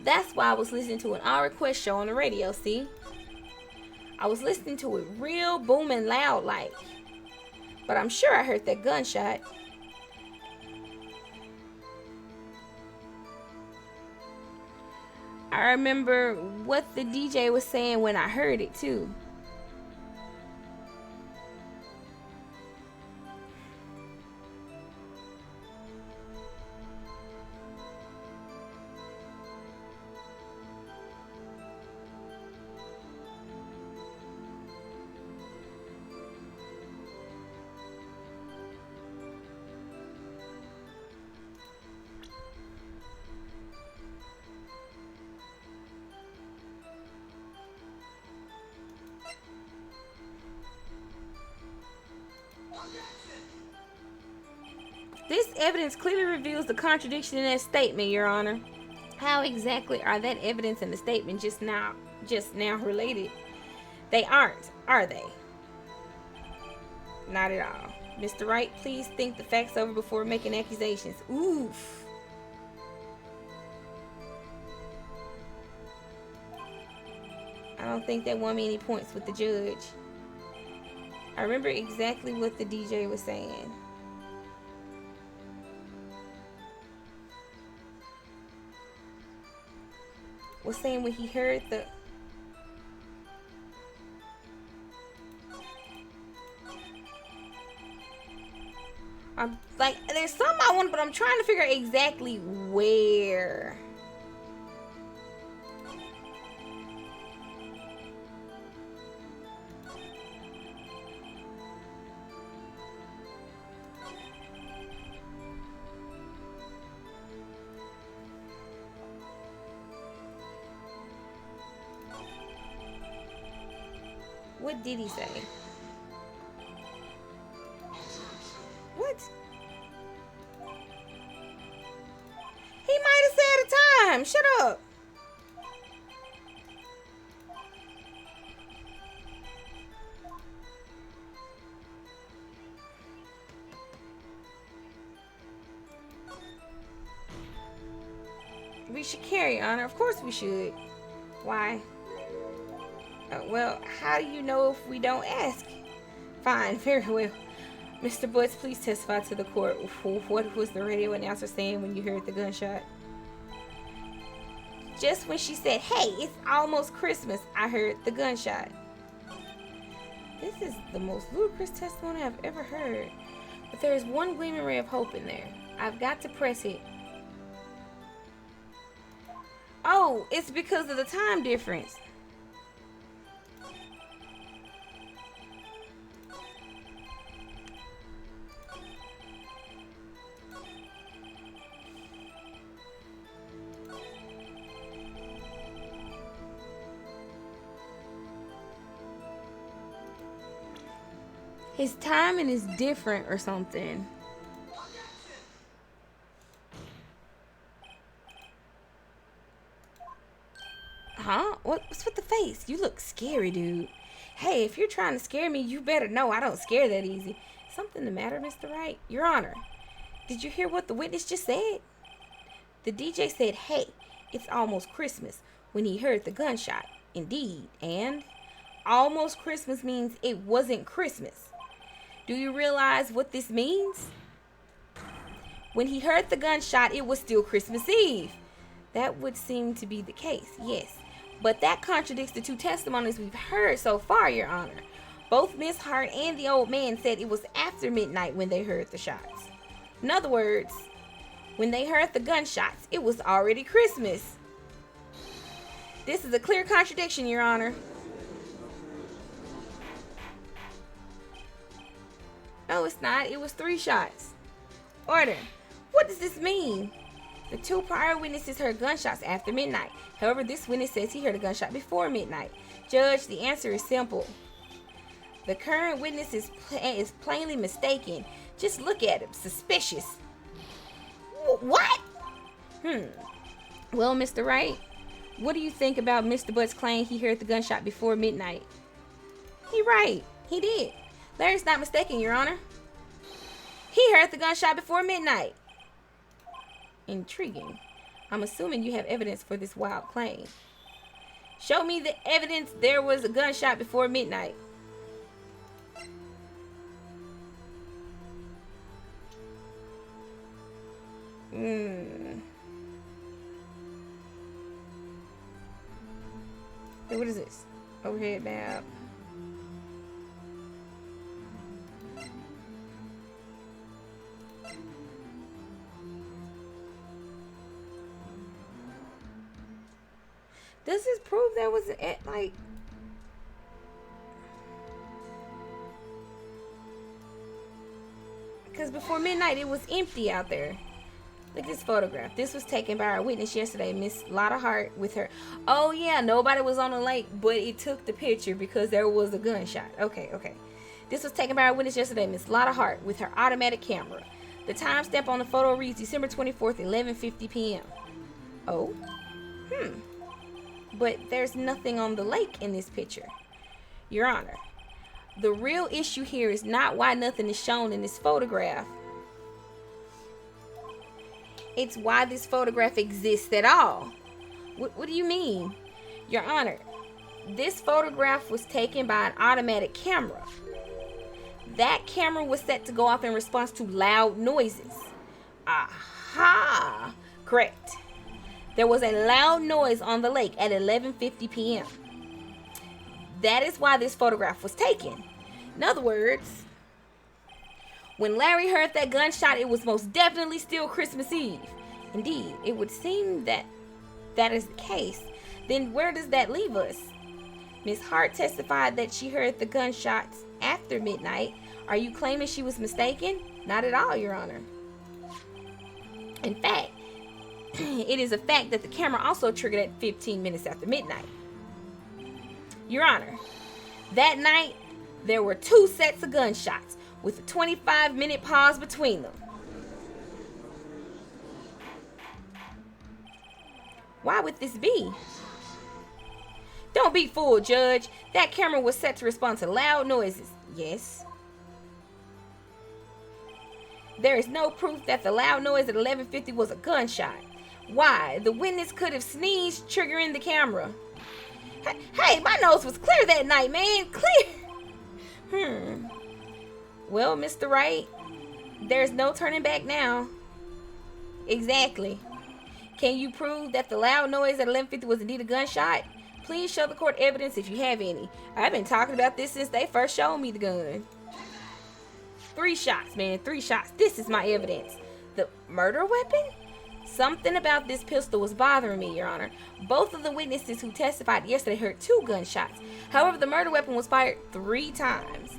That's why I was listening to an All Request show on the radio, see? I was listening to it real booming loud like. But I'm sure I heard that gunshot. I remember what the DJ was saying when I heard it too. This evidence clearly reveals the contradiction in that statement, Your Honor. How exactly are that evidence and the statement just now related? They aren't, are they? Not at all. Mr. Wright, please think the facts over before making accusations. Oof. I don't think that won me any points with the judge. I remember exactly what the DJ was saying. Was saying when he heard the I'm like, there's something I want, but I'm trying to figure out exactly where. What did he say? What? He might have said a time. Shut up. We should carry, Your Honor. Of course we should. Why? Well, how do you know if we don't ask? Fine, very well. Mr. Butts, please testify to the court. What was the radio announcer saying when you heard the gunshot? Just when she said, hey, it's almost Christmas, I heard the gunshot. This is the most ludicrous testimony I've ever heard. But there is one gleaming ray of hope in there. I've got to press it. Oh, it's because of the time difference. His timing is different or something. Huh? What's with the face? You look scary, dude. Hey, if you're trying to scare me, you better know I don't scare that easy. Something the matter, Mr. Wright? Your Honor, did you hear what the witness just said? The DJ said, hey, it's almost Christmas when he heard the gunshot. Indeed, and almost Christmas means it wasn't Christmas. Do you realize what this means? When he heard the gunshot, it was still Christmas Eve. That would seem to be the case, yes. But that contradicts the two testimonies we've heard so far, Your Honor. Both Miss Hart and the old man said it was after midnight when they heard the shots. In other words, when they heard the gunshots, it was already Christmas. This is a clear contradiction, Your Honor. No, it's not. It was 3 shots. Order. What does this mean? The 2 prior witnesses heard gunshots after midnight. However, this witness says he heard a gunshot before midnight. Judge, the answer is simple. The current witness is plainly mistaken. Just look at him. Suspicious. What? Well, Mr. Wright, what do you think about Mr. Butt's claim he heard the gunshot before midnight? He right. He did. Larry's not mistaken, Your Honor. He heard the gunshot before midnight. Intriguing. I'm assuming you have evidence for this wild claim. Show me the evidence there was a gunshot before midnight. Hey, what is this? Overhead map. Does this prove there was like... Because before midnight it was empty out there. Look at this photograph. This was taken by our witness yesterday, Miss LaaLaBy, with her. Oh yeah, nobody was on the lake, but it took the picture because there was a gunshot. Okay. This was taken by our witness yesterday, Miss LaaLaBy, with her automatic camera. The timestamp on the photo reads December 24th, 11:50 p.m. Oh. But there's nothing on the lake in this picture. Your Honor, the real issue here is not why nothing is shown in this photograph. It's why this photograph exists at all. What do you mean? Your Honor, this photograph was taken by an automatic camera. That camera was set to go off in response to loud noises. Aha! Correct. There was a loud noise on the lake at 11:50 p.m. That is why this photograph was taken. In other words, when Larry heard that gunshot, it was most definitely still Christmas Eve. Indeed, it would seem that that is the case. Then where does that leave us? Miss Hart testified that she heard the gunshots after midnight. Are you claiming she was mistaken? Not at all, Your Honor. In fact, it is a fact that the camera also triggered at 15 minutes after midnight. Your Honor, that night, there were 2 sets of gunshots with a 25-minute pause between them. Why would this be? Don't be fooled, Judge. That camera was set to respond to loud noises. Yes. There is no proof that the loud noise at 11:50 was a gunshot. Why? The witness could have sneezed, triggering the camera. Hey, my nose was clear that night, man. Clear. Well, Mr. Wright, there's no turning back now. Exactly. Can you prove that the loud noise at 11:50 was indeed a gunshot? Please show the court evidence if you have any. I've been talking about this since they first showed me the gun. 3 shots, man. 3 shots. This is my evidence. The murder weapon? Something about this pistol was bothering me, Your Honor. Both of the witnesses who testified yesterday heard 2 gunshots. However, the murder weapon was fired 3 times.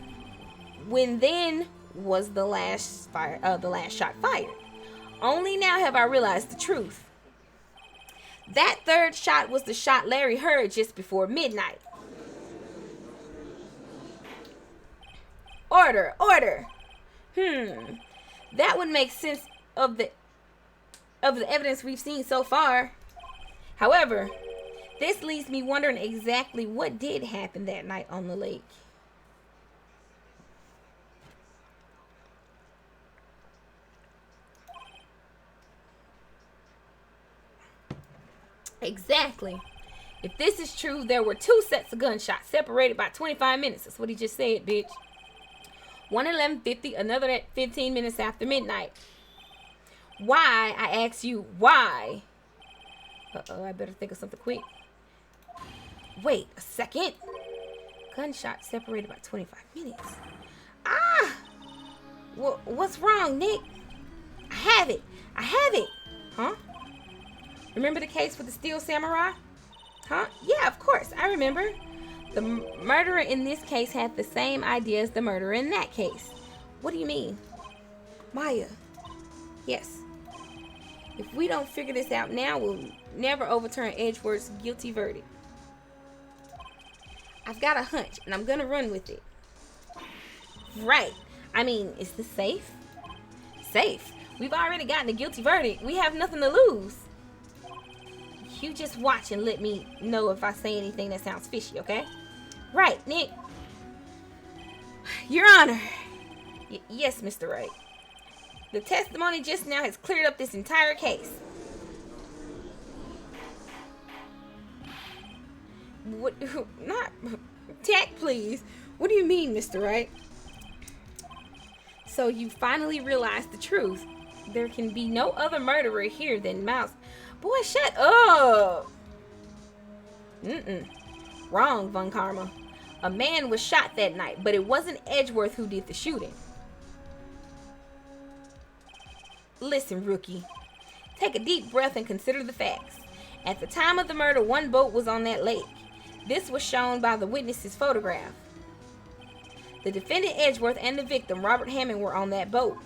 When then was the last shot fired? Only now have I realized the truth. That 3rd shot was the shot Larry heard just before midnight. Order. That would make sense of the evidence we've seen so far. However, this leaves me wondering exactly what did happen that night on the lake. Exactly. If this is true, there were 2 sets of gunshots separated by 25 minutes. That's what he just said, bitch. One at 11:50, another at 15 minutes after midnight. Why? I ask you, why? Uh-oh, I better think of something quick. Wait a second. Gunshot separated by 25 minutes. What's wrong, Nick? I have it. Huh? Remember the case with the Steel Samurai? Huh? Yeah, of course. I remember. The murderer in this case had the same idea as the murderer in that case. What do you mean? Maya. Yes. If we don't figure this out now, we'll never overturn Edgeworth's guilty verdict. I've got a hunch, and I'm gonna run with it. Right. I mean, is this safe? Safe? We've already gotten a guilty verdict. We have nothing to lose. You just watch and let me know if I say anything that sounds fishy, okay? Right, Nick. Your Honor. Yes, Mr. Wright. The testimony just now has cleared up this entire case. What? Not Jack, please. What do you mean, Mr. Wright? So you finally realized the truth. There can be no other murderer here than Mouse. Boy, shut up. Wrong, Von Karma. A man was shot that night, but it wasn't Edgeworth who did the shooting. Listen, rookie. Take a deep breath and consider the facts. At the time of the murder, one boat was on that lake. This was shown by the witness's photograph. The defendant Edgeworth and the victim, Robert Hammond, were on that boat.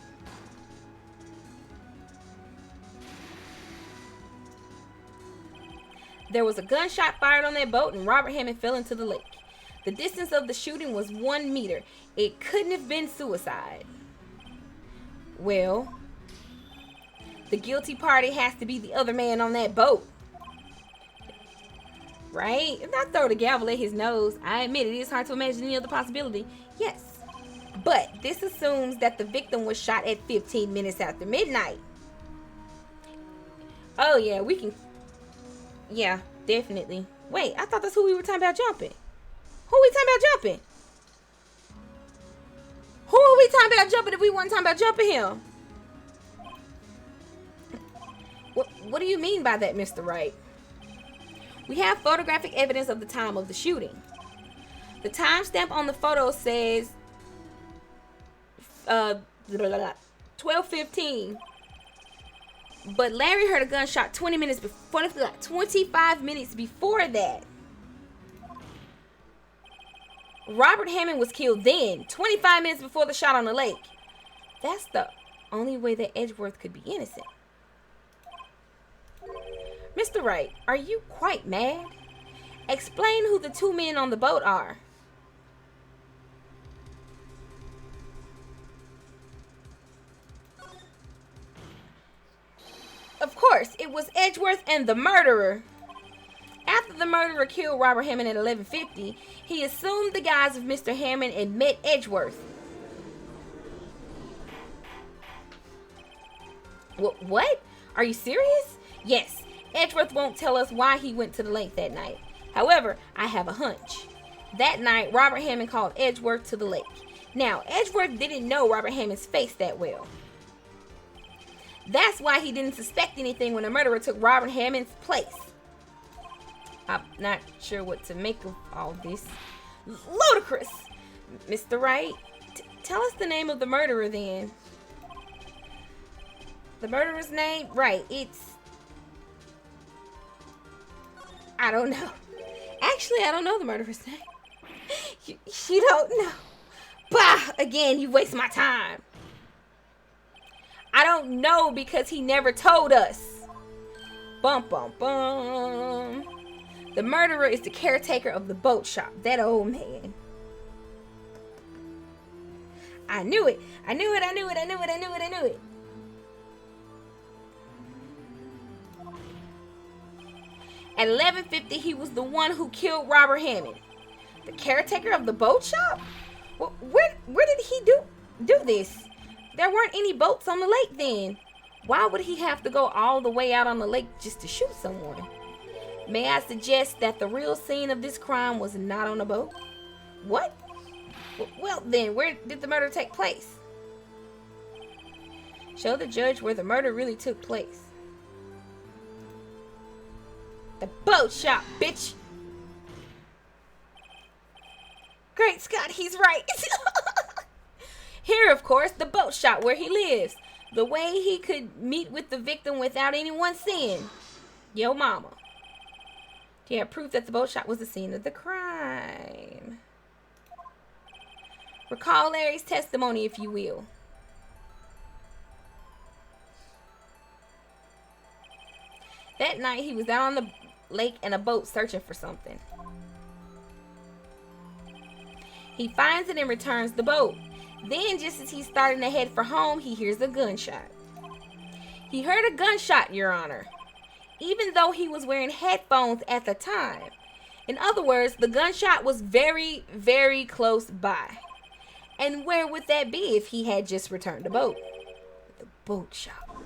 There was a gunshot fired on that boat and Robert Hammond fell into the lake. The distance of the shooting was 1 meter. It couldn't have been suicide. Well, the guilty party has to be the other man on that boat. Right? If I throw the gavel at his nose, I admit it is hard to imagine any other possibility. Yes. But this assumes that the victim was shot at 15 minutes after midnight. Oh, yeah, we can... Yeah, definitely. Wait, I thought that's who we were talking about jumping. Who are we talking about jumping? Who are we talking about jumping if we weren't talking about jumping him? What do you mean by that, Mr. Wright? We have photographic evidence of the time of the shooting. The timestamp on the photo says 12:15. But Larry heard a gunshot 25 minutes before that. Robert Hammond was killed then, 25 minutes before the shot on the lake. That's the only way that Edgeworth could be innocent. Mr. Wright, are you quite mad? Explain who the two men on the boat are. Of course, it was Edgeworth and the murderer. After the murderer killed Robert Hammond at 11:50, he assumed the guise of Mr. Hammond and met Edgeworth. What? Are you serious? Yes. Edgeworth won't tell us why he went to the lake that night. However, I have a hunch. That night, Robert Hammond called Edgeworth to the lake. Now, Edgeworth didn't know Robert Hammond's face that well. That's why he didn't suspect anything when the murderer took Robert Hammond's place. I'm not sure what to make of all this. Ludicrous! Mr. Wright, tell us the name of the murderer then. The murderer's name? Right, it's... I don't know. Actually, I don't know the murderer's name. You don't know. Bah! Again, you waste my time. I don't know because he never told us. Bum, bum, bum. The murderer is the caretaker of the boat shop. That old man. I knew it. I knew it. At 11:50, he was the one who killed Robert Hammond. The caretaker of the boat shop? Where did he do this? There weren't any boats on the lake then. Why would he have to go all the way out on the lake just to shoot someone? May I suggest that the real scene of this crime was not on a boat? What? Well then, where did the murder take place? Show the judge where the murder really took place. The boat shop, bitch! Great Scott, he's right. Here, of course, the boat shop where he lives. The way he could meet with the victim without anyone seeing. Yo mama. Do you have proof that the boat shop was the scene of the crime? Recall Larry's testimony, if you will. That night, he was out on the lake in a boat searching for something. He finds it and returns the boat. Then, just as he's starting to head for home, he hears a gunshot. He heard a gunshot, Your Honor, even though he was wearing headphones at the time. In other words, the gunshot was very, very close by. And where would that be if he had just returned the boat? The boat shop.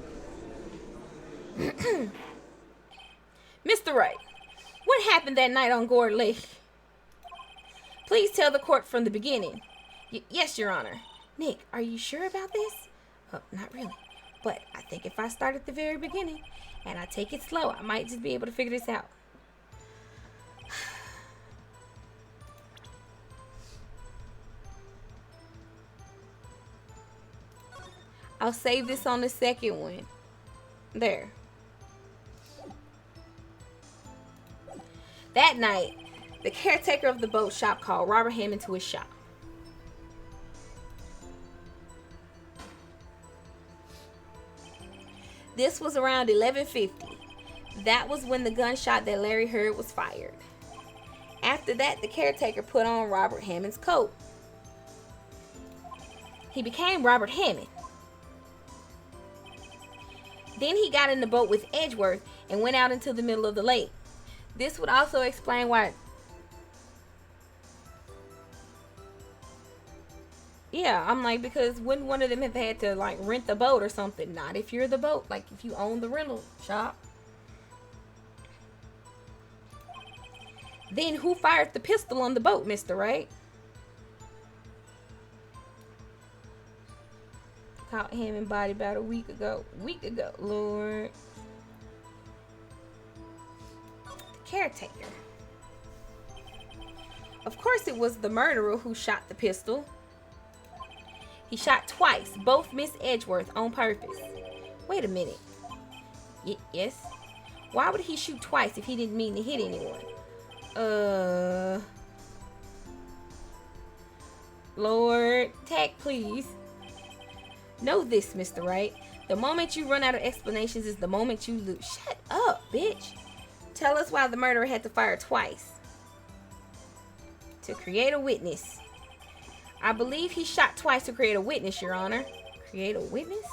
Mr. Wright, what happened that night on Gore Lake? Please tell the court from the beginning. Yes, Your Honor. Nick, are you sure about this? Not really. But I think if I start at the very beginning and I take it slow, I might just be able to figure this out. I'll save this on the second one. There. That night, the caretaker of the boat shop called Robert Hammond to his shop. This was around 11:50. That was when the gunshot that Larry heard was fired. After that, the caretaker put on Robert Hammond's coat. He became Robert Hammond. Then he got in the boat with Edgeworth and went out into the middle of the lake. This would also explain why... Yeah, I'm like, because wouldn't one of them have had to, like, rent the boat or something? Not if you're the boat. Like, if you own the rental shop. Then who fired the pistol on the boat, Mr. Wright? Caught him in body about a week ago. Lord. The caretaker. Of course it was the murderer who shot the pistol. He shot twice. Both missed Edgeworth on purpose. Wait a minute. Yes? Why would he shoot twice if he didn't mean to hit anyone? Lord. Tag, please. Know this, Mr. Wright. The moment you run out of explanations is the moment you lose. Shut up, bitch. Tell us why the murderer had to fire twice. To create a witness. I believe he shot twice to create a witness, Your Honor. Create a witness?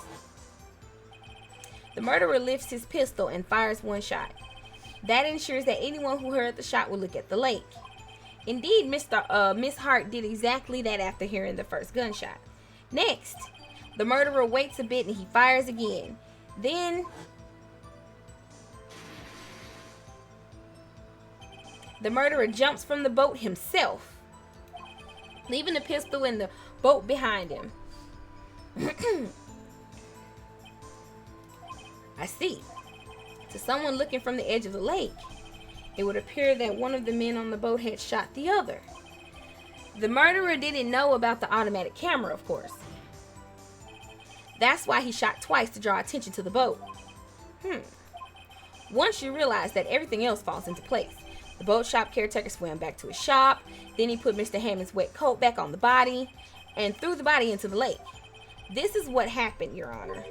The murderer lifts his pistol and fires one shot. That ensures that anyone who heard the shot will look at the lake. Indeed, Miss Hart did exactly that after hearing the first gunshot. Next, the murderer waits a bit and he fires again. Then, the murderer jumps from the boat himself, leaving the pistol in the boat behind him. I see. To someone looking from the edge of the lake, it would appear that one of the men on the boat had shot the other. The murderer didn't know about the automatic camera, of course. That's why he shot twice, to draw attention to the boat. Once you realize that, everything else falls into place. The boat shop caretaker swam back to his shop. Then he put Mr. Hammond's wet coat back on the body and threw the body into the lake. This is what happened, Your Honor.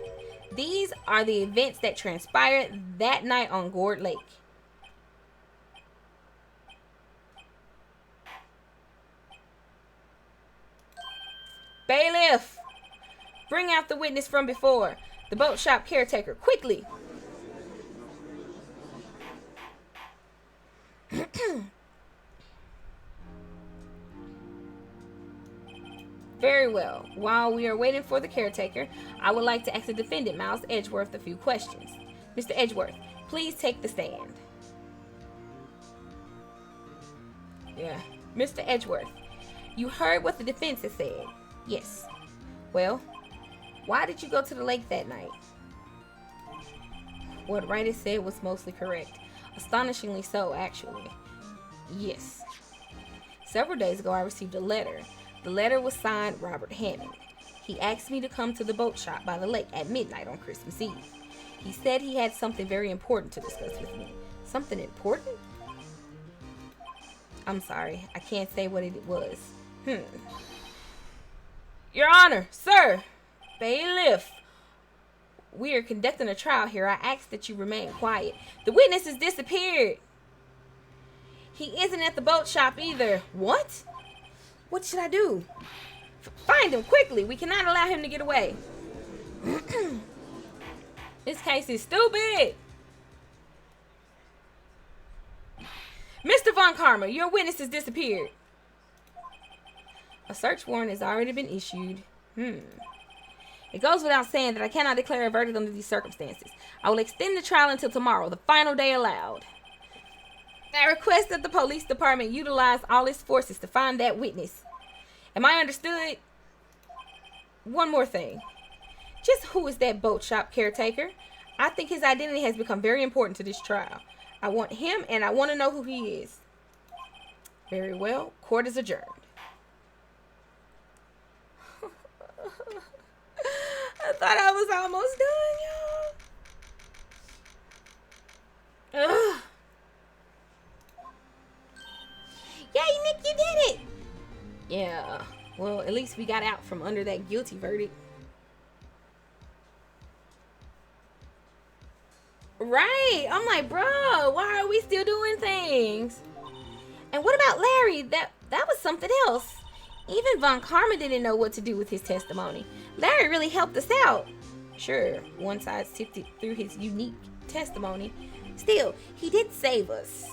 These are the events that transpired that night on Gore Lake. Bailiff! Bring out the witness from before. The boat shop caretaker, quickly. Very well. While we are waiting for the caretaker, I would like to ask the defendant, Miles Edgeworth, a few questions. Mr. Edgeworth, please take the stand. Yeah. Mr. Edgeworth, you heard what the defense has said. Yes. Well, why did you go to the lake that night? What Wright has said was mostly correct. Astonishingly so, actually. Yes. Several days ago, I received a letter. The letter was signed Robert Hammond. He asked me to come to the boat shop by the lake at midnight on Christmas Eve. He said he had something very important to discuss with me. Something important? I'm sorry, I can't say what it was. Your Honor, sir, bailiff, we are conducting a trial here. I ask that you remain quiet. The witness has disappeared. He isn't at the boat shop either. What? What should I do? Find him quickly. We cannot allow him to get away. This case is stupid. Mr. Von Karma, your witness has disappeared. A search warrant has already been issued. In It goes without saying that I cannot declare a verdict under these circumstances. I will extend the trial until tomorrow, the final day allowed. I request that the police department utilize all its forces to find that witness. Am I understood? One more thing. Just who is that boat shop caretaker? I think his identity has become very important to this trial. I want him, and I want to know who he is. Very well. Court is adjourned. I thought I was almost done, y'all. Ugh. Yay, Nick, you did it! Yeah. Well, at least we got out from under that guilty verdict. Right. I'm like, bro, why are we still doing things? And what about Larry? That was something else. Even Von Karma didn't know what to do with his testimony. Larry really helped us out. Sure, one side sifted through his unique testimony. Still, he did save us.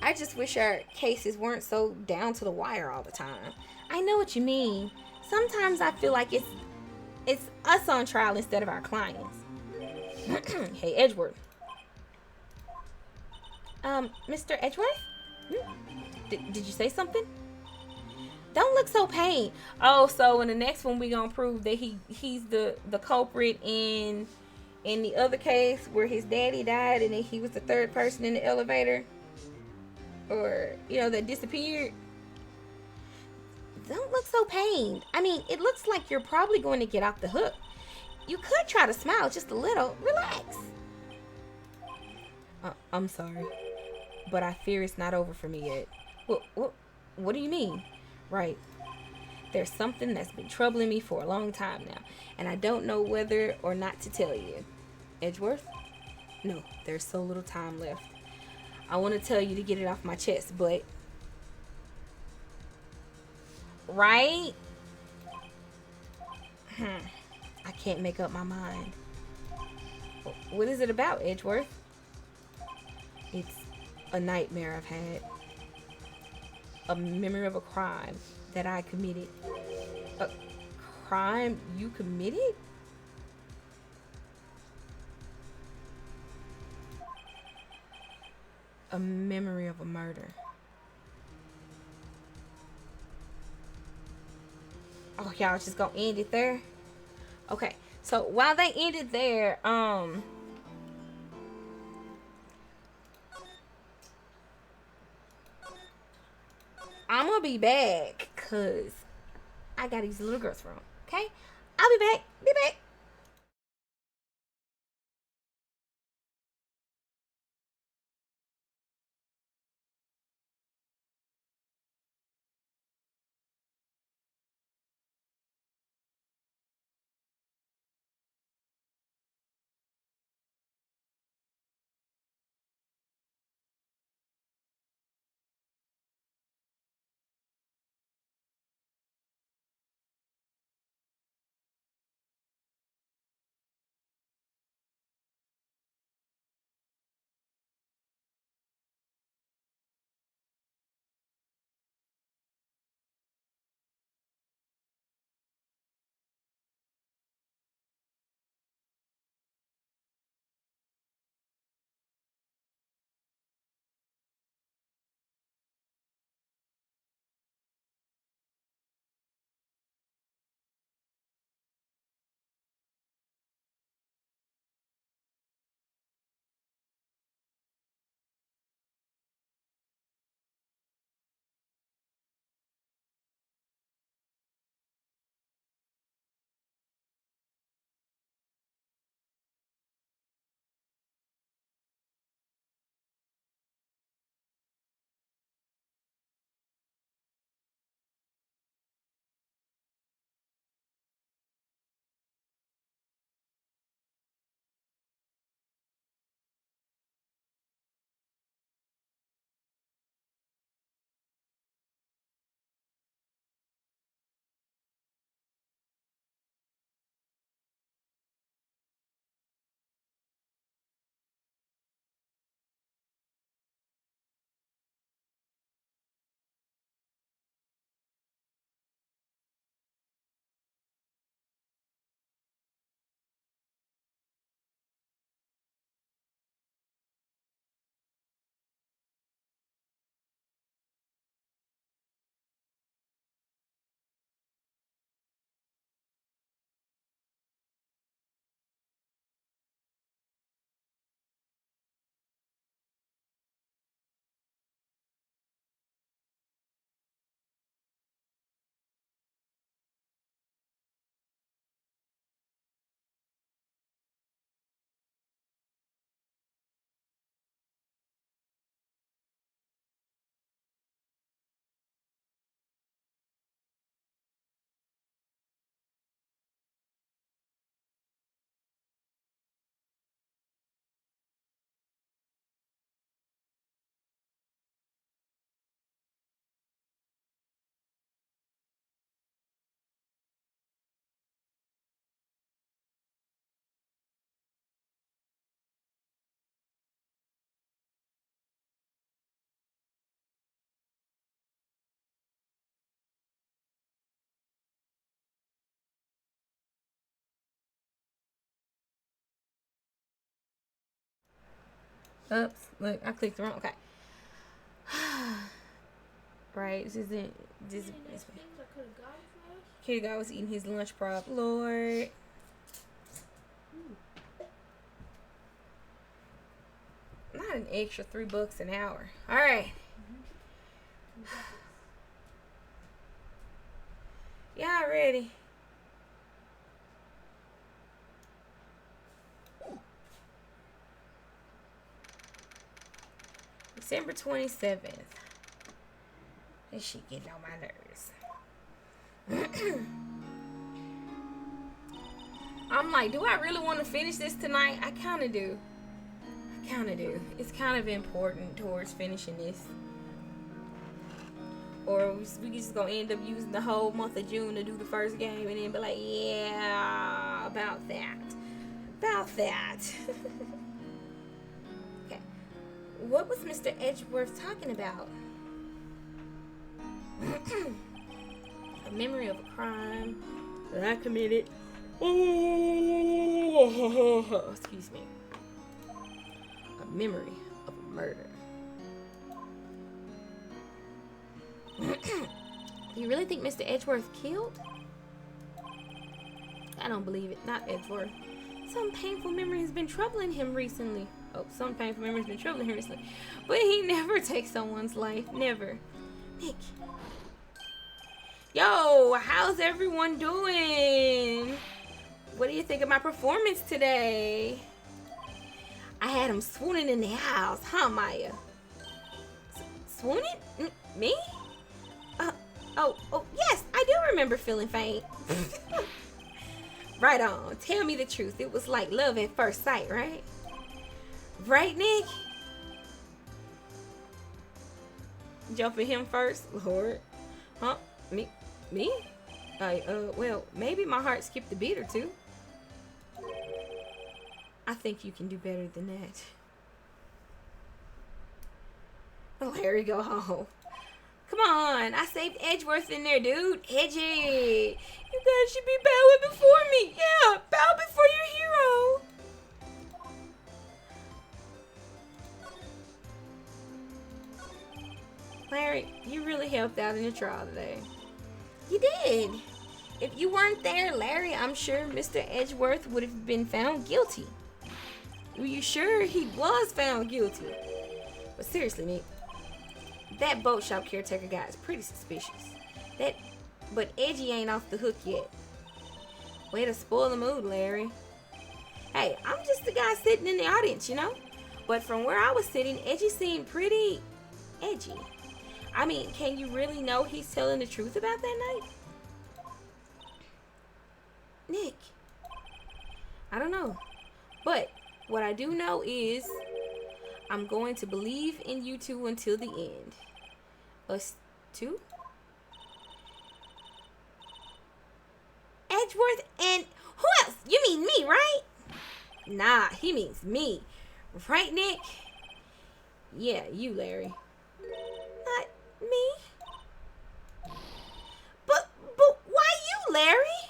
I just wish our cases weren't so down to the wire all the time. I know what you mean. Sometimes I feel like it's us on trial instead of our clients. Hey, Edgeworth. Mr. Edgeworth? Did you say something? Don't look so pained. Oh, so in the next one we gonna prove that he's the culprit in the other case where his daddy died and then he was the third person in the elevator, or that disappeared. Don't look so pained. I mean, it looks like you're probably going to get off the hook. You could try to smile just a little. Relax. I'm sorry, but I fear it's not over for me yet. What do you mean? Right. There's something that's been troubling me for a long time now, and I don't know whether or not to tell you. Edgeworth? No, there's so little time left. I want to tell you to get it off my chest, but... Right? I can't make up my mind. What is it about, Edgeworth? It's a nightmare I've had. A memory of a crime that I committed. A crime you committed? A memory of a murder. Oh, y'all just gonna end it there? Okay, so while they ended there, I'm gonna be back because I gotta use the little girl's room. Okay? I'll be back. Be back. Oops, look, I clicked wrong. Okay. Right, this isn't. This Kid guy was eating his lunch prop. Lord. Not an extra $3 an hour. All right. Y'all ready? December 27th. This shit getting on my nerves. I'm like, do I really want to finish this tonight? I kind of do. It's kind of important towards finishing this. Or we just gonna end up using the whole month of June to do the first game and then be like, yeah, about that. Okay. What was Mr. Edgeworth talking about? A memory of a crime that I committed. Oh, excuse me. A memory of a murder. Do you really think Mr. Edgeworth killed? I don't believe it. Not Edgeworth. Some painful memory has been troubling him recently. But he never takes someone's life. Never. Nick. Yo, how's everyone doing? What do you think of my performance today? I had him swooning in the house, huh, Maya? Swooning? Me? Oh, yes, I do remember feeling faint. Right on. Tell me the truth. It was like love at first sight, right? Right, Nick? Jumping him first, Lord. Huh? Me? Well, maybe my heart skipped a beat or two. I think you can do better than that. Larry, go home. Come on, I saved Edgeworth in there, dude. Edgy. You guys should be bowing before me. Yeah, bow before your hero. Larry, you really helped out in the trial today. You did. If you weren't there, Larry, I'm sure Mr. Edgeworth would have been found guilty. Were you sure he was found guilty? But seriously, Nick, that boat shop caretaker guy is pretty suspicious. But Edgy ain't off the hook yet. Way to spoil the mood, Larry. Hey, I'm just the guy sitting in the audience, you know? But from where I was sitting, Edgy seemed pretty edgy. I mean, can you really know he's telling the truth about that night? Nick, I don't know. But what I do know is I'm going to believe in you two until the end. Us two? Edgeworth and who else? You mean me, right? Nah, he means me. Right, Nick? Yeah, you, Larry. Not me. But why you, Larry?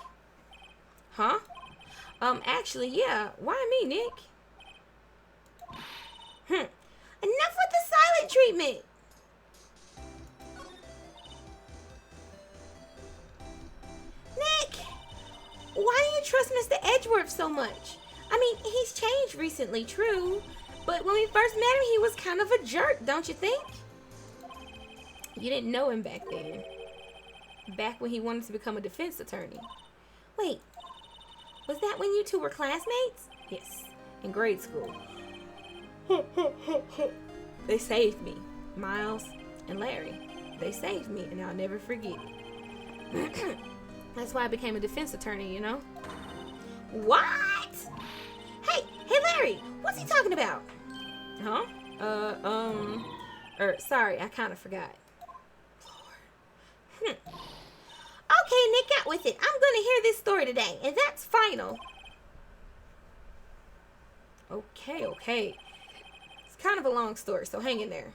Huh? Actually, yeah. Why me, Nick? Enough with the silent treatment. Nick, why do you trust Mr. Edgeworth so much? I mean, he's changed recently, true. But when we first met him, he was kind of a jerk, don't you think? You didn't know him back then. Back when he wanted to become a defense attorney. Wait, was that when you two were classmates? Yes, in grade school. They saved me. Miles and Larry. They saved me, and I'll never forget it. That's why I became a defense attorney, you know? What? Hey, Larry, what's he talking about? Huh? Sorry, I kind of forgot. Lord. Okay, Nick, out with it. I'm going to hear this story today, and that's final. Okay. It's kind of a long story, so hang in there.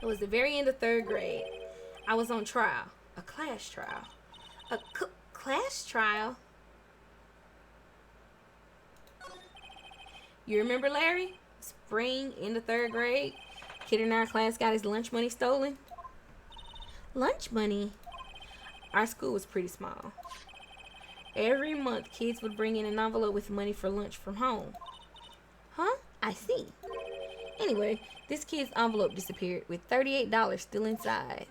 It was the very end of 3rd grade. I was on trial. A class trial. A class trial? You remember, Larry? It's spring in the 3rd grade, kid in our class got his lunch money stolen. Lunch money? Our school was pretty small. Every month, kids would bring in an envelope with money for lunch from home. Huh? I see. Anyway, this kid's envelope disappeared with $38 still inside.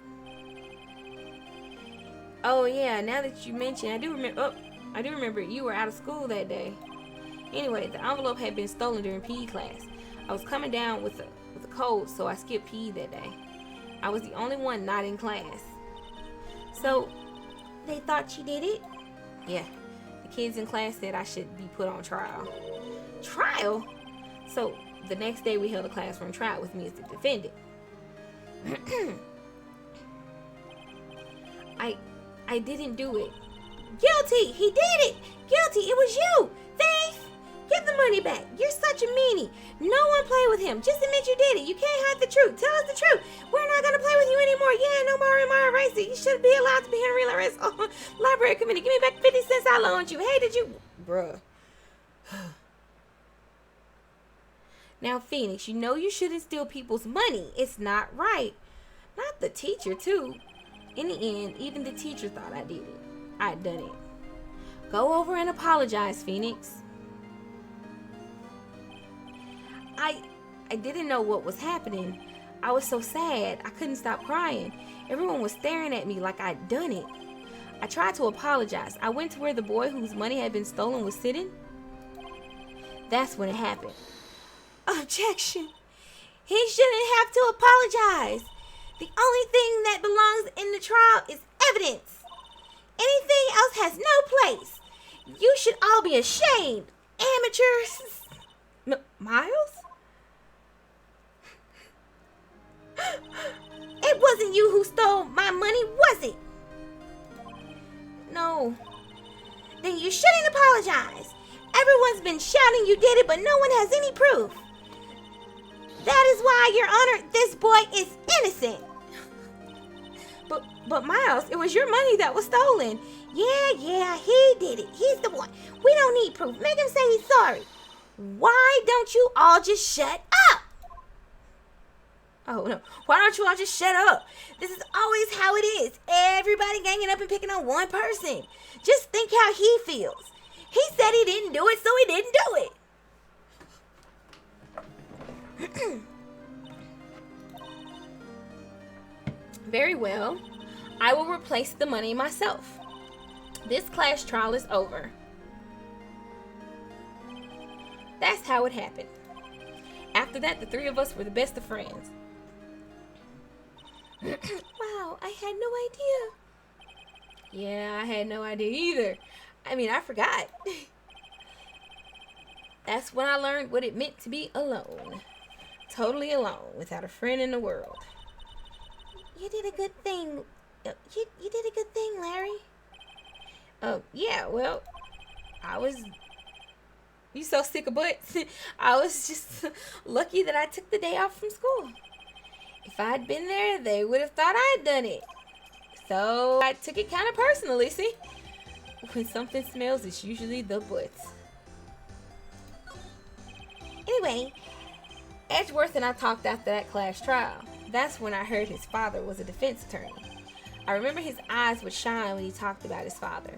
Oh yeah, now that you mention, I do remember you were out of school that day. Anyway, the envelope had been stolen during PE class. I was coming down with a cold, so I skipped PE that day. I was the only one not in class. So, they thought you did it? Yeah, the kids in class said I should be put on trial. Trial? So, the next day we held a classroom trial with me as the defendant. I didn't do it. Guilty! He did it! Guilty! It was you! Thief! Give the money back. You're such a meanie. No one play with him. Just admit you did it. You can't hide the truth. Tell us the truth. We're not going to play with you anymore. Yeah, no more MR racing. You shouldn't be allowed to be in real arrest. Oh, library committee, give me back 50 cents I loaned you. Hey, did you... Bruh. Now, Phoenix, you know you shouldn't steal people's money. It's not right. Not the teacher, too. In the end, even the teacher thought I did it. I'd done it. Go over and apologize, Phoenix. I didn't know what was happening. I was so sad. I couldn't stop crying. Everyone was staring at me like I'd done it. I tried to apologize. I went to where the boy whose money had been stolen was sitting. That's when it happened. Objection. He shouldn't have to apologize. The only thing that belongs in the trial is evidence. Anything else has no place. You should all be ashamed, amateurs. Miles? It wasn't you who stole my money, was it? No. Then you shouldn't apologize. Everyone's been shouting you did it, but no one has any proof. That is why, Your Honor, this boy is innocent. But Miles, it was your money that was stolen. Yeah, he did it. He's the one. We don't need proof. Make him say he's sorry. Why don't you all just shut up? Oh, no. Why don't you all just shut up? This is always how it is. Everybody ganging up and picking on one person. Just think how he feels. He said he didn't do it, so he didn't do it. Very well. I will replace the money myself. This class trial is over. That's how it happened. After that, the three of us were the best of friends. Wow, I had no idea. Yeah, I had no idea either. I mean, I forgot. That's when I learned what it meant to be alone. Totally alone, without a friend in the world. You did a good thing. You did a good thing, Larry. Yeah, well, you so sick of butts. I was just lucky that I took the day off from school. If I'd been there, they would have thought I'd done it. So I took it kind of personally, see? When something smells, it's usually the butts. Anyway, Edgeworth and I talked after that class trial. That's when I heard his father was a defense attorney. I remember his eyes would shine when he talked about his father.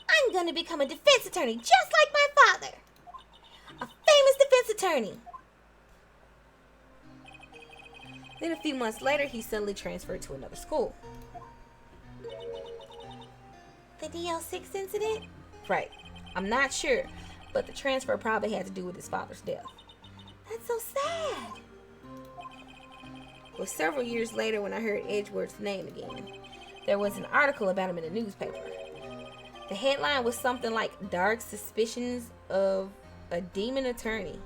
I'm gonna become a defense attorney just like my father. A famous defense attorney. Then a few months later, he suddenly transferred to another school. The DL6 incident? Right. I'm not sure, but the transfer probably had to do with his father's death. That's so sad. It was several years later when I heard Edgeworth's name again. There was an article about him in the newspaper. The headline was something like "Dark Suspicions of a Demon Attorney."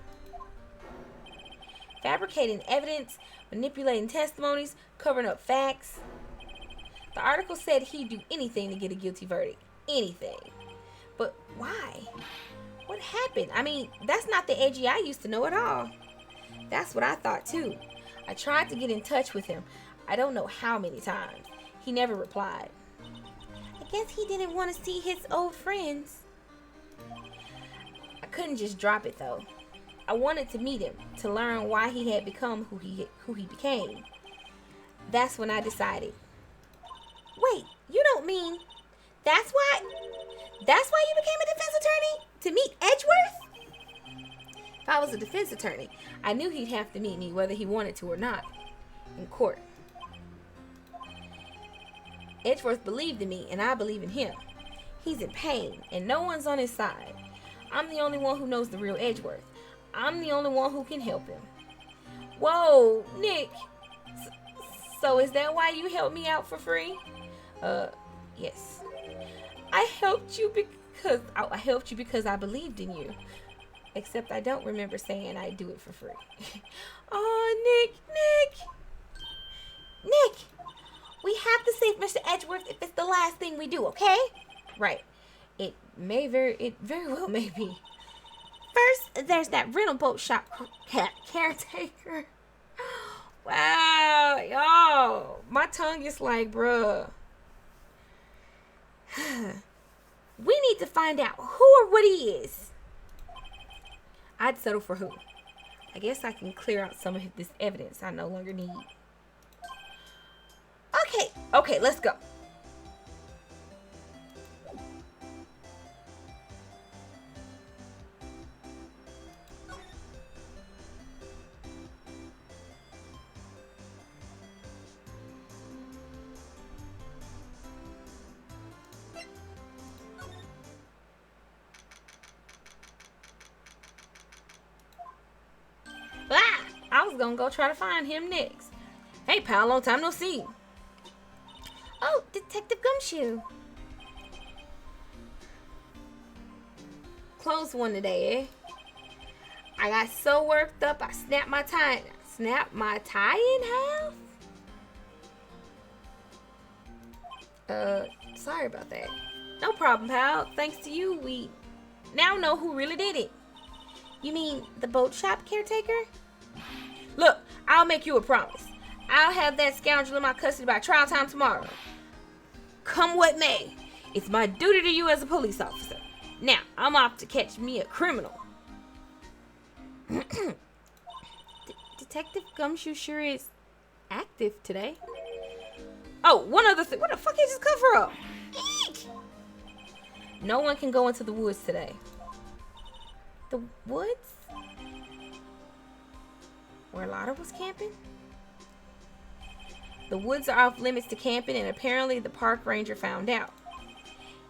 Fabricating evidence, manipulating testimonies, covering up facts. The article said he'd do anything to get a guilty verdict. Anything. But why? What happened? I mean, that's not the Edgy I used to know at all. That's what I thought too. I tried to get in touch with him. I don't know how many times. He never replied. I guess he didn't want to see his old friends. I couldn't just drop it though. I wanted to meet him, to learn why he had become who he became. That's when I decided. Wait, you don't mean that's why you became a defense attorney? To meet Edgeworth? If I was a defense attorney, I knew he'd have to meet me whether he wanted to or not, in court. Edgeworth believed in me, and I believe in him. He's in pain, and no one's on his side. I'm the only one who knows the real Edgeworth. I'm the only one who can help him. Whoa, Nick. So is that why you helped me out for free? Yes. I helped you because I believed in you. Except I don't remember saying I'd do it for free. Oh, Nick. We have to save Mr. Edgeworth if it's the last thing we do, okay? Right. It very well may be. First, there's that rental boat shop caretaker. Wow, y'all. My tongue is like, bruh. We need to find out who or what he is. I'd settle for who. I guess I can clear out some of this evidence I no longer need. Okay, let's go. I was gonna go try to find him next. Hey, pal, long time no see. Oh, Detective Gumshoe. Close one today, eh? I got so worked up, I snapped my tie in half. Sorry about that. No problem, pal. Thanks to you, we now know who really did it. You mean the boat shop caretaker? Look, I'll make you a promise. I'll have that scoundrel in my custody by trial time tomorrow. Come what may, it's my duty to you as a police officer. Now, I'm off to catch me a criminal. Detective Gumshoe sure is active today. Oh, one other thing. Where the fuck did this come from? Eek! No one can go into the woods today. The woods? Where LaaLaBy was camping? The woods are off limits to camping, and apparently the park ranger found out.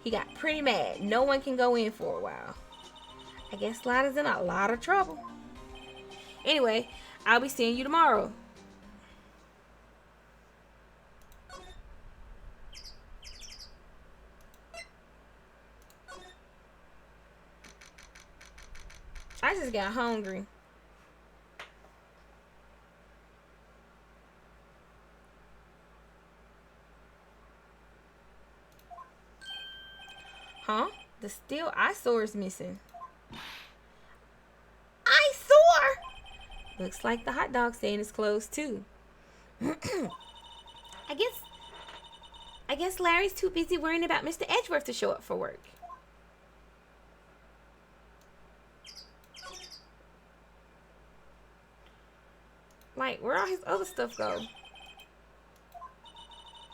He got pretty mad. No one can go in for a while. I guess LaaLaBy's in a lot of trouble. Anyway, I'll be seeing you tomorrow. I just got hungry. Huh? The steel eyesore is missing. Eyesore? Looks like the hot dog stand is closed too. I guess Larry's too busy worrying about Mr. Edgeworth to show up for work. Like, where all his other stuff go?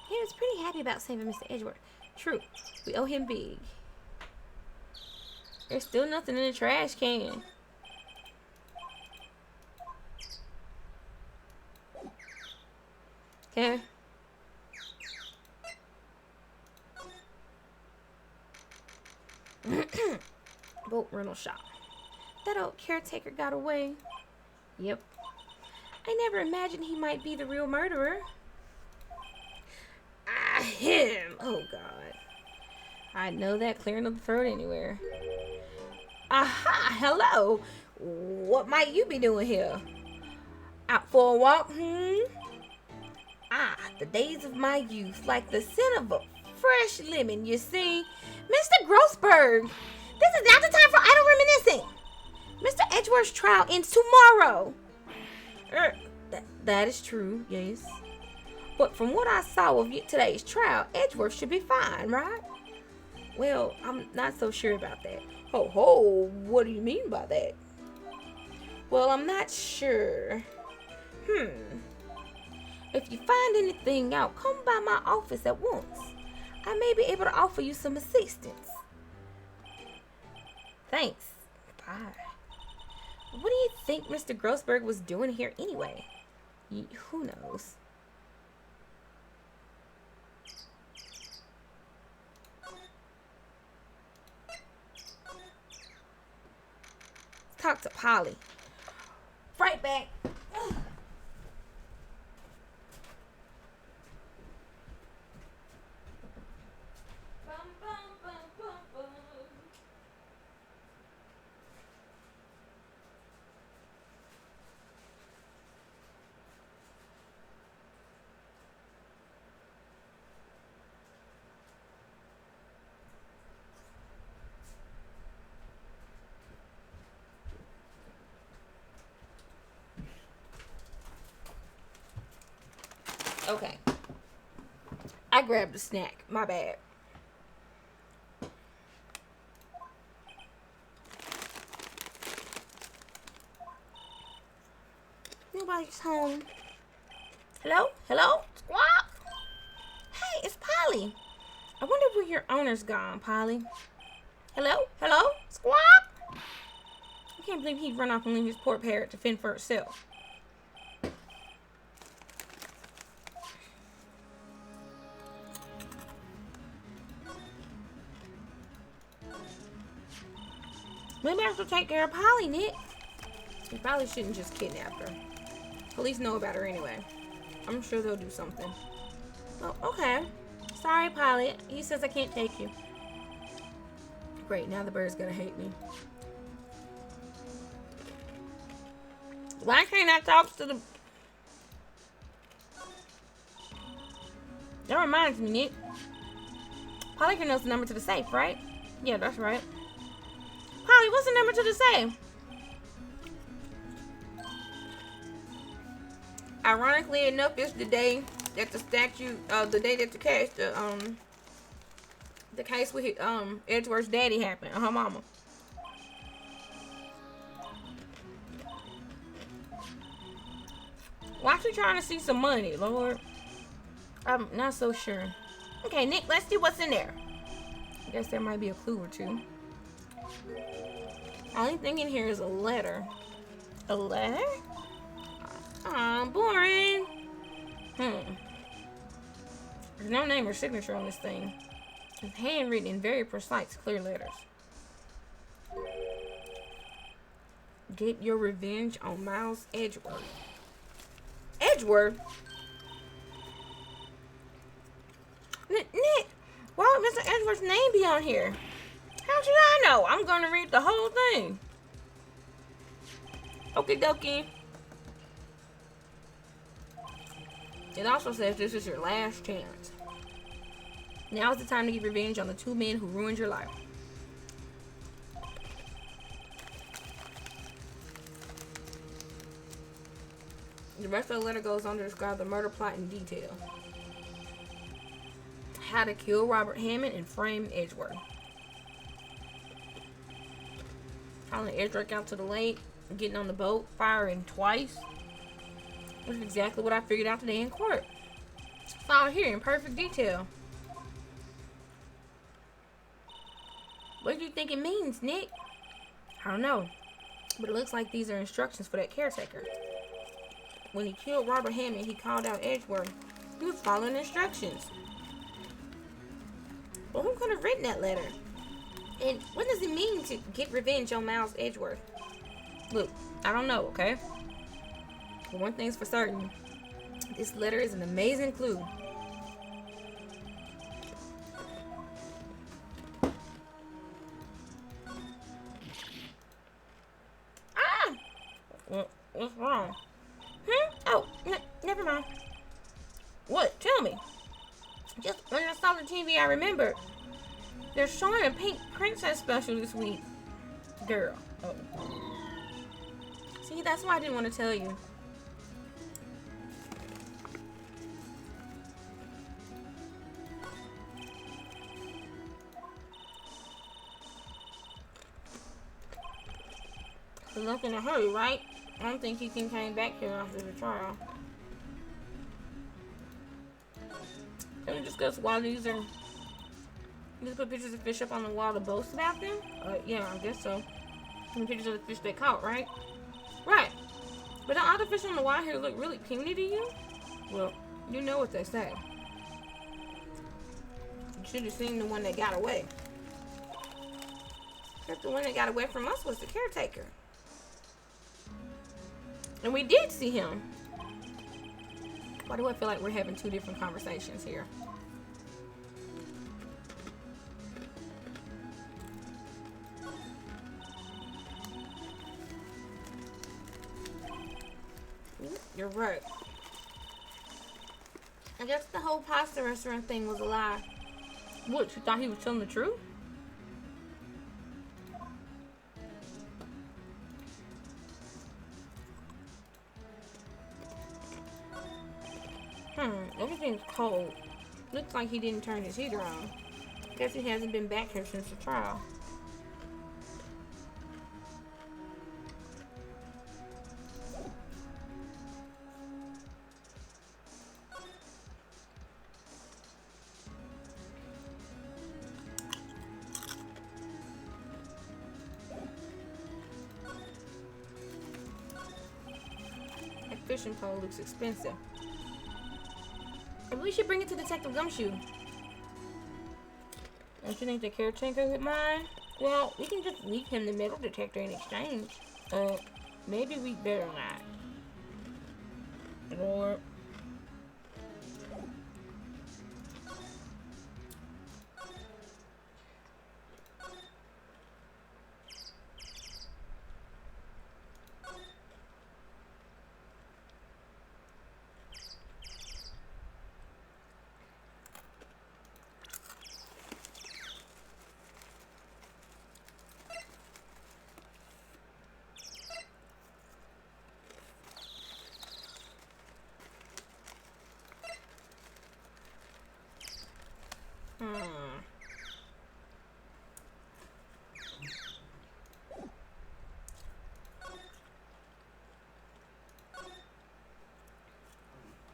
He was pretty happy about saving Mr. Edgeworth. True, we owe him big. There's still nothing in the trash can. Okay. Boat rental shop. That old caretaker got away. Yep. I never imagined he might be the real murderer. Him. Oh, God. I know that clearing of the throat anywhere. Aha, hello. What might you be doing here? Out for a walk, Ah, the days of my youth, like the scent of a fresh lemon, you see. Mr. Grossberg, this is not the time for idle reminiscing. Mr. Edgeworth's trial ends tomorrow. That is true, yes. But from what I saw of today's trial, Edgeworth should be fine, right? Well, I'm not so sure about that. Ho ho, what do you mean by that? Well, I'm not sure. If you find anything out, come by my office at once. I may be able to offer you some assistance. Thanks. Bye. What do you think Mr. Grossberg was doing here anyway? Who knows? Let's talk to Polly. Right back. Okay. I grabbed a snack. My bad. Nobody's home. Hello? Hello? Squawk? Hey, it's Polly. I wonder where your owner's gone, Polly. Hello? Hello? Squawk? I can't believe he'd run off and leave his poor parrot to fend for itself. Maybe I should take care of Polly, Nick. You probably shouldn't just kidnap her. Police know about her anyway. I'm sure they'll do something. Oh, okay. Sorry, Polly. He says I can't take you. Great, now the bird's gonna hate me. Why can't I talk to the... That reminds me, Nick. Polly can know the number to the safe, right? Yeah, that's right. Polly, what's the number to the safe? Ironically enough, it's the day that the case with Edgeworth's daddy happened, her mama. Why she trying to see some money, Lord? I'm not so sure. Okay, Nick, let's see what's in there. I guess there might be a clue or two. Only thing in here is a letter. A letter? Aw, boring. There's no name or signature on this thing. It's handwritten in very precise, clear letters. Get your revenge on Miles Edgeworth. Edgeworth? Nick, why would Mr. Edgeworth's name be on here? How should I know? I'm going to read the whole thing. Okie dokie. It also says this is your last chance. Now is the time to get revenge on the two men who ruined your life. The rest of the letter goes on to describe the murder plot in detail. How to kill Robert Hammond and frame Edgeworth. Hauling Edgeworth out to the lake, getting on the boat, firing twice. Which is exactly what I figured out today in court. It's all here in perfect detail. What do you think it means, Nick? I don't know. But it looks like these are instructions for that caretaker. When he killed Robert Hammond, he called out Edgeworth. He was following instructions. Well, who could have written that letter? And what does it mean to get revenge on Miles Edgeworth? Look, I don't know, okay? But one thing's for certain. This letter is an amazing clue. Ah! What's wrong? Oh, never mind. What? Tell me. Just when I saw the TV, I remembered. They're showing a Pink Princess special this week. Girl. Oh. See, that's why I didn't want to tell you. he left in a hurry, right? I don't think he came back here after the trial. Can we discuss why these are... You just put pictures of fish up on the wall to boast about them? Yeah, I guess so. Some pictures of the fish they caught, right? Right. But don't all the fish on the wall here look really puny to you? Well, you know what they say. You should have seen the one that got away. Except the one that got away from us was the caretaker. And we did see him. Why do I feel like we're having two different conversations here? You're right. I guess the whole pasta restaurant thing was a lie. What, you thought he was telling the truth? Everything's cold. Looks like he didn't turn his heater on. Guess he hasn't been back here since the trial. That fishing pole looks expensive. Maybe we should bring it to Detective Gumshoe. Don't you think the caretaker would mind? Well, we can just leave him the metal detector in exchange. Maybe we better not. Or...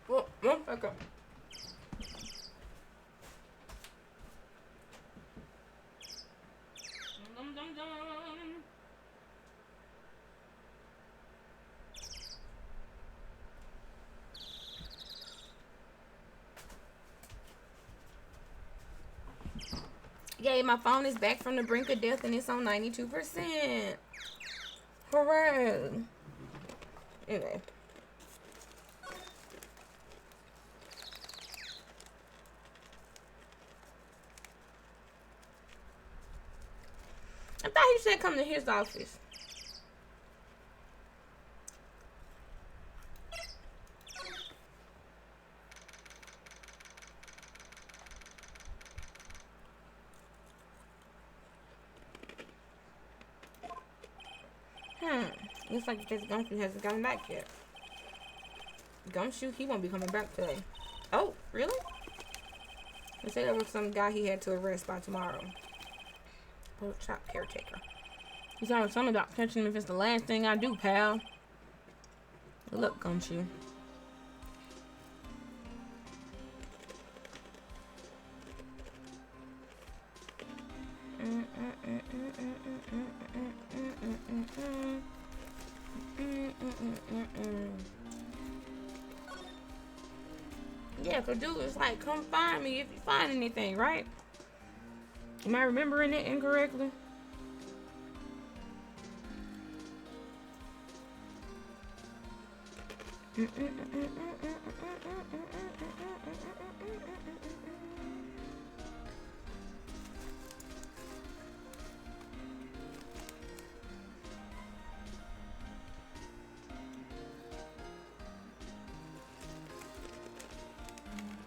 Well, okay. Yay, my phone is back from the brink of death and it's on 92%. Hooray. Anyway. I thought he said come to his office. Looks like this Gumshoe hasn't gotten back yet. Gumshoe, he won't be coming back today. Oh, really? They said there was some guy he had to arrest by tomorrow. Pork chop caretaker. He's always something about catching him if it's the last thing I do, pal. Good luck, Gumshoe. Yeah, so dude, it's like, come find me if you find anything, right? Am I remembering it incorrectly?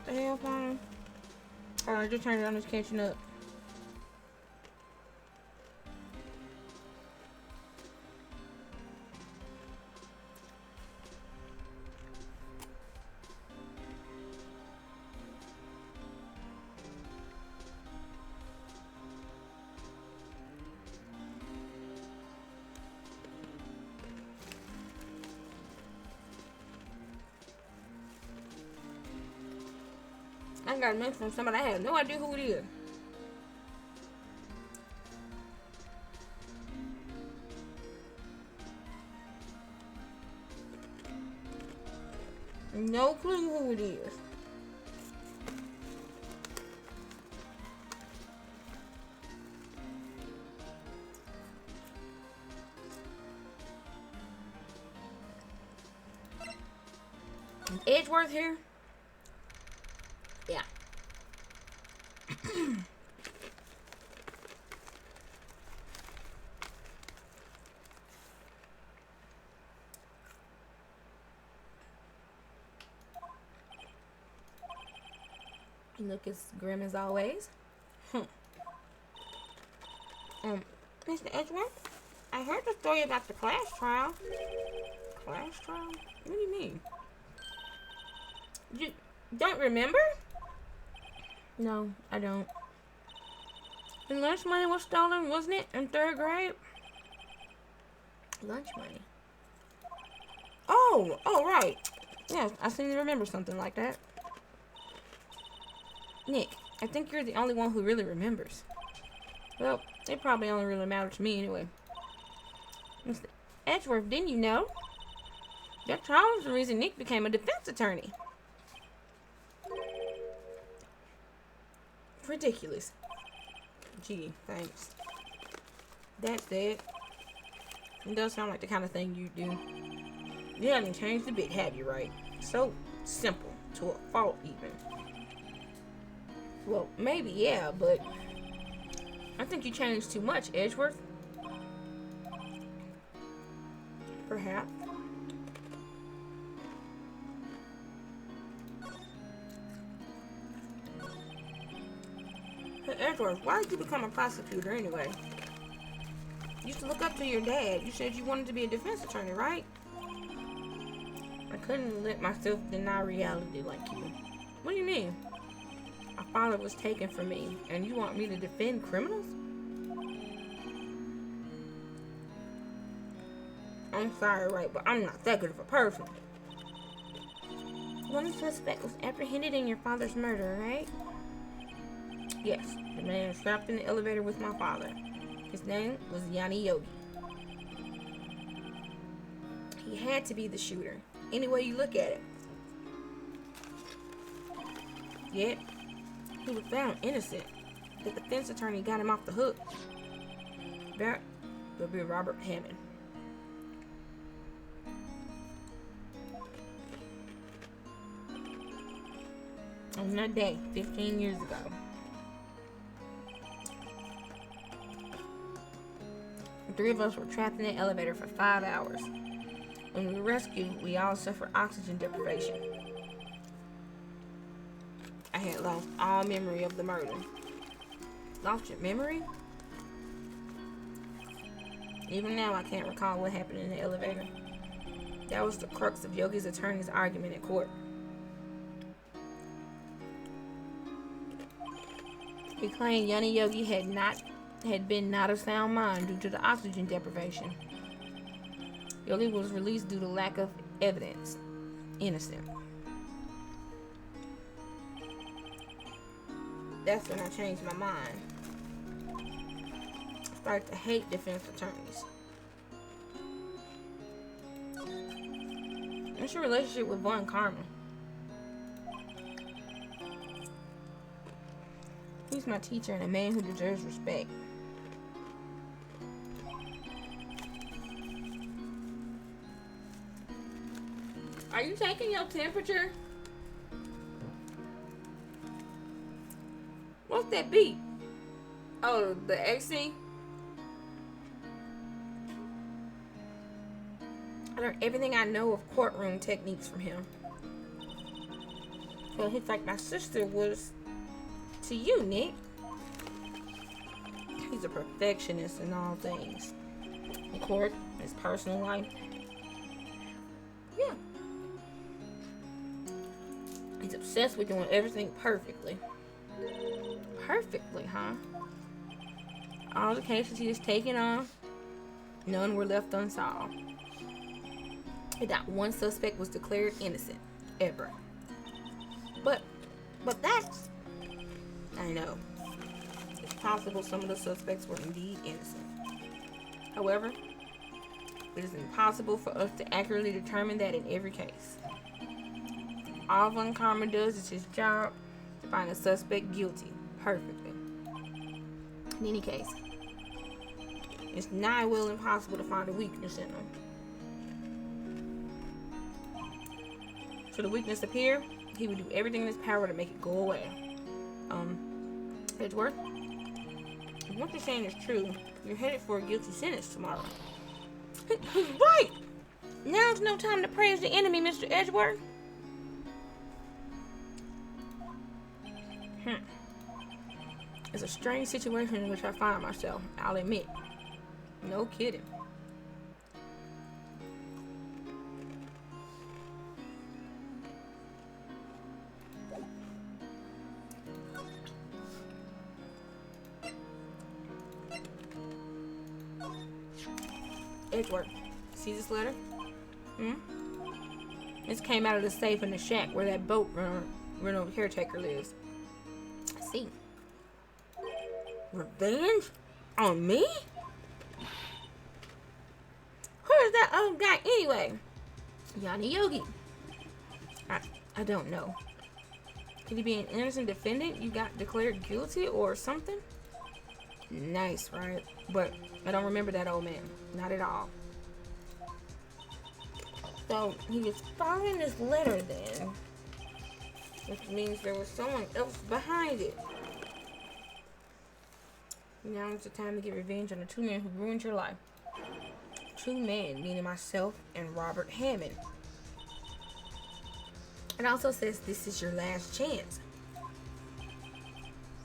The hell, phone? I just turned it on, it's catching up. I got a message from somebody. I have no idea who it is. No clue who it is. Is Edgeworth here? Yeah. You look as grim as always. Mr. Edgeworth, I heard the story about the class trial. Class trial? What do you mean? You don't remember? No, I don't. The lunch money was stolen, wasn't it, in 3rd grade? Lunch money? Oh, right. Yeah, I seem to remember something like that. Nick, I think you're the only one who really remembers. Well, it probably only really matters to me anyway. Mr. Edgeworth, didn't you know? That trial was the reason Nick became a defense attorney. Ridiculous. Gee, thanks. That said, it does sound like the kind of thing you do. You haven't changed a bit, have you, right? So simple, to a fault even. Well, maybe, yeah, but I think you changed too much, Edgeworth. Perhaps. Hey, Edgeworth, why did you become a prosecutor anyway? You used to look up to your dad. You said you wanted to be a defense attorney, right? I couldn't let myself deny reality like you. What do you mean? My father was taken from me, and you want me to defend criminals? I'm sorry, right, but I'm not that good of a person. One suspect was apprehended in your father's murder, right? Yes, the man trapped in the elevator with my father. His name was Yanni Yogi. He had to be the shooter, any way you look at it. Yet, he was found innocent. The defense attorney got him off the hook. That would be Robert Hammond. On that day, 15 years ago. The 3 of us were trapped in the elevator for 5 hours. When we were rescued, we all suffered oxygen deprivation. I had lost all memory of the murder. Lost your memory? Even now, I can't recall what happened in the elevator. That was the crux of Yogi's attorney's argument at court. He claimed Yanni Yogi had been not of sound mind due to the oxygen deprivation. Yogi was released due to lack of evidence. Innocent. That's when I changed my mind. I started to hate defense attorneys. What's your relationship with Von Karma? He's my teacher and a man who deserves respect. Are you taking your temperature? What's that beep? Oh, the AC? I learned everything I know of courtroom techniques from him. Well, he's like my sister was to you, Nick. He's a perfectionist in all things. In court, his personal life. Yeah. He's obsessed with doing everything perfectly. Perfectly, huh? All the cases he has taken on, none were left unsolved. And not one suspect was declared innocent, ever. But But that's, I know, it's possible some of the suspects were indeed innocent. However, it is impossible for us to accurately determine that in every case. All Von Karma does is his job to find a suspect guilty perfectly. In any case, it's nigh well impossible to find a weakness in them. Should a weakness appear, he would do everything in his power to make it go away. Edgeworth, if what you're saying is true, you're headed for a guilty sentence tomorrow. He's right! Now's no time to praise the enemy, Mr. Edgeworth. It's a strange situation in which I find myself, I'll admit. No kidding. Edgeworth, see this letter? This came out of the safe in the shack where that boat rental caretaker lives. I see. Revenge? On me? Who is that old guy anyway? Yanni Yogi. I don't know. Could he be an innocent defendant you got declared guilty or something? Nice, right? But I don't remember that old man. Not at all. So he was following this letter then, which means there was someone else behind it. Now it's the time to get revenge on the two men who ruined your life. Two men, meaning myself and Robert Hammond. It also says this is your last chance.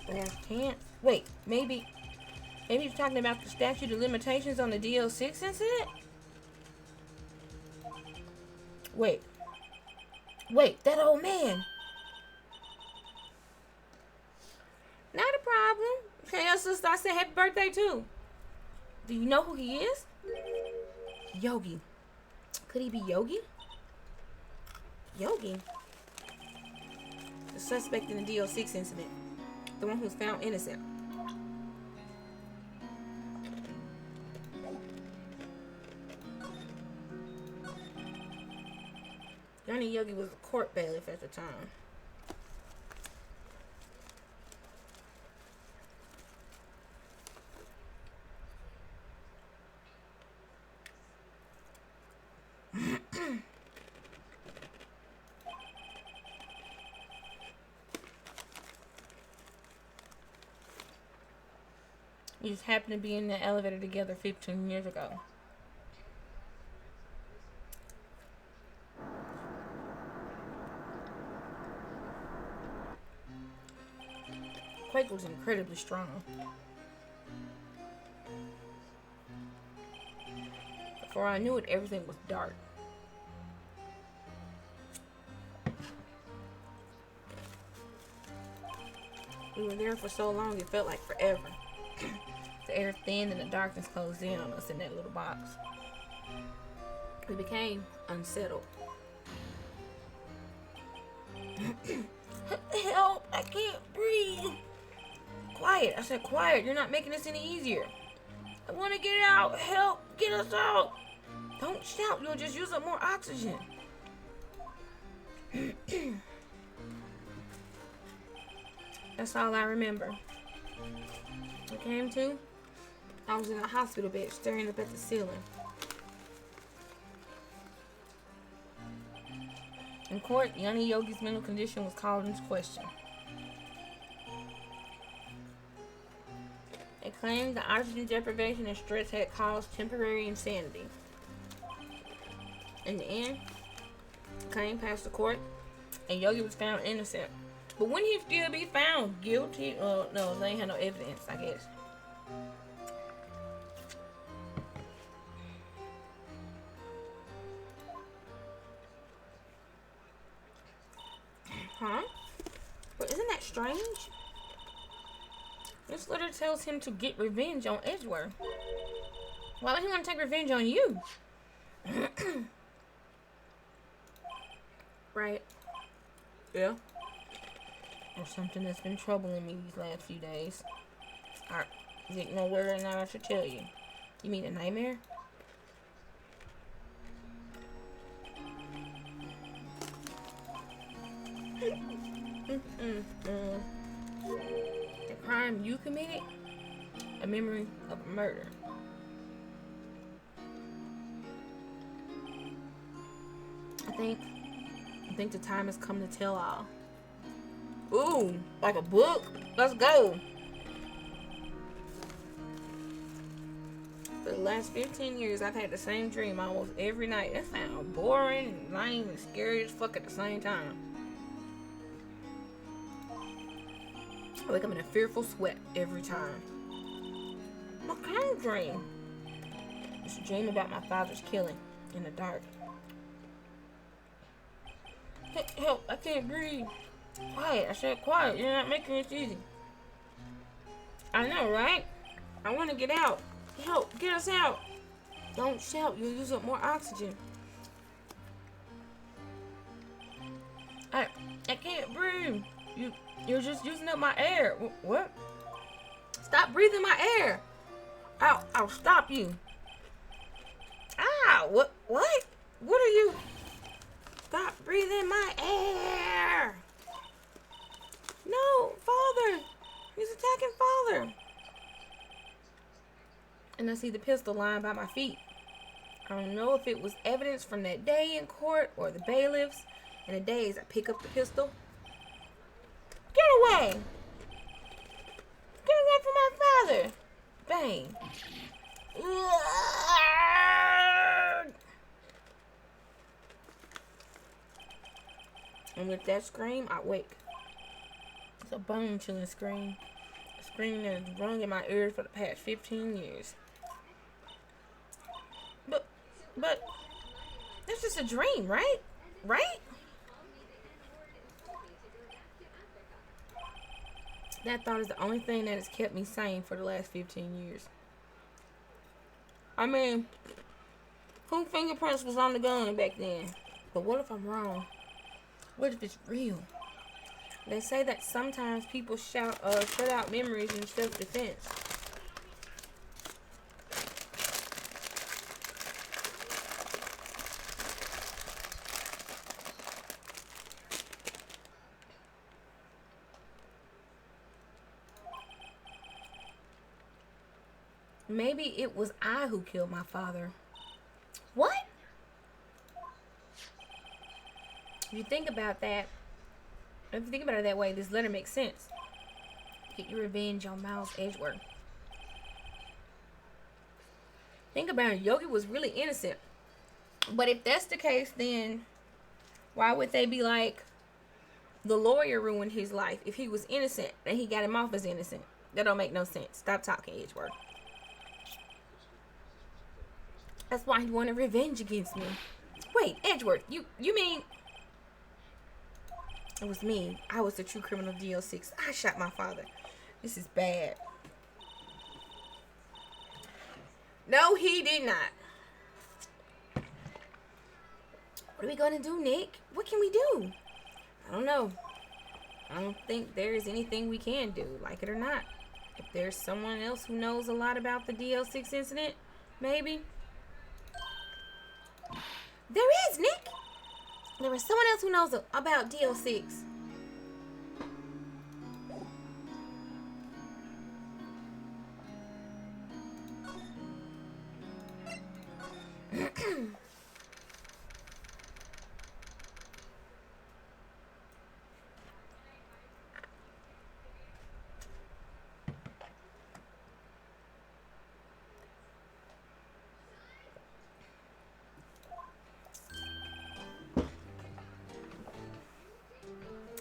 Last chance? Wait, maybe you're talking about the statute of limitations on the DL6 incident? Wait, that old man. Not a problem. Tell your sister I said happy birthday too. Do you know who he is? Yogi. Could he be Yogi? Yogi? The suspect in the DL6 incident. The one who was found innocent. Johnny Yogi was a court bailiff at the time. We just happened to be in the elevator together 15 years ago. Quake was incredibly strong. Before I knew it, everything was dark. We were there for so long, it felt like forever. The air thinned and the darkness closed in on us in that little box. We became unsettled. Help! I can't breathe! Quiet! I said quiet! You're not making this any easier. I want to get out! Help! Get us out! Don't shout! You'll just use up more oxygen. That's all I remember. I came to, I was in a hospital bed staring up at the ceiling. In court, Yanni Yogi's mental condition was called into question. They claimed the oxygen deprivation and stress had caused temporary insanity. In the end, the claim passed the court, and Yogi was found innocent. But wouldn't he still be found guilty? No, they ain't had no evidence, I guess. Huh? But isn't that strange? This letter tells him to get revenge on Edgeworth. Why would he want to take revenge on you? Right. Yeah. or something that's been troubling me these last few days. I didn't know whether or not I should tell you. You mean a nightmare? The crime you committed? A memory of a murder. I think the time has come to tell all. Ooh, like a book? Let's go. For the last 15 years, I've had the same dream almost every night. That sounds boring, lame, and scary as fuck at the same time. I wake up in a fearful sweat every time. What kind of dream? It's a dream about my father's killing in the dark. Help, I can't breathe. Quiet, I said quiet. You're not making it easy. I know, right? I want to get out. Help, get us out. Don't shout, you'll use up more oxygen. I can't breathe. You're just using up my air. What? Stop breathing my air. I'll stop you. Ah, what? What are you? Stop breathing my air. No, Father. He's attacking Father. And I see the pistol lying by my feet. I don't know if it was evidence from that day in court or the bailiffs. In a daze, I pick up the pistol. Get away! Get away from my father! Bang. And with that scream, I wake. It's a bone-chilling scream. A scream that has rung in my ears for the past 15 years. But, that's just a dream, right? Right? That thought is the only thing that has kept me sane for the last 15 years. I mean, whose fingerprints was on the gun back then? But what if I'm wrong? What if it's real? They say that sometimes people shut out memories in self-defense. Maybe it was I who killed my father. What? If you think about that, if you think about it that way, this letter makes sense. Get your revenge on Miles Edgeworth. Think about it. Yogi was really innocent. But if that's the case, then why would they be like, the lawyer ruined his life if he was innocent and he got him off as innocent? That don't make no sense. Stop talking, Edgeworth. That's why he wanted revenge against me. Wait, Edgeworth, you mean... It was me. I was the true criminal of DL6. I shot my father. This is bad. No, he did not. What are we going to do, Nick? What can we do? I don't know. I don't think there is anything we can do, like it or not. If there's someone else who knows a lot about the DL6 incident, maybe... There is, Nick. There is someone else who knows about DL6.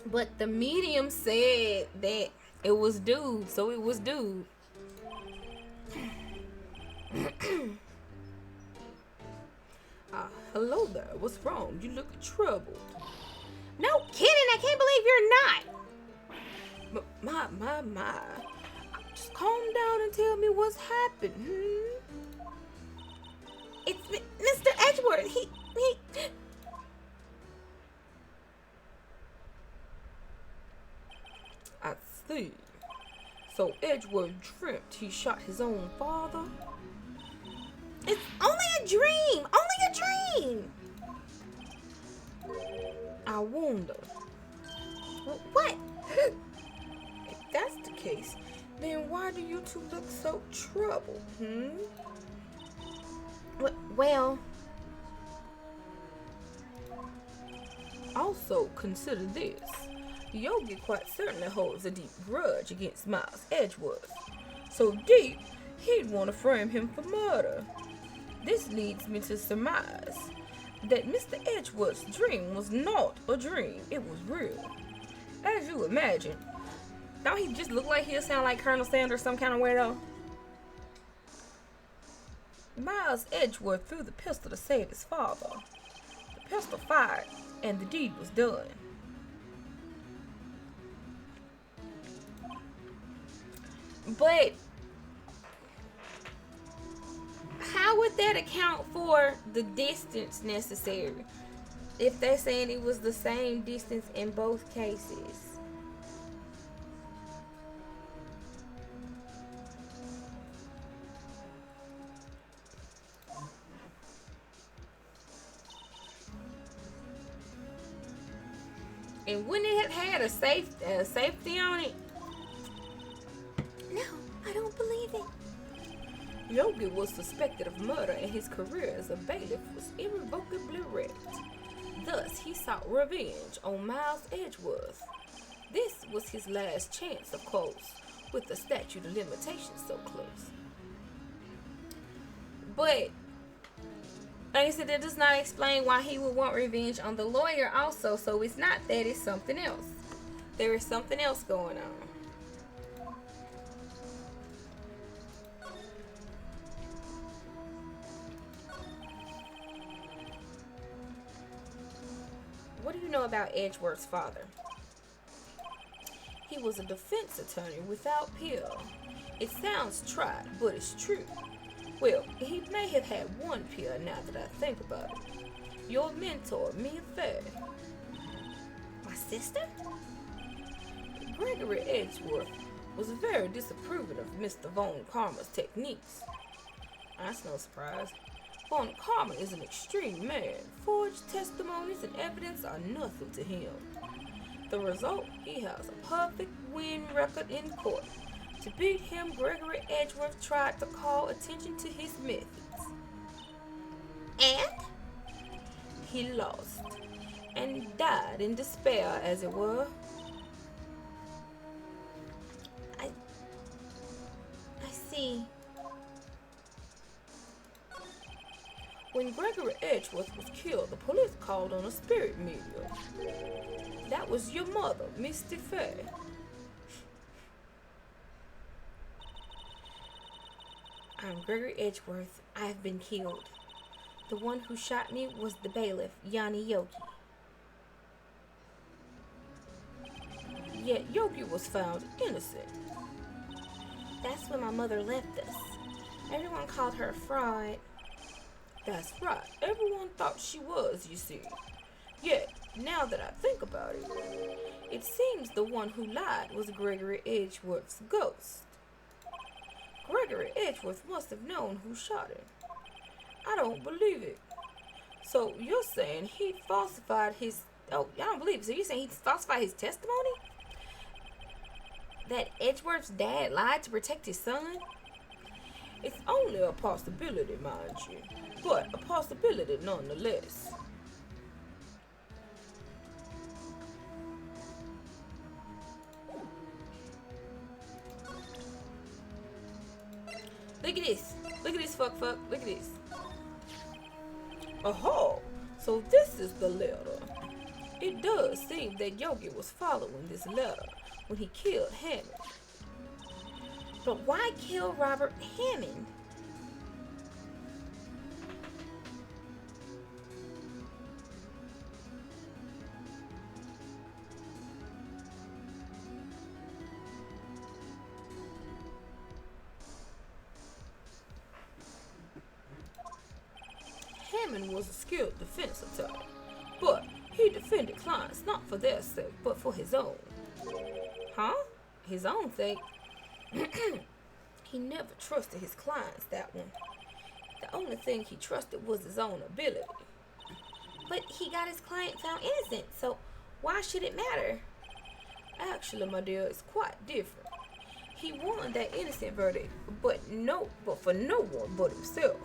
But the medium said that it was dude, so it was dude. Hello there. What's wrong? You look troubled. No kidding. I can't believe you're not. My. Just calm down and tell me what's happened. It's Mr. Edgeworth. He. see. So Edgeworth dreamt he shot his own father? It's only a dream! Only a dream! I wonder. What? If that's the case, then why do you two look so troubled, Well, Also, consider this. Yogi quite certainly holds a deep grudge against Miles Edgeworth. So deep, he'd want to frame him for murder. This leads me to surmise that Mr. Edgeworth's dream was not a dream, it was real. As you imagine. Don't he just look like he'll sound like Colonel Sanders some kind of weirdo? Miles Edgeworth threw the pistol to save his father. The pistol fired, and the deed was done. but how would that account for the distance necessary? If they're saying it was the same distance in both cases. And wouldn't it have had a safety on it? No, I don't believe it. Yogi was suspected of murder and his career as a bailiff was irrevocably wrecked. Thus, he sought revenge on Miles Edgeworth. This was his last chance, of course, with the statute of limitations so close. But, like I said, that does not explain why he would want revenge on the lawyer also. So it's not that, it's something else. There is something else going on. What do you know about Edgeworth's father? He was a defense attorney without peer. It sounds trite, but it's true. Well, he may have had one peer now that I think about it. Your mentor, Mia Fair. My sister? Gregory Edgeworth was very disapproving of Mr. Von Karma's techniques. That's no surprise. Von Karma is an extreme man. Forged testimonies and evidence are nothing to him. The result, he has a perfect win record in court. To beat him, Gregory Edgeworth tried to call attention to his methods. And? He lost, and died in despair, as it were. I see. When Gregory Edgeworth was killed, the police called on a spirit medium. That was your mother, Misty Fair. I'm Gregory Edgeworth. I have been killed. The one who shot me was the bailiff, Yanni Yogi. Yet Yogi was found innocent. That's when my mother left us. Everyone called her a fraud. That's right. Everyone thought she was, you see. Yet, now that I think about it, it seems the one who lied was Gregory Edgeworth's ghost. Gregory Edgeworth must have known who shot him. I don't believe it. So you're saying he falsified his... Oh, I don't believe it. So you're saying he falsified his testimony? That Edgeworth's dad lied to protect his son? It's only a possibility, mind you. But a possibility nonetheless. Look at this. Look at this, fuck. Look at this. Oh, so this is the letter. It does seem that Yogi was following this letter when he killed Hammond. But why kill Robert Hammond? Hammond was a skilled defense attorney, but he defended clients not for their sake, but for his own. Huh? his own sake. He never trusted his clients, that one. The only thing he trusted was his own ability. But he got his client found innocent, so why should it matter? Actually, my dear, it's quite different. He won that innocent verdict, but for no one but himself.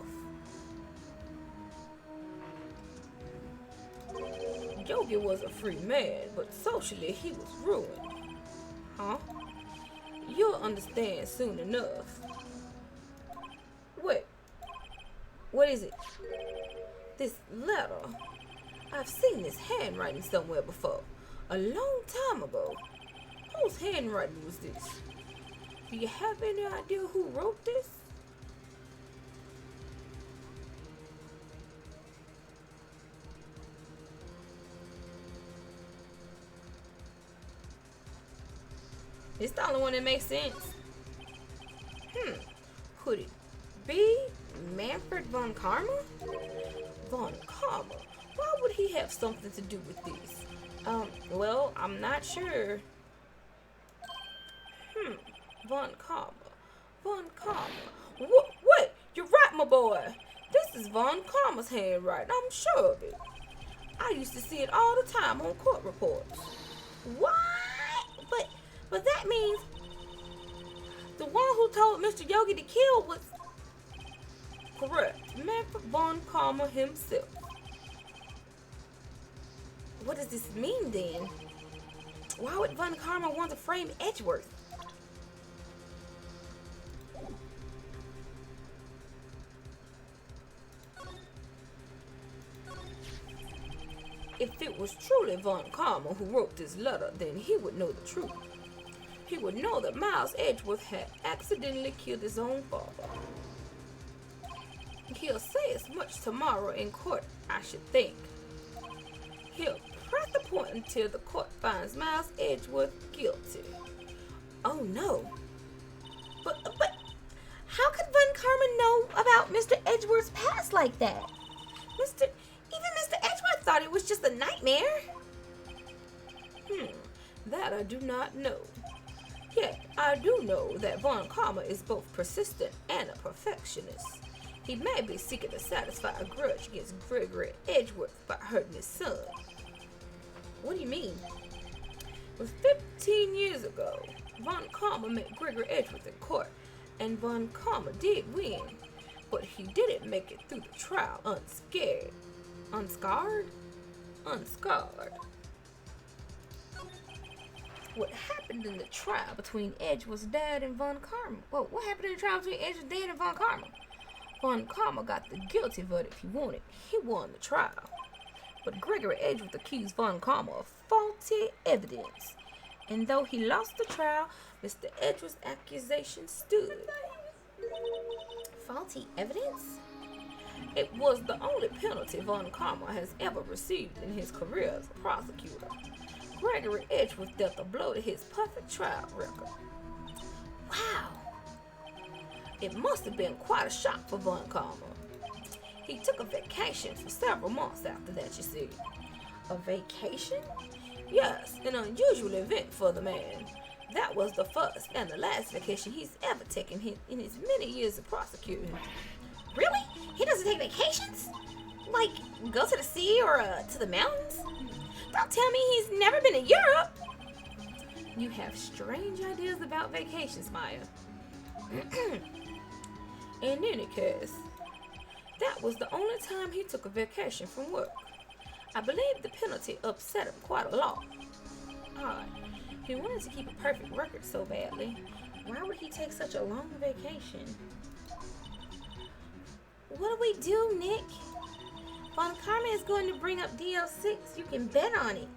Yogi was a free man, but socially he was ruined. Huh? You'll understand soon enough. Wait, what is it? This letter. I've seen this handwriting somewhere before, a long time ago. Whose handwriting was this? Do you have any idea who wrote this? It's the only one that makes sense. Could it be Manfred von Karma? Von Karma? Why would he have something to do with this? Well, I'm not sure. Von Karma. Von Karma. What? You're right, my boy. This is Von Karma's handwriting. I'm sure of it. I used to see it all the time on court reports. What? But that means the one who told Mr. Yogi to kill was... Correct. Manfred von Karma himself. What does this mean then? Why would Von Karma want to frame Edgeworth? If it was truly Von Karma who wrote this letter, then he would know the truth. He would know that Miles Edgeworth had accidentally killed his own father. He'll say as much tomorrow in court, I should think. He'll press the point until the court finds Miles Edgeworth guilty. Oh no. But how could Von Karma know about Mr. Edgeworth's past like that? Even Mr. Edgeworth thought it was just a nightmare. That I do not know. Yet, I do know that Von Karma is both persistent and a perfectionist. He may be seeking to satisfy a grudge against Gregory Edgeworth by hurting his son. What do you mean? It was 15 years ago. Von Karma met Gregory Edgeworth in court, and Von Karma did win, but he didn't make it through the trial unscared. Unscarred? Unscarred. What happened in the trial between Edgeworth's dad and Von Karma? Well, what happened in the trial between Edgeworth's dad and Von Karma? Von Karma got the guilty verdict he wanted. He won the trial. But Gregory Edgeworth accused Von Karma of faulty evidence. And though he lost the trial, Mr. Edgeworth's accusation stood. Faulty evidence? It was the only penalty Von Karma has ever received in his career as a prosecutor. Gregory Edgeworth dealt a blow to his perfect trial record. Wow. It must have been quite a shock for Von Karma. He took a vacation for several months after that, you see. A vacation? Yes, an unusual event for the man. That was the first and the last vacation he's ever taken in his many years of prosecuting. Really? He doesn't take vacations? Like, go to the sea or to the mountains? Don't tell me he's never been to Europe. You have strange ideas about vacations, Maya. In any case, that was the only time he took a vacation from work. I believe the penalty upset him quite a lot. Odd. He wanted to keep a perfect record so badly. Why would he take such a long vacation? What do we do, Nick? Von Karma is going to bring up DL6. You can bet on it.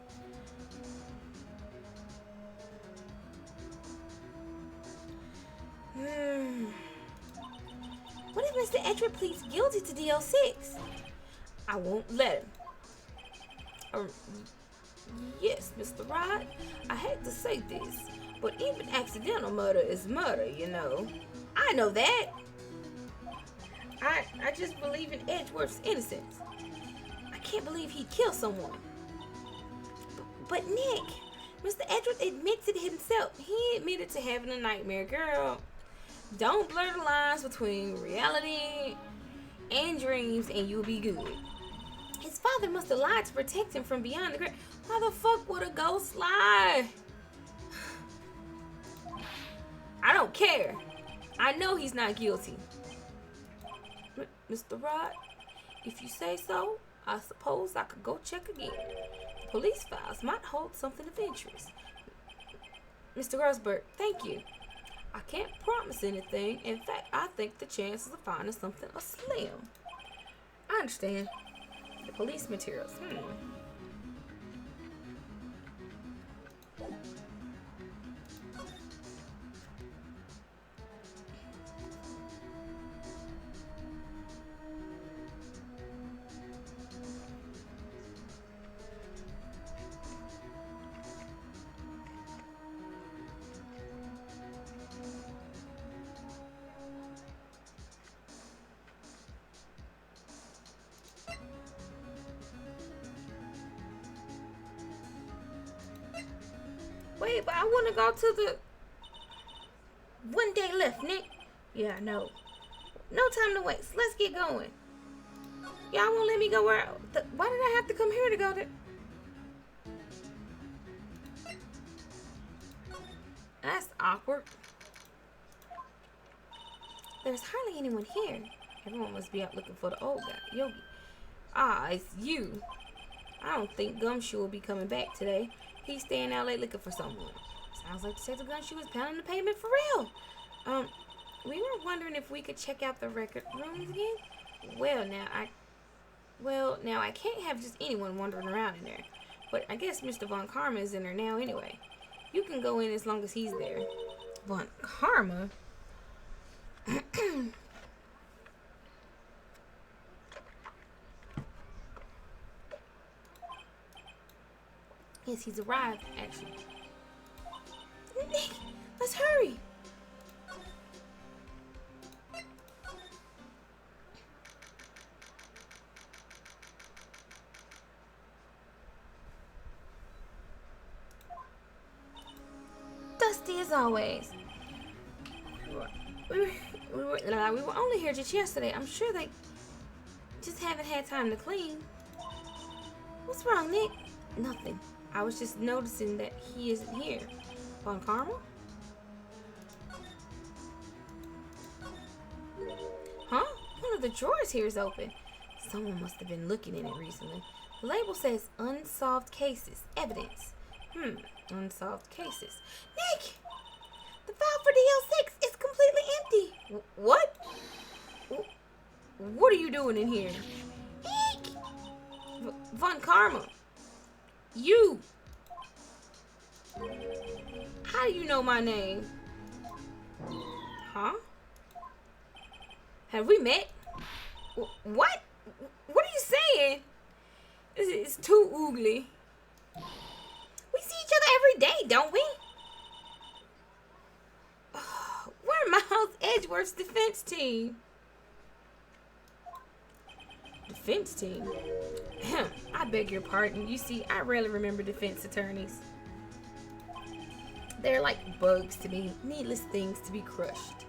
What if Mr. Edgeworth pleads guilty to DL6? I won't let him. Yes, Mr. Wright, I hate to say this, but even accidental murder is murder, you know. I know that. I just believe in Edgeworth's innocence. I can't believe he'd kill someone. But Nick, Mr. Edgeworth admits it himself. He admitted to having a nightmare. Girl, don't blur the lines between reality and dreams and you'll be good. His father must have lied to protect him from beyond the grave. Why the fuck would a ghost lie? I don't care. I know he's not guilty. Mr. Rod, if you say so, I suppose I could go check again. Police files might hold something of interest. Mr. Grossberg, thank you. I can't promise anything. In fact, I think the chances of finding something are slim. I understand. The police materials. Wait, but I want to go to the 1 day left, Nick. Yeah, no. No time to waste. Let's get going. Y'all won't let me go where? Why did I have to come here to go to? That's awkward. There's hardly anyone here. Everyone must be out looking for the old guy, Yogi. Ah, it's you. I don't think Gumshoe will be coming back today. He's staying out late looking for someone. Sounds like Detective Gumshoe was pounding the pavement for real. We were wondering if we could check out the record rooms again. Well, now I can't have just anyone wandering around in there. But I guess Mr. Von Karma is in there now anyway. You can go in as long as he's there. Von Karma? Yes, he's arrived, actually. Nick, let's hurry. Dusty as always. We were only here just yesterday. I'm sure they just haven't had time to clean. What's wrong, Nick? Nothing. I was just noticing that he isn't here. Von Karma? Huh? One of the drawers here is open. Someone must have been looking in it recently. The label says unsolved cases. Evidence. Unsolved cases. Nick! The file for DL6 is completely empty. What? What are you doing in here? Eek! Von Karma. You! How do you know my name? Huh? Have we met? What? What are you saying? This is too oogly. We see each other every day, don't we? We're Miles Edgeworth's defense team. Defense team? I beg your pardon. You see, I rarely remember defense attorneys. They're like bugs to me. Needless things to be crushed.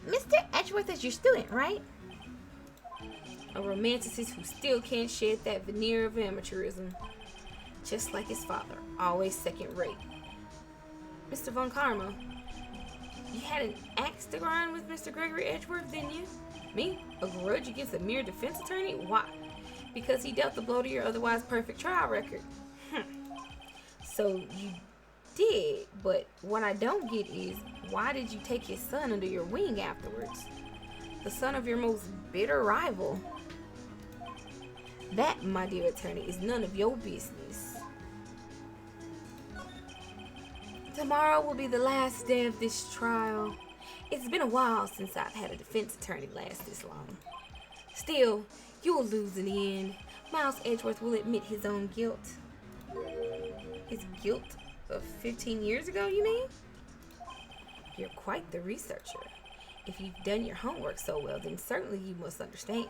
Mr. Edgeworth is your student, right? A romanticist who still can't shed that veneer of amateurism. Just like his father, always second rate. Mr. Von Karma, you had an axe to grind with Mr. Gregory Edgeworth, didn't you? Me? A grudge against a mere defense attorney? Why? Because he dealt the blow to your otherwise perfect trial record. So you did, but what I don't get is, why did you take his son under your wing afterwards? The son of your most bitter rival. That, my dear attorney, is none of your business. Tomorrow will be the last day of this trial. It's been a while since I've had a defense attorney last this long. Still, you will lose in the end. Miles Edgeworth will admit his own guilt. His guilt of 15 years ago, you mean? You're quite the researcher. If you've done your homework so well, then certainly you must understand.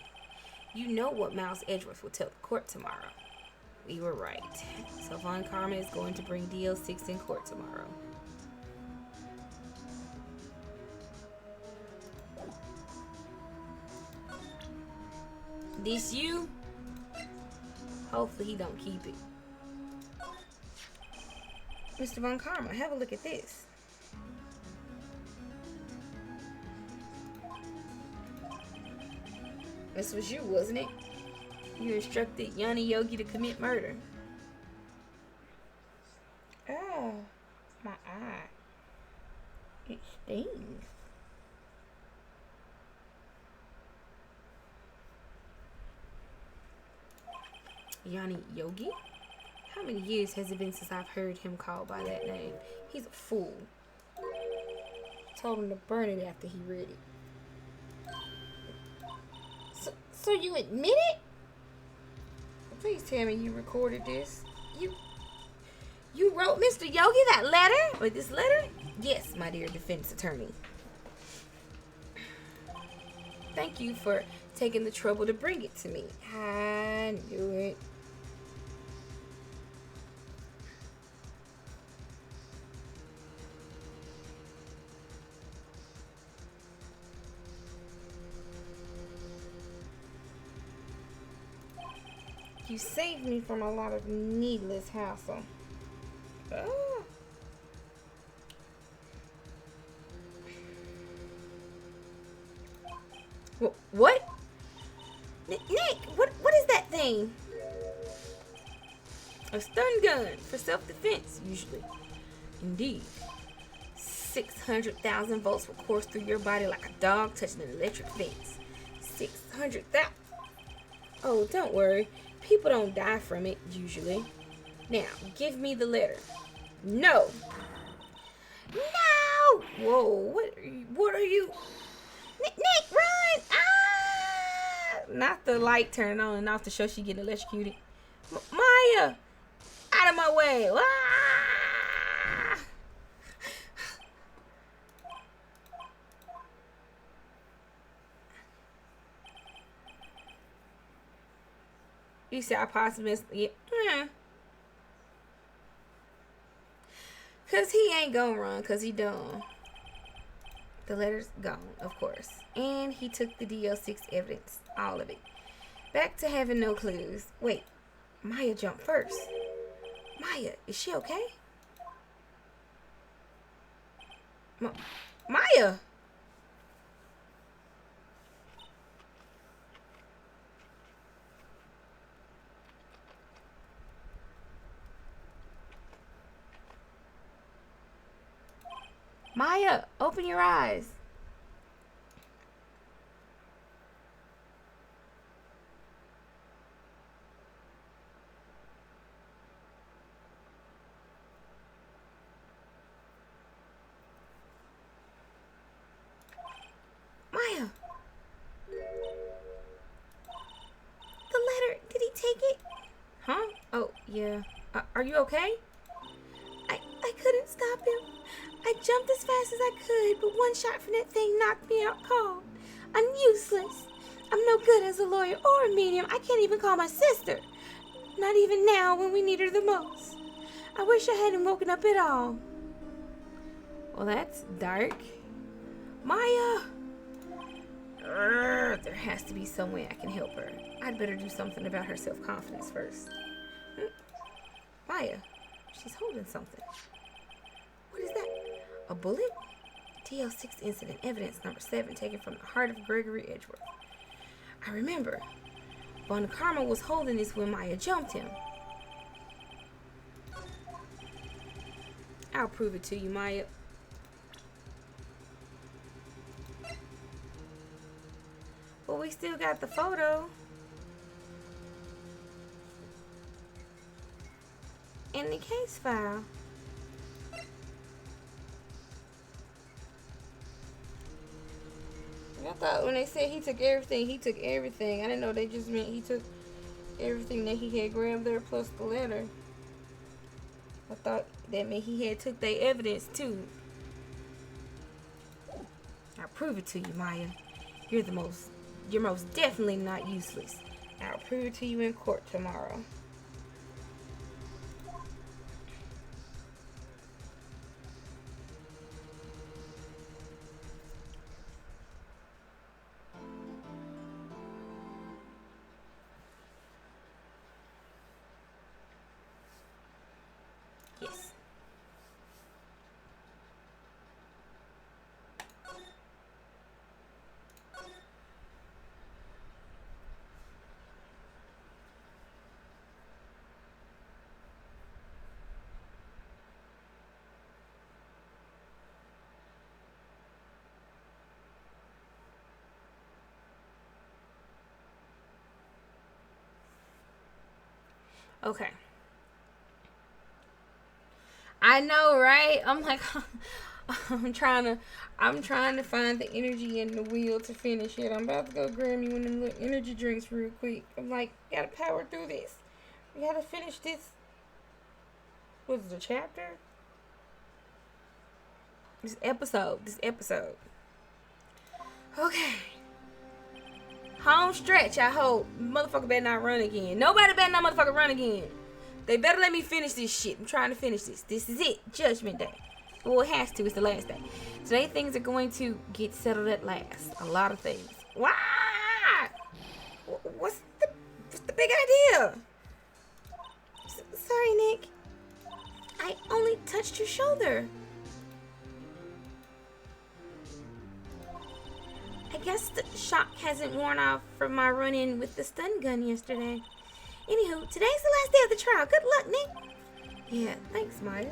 You know what Miles Edgeworth will tell the court tomorrow. We were right. So Von Karma is going to bring DL6 in court tomorrow. This you? Hopefully he don't keep it. Mr. Von Karma, have a look at this. This was you, wasn't it? You instructed Yanni Yogi to commit murder. Oh, my eye. It stings. Yanni Yogi? How many years has it been since I've heard him called by that name? He's a fool. Told him to burn it after he read it. So you admit it? Please tell me you recorded this. You wrote Mr. Yogi that letter? Or this letter? Yes, my dear defense attorney. Thank you for taking the trouble to bring it to me. I knew it. You saved me from a lot of needless hassle. Oh. What? Nick, what is that thing? A stun gun for self-defense, usually. Indeed. 600,000 volts will course through your body like a dog touching an electric fence. 600,000. Oh, don't worry. People don't die from it, usually. Now, give me the letter. No! No! Whoa, what are you? Nick, run! Ah! Not the light turning on and off to show she getting electrocuted. Maya! Out of my way! Ah! You see, I possibly yeah. Cause he ain't gonna run, cause he done. The letter's gone, of course. And he took the DL6 evidence, all of it. Back to having no clues. Wait, Maya jumped first. Maya, is she okay? Maya! Maya, open your eyes. Maya. The letter, did he take it? Huh? Oh, yeah. Are you okay? I couldn't stop him. I jumped as fast as I could, but one shot from that thing knocked me out cold. I'm useless. I'm no good as a lawyer or a medium. I can't even call my sister. Not even now when we need her the most. I wish I hadn't woken up at all. Well, that's dark. Maya! There has to be some way I can help her. I'd better do something about her self-confidence first. Maya, she's holding something. What is that? A bullet? DL6 incident evidence number 7 taken from the heart of Gregory Edgeworth. I remember. Von Karma was holding this when Maya jumped him. I'll prove it to you, Maya. But we still got the photo. In the case file. I thought when they said he took everything. I didn't know they just meant he took everything that he had grabbed there plus the letter. I thought that meant he had took their evidence too. I'll prove it to you, Maya. You're most definitely not useless. I'll prove it to you in court tomorrow. Yes. Okay. I know, right? I'm like, I'm trying to find the energy and the will to finish it. I'm about to go grab me one of them little energy drinks real quick. I'm like, gotta power through this. We gotta finish this. What's the chapter? This episode. Okay. Home stretch, I hope. Motherfucker better not run again. Nobody better not motherfucker run again. They better let me finish this shit. I'm trying to finish this. This is it. Judgment Day. Well, it has to. It's the last day. Today things are going to get settled at last. A lot of things. Why? What's the big idea? Sorry, Nick. I only touched your shoulder. I guess the shock hasn't worn off from my run-in with the stun gun yesterday. Anywho, today's the last day of the trial. Good luck, Nick. Yeah, thanks, Maya.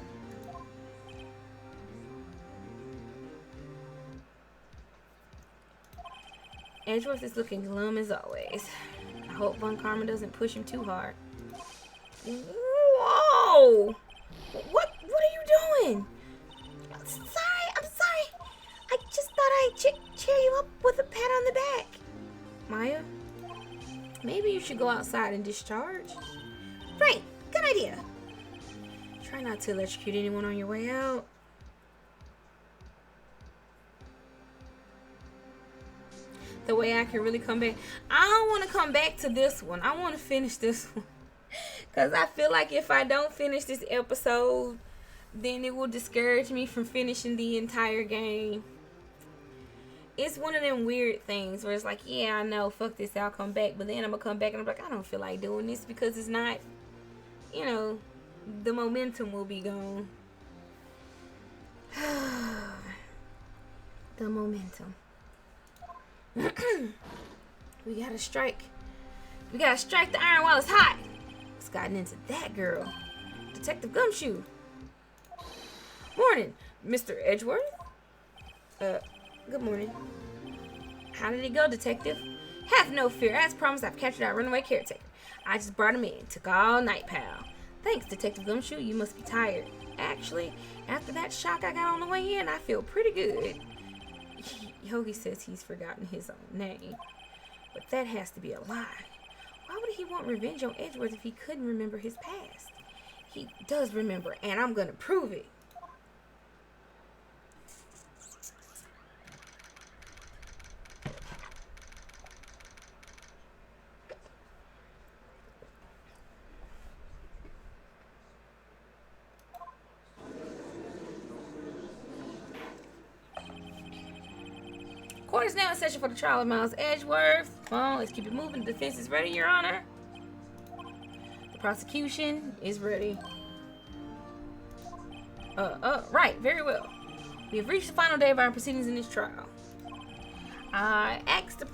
Edgeworth is looking glum as always. I hope Von Karma doesn't push him too hard. Whoa! What are you doing? I'm sorry. I just thought I'd cheer you up with a pat on the back. Maya, maybe you should go outside and discharge. Right, good idea. Try not to electrocute anyone on your way out. The way I can really come back. I don't want to come back to this one. I want to finish this one. Because I feel like if I don't finish this episode, then it will discourage me from finishing the entire game. It's one of them weird things where it's like, yeah, I know, fuck this, I'll come back. But then I'm going to come back and I'm like, I don't feel like doing this because it's not, the momentum will be gone. The momentum. We gotta strike the iron while it's hot. What's gotten into that girl? Detective Gumshoe. Morning, Mr. Edgeworth. Good morning. How did it go, Detective? Have no fear. As promised, I've captured our runaway caretaker. I just brought him in. Took all night, pal. Thanks, Detective Gumshoe. You must be tired. Actually, after that shock I got on the way in, I feel pretty good. Yogi says he's forgotten his own name. But that has to be a lie. Why would he want revenge on Edgeworth if he couldn't remember his past? He does remember, and I'm gonna prove it. Court is now in session for the trial of Miles Edgeworth. Come on, let's keep it moving. The defense is ready, Your Honor. The prosecution is ready. Right, very well. We have reached the final day of our proceedings in this trial. I asked that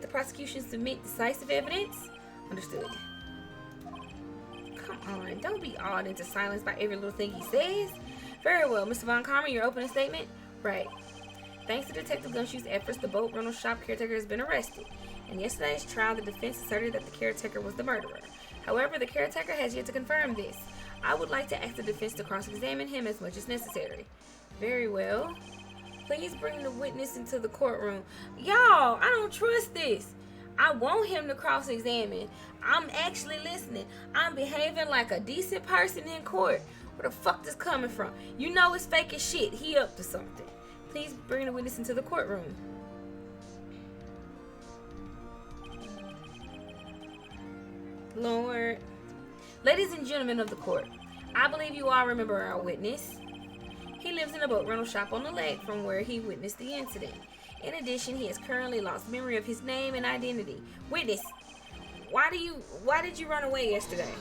the prosecution submit decisive evidence. Understood. Come on, don't be awed into silence by every little thing he says. Very well, Mr. Von Karma, your opening statement? Right. Thanks to Detective Gumshoe's efforts, the boat rental shop caretaker has been arrested. In yesterday's trial, the defense asserted that the caretaker was the murderer. However, the caretaker has yet to confirm this. I would like to ask the defense to cross-examine him as much as necessary. Very well. Please bring the witness into the courtroom. Y'all, I don't trust this. I want him to cross-examine. I'm actually listening. I'm behaving like a decent person in court. Where the fuck this coming from? You know it's fake as shit. He up to something. please bring the witness into the courtroom. Lord. Ladies and gentlemen of the court, I believe you all remember our witness. He lives in a boat rental shop on the lake from where he witnessed the incident. In addition, he has currently lost memory of his name and identity. Witness, why did you run away yesterday?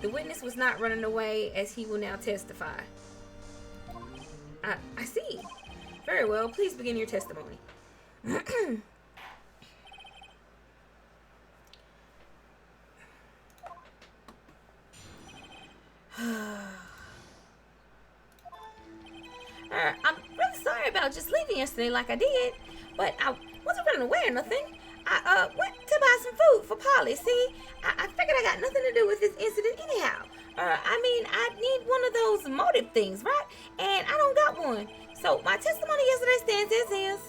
The witness was not running away, as he will now testify. I see. Very well, please begin your testimony. I'm really sorry about just leaving yesterday like I did, but I wasn't running away or nothing. I went to buy some food for Polly. See, I figured I got nothing to do with this incident anyhow. I need one of those motive things, right? And I don't got one. So my testimony yesterday stands as is.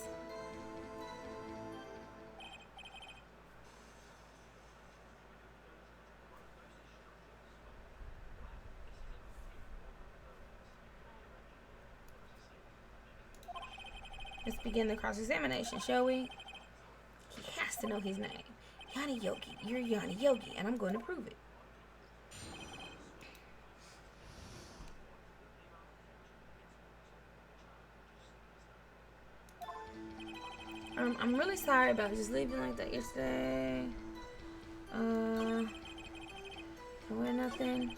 Let's begin the cross-examination, shall we? He has to know his name. Yanni Yogi. You're Yanni Yogi, and I'm going to prove it. I'm really sorry about just leaving like that yesterday. There was nothing.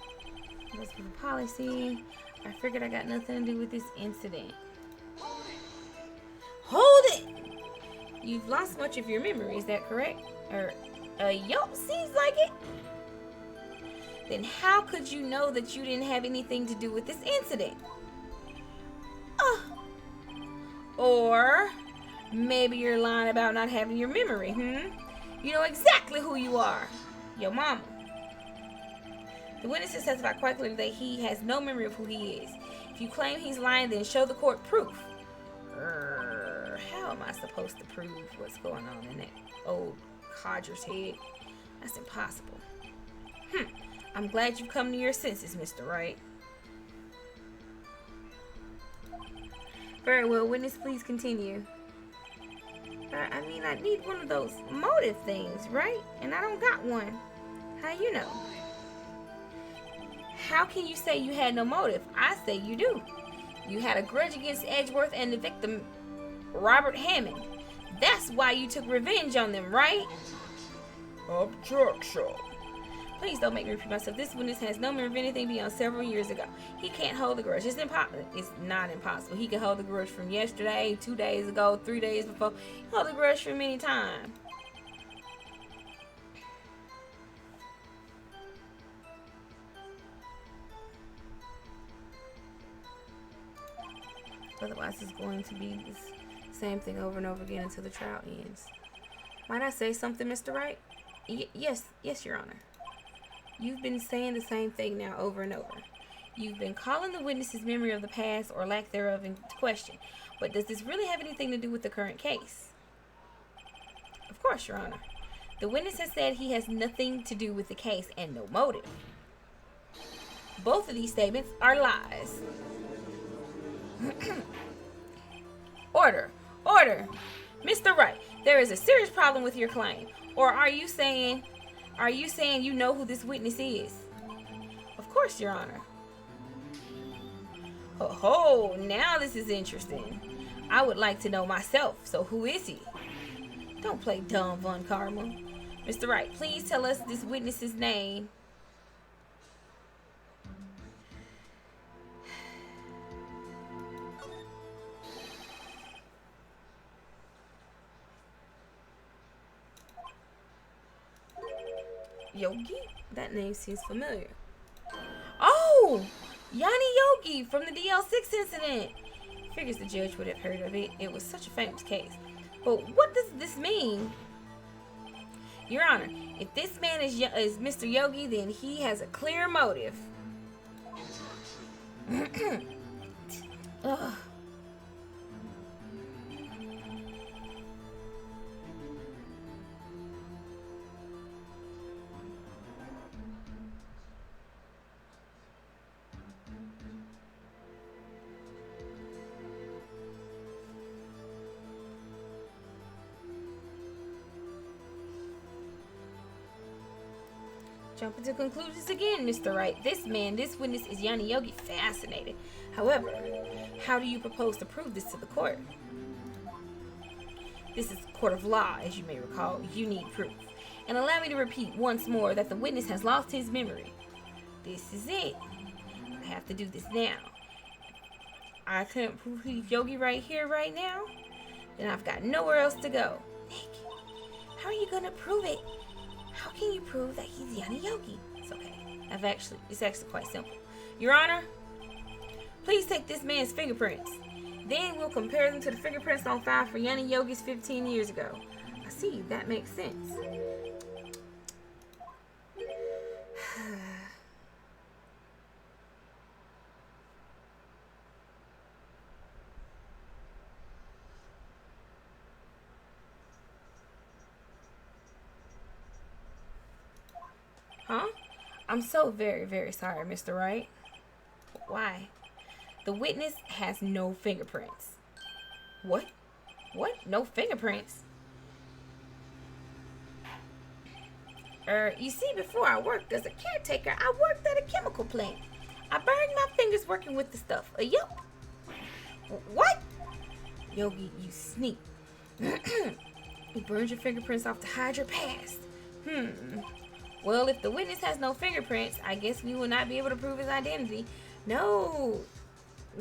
That's for the policy. I figured I got nothing to do with this incident. Hold it! You've lost much of your memory, is that correct? Yup, seems like it. Then how could you know that you didn't have anything to do with this incident? Or maybe you're lying about not having your memory, You know exactly who you are. Your mama. The witness has testified quite clearly that he has no memory of who he is. If you claim he's lying, then show the court proof. How am I supposed to prove what's going on in that old codger's head? That's impossible. I'm glad you've come to your senses, Mr. Wright. Very well, witness, please continue. I need one of those motive things, right? And I don't got one. How you know? How can you say you had no motive? I say you do. You had a grudge against Edgeworth and the victim, Robert Hammond. That's why you took revenge on them, right? Objection. Please don't make me repeat myself. This witness has no memory of anything beyond several years ago. He can't hold the grudge. It's not impossible. He can hold the grudge from yesterday, 2 days ago, 3 days before. He can hold the grudge from any time. Otherwise, it's going to be this same thing over and over again until the trial ends. Might I say something, Mr. Wright? Yes, Your Honor. You've been saying the same thing now over and over. You've been calling the witness's memory of the past or lack thereof into question. But does this really have anything to do with the current case? Of course, Your Honor. The witness has said he has nothing to do with the case and no motive. Both of these statements are lies. Order. Mr. Wright, there is a serious problem with your claim. Or are you saying you know who this witness is? Of course, Your Honor. Oh, now this is interesting. I would like to know myself. So who is he? Don't play dumb, Von Karma. Mr. Wright, please tell us this witness's name. Yogi? That name seems familiar. Oh! Yanni Yogi from the DL6 incident. Figures the judge would have heard of it. It was such a famous case. But what does this mean? Your Honor, if this man is Mr. Yogi, then he has a clear motive. Ugh. Jumping to conclusions again, Mr. Wright. This witness is Yanni Yogi. Fascinating. However, how do you propose to prove this to the court? This is a court of law, as you may recall. You need proof. And allow me to repeat once more that the witness has lost his memory. This is it. I have to do this now. I couldn't prove he's Yogi right here, right now. Then I've got nowhere else to go. Nick, how are you gonna prove it? How can you prove that he's Yanni Yogi? It's okay. It's actually quite simple. Your Honor, please take this man's fingerprints. Then we'll compare them to the fingerprints on file for Yanni Yogi's 15 years ago. I see, that makes sense. Huh? I'm so very, very sorry, Mr. Wright. Why? The witness has no fingerprints. What? What? No fingerprints? You see, before I worked as a caretaker, I worked at a chemical plant. I burned my fingers working with the stuff. Yup. What? Yogi, you sneak. You burned your fingerprints off to hide your past. Well, if the witness has no fingerprints, I guess we will not be able to prove his identity. No.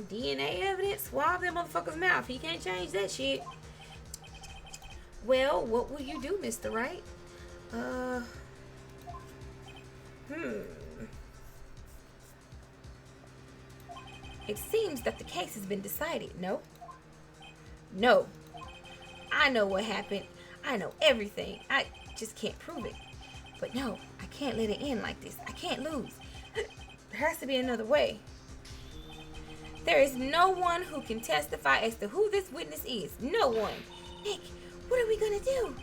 DNA evidence? Swab that motherfucker's mouth. He can't change that shit. Well, what will you do, Mr. Wright? It seems that the case has been decided, no? No. I know what happened. I know everything. I just can't prove it. But no, I can't let it end like this. I can't lose. There has to be another way. There is no one who can testify as to who this witness is. No one. Nick, what are we gonna do?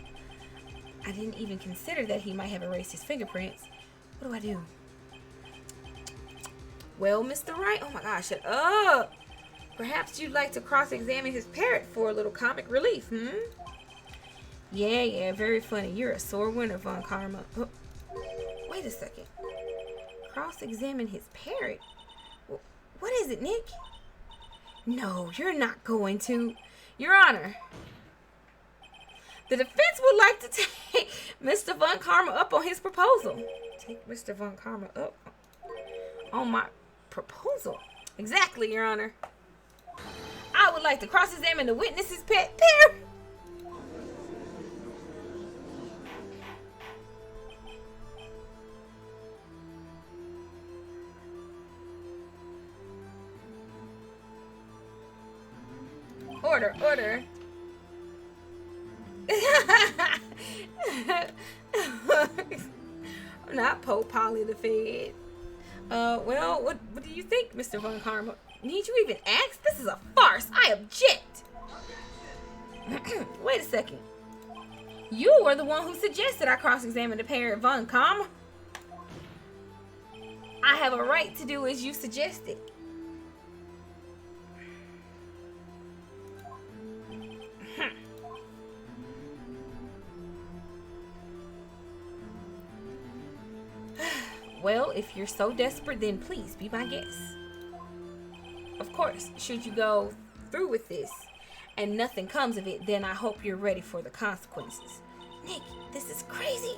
I didn't even consider that he might have erased his fingerprints. What do I do? Well, Mr. Wright, oh my gosh, shut up. Perhaps you'd like to cross-examine his parrot for a little comic relief, Yeah, very funny. You're a sore winner, Von Karma. Oh, wait a second. Cross-examine his parrot? What is it, Nick? No, you're not going to. Your Honor, the defense would like to take Mr. Von Karma up on his proposal. Take Mr. Von Karma up on my proposal? Exactly, Your Honor. I would like to cross-examine the witness's pet parrot. Order. I'm not Pope Polly the Fed. Well, what do you think, Mr. Von Karma? Need you even ask? This is a farce. I object. Wait a second. You were the one who suggested I cross-examine the parrot, Von Karma. I have a right to do as you suggested. Well, if you're so desperate, then please be my guest. Of course, should you go through with this and nothing comes of it, then I hope you're ready for the consequences. Nick, this is crazy.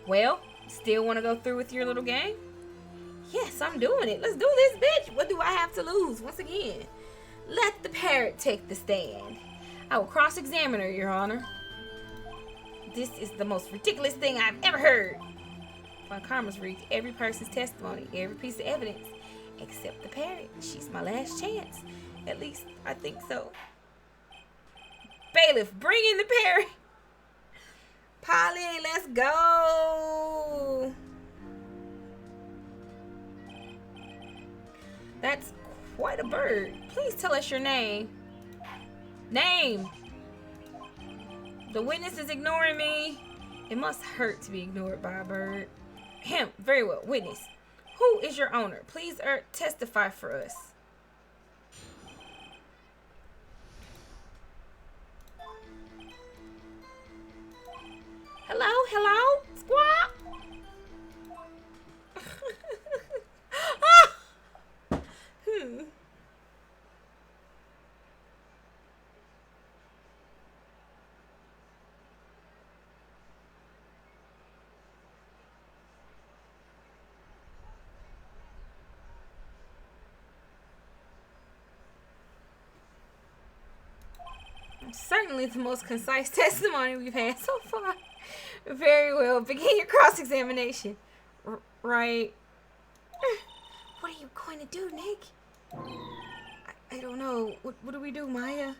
Well, still want to go through with your little game? Yes, I'm doing it. Let's do this, bitch. What do I have to lose? Once again, let the parrot take the stand. I will cross-examine her, Your Honor. This is the most ridiculous thing I've ever heard. Von Karma's read every person's testimony, every piece of evidence, except the parrot. She's my last chance. At least, I think so. Bailiff, bring in the parrot. Polly, let's go. That's quite a bird. Please tell us your name. Name. The witness is ignoring me. It must hurt to be ignored by a bird. Him. Very well. Witness. Who is your owner? Please testify for us. Hello? Squad? Certainly the most concise testimony we've had so far. Very well. Begin your cross-examination. Right. What are you going to do, Nick? I don't know. What do we do, Maya?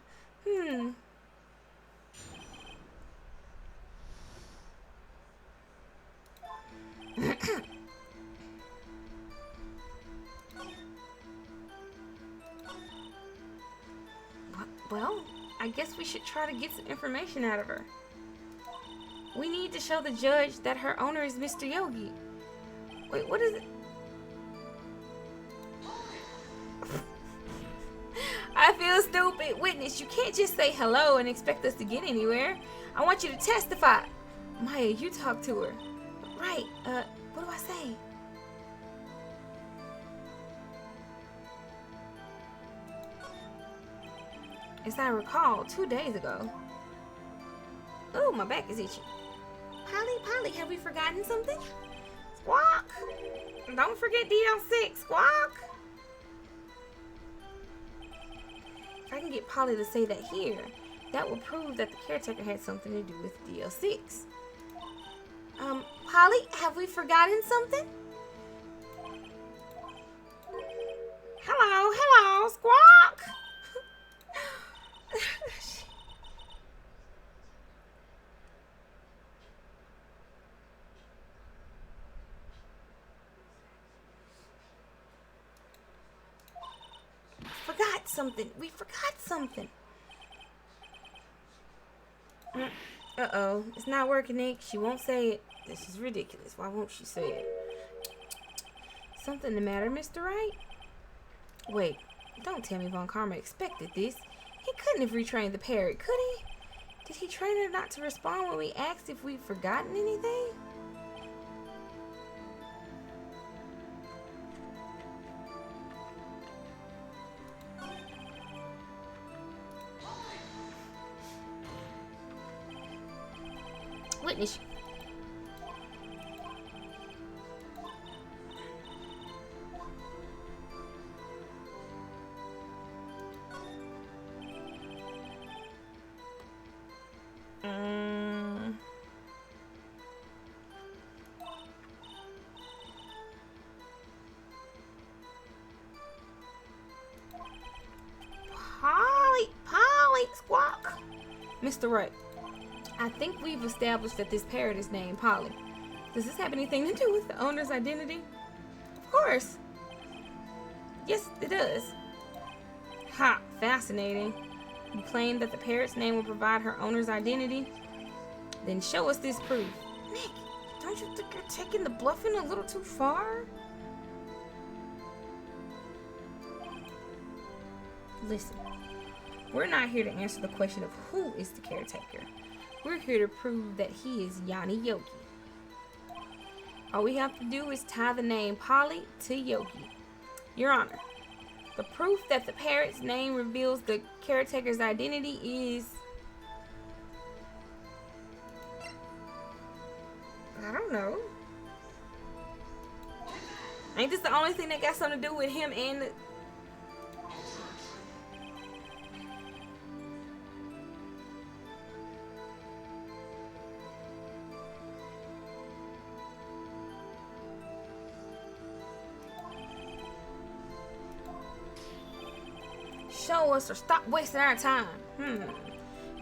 Well, I guess we should try to get some information out of her. We need to show the judge that her owner is Mr. Yogi. Wait, what is it? I feel stupid. Witness, you can't just say hello and expect us to get anywhere. I want you to testify. Maya, you talk to her. Right, what do I say? As I recall, 2 days ago. Oh, my back is itchy. Polly, have we forgotten something? Squawk! Don't forget DL6, squawk! If I can get Polly to say that here, that will prove that the caretaker had something to do with DL6. Polly, have we forgotten something? Hello, squawk! We forgot something. Uh-oh. It's not working, Nick. She won't say it. This is ridiculous. Why won't she say it? Something the matter, Mr. Wright? Wait. Don't tell me Von Karma expected this. He couldn't have retrained the parrot, could he? Did he train her not to respond when we asked if we'd forgotten anything? Witness. Polly, squawk. Mr. Wright. I think we've established that this parrot is named Polly. Does this have anything to do with the owner's identity? Of course. Yes, it does. Ha, fascinating. You claim that the parrot's name will provide her owner's identity? Then show us this proof. Nick, don't you think you're taking the bluffing a little too far? Listen, we're not here to answer the question of who is the caretaker. We're here to prove that he is Yanni Yogi. All we have to do is tie the name Polly to Yogi. Your Honor, the proof that the parrot's name reveals the caretaker's identity is... I don't know. Ain't this the only thing that got something to do with him and the... Show us or stop wasting our time.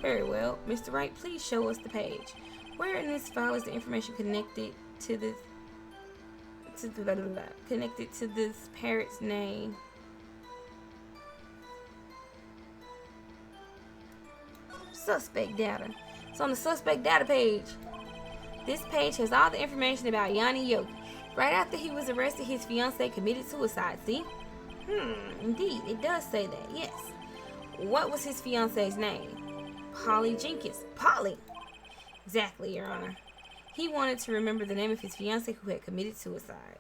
Very well. Mr. Wright, please show us the page. Where in this file is the information connected to this connected to this parrot's name? Suspect data. It's on the suspect data page. This page has all the information about Yanni Yogi. Right after he was arrested, his fiancée committed suicide, see? Indeed, it does say that, yes. What was his fiancée's name? Polly Jenkins. Polly! Exactly, Your Honor. He wanted to remember the name of his fiancée who had committed suicide.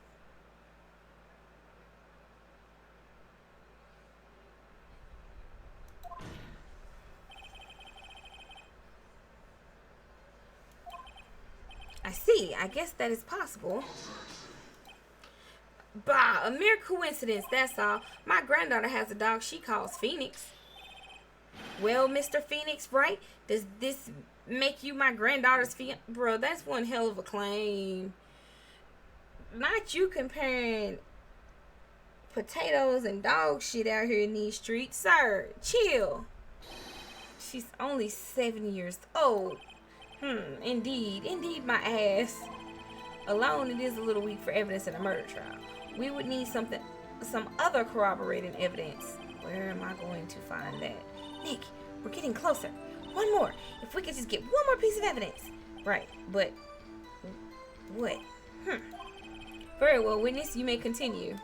I see. I guess that is possible. Bah, a mere coincidence, that's all. My granddaughter has a dog she calls Phoenix. Well, Mr. Phoenix, right? Does this make you my granddaughter's fiance? Bro, that's one hell of a claim. Not you comparing potatoes and dog shit out here in these streets. Sir, chill. She's only 7 years old. Indeed, my ass. Alone, it is a little weak for evidence in a murder trial. We would need some other corroborating evidence. Where am I going to find that? Nick, we're getting closer. One more. If we could just get one more piece of evidence. Right, but what? Very well, witness, you may continue.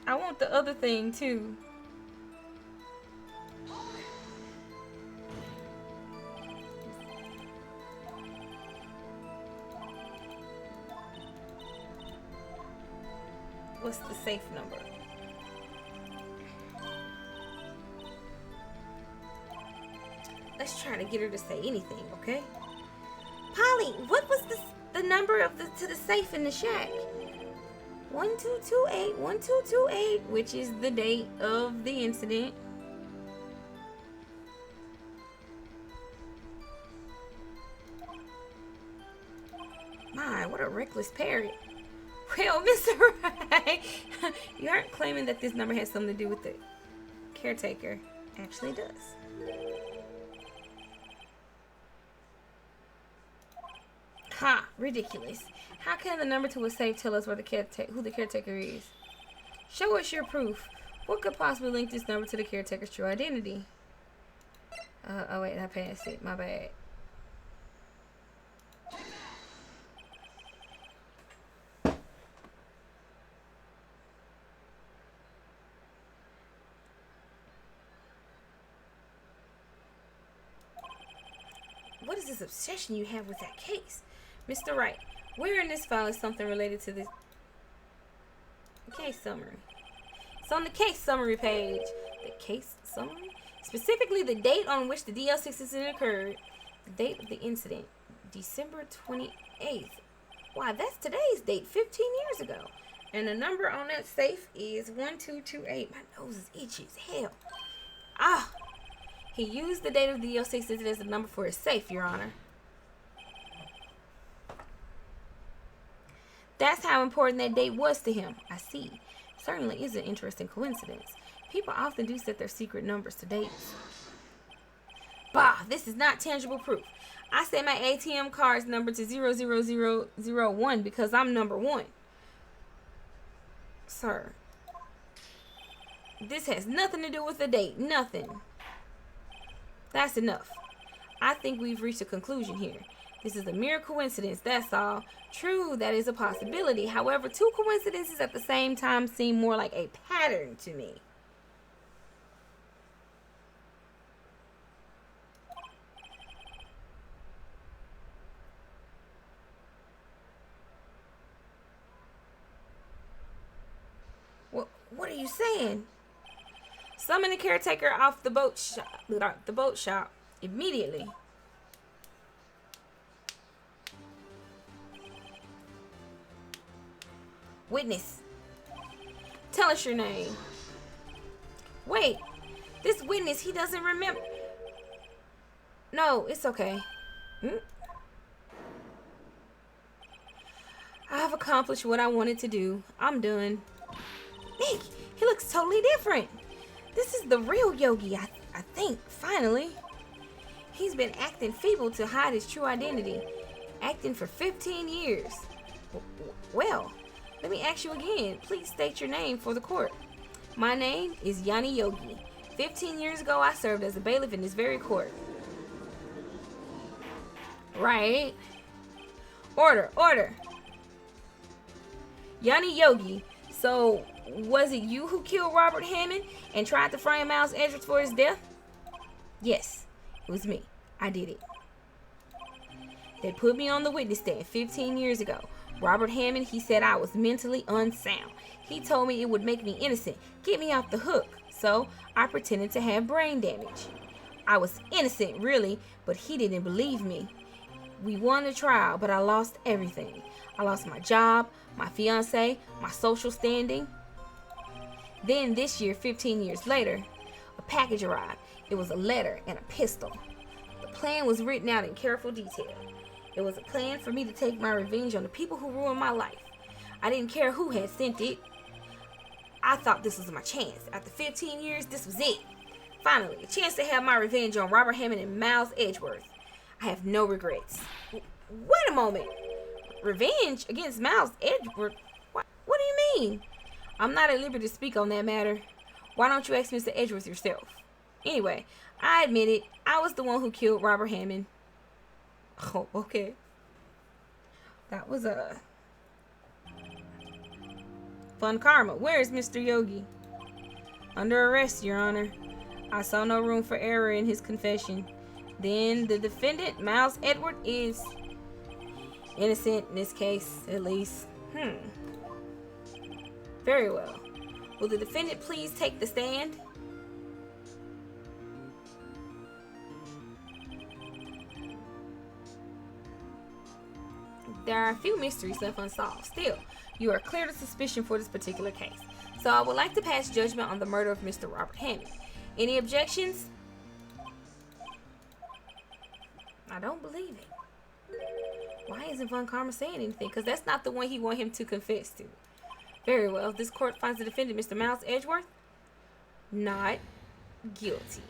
I want the other thing too. What's the safe number? Let's try to get her to say anything, okay? Polly, what was the number of to the safe in the shack? 1228, which is the date of the incident. My, what a reckless parrot. Well, Mr. Wright, you aren't claiming that this number has something to do with the caretaker. Actually, it does. Ha! Ridiculous. How can the number to a safe tell us who the caretaker is? Show us your proof. What could possibly link this number to the caretaker's true identity? Oh wait, I passed it. My bad. What is this obsession you have with that case? Mr. Wright, where in this file is something related to this case summary? It's on the case summary page. The case summary? Specifically, the date on which the DL6 incident occurred. The date of the incident, December 28th. Why, that's today's date, 15 years ago. And the number on that safe is 1228. My nose is itchy as hell. Ah! He used the date of the DL6 incident as the number for his safe, Your Honor. That's how important that date was to him. I see. Certainly is an interesting coincidence. People often do set their secret numbers to dates. Bah, this is not tangible proof. I set my ATM card's number to 00001 because I'm number one. Sir, this has nothing to do with the date. Nothing. That's enough. I think we've reached a conclusion here. This is a mere coincidence, that's all. True, that is a possibility. However, two coincidences at the same time seem more like a pattern to me. What are you saying? Summon the caretaker off the boat shop immediately. Witness, tell us your name. Wait, this witness, he doesn't remember. No, it's okay. I have accomplished what I wanted to do. I'm done. Nick, he looks totally different. This is the real Yogi, I think, finally. He's been acting feeble to hide his true identity. Acting for 15 years. Well, let me ask you again. Please state your name for the court. My name is Yanni Yogi. 15 years ago, I served as a bailiff in this very court. Right. Order. Yanni Yogi. So, was it you who killed Robert Hammond and tried to frame Miles Edgeworth for his death? Yes, it was me. I did it. They put me on the witness stand 15 years ago. Robert Hammond, he said I was mentally unsound. He told me it would make me innocent, get me off the hook. So, I pretended to have brain damage. I was innocent, really, but he didn't believe me. We won the trial, but I lost everything. I lost my job, my fiance, my social standing. Then this year, 15 years later, a package arrived. It was a letter and a pistol. The plan was written out in careful detail. It was a plan for me to take my revenge on the people who ruined my life. I didn't care who had sent it. I thought this was my chance. After 15 years, this was it. Finally, a chance to have my revenge on Robert Hammond and Miles Edgeworth. I have no regrets. Wait a moment. Revenge against Miles Edgeworth? What do you mean? I'm not at liberty to speak on that matter. Why don't you ask Mr. Edgeworth yourself? Anyway, I admit it. I was the one who killed Robert Hammond. Oh, okay. That was fun karma. Where is Mr. Yogi? Under arrest, Your Honor. I saw no room for error in his confession. Then the defendant, Miles Edward, is innocent in this case, at least. Very well. Will the defendant please take the stand? There are a few mysteries left unsolved. Still, you are cleared of suspicion for this particular case. So I would like to pass judgment on the murder of Mr. Robert Hammond. Any objections? I don't believe it. Why isn't Von Karma saying anything? Because that's not the one he want him to confess to. Very well. This court finds the defendant, Mr. Miles Edgeworth, not guilty.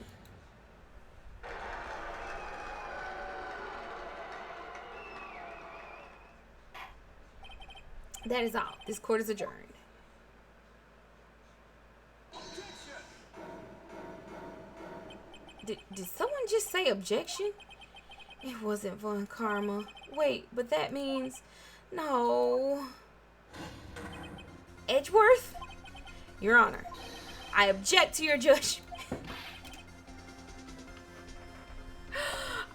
That is all. This court is adjourned. Did someone just say objection? It wasn't Von Karma. Wait, but that means... No. Edgeworth? Your Honor, I object to your judgment.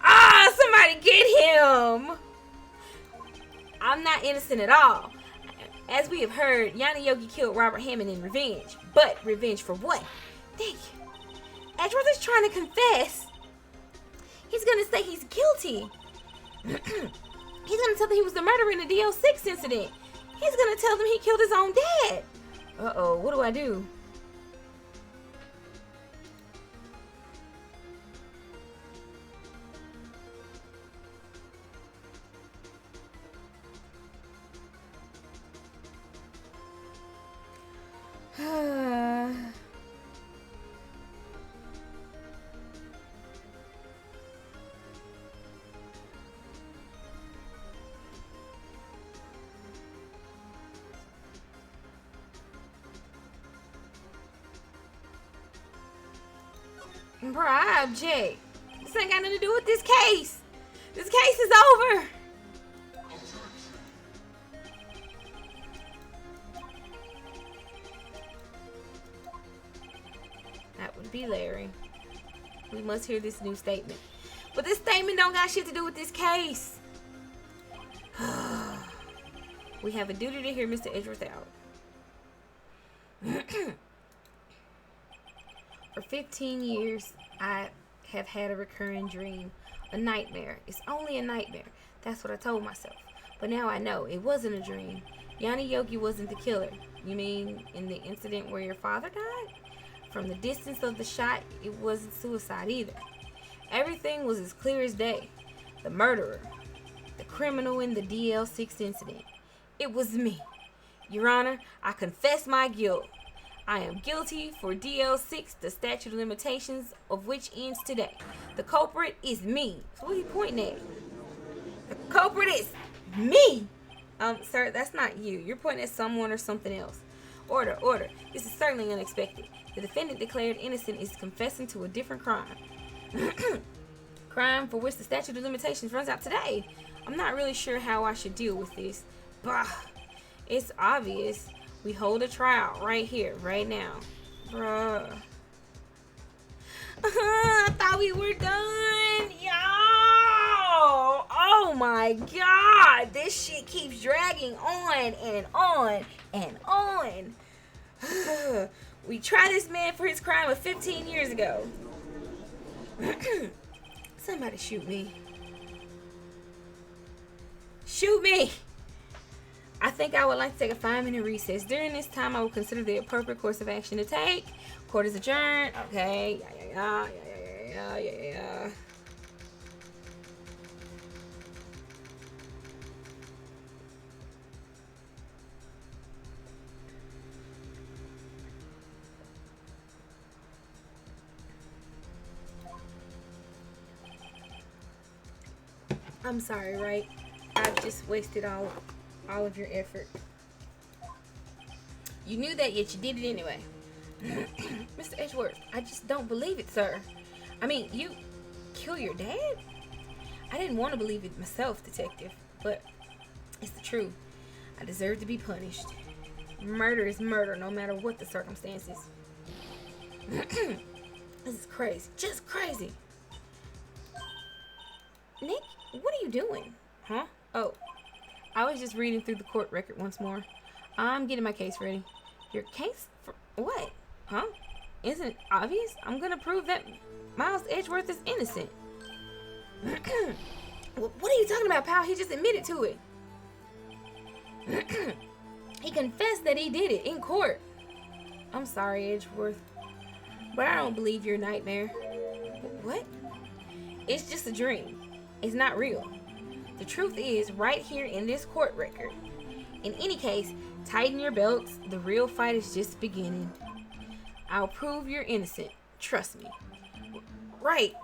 Somebody get him! I'm not innocent at all. As we have heard, Yanni Yogi killed Robert Hammond in revenge. But revenge for what? Think. Edgeworth is trying to confess. He's gonna say he's guilty. He's gonna tell them he was the murderer in the DL6 incident. He's gonna tell them he killed his own dad. Uh-oh, what do I do? Bruh, I object. This ain't got nothing to do with this case. This case is over. That would be Larry. We must hear this new statement. But this statement don't got shit to do with this case. We have a duty to hear Mr. Edgeworth out. For 15 years, I have had a recurring dream. A nightmare. It's only a nightmare. That's what I told myself. But now I know it wasn't a dream. Yanni Yogi wasn't the killer. You mean in the incident where your father died? From the distance of the shot, it wasn't suicide either. Everything was as clear as day. The murderer. The criminal in the DL6 incident. It was me. Your Honor, I confess my guilt. I am guilty for DL6, the statute of limitations of which ends today. The culprit is me. So what are you pointing at? The culprit is me. Sir, that's not you. You're pointing at someone or something else. Order, order. This is certainly unexpected. The defendant declared innocent is confessing to a different crime. Crime for which the statute of limitations runs out today. I'm not really sure how I should deal with this. Bah, it's obvious. We hold a trial right here, right now. Bruh. I thought we were done. Y'all. Oh my God. This shit keeps dragging on and on and on. We tried this man for his crime of 15 years ago. Somebody shoot me. Shoot me. I think I would like to take a 5-minute recess. During this time, I will consider the appropriate course of action to take. Court is adjourned. Okay. Yeah. I'm sorry, right? I've just wasted all of your effort. You knew that, yet you did it anyway. Mr. Edgeworth, I just don't believe it, sir. I mean, you kill your dad? I didn't want to believe it myself, detective, but it's the truth. I deserve to be punished. Murder is murder, no matter what the circumstances. This is crazy. Just crazy. Nick, what are you doing? Huh? Oh, I was just reading through the court record once more. I'm getting my case ready. Your case for what? Huh? Isn't it obvious? I'm gonna prove that Miles Edgeworth is innocent. What are you talking about, pal? He just admitted to it. He confessed that he did it in court. I'm sorry, Edgeworth, but I don't believe your nightmare. What? It's just a dream. It's not real. The truth is right here in this court record. In any case, tighten your belts. The real fight is just beginning. I'll prove you're innocent. Trust me. Right.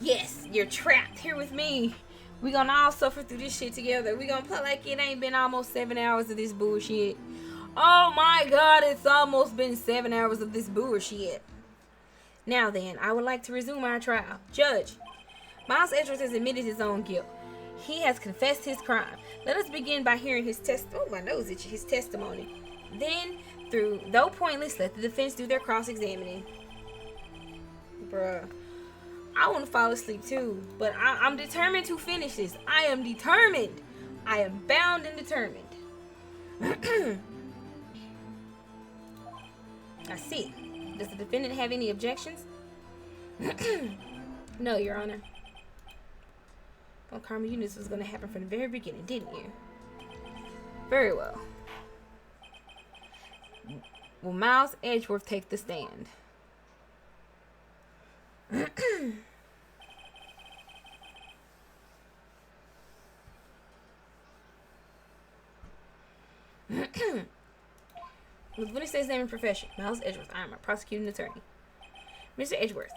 Yes, you're trapped here with me. We gonna all suffer through this shit together. We gonna play like it ain't been almost 7 hours of this bullshit. Oh my god, it's almost been 7 hours of this bullshit. Now then, I would like to resume our trial. Judge, Miles Edgeworth has admitted his own guilt. He has confessed his crime. Let us begin by hearing his his testimony. Then, though pointless, let the defense do their cross-examining. Bruh. I want to fall asleep too, but I'm determined to finish this. I am determined. I am bound and determined. I see. Does the defendant have any objections? No, Your Honor. Well, Karma, you knew this was going to happen from the very beginning, didn't you? Very well. Will Miles Edgeworth take the stand? With what it says name and profession, Miles Edgeworth. I am a prosecuting attorney. Mr. Edgeworth,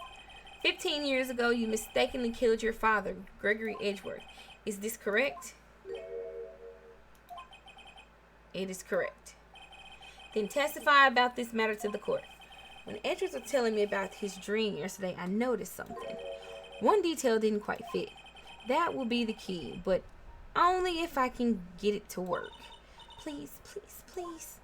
15 years ago, you mistakenly killed your father, Gregory Edgeworth. Is this correct? It is correct. Then testify about this matter to the court. When Edgeworth was telling me about his dream yesterday, I noticed something. One detail didn't quite fit. That will be the key, but only if I can get it to work. Please, please, please.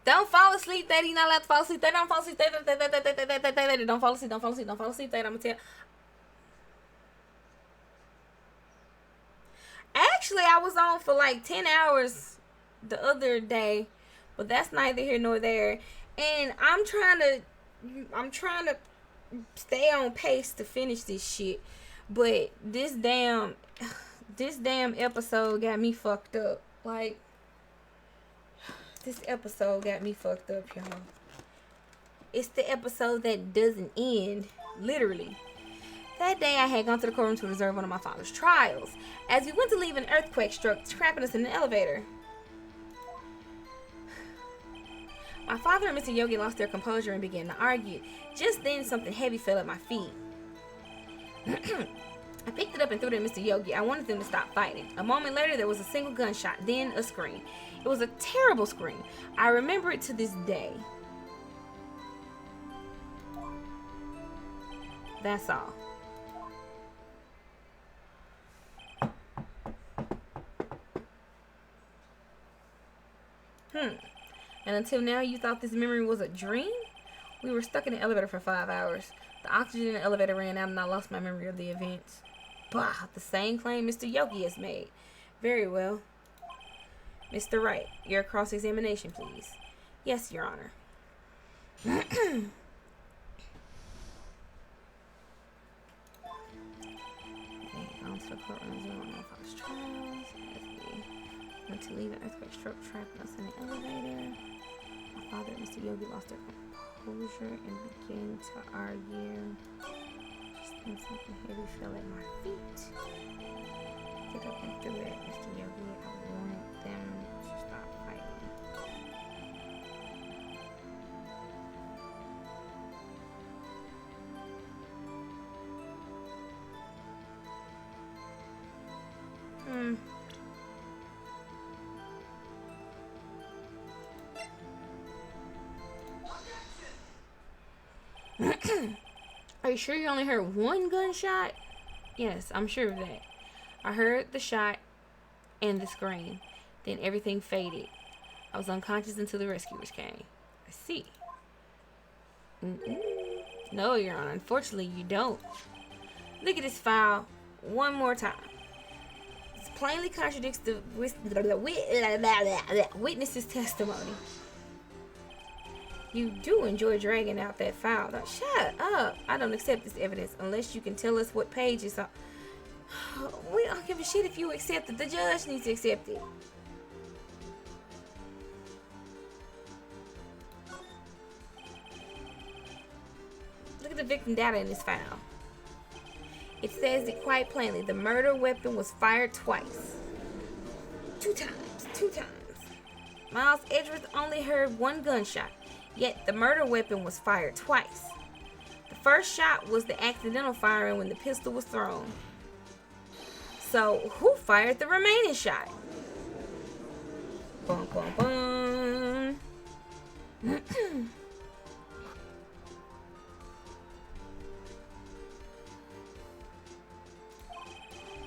Don't fall asleep, Daddy. You're not allowed to fall asleep. Don't fall asleep. Don't fall asleep. Don't fall asleep. Don't fall asleep. I'm gonna tell. Actually, I was on for like 10 hours the other day, but that's neither here nor there. And I'm trying to stay on pace to finish this shit. But this damn episode got me fucked up. Like, this episode got me fucked up, y'all. It's the episode that doesn't end, literally. That day, I had gone to the courtroom to observe one of my father's trials. As we went to leave, an earthquake struck, trapping us in an elevator. My father and Mr. Yogi lost their composure and began to argue. Just then, something heavy fell at my feet. I picked it up and threw it at Mr. Yogi. I wanted them to stop fighting. A moment later, there was a single gunshot, then a scream. It was a terrible scream. I remember it to this day. That's all. And until now, you thought this memory was a dream? We were stuck in the elevator for 5 hours. The oxygen in the elevator ran out and I lost my memory of the events. Bah, the same claim Mr. Yogi has made. Very well. Mr. Wright, your cross-examination, please. Yes, Your Honor. On to the courtroom. Fox Charles. Went to leave an earthquake stroke trapped us in the elevator. My father and Mr. Yogi lost their composure and began to argue. Just then something heavy fell at my feet. Get up and threw it, Mr. Yogi. I wanted them to stop fighting. Are you sure you only heard one gunshot? Yes, I'm sure of that. I heard the shot and the scream. Then everything faded. I was unconscious until the rescuers came. I see. No, Your Honor. Unfortunately, you don't. Look at this file one more time. It plainly contradicts the witness's testimony. You do enjoy dragging out that file. Now, shut up. I don't accept this evidence unless you can tell us what page it's on. We don't give a shit if you accept it. The judge needs to accept it. Look at the victim data in this file. It says it quite plainly. The murder weapon was fired twice. Two times. Miles Edgeworth only heard one gunshot. Yet the murder weapon was fired twice. The first shot was the accidental firing when the pistol was thrown. So, who fired the remaining shot? Bum, bum, bum.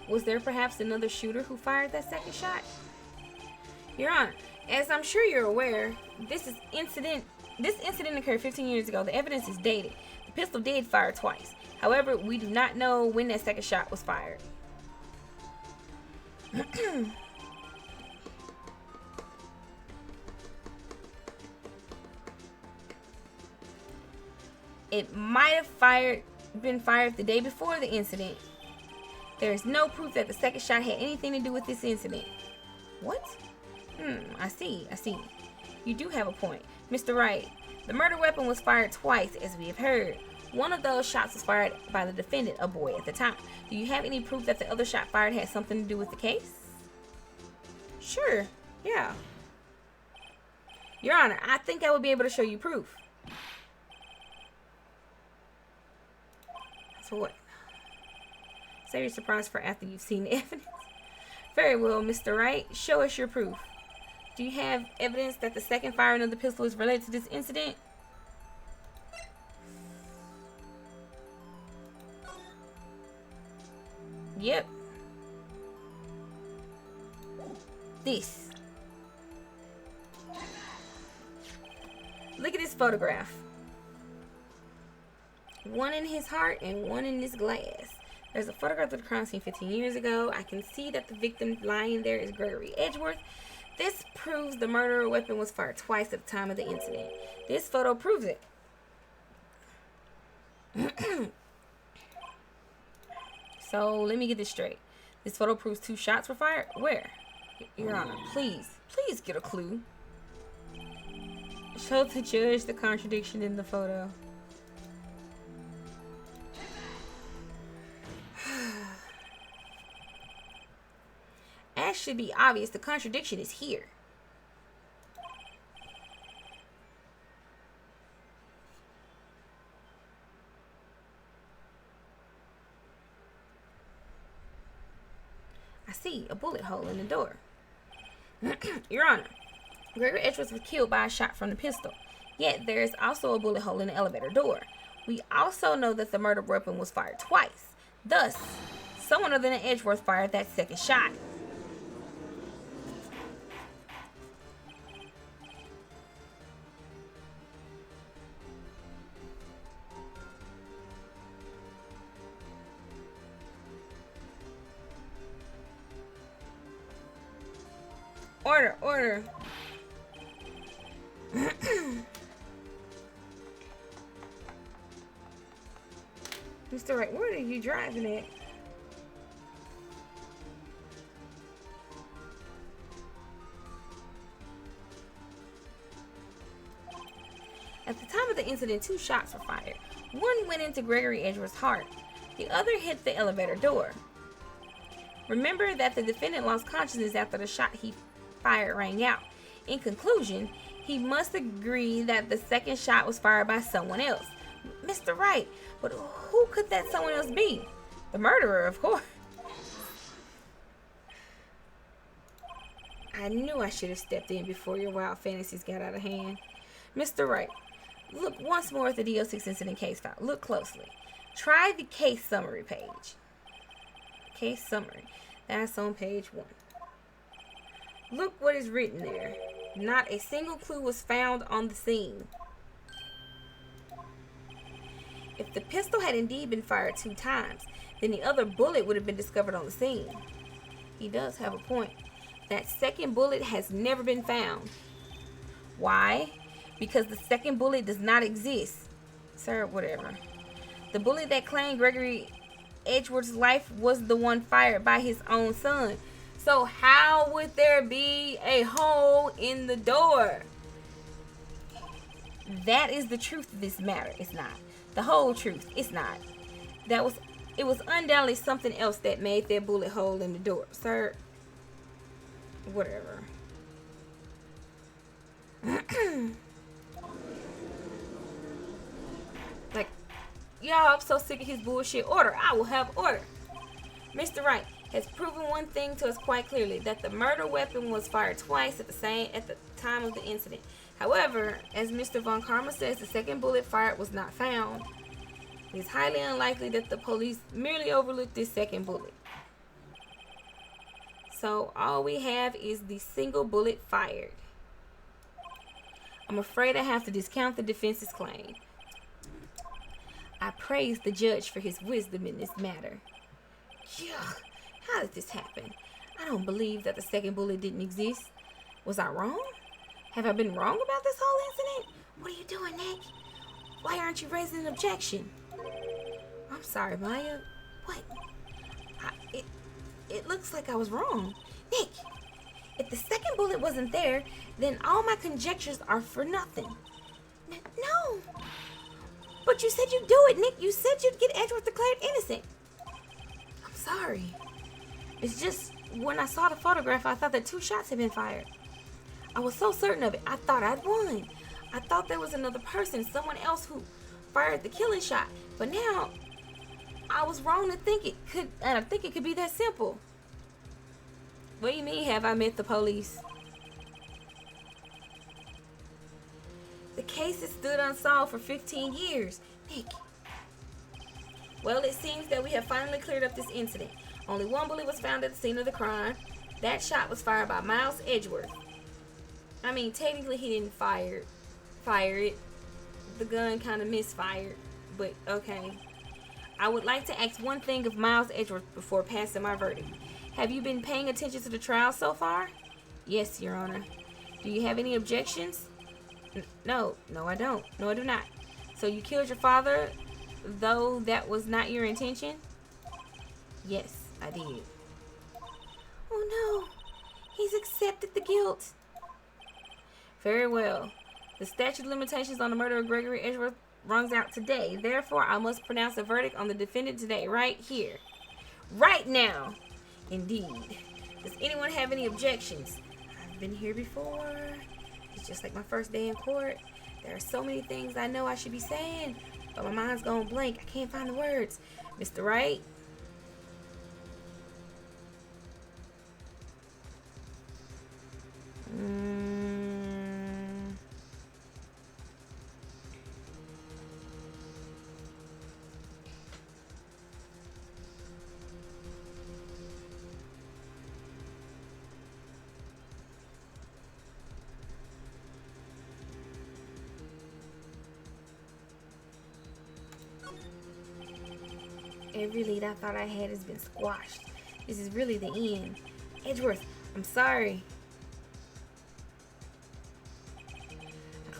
Was there perhaps another shooter who fired that second shot? Your Honor, as I'm sure you're aware, this incident occurred 15 years ago. The evidence is dated. The pistol did fire twice. However, we do not know when that second shot was fired. It might have been fired the day before the incident. There is no proof that the second shot had anything to do with this incident. What? I see. You do have a point. Mr. Wright, the murder weapon was fired twice, as we have heard. One of those shots was fired by the defendant, a boy at the time. Do you have any proof that the other shot fired had something to do with the case? Sure, yeah. Your Honor, I think I would be able to show you proof. So what? Save your surprise for after you've seen the evidence. Very well, Mr. Wright. Show us your proof. Do you have evidence that the second firing of the pistol is related to this incident? Yep. This. Look at this photograph. One in his heart and one in this glass. There's a photograph of the crime scene 15 years ago. I can see that the victim lying there is Gregory Edgeworth. This proves the murder weapon was fired twice at the time of the incident. This photo proves it. So, let me get this straight. This photo proves 2 shots were fired? Where? Your Honor, please get a clue. Show the judge the contradiction in the photo. As should be obvious, the contradiction is here. I see a bullet hole in the door. Your Honor, Gregory Edgeworth was killed by a shot from the pistol. Yet there is also a bullet hole in the elevator door. We also know that the murder weapon was fired twice. Thus, someone other than Edgeworth fired that second shot. Order, order. Mr. Wright, where are you driving at? At the time of the incident, 2 shots were fired. One went into Gregory Edgeworth's heart. The other hit the elevator door. Remember that the defendant lost consciousness after the shot he fired rang out. In conclusion, he must agree that the second shot was fired by someone else. Mr. Wright, but who could that someone else be? The murderer, of course. I knew I should have stepped in before your wild fantasies got out of hand. Mr. Wright, look once more at the DO6 incident case file. Look closely. Try the case summary page. Case summary. That's on page 1. Look what is written there. Not a single clue was found on the scene. If the pistol had indeed been fired 2 times, then the other bullet would have been discovered on the scene. He does have a point. That second bullet has never been found. Why? Because the second bullet does not exist. Sir, whatever. The bullet that claimed Gregory Edgeworth's life was the one fired by his own son. So how would there be a hole in the door? That is the truth of this matter. It's not. The whole truth. It's not. It was undoubtedly something else that made that bullet hole in the door. Sir, whatever. Like, y'all, I'm so sick of his bullshit. Order. I will have order. Mr. Wright has proven one thing to us quite clearly, that the murder weapon was fired twice at the time of the incident. However, as Mr. Von Karma says, the second bullet fired was not found. It is highly unlikely that the police merely overlooked this second bullet. So all we have is the single bullet fired. I'm afraid I have to discount the defense's claim. I praise the judge for his wisdom in this matter. Yuck, how did this happen? I don't believe that the second bullet didn't exist. Was I wrong? Have I been wrong about this whole incident? What are you doing, Nick? Why aren't you raising an objection? I'm sorry, Maya. What? It looks like I was wrong. Nick, if the second bullet wasn't there, then all my conjectures are for nothing. No. But you said you'd do it, Nick. You said you'd get Edgeworth declared innocent. I'm sorry. It's just, when I saw the photograph, I thought that 2 shots had been fired. I was so certain of it. I thought I'd won. I thought there was another person, someone else who fired the killing shot. But now, I was wrong to think it could, and I think it could be that simple. What do you mean, have I met the police? The case has stood unsolved for 15 years. Nick. Well, it seems that we have finally cleared up this incident. Only 1 bullet was found at the scene of the crime. That shot was fired by Miles Edgeworth. I mean, technically he didn't fire it. The gun kind of misfired, but okay. I would like to ask one thing of Miles Edgeworth before passing my verdict. Have you been paying attention to the trial so far? Yes, Your Honor. Do you have any objections? No, I don't. No, I do not. So you killed your father, though that was not your intention? Yes, I did. Oh no, he's accepted the guilt. Very well. The statute of limitations on the murder of Gregory Edgeworth runs out today. Therefore, I must pronounce a verdict on the defendant today, right here. Right now. Indeed. Does anyone have any objections? I've been here before. It's just like my first day in court. There are so many things I know I should be saying, but my mind's going blank. I can't find the words. Mr. Wright? Every lead I thought I had has been squashed. This is really the end. Edgeworth, I'm sorry.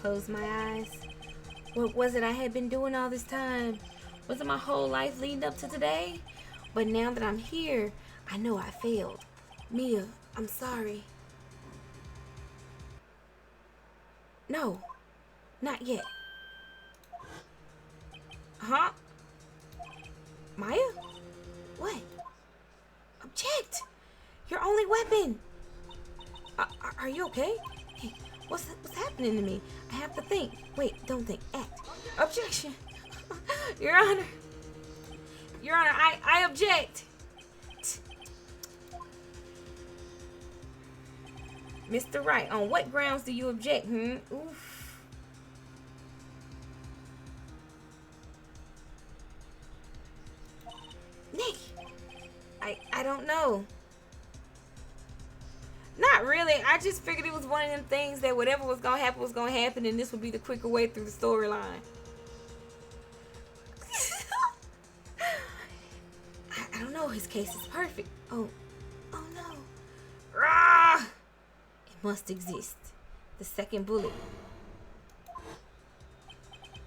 close my eyes. What was it I had been doing all this time? Was it my whole life leading up to today? But now that I'm here, I know I failed. Mia, I'm sorry. No, not yet. Huh? Maya? What? Object! Your only weapon! Are you okay? Hey, what's happening to me? I have to think. Wait, don't think. Act. Objection! Your Honor! Your Honor, I object! Mr. Wright, on what grounds do you object, Oof. Nick, I don't know. Not really. I just figured it was one of them things that whatever was gonna happen, and this would be the quicker way through the storyline. I don't know. His case is perfect. Oh no. Rah! It must exist. The second bullet.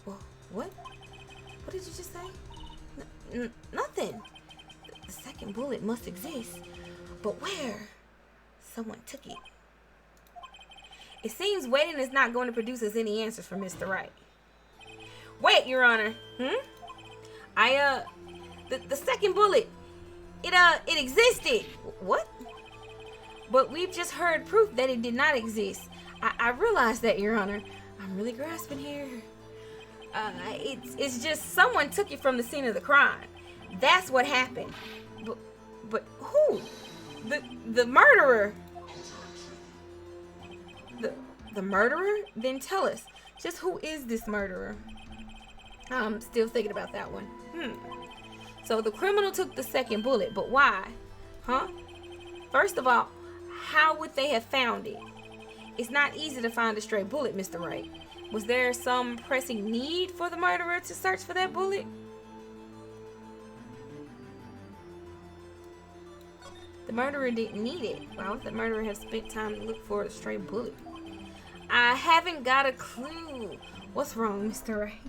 Well, what? What did you just say? Nothing. The second bullet must exist. But where? Someone took it. It seems waiting is not going to produce us any answers from Mr. Wright. Wait, Your Honor. The second bullet. It existed. What? But we've just heard proof that it did not exist. I realize that, Your Honor. I'm really grasping here. It's just someone took it from the scene of the crime. That's what happened. But who? The murderer. The murderer? Then tell us. Just who is this murderer? I'm still thinking about that one. So the criminal took the second bullet, but why? Huh? First of all, how would they have found it? It's not easy to find a stray bullet, Mr. Wright. Was there some pressing need for the murderer to search for that bullet? The murderer didn't need it. Why would the murderer have spent time to look for a stray bullet? I haven't got a clue. What's wrong, Mr. Wright?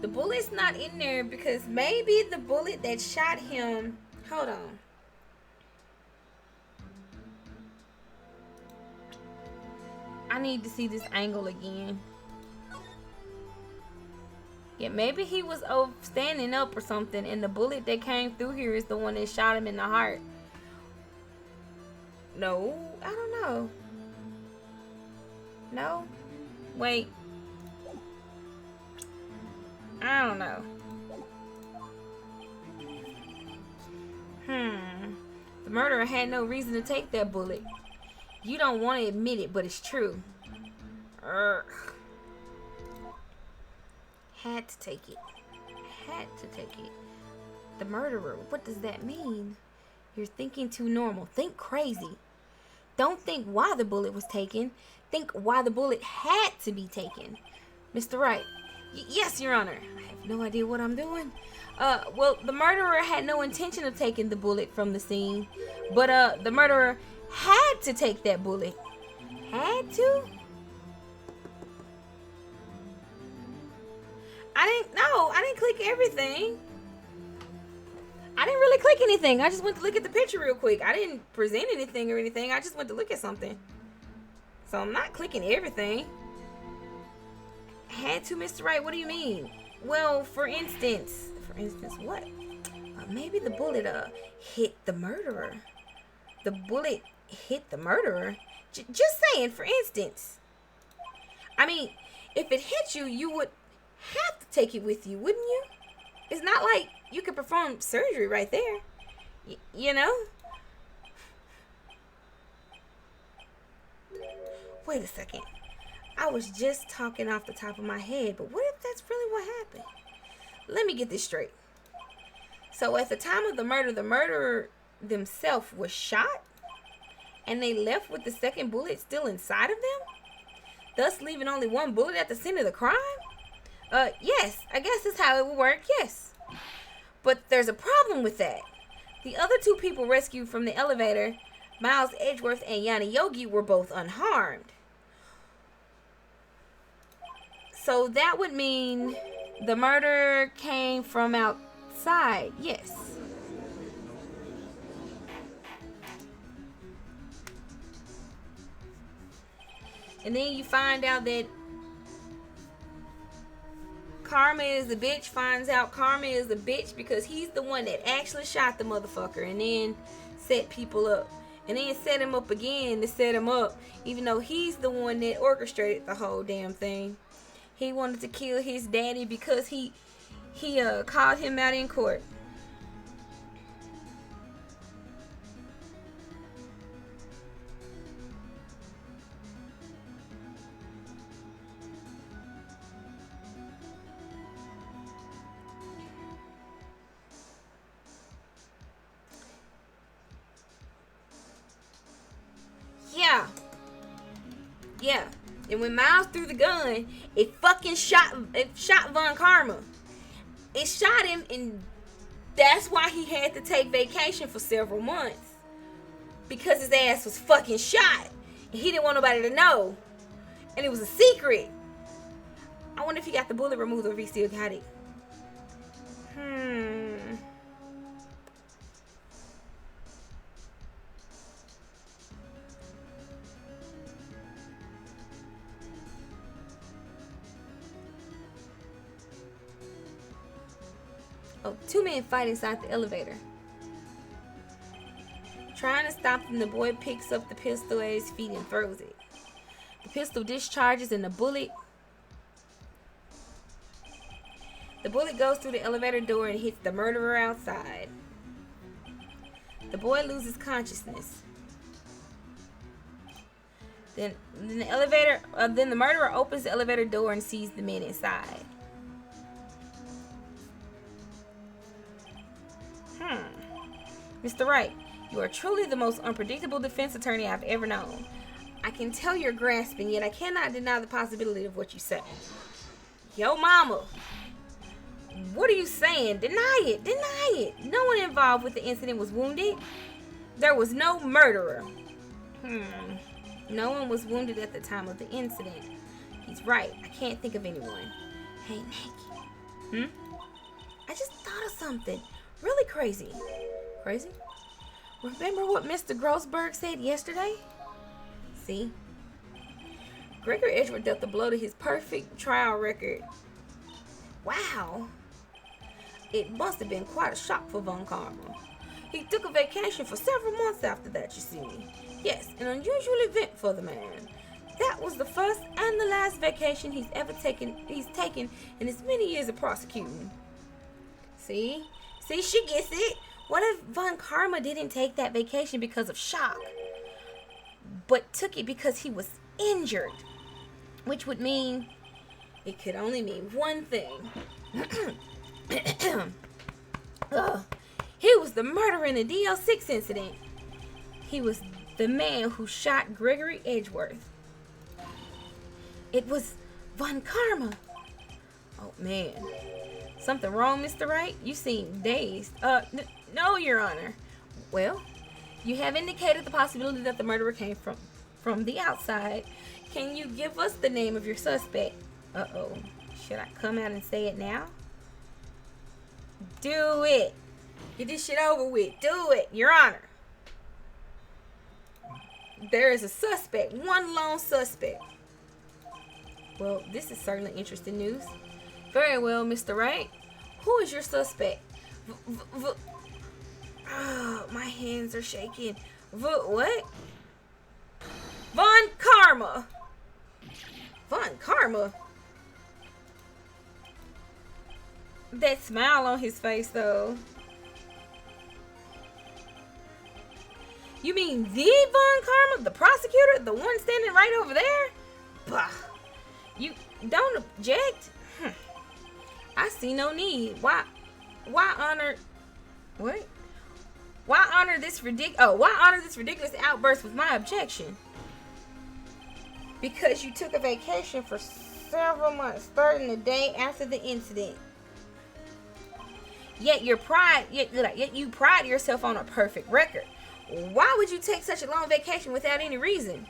The bullet's not in there because maybe the bullet that shot him. Hold on. I need to see this angle again. Yeah, maybe he was standing up or something, and the bullet that came through here is the one that shot him in the heart. No, I don't know. No? Wait. I don't know. The murderer had no reason to take that bullet. You don't want to admit it, but it's true. Had to take it. Had to take it. The murderer, what does that mean? You're thinking too normal. Think crazy. Don't think why the bullet was taken. Think why the bullet had to be taken. Mr. Wright. Yes, Your Honor. I have no idea what I'm doing. Well, the murderer had no intention of taking the bullet from the scene. But, the murderer had to take that bullet. Had to? I didn't click everything. I didn't really click anything. I just went to look at the picture real quick. I didn't present anything or anything. I just went to look at something. So I'm not clicking everything. Had to, Mr. Wright? What do you mean? Well, for instance, what? Maybe the bullet hit the murderer. The bullet hit the murderer? Just saying, for instance. I mean, if it hit you, you would have to take it with you, wouldn't you? It's not like you could perform surgery right there. You know? Wait a second. I was just talking off the top of my head, but what if that's really what happened. Let me get this straight. So at the time of the murderer themselves was shot, and they left with the second bullet still inside of them, thus leaving only one bullet at the scene of the crime? Yes, I guess that's how it would work, yes. But there's a problem with that. The other two people rescued from the elevator, Miles Edgeworth and Yana Yogi, were both unharmed. So that would mean the murder came from outside, yes. And then you find out that Karma is a bitch, finds out Karma is a bitch because he's the one that actually shot the motherfucker and then set people up. And then set him up again to set him up, even though he's the one that orchestrated the whole damn thing. He wanted to kill his daddy because he called him out in court. Yeah. And when Miles threw the gun, it shot Von Karma. It shot him, and that's why he had to take vacation for several months. Because his ass was fucking shot. And he didn't want nobody to know. And it was a secret. I wonder if he got the bullet removed or if he still got it. Oh, two men fight inside the elevator. Trying to stop them, the boy picks up the pistol at his feet and throws it. The pistol discharges and the bullet goes through the elevator door and hits the murderer outside. The boy loses consciousness. Then the murderer opens the elevator door and sees the men inside. Mr. Wright, you are truly the most unpredictable defense attorney I've ever known. I can tell you're grasping, yet I cannot deny the possibility of what you say. Yo mama, what are you saying? Deny it. No one involved with the incident was wounded. There was no murderer. No one was wounded at the time of the incident. He's right. I can't think of anyone. Hey, Nick. I just thought of something really crazy. Crazy? Remember what Mr. Grossberg said yesterday? See? Gregory Edgeworth dealt the blow to his perfect trial record. Wow. It must have been quite a shock for Von Karma. He took a vacation for several months after that, you see. Yes, an unusual event for the man. That was the first and the last vacation he's taken in his many years of prosecuting. See, she gets it. What if Von Karma didn't take that vacation because of shock, but took it because he was injured? Which would mean, it could only mean one thing. He was the murderer in the DL6 incident. He was the man who shot Gregory Edgeworth. It was Von Karma. Oh man. Something wrong, Mr. Wright? You seem dazed. No, Your Honor. Well, you have indicated the possibility that the murderer came from the outside. Can you give us the name of your suspect? Uh-oh. Should I come out and say it now? Do it. Get this shit over with. Do it, Your Honor. There is a suspect. One lone suspect. Well, this is certainly interesting news. Very well, Mr. Wright. Who is your suspect? Oh, my hands are shaking. What? Von Karma. Von Karma? That smile on his face, though. You mean the Von Karma? The prosecutor? The one standing right over there? Bah. You don't object? I see no need. Why honor what? Why honor this ridiculous outburst with my objection? Because you took a vacation for several months, starting the day after the incident. Yet you pride yourself on a perfect record. Why would you take such a long vacation without any reason?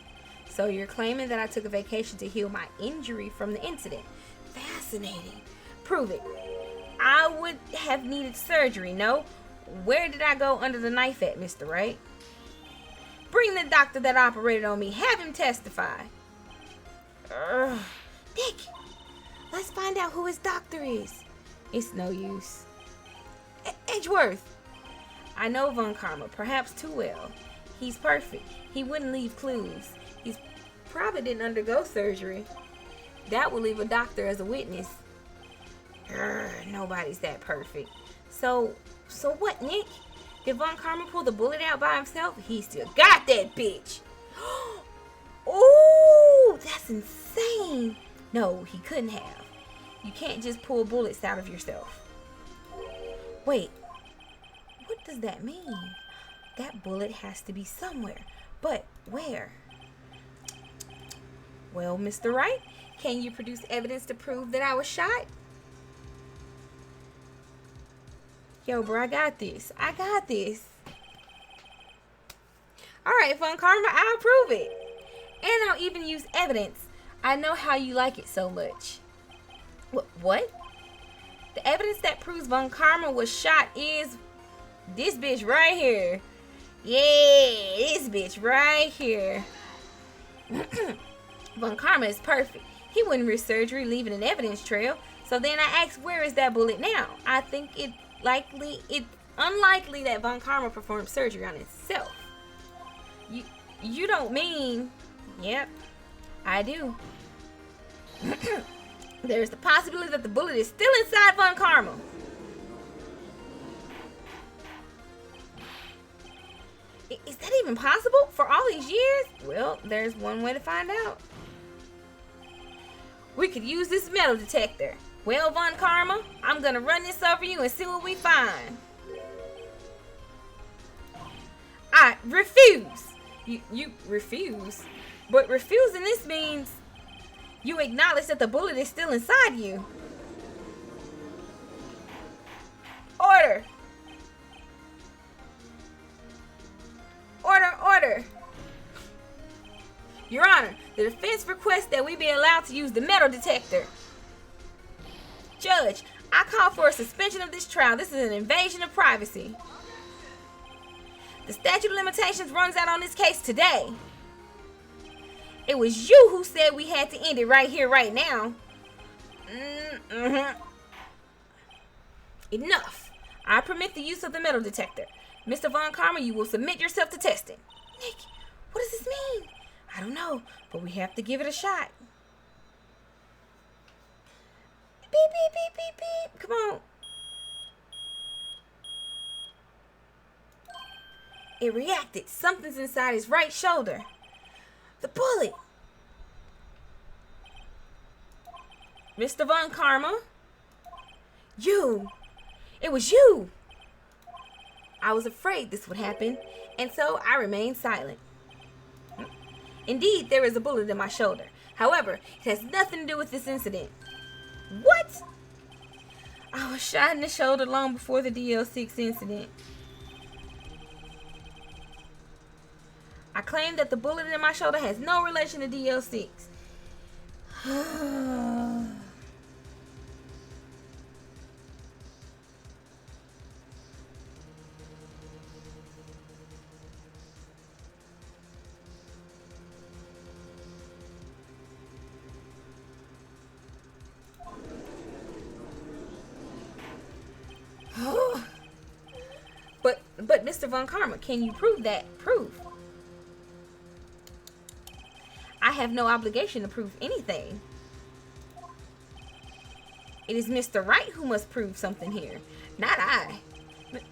So you're claiming that I took a vacation to heal my injury from the incident. Fascinating. Prove it. I would have needed surgery, no? Where did I go under the knife at, Mr. Wright? Bring the doctor that operated on me. Have him testify. Nick, let's find out who his doctor is. It's no use. Edgeworth. I know Von Karma, perhaps too well. He's perfect. He wouldn't leave clues. He's probably didn't undergo surgery. That will leave a doctor as a witness. Nobody's that perfect. So what, Nick? Did Von Karma pull the bullet out by himself? He still got that bitch. Oh, that's insane. No, he couldn't have. You can't just pull bullets out of yourself. Wait, what does that mean? That bullet has to be somewhere. But where? Well, Mr. Wright, can you produce evidence to prove that I was shot? Yo, bro, I got this. Alright, Von Karma, I'll prove it. And I'll even use evidence. I know how you like it so much. What? The evidence that proves Von Karma was shot is this bitch right here. Yeah, this bitch right here. Von Karma is perfect. He wouldn't risk surgery leaving an evidence trail. So then I asked, where is that bullet now? I think it's unlikely that Von Karma performed surgery on itself. You don't mean... Yep, I do. There's the possibility that the bullet is still inside Von Karma. Is that even possible for all these years? Well, there's one way to find out. We could use this metal detector. Well, Von Karma, I'm gonna run this over you and see what we find. I refuse. You refuse? But refusing this means you acknowledge that the bullet is still inside you. Order. Order. Your Honor, the defense requests that we be allowed to use the metal detector. Judge, I call for a suspension of this trial. This is an invasion of privacy. The statute of limitations runs out on this case today. It was you who said we had to end it right here, right now. Enough. I permit the use of the metal detector. Mr. Von Karma, you will submit yourself to testing. Nick, what does this mean? I don't know, but we have to give it a shot. Beep, beep, beep, beep, beep. Come on. It reacted. Something's inside his right shoulder. The bullet. Mr. Von Karma? You. It was you. I was afraid this would happen, and so I remained silent. Indeed, there is a bullet in my shoulder. However, it has nothing to do with this incident. What? I was shot in the shoulder long before the DL6 incident. I claim that the bullet in my shoulder has no relation to DL6. But Mr. Von Karma, can you prove that? Prove. I have no obligation to prove anything. It is Mr. Wright who must prove something here, not I.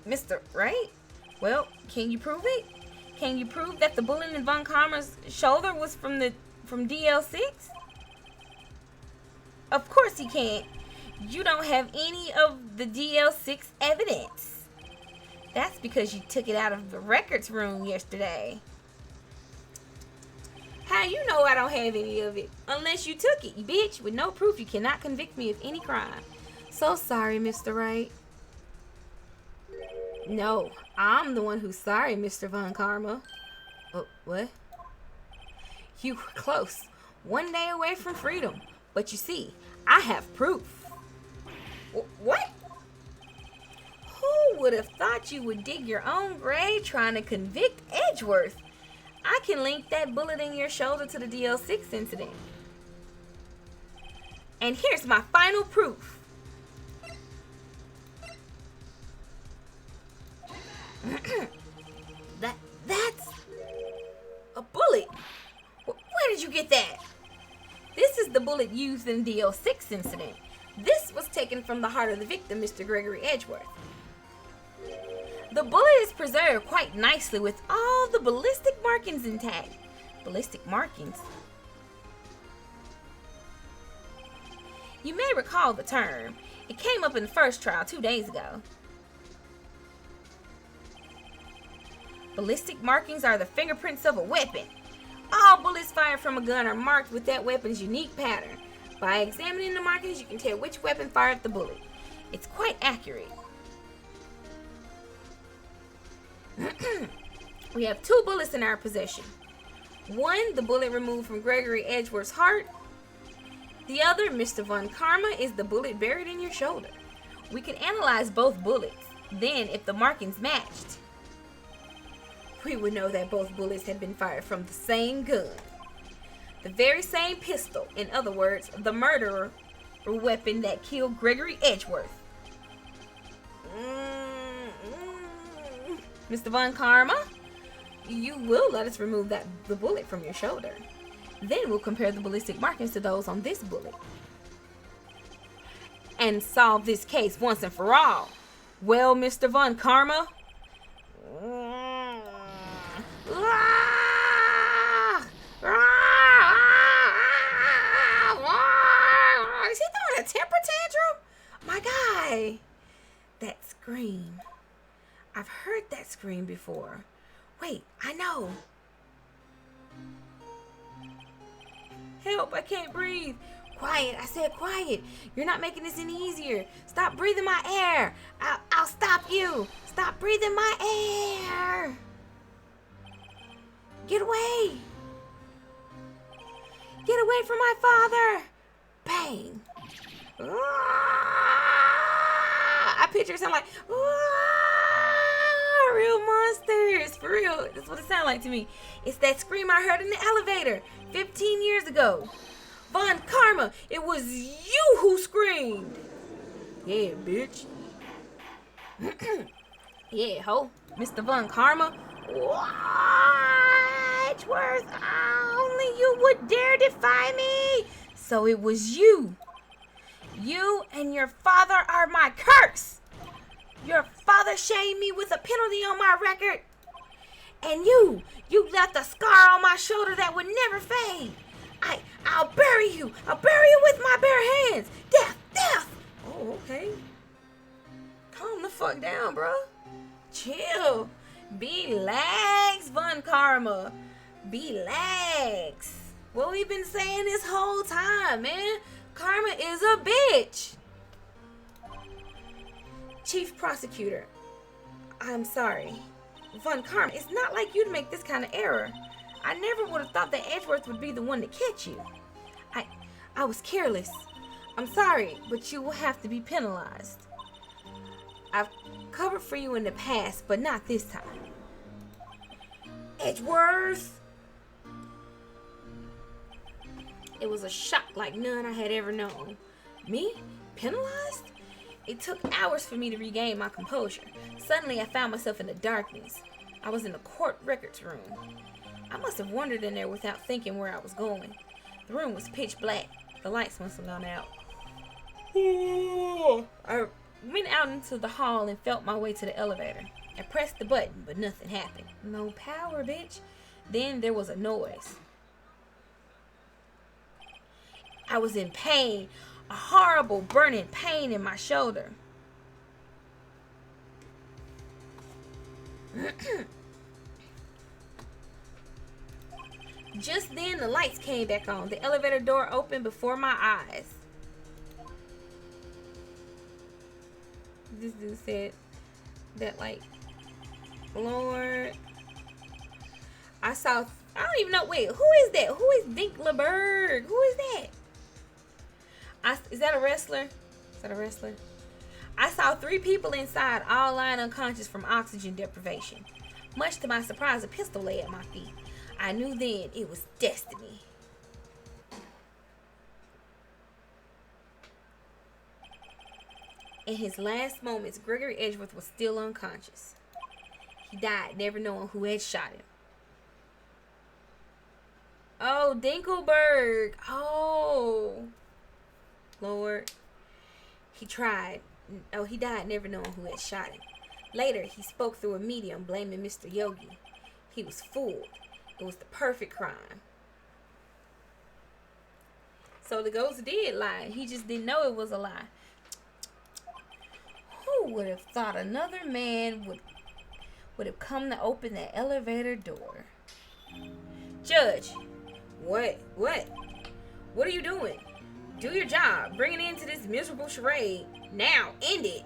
Mr. Wright? Well, can you prove it? Can you prove that the bullet in Von Karma's shoulder was from DL6? Of course he can't. You don't have any of the DL6 evidence. That's because you took it out of the records room yesterday. How you know I don't have any of it? Unless you took it, you bitch. With no proof, you cannot convict me of any crime. So sorry, Mr. Wright. No, I'm the one who's sorry, Mr. Von Karma. Oh, what? You were close. One day away from freedom. But you see, I have proof. What? Who would have thought you would dig your own grave trying to convict Edgeworth? I can link that bullet in your shoulder to the DL6 incident. And here's my final proof. That's a bullet. Where did you get that? This is the bullet used in the DL6 incident. This was taken from the heart of the victim, Mr. Gregory Edgeworth. The bullet is preserved quite nicely with all the ballistic markings intact. Ballistic markings? You may recall the term. It came up in the first trial 2 days ago. Ballistic markings are the fingerprints of a weapon. All bullets fired from a gun are marked with that weapon's unique pattern. By examining the markings, you can tell which weapon fired the bullet. It's quite accurate. We have 2 bullets in our possession. One, the bullet removed from Gregory Edgeworth's heart. The other, Mr. Von Karma, is the bullet buried in your shoulder. We can analyze both bullets. Then, if the markings matched, we would know that both bullets had been fired from the same gun. The very same pistol. In other words, the murderer weapon that killed Gregory Edgeworth. Mr. Von Karma, you will let us remove the bullet from your shoulder. Then we'll compare the ballistic markings to those on this bullet. And solve this case once and for all. Well, Mr. Von Karma? Is he throwing a temper tantrum? My guy. That scream. I've heard that scream before. Wait, I know. Help, I can't breathe. Quiet, I said quiet. You're not making this any easier. Stop breathing my air. I'll stop you. Stop breathing my air. Get away. Get away from my father. Bang. I picture something like, real monsters. For real. That's what it sounds like to me. It's that scream I heard in the elevator 15 years ago. Von Karma, it was you who screamed. Yeah, bitch. Yeah, ho. Mr. Von Karma. Edgeworth, only you would dare defy me. So it was you. You and your father are my curse. Your father shamed me with a penalty on my record. And you left a scar on my shoulder that would never fade. I'll bury you. I'll bury you with my bare hands. Death, death. Oh, okay. Calm the fuck down, bro. Chill. Relax, Von Karma. Relax. What we've been saying this whole time, man. Karma is a bitch. Chief Prosecutor, I'm sorry. Von Karma, it's not like you to make this kind of error. I never would have thought that Edgeworth would be the one to catch you. I was careless. I'm sorry, but you will have to be penalized. I've covered for you in the past, but not this time. Edgeworth! It was a shock like none I had ever known. Me? Penalized? It took hours for me to regain my composure. Suddenly, I found myself in the darkness. I was in the court records room. I must have wandered in there without thinking where I was going. The room was pitch black. The lights must have gone out. I went out into the hall and felt my way to the elevator. I pressed the button, but nothing happened. No power, bitch. Then there was a noise. I was in pain. a horrible burning pain in my shoulder. Just then, the lights came back on. The elevator door opened before my eyes. This dude said that, like, Lord, I don't even know. Wait, who is that? Who is LaaLaBy? Who is that? Is that a wrestler? I saw 3 people inside, all lying unconscious from oxygen deprivation. Much to my surprise, a pistol lay at my feet. I knew then it was destiny. In his last moments, Gregory Edgeworth was still unconscious. He died, never knowing who had shot him. Oh, Dinkelberg. Oh, Lord. He tried. Oh, he died, never knowing who had shot him. Later, he spoke through a medium, blaming Mr. Yogi. He was fooled. It was the perfect crime. So the ghost did lie. He just didn't know it was a lie. Who would have thought another man would have come to open that elevator door? Judge. What? What are you doing? Do your job. Bring it into this miserable charade. Now, end it.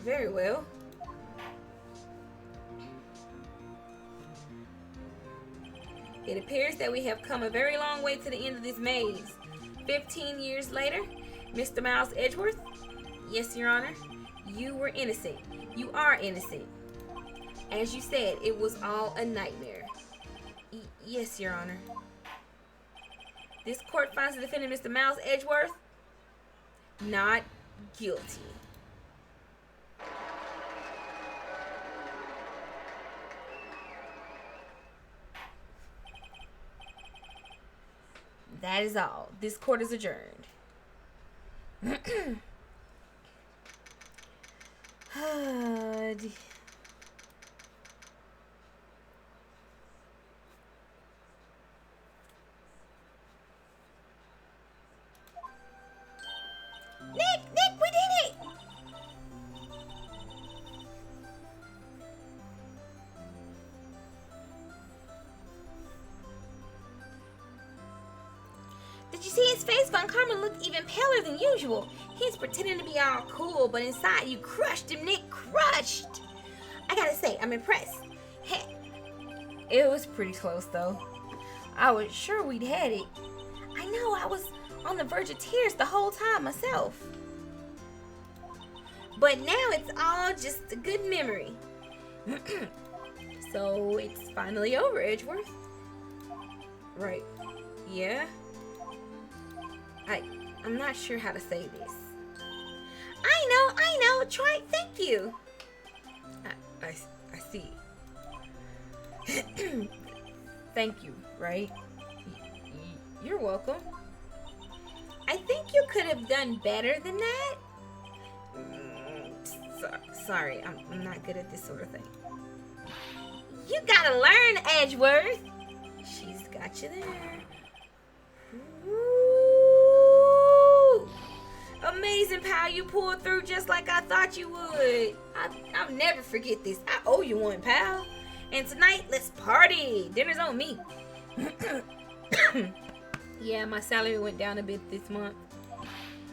Very well. It appears that we have come a very long way to the end of this maze. 15 years later, Mr. Miles Edgeworth? Yes, Your Honor. You were innocent. You are innocent. As you said, it was all a nightmare. Yes, Your Honor. This court finds the defendant, Mr. Miles Edgeworth, not guilty. That is all. This court is adjourned. Nick, we did it! Did you see his face? Von Carmen looked even paler than usual. He's pretending to be all cool, but inside you crushed him, Nick. Crushed! I gotta say, I'm impressed. Hey, it was pretty close, though. I was sure we'd had it. I know, I was on the verge of tears the whole time myself. But now it's all just a good memory. So it's finally over, Edgeworth. Right. Yeah? I'm not sure how to say this. I know. Try. Thank you. I see. Thank you, right? You're welcome. I think you could have done better than that. Sorry, I'm not good at this sort of thing. You gotta learn, Edgeworth. She's got you there. Woo! Amazing, pal. You pulled through just like I thought you would. I'll never forget this. I owe you one, pal. And tonight, let's party. Dinner's on me. Yeah, my salary went down a bit this month.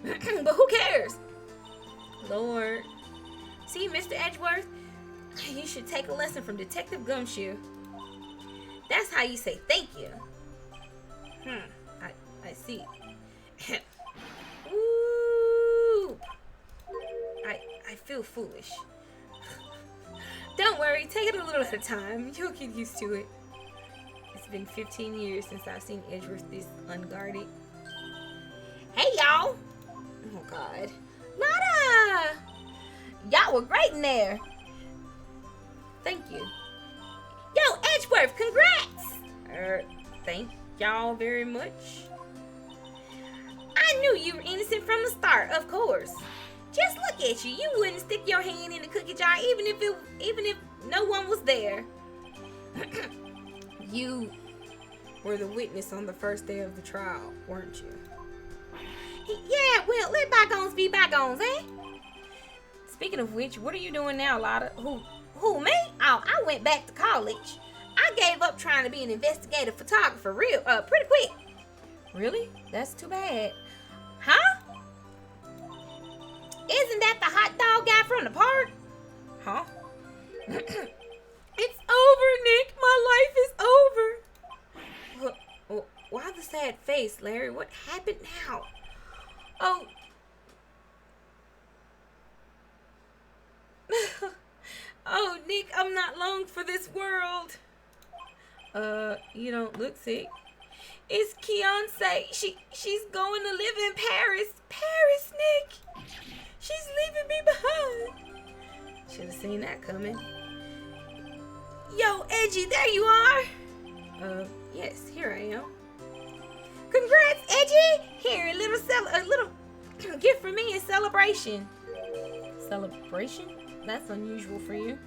But who cares? Lord. See, Mr. Edgeworth, you should take a lesson from Detective Gumshoe. That's how you say thank you. I see. Ooh. I feel foolish. Don't worry, take it a little at a time. You'll get used to it. It's been 15 years since I've seen Edgeworth this unguarded. Hey, y'all. Oh, God. LaaLaBy! Y'all were great in there. Thank you. Yo, Edgeworth, congrats! Thank y'all very much. I knew you were innocent from the start, of course. Just look at you. You wouldn't stick your hand in the cookie jar even if no one was there. You were the witness on the first day of the trial, weren't you? Yeah, be bygones, eh? Speaking of which, what are you doing now, Lotta? Who, me? Oh, I went back to college. I gave up trying to be an investigative photographer pretty quick. Really? That's too bad. Huh? Isn't that the hot dog guy from the park? Huh? It's over, Nick. My life is over. Why the sad face, Larry? What happened now? Oh. Oh, Nick, I'm not long for this world. You don't look sick. It's Keonce. She's going to live in Paris. Paris, Nick. She's leaving me behind. Should have seen that coming. Yo, Edgy, there you are. Yes, here I am. Congrats, Edgy. Here, a little gift for me in celebration. Celebration? That's unusual for you.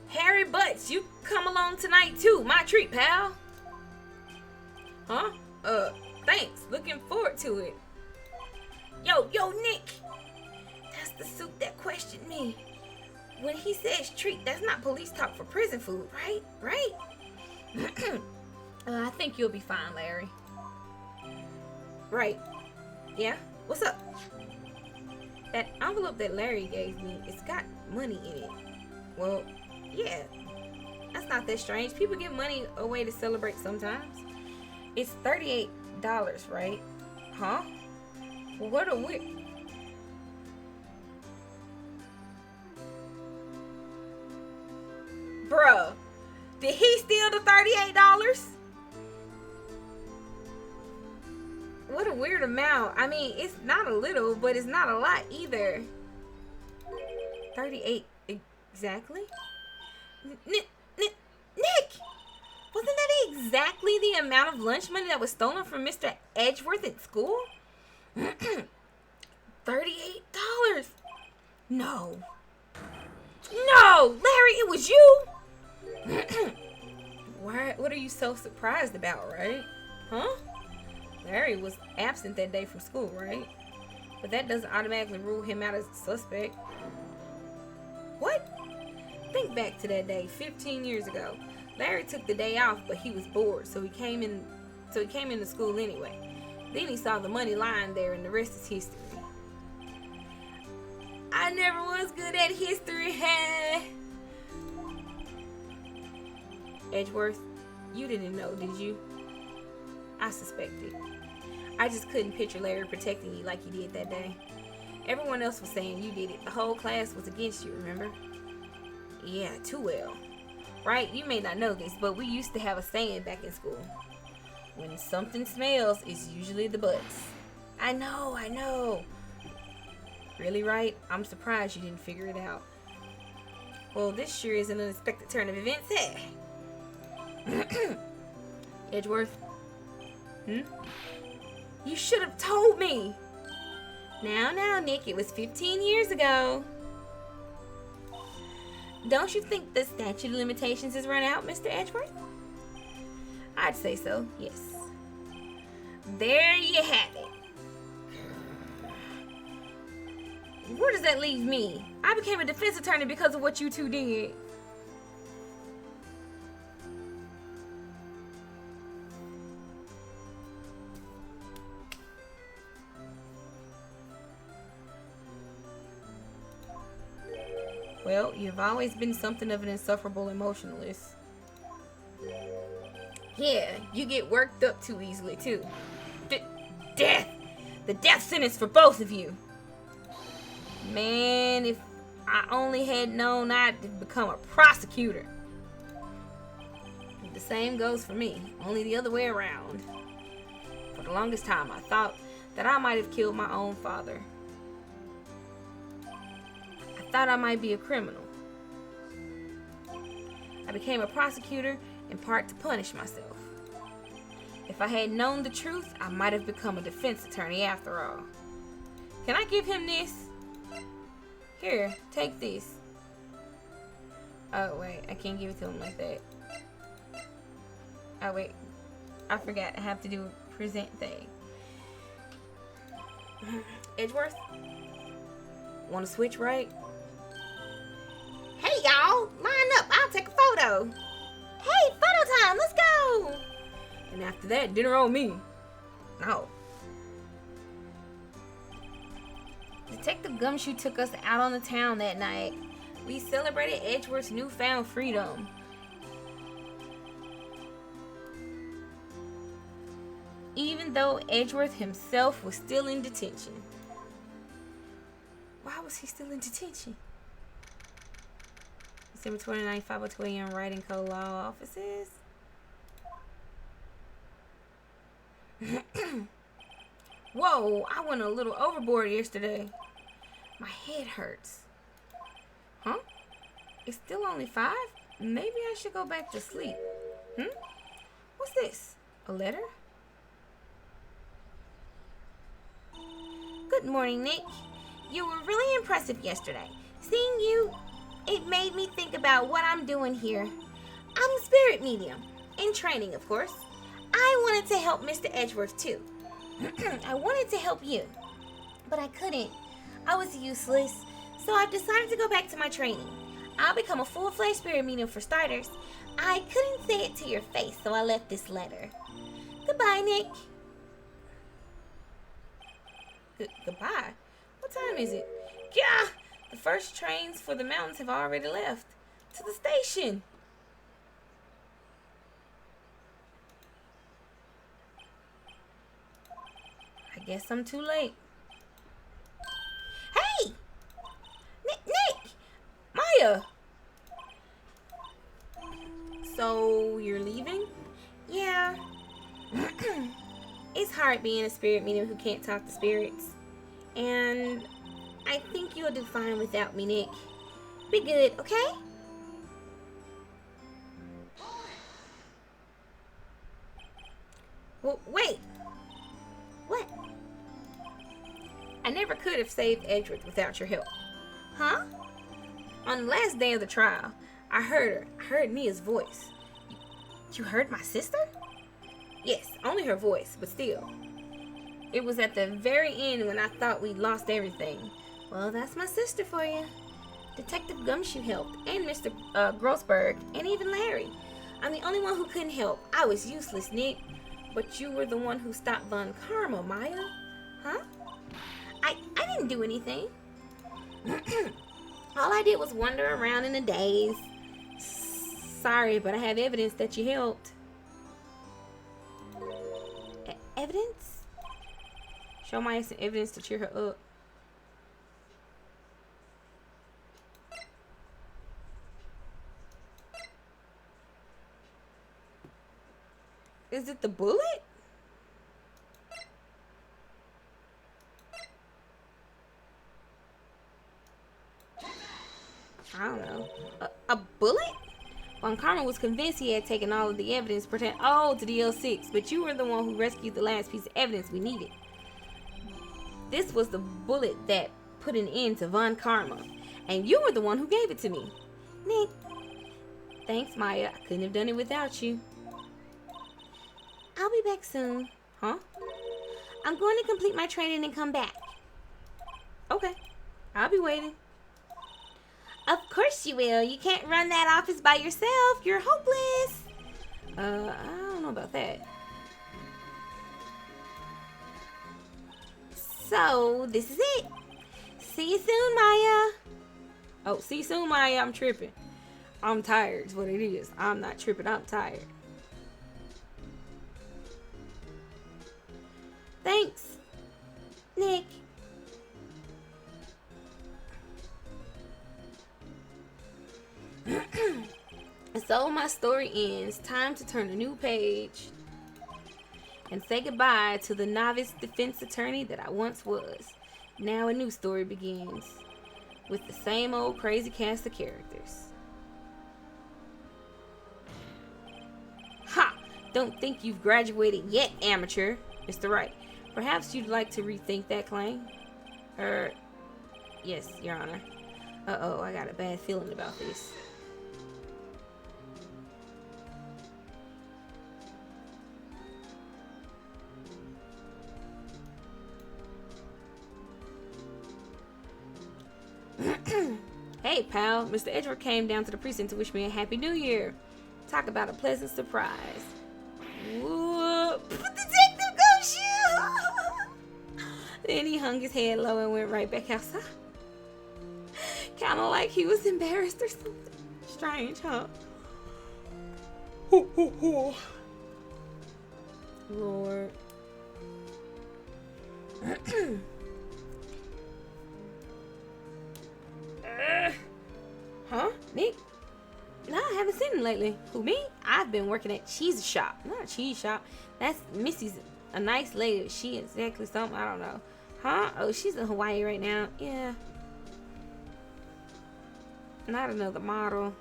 Harry Butts, you come along tonight too. My treat, pal. Huh? Thanks. Looking forward to it. Yo, Nick. That's the suit that questioned me. When he says treat, that's not police talk for prison food, right? Right? I think you'll be fine, Larry. Right. Yeah? What's up? That envelope that Larry gave me, it's got money in it. Well, yeah. That's not that strange. People give money away to celebrate sometimes. It's $38, right? Huh? Well, what a weird... Bruh, did he steal the $38? What a weird amount. I mean, it's not a little, but it's not a lot either. 38 exactly? Nick! Wasn't that exactly the amount of lunch money that was stolen from Mr. Edgeworth at school? $38. No. No! Larry, it was you! What are you so surprised about, right? Huh? Larry was absent that day from school, right? But that doesn't automatically rule him out as a suspect. What? Think back to that day 15 years ago. Larry took the day off, but he was bored, so he came into school anyway. Then he saw the money lying there, and the rest is history. I never was good at history, huh? Edgeworth, you didn't know, did you? I suspected. I just couldn't picture Larry protecting you like he did that day. Everyone else was saying you did it. The whole class was against you, remember? Yeah, too well. Right? You may not know this, but we used to have a saying back in school. When something smells, it's usually the butts. I know. Really, right? I'm surprised you didn't figure it out. Well, this sure is an unexpected turn of events, eh? Edgeworth? You should have told me. Now, Nick, it was 15 years ago. Don't you think the statute of limitations has run out, Mr. Edgeworth? I'd say so, yes. There you have it. Where does that leave me? I became a defense attorney because of what you two did. Well, you've always been something of an insufferable emotionalist. Yeah, you get worked up too easily, too. Death! The death sentence for both of you! Man, if I only had known I'd become a prosecutor. The same goes for me, only the other way around. For the longest time, I thought that I might have killed my own father. I thought I might be a criminal. I became a prosecutor in part to punish myself. If I had known the truth, I might have become a defense attorney after all. Can I give him this? Here, take this. Oh, wait, I can't give it to him like that. Oh, wait, I forgot. I have to do a present thing. Edgeworth? Want to switch, right? Hey, y'all, line up. I'll take a photo. Hey, photo time. Let's go. And after that, dinner on me. No. Detective Gumshoe took us out on the town that night. We celebrated Edgeworth's newfound freedom. Even though Edgeworth himself was still in detention. Why was he still in detention? December 29, 5:02 a.m. Writing Code Law Offices. Whoa, I went a little overboard yesterday. My head hurts. Huh? It's still only 5? Maybe I should go back to sleep. What's this? A letter? Good morning, Nick. You were really impressive yesterday. Seeing you, it made me think about what I'm doing here. I'm a spirit medium, in training, of course. I wanted to help Mr. Edgeworth, too. I wanted to help you, but I couldn't. I was useless, so I've decided to go back to my training. I'll become a full-fledged spirit medium for starters. I couldn't say it to your face, so I left this letter. Goodbye, Nick. Goodbye? What time is it? Yeah! The first trains for the mountains have already left. To the station. I guess I'm too late. Hey! Nick! Maya! So, you're leaving? Yeah. It's hard being a spirit medium who can't talk to spirits. And I think you'll do fine without me, Nick. Be good, okay? Well, wait. What? I never could have saved Edgeworth without your help. Huh? On the last day of the trial, I heard her. I heard Mia's voice. You heard my sister? Yes, only her voice, but still. It was at the very end when I thought we'd lost everything. Well, that's my sister for you. Detective Gumshoe helped, and Mr. Grossberg, and even Larry. I'm the only one who couldn't help. I was useless, Nick. But you were the one who stopped Von Karma, Maya. Huh? I didn't do anything. All I did was wander around in a daze. Sorry, but I have evidence that you helped. Evidence? Show Maya some evidence to cheer her up. Is it the bullet? I don't know. A bullet? Von Karma was convinced he had taken all of the evidence pertaining to the L6, but you were the one who rescued the last piece of evidence we needed. This was the bullet that put an end to Von Karma, and you were the one who gave it to me. Nick. Thanks, Maya. I couldn't have done it without you. I'll be back soon. Huh? I'm going to complete my training and come back. Okay. I'll be waiting. Of course you will. You can't run that office by yourself. You're hopeless. I don't know about that. So, this is it. See you soon, Maya. Oh, see you soon, Maya. I'm tripping. I'm tired is what it is. I'm not tripping. I'm tired. Thanks, Nick. So my story ends. Time to turn a new page and say goodbye to the novice defense attorney that I once was. Now a new story begins with the same old crazy cast of characters. Ha! Don't think you've graduated yet, amateur. Mr. Wright, perhaps you'd like to rethink that claim? Yes, Your Honor. Uh-oh, I got a bad feeling about this. Hey, pal. Mr. Edgeworth came down to the precinct to wish me a happy new year. Talk about a pleasant surprise. Whoop. Detective go shoot. Then he hung his head low and went right back outside. Kind of like he was embarrassed or something. Strange, huh? Lord. Huh? Nick? No, I haven't seen him lately. Who, me? I've been working at Cheese Shop. Not a cheese shop. That's Missy's a nice lady. She exactly something. I don't know. Huh? Oh, she's in Hawaii right now. Yeah. Not another model.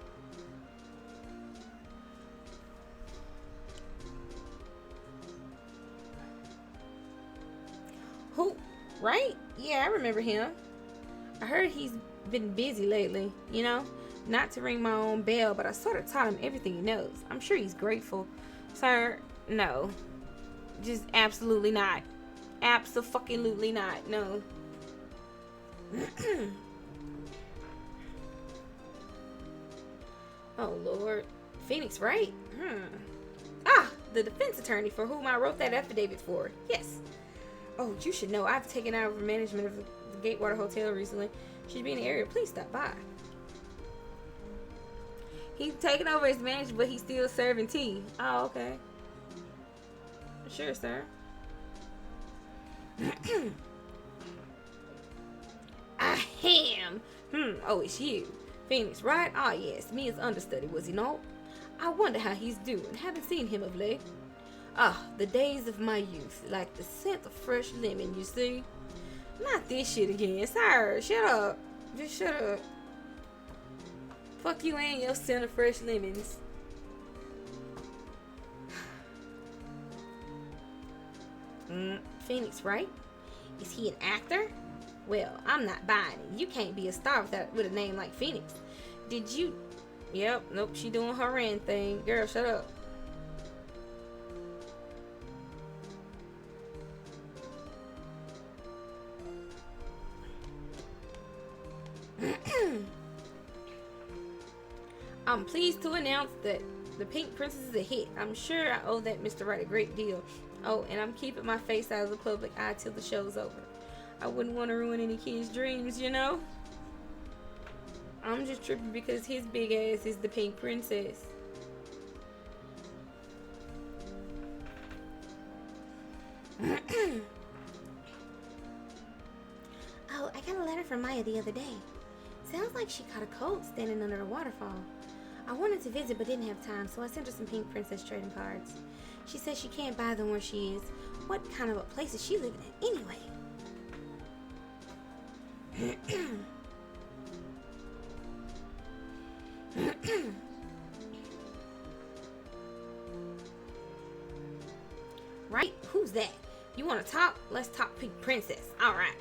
Who? Right? Yeah, I remember him. I heard he's been busy lately, you know? Not to ring my own bell, but I sort of taught him everything he knows. I'm sure he's grateful. Sir, no. Just absolutely not. Abso-fucking-lutely not. No. Oh, Lord. Phoenix, right? Ah, the defense attorney for whom I wrote that affidavit for. Yes. Oh, you should know. I've taken over management of the Gatewater Hotel recently. Should be in the area. Please stop by. He's taking over his management, but he's still serving tea. Oh, okay. Sure, sir. Ahem. Oh, it's you. Phoenix, right? Ah, yes. Me as understudy, was he not? I wonder how he's doing. Haven't seen him of late. Ah, the days of my youth. Like the scent of fresh lemon, you see? Not this shit again. Sir, shut up. Just shut up. Fuck you and your scent of fresh lemons. Phoenix, right? Is he an actor? Well, I'm not buying it. You can't be a star with a name like Phoenix. Did you? Yep, nope, she doing her Rand thing. Girl, shut up. I'm pleased to announce that The Pink Princess is a hit. I'm sure I owe that Mr. Wright a great deal. Oh, and I'm keeping my face out of the public eye till the show's over. I wouldn't want to ruin any kids' dreams, you know? I'm just tripping because his big ass is the Pink Princess. Oh, I got a letter from Maya the other day. Sounds like she caught a cold standing under a waterfall. I wanted to visit but didn't have time, so I sent her some Pink Princess trading cards. She says she can't buy them where she is. What kind of a place is she living in anyway? Right? Who's that? You want to talk? Let's talk Pink Princess. Alright.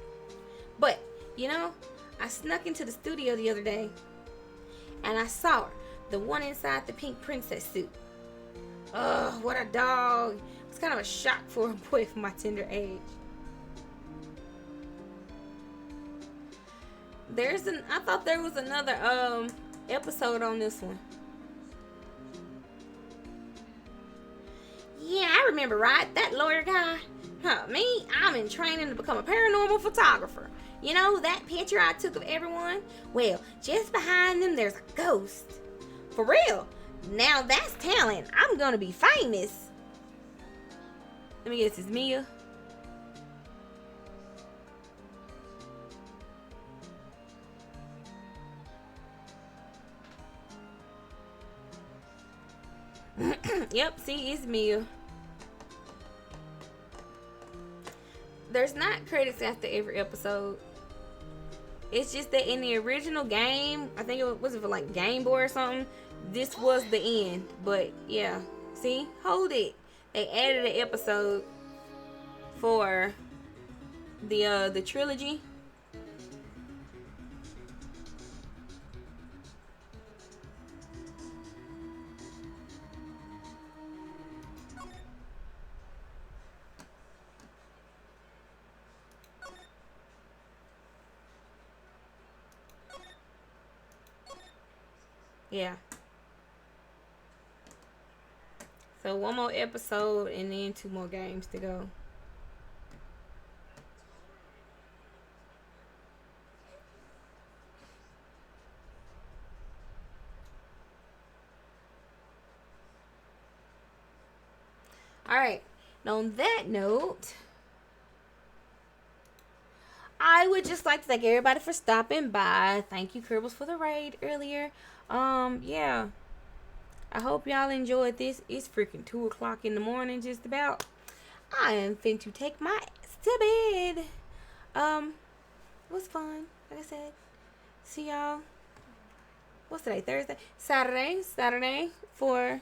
But, you know, I snuck into the studio the other day and I saw her. The one inside the Pink Princess suit. Ugh, what a dog. It's kind of a shock for a boy of my tender age. I thought there was another episode on this one. Yeah, I remember, right? That lawyer guy. Huh, me? I'm in training to become a paranormal photographer. You know, that picture I took of everyone? Well, just behind them there's a ghost. For real? Now that's talent. I'm gonna be famous. Let me guess, it's Mia. Yep, see, it's Mia. There's not credits after every episode. It's just that in the original game, I think it was for like Game Boy or something, this was the end. But yeah, see, hold it. They added an episode for the trilogy. Yeah. So one more episode and then 2 more games to go. Alright. On that note, I would just like to thank everybody for stopping by. Thank you, Kerbals, for the raid earlier. Yeah. I hope y'all enjoyed this. It's freaking 2 o'clock in the morning, just about. I am fin to take my ass to bed. It was fun. Like I said, see y'all. What's today? Thursday? Saturday for a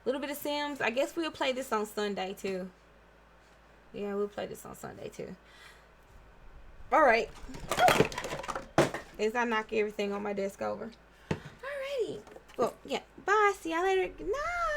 little bit of Sims. I guess we'll play this on Sunday too. Yeah, we'll play this on Sunday too. Alright. As I knock everything on my desk over. Alrighty. Well, yeah. Bye. See y'all later. Good night.